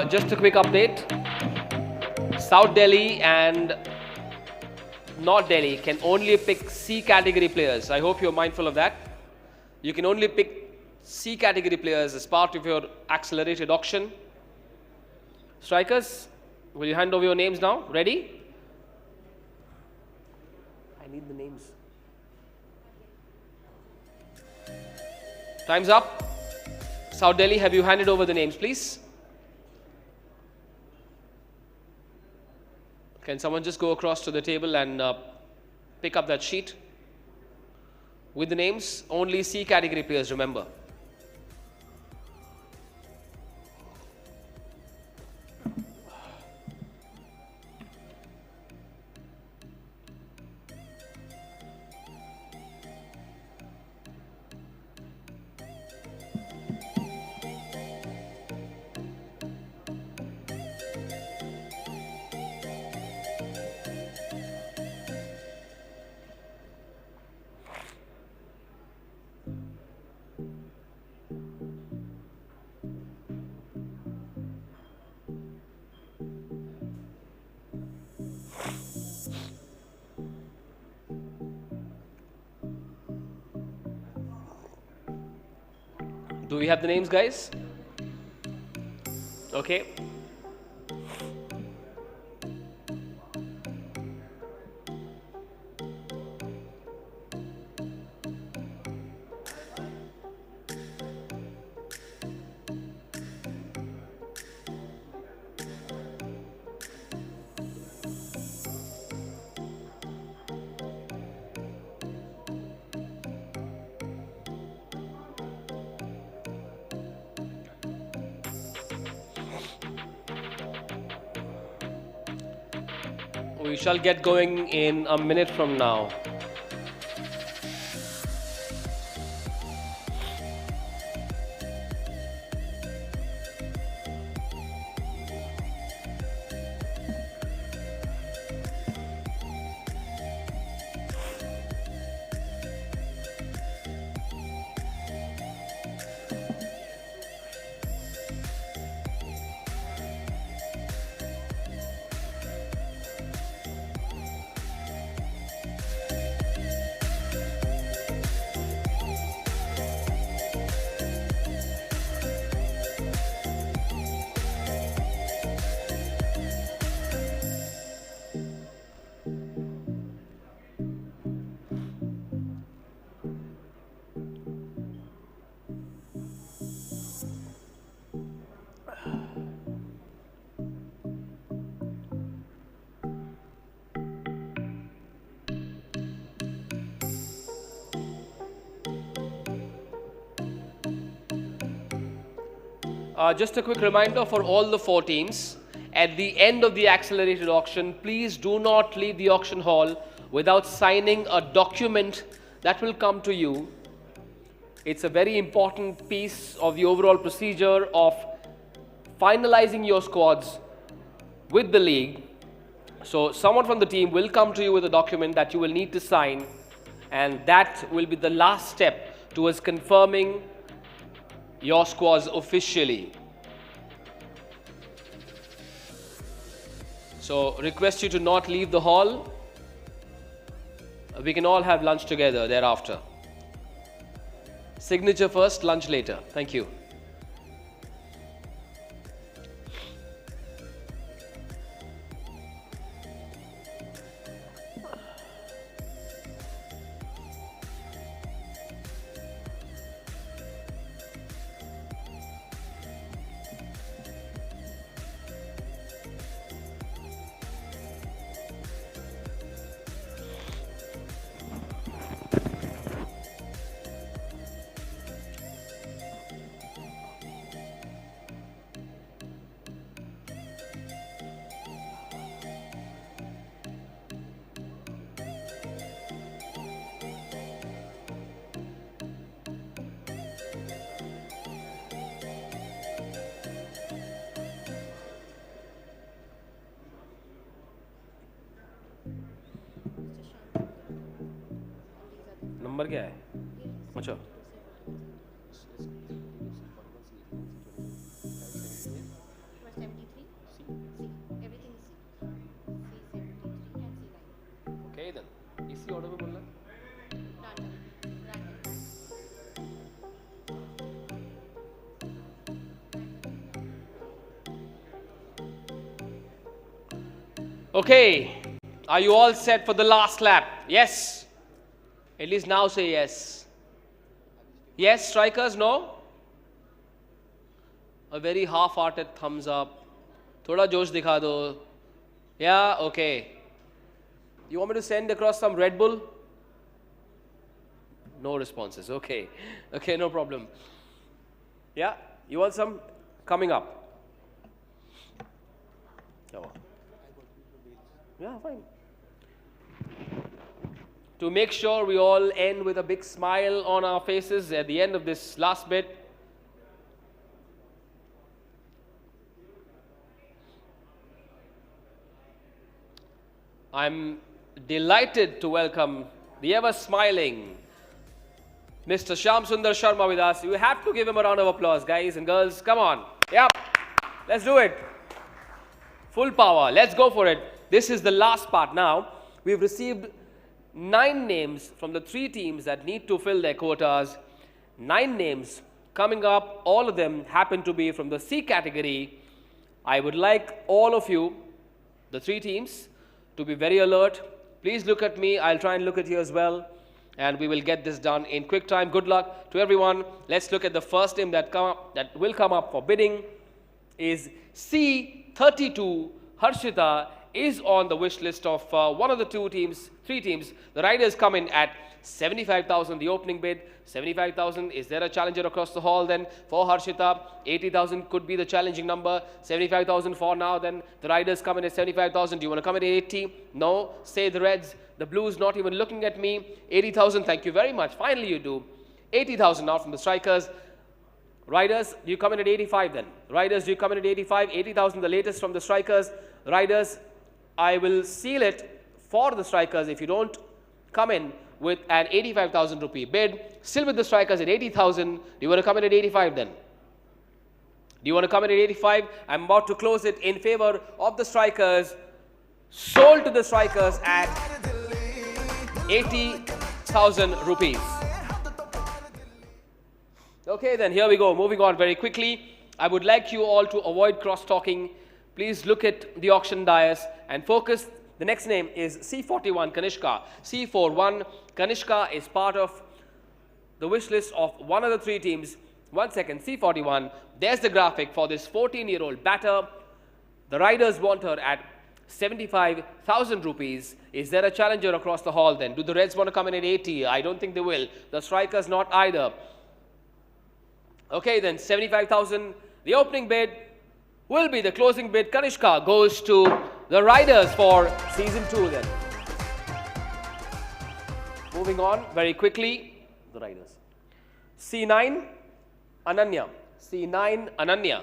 Just a quick update. South Delhi and North Delhi can only pick C category players. I hope you're mindful of that. You can only pick C category players as part of your accelerated auction. Strikers, will you hand over your names now? Ready? I need the names. Time's up. South Delhi, have you handed over the names, please? Can someone just go across to the table and pick up that sheet with the names? Only C category players, remember. Do we have the names, guys? Okay. We shall get going in a minute from now. Just a quick reminder for all the 4 teams. At the end of the accelerated auction, please do not leave the auction hall without signing a document that will come to you. It's a very important piece of the overall procedure of finalizing your squads with the league. So someone from the team will come to you with a document that you will need to sign, and that will be the last step towards confirming your squads officially. So request you to not leave the hall. We can all have lunch together thereafter. Signature first, lunch later. Thank you. Number क्या है? अच्छा Okay then. इसी order में बोलना. Okay, are you all set for the last lap? Yes. At least now say yes. Yes, strikers, no? A very half-hearted thumbs up. Thoda josh dikha do. Yeah, okay. You want me to send across some Red Bull? No responses. Okay. Okay, no problem. Yeah, you want some? Coming up. Come on. Yeah, fine. To make sure we all end with a big smile on our faces at the end of this last bit. I'm delighted to welcome the ever smiling Mr. Shyam Sundar Sharma with us. You have to give him a round of applause, guys and girls. Come on. Yep. Let's do it. Full power. Let's go for it. This is the last part now. We've received 9 names from the 3 teams that need to fill their quotas. 9 names coming up. All of them happen to be from the C category. I would like all of you, the 3 teams, to be very alert. Please look at me. I'll try and look at you as well. And we will get this done in quick time. Good luck to everyone. Let's look at the first name that will come up for bidding. Is C32 Harshita is on the wish list of one of the 3 teams. The riders come in at 75,000, the opening bid. 75,000. Is there a challenger across the hall then for Harshita? 80,000 could be the challenging number. 75,000 for now then. The riders come in at 75,000. Do you want to come in at 80? No. Say the Reds. The Blues not even looking at me. 80,000. Thank you very much. Finally you do. 80,000 now from the strikers. Riders, do you come in at 85 then? Riders, do you come in at 85? 80,000 the latest from the strikers. Riders, I will seal it for the strikers if you don't come in with an 85,000 rupee bid. Still with the strikers at 80,000. Do you want to come in at 85 then? Do you want to come in at 85? I'm about to close it in favor of the strikers. Sold to the strikers at 80,000 rupees. Okay, then here we go. Moving on very quickly. I would like you all to avoid cross-talking. Please look at the auction dais and focus. The next name is C41 Kanishka. C41 Kanishka is part of the wish list of one of the 3 teams. 1 second, C41. There's the graphic for this 14-year-old batter. The riders want her at 75,000 rupees. Is there a challenger across the hall then? Do the Reds want to come in at 80? I don't think they will. The strikers not either. Okay then, 75,000 The opening bid will be the closing bid. Kanishka goes to the riders for season 2 then. Moving on very quickly, the riders. C9, Ananya. C9, Ananya.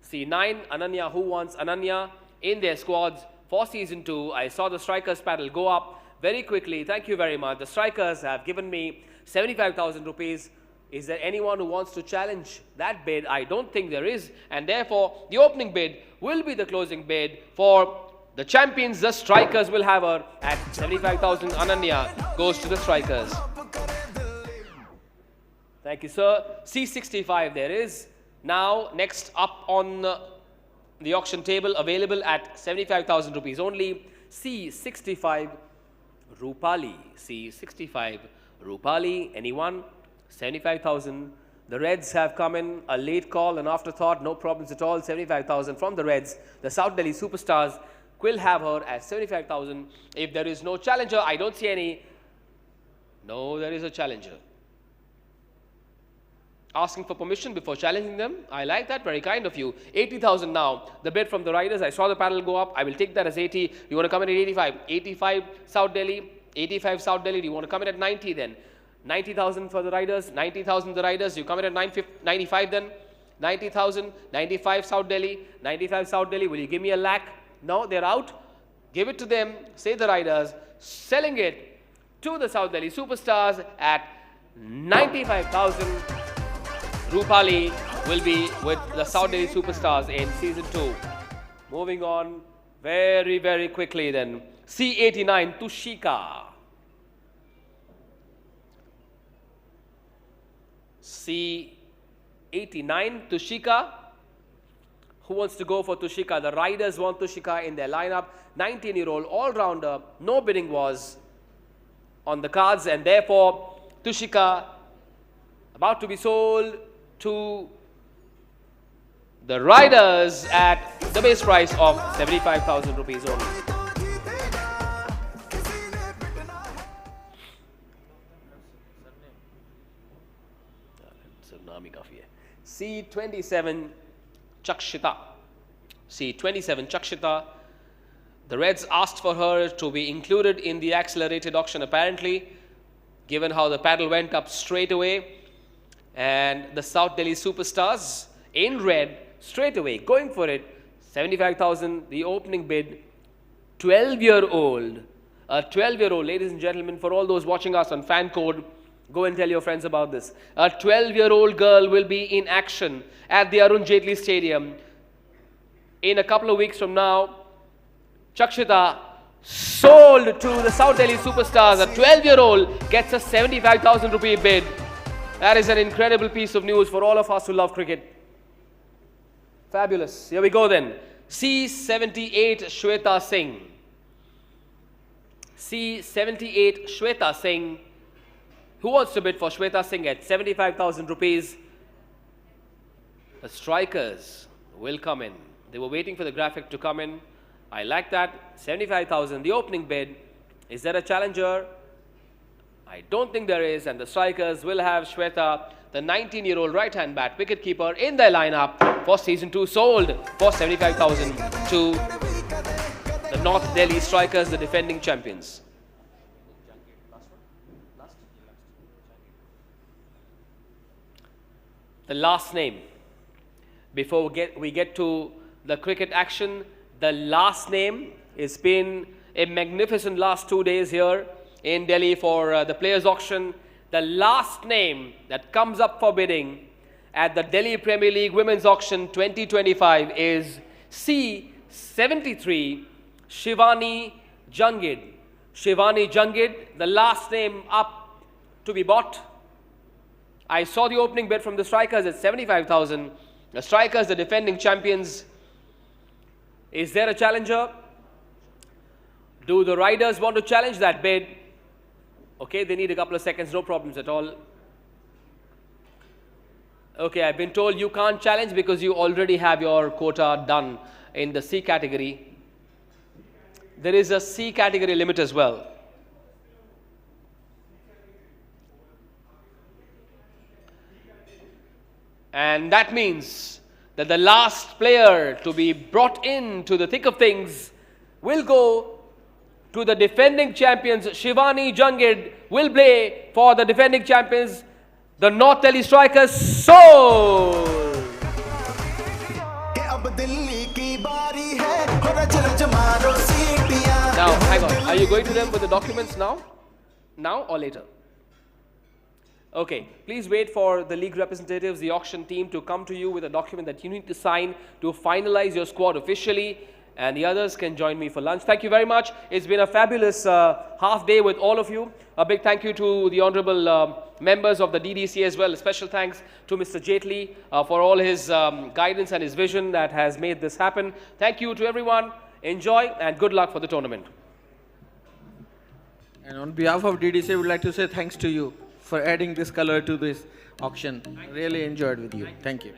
C9, Ananya. Who wants Ananya in their squads for season 2? I saw the strikers paddle go up very quickly. Thank you very much. The strikers have given me 75,000 rupees. Is there anyone who wants to challenge that bid? I don't think there is. And therefore, the opening bid will be the closing bid for the champions. The strikers will have her at 75,000. Ananya goes to the strikers. Thank you, sir. C65 there is. Now, next up on the auction table, available at 75,000 rupees only. C65 Rupali. C65 Rupali. Anyone? 75,000. The Reds have come in, a late call, an afterthought, no problems at all. 75,000 from the Reds. The South Delhi Superstars will have her at 75,000. If there is no challenger, I don't see any. No, there is a challenger. Asking for permission before challenging them. I like that. Very kind of you. 80,000 now. The bid from the riders. I saw the paddle go up. I will take that as 80. You want to come in at 85? 85 South Delhi. 85 South Delhi. Do you want to come in at 90 then? 90,000 for the riders. 90,000 the riders. You come in at 95 then? 90,000. 95 South Delhi. 95 South Delhi. Will you give me a lakh? No, they're out. Give it to them. Say the riders. Selling it to the South Delhi Superstars at 95,000. Rupali will be with the South Delhi Superstars in season 2. Moving on very, very quickly then. C89 Tushika. C89 Tushika. Who wants to go for Tushika? The riders want Tushika in their lineup. 19-year-old all-rounder. No bidding was on the cards, and therefore Tushika about to be sold to the riders at the base price of 75,000 rupees only. C27 Chakshita. C27 Chakshita. The Reds asked for her to be included in the accelerated auction apparently, given how the paddle went up straight away. And the South Delhi Superstars in red straight away going for it. 75,000 the opening bid. 12-year-old. A 12-year-old, ladies and gentlemen, for all those watching us on fan code, go and tell your friends about this. A 12-year-old girl will be in action at the Arun Jaitley Stadium in a couple of weeks from now. Chakshita sold to the South Delhi Superstars. A 12-year-old gets a 75,000 rupee bid. That is an incredible piece of news for all of us who love cricket. Fabulous. Here we go then. C78 Shweta Singh. C78 Shweta Singh. Who wants to bid for Shweta Singh at 75,000 rupees? The strikers will come in. They were waiting for the graphic to come in. I like that. 75,000 the opening bid. Is there a challenger? I don't think there is, and the strikers will have Shweta, the 19-year-old right-hand bat wicketkeeper, in their lineup for season 2, sold for 75,000 to the North Delhi Strikers, the defending champions. The last name, before we get to the cricket action, the last name has been a magnificent last 2 days here in Delhi for the players auction. The last name that comes up for bidding at the Delhi Premier League Women's Auction 2025 is C73 Shivani Jungid. Shivani Jungid, the last name up to be bought. I saw the opening bid from the strikers at 75,000. The strikers, the defending champions. Is there a challenger? Do the riders want to challenge that bid? Okay, they need a couple of seconds, no problems at all. Okay, I've been told you can't challenge because you already have your quota done in the C category. There is a C category limit as well. And that means that the last player to be brought into the thick of things will go to the defending champions. Shivani Jungid will play for the defending champions, the North Delhi Strikers, Soul. Now, hang on. Are you going to them with the documents now? Now or later? Okay, please wait for the league representatives, the auction team to come to you with a document that you need to sign to finalize your squad officially, and the others can join me for lunch. Thank you very much. It's been a fabulous half day with all of you. A big thank you to the honorable members of the DDC as well. A special thanks to Mr. Jaitley for all his guidance and his vision that has made this happen. Thank you to everyone. Enjoy and good luck for the tournament. And on behalf of DDC, I would like to say thanks to you for adding this color to this auction. Really enjoyed with you. Thank you.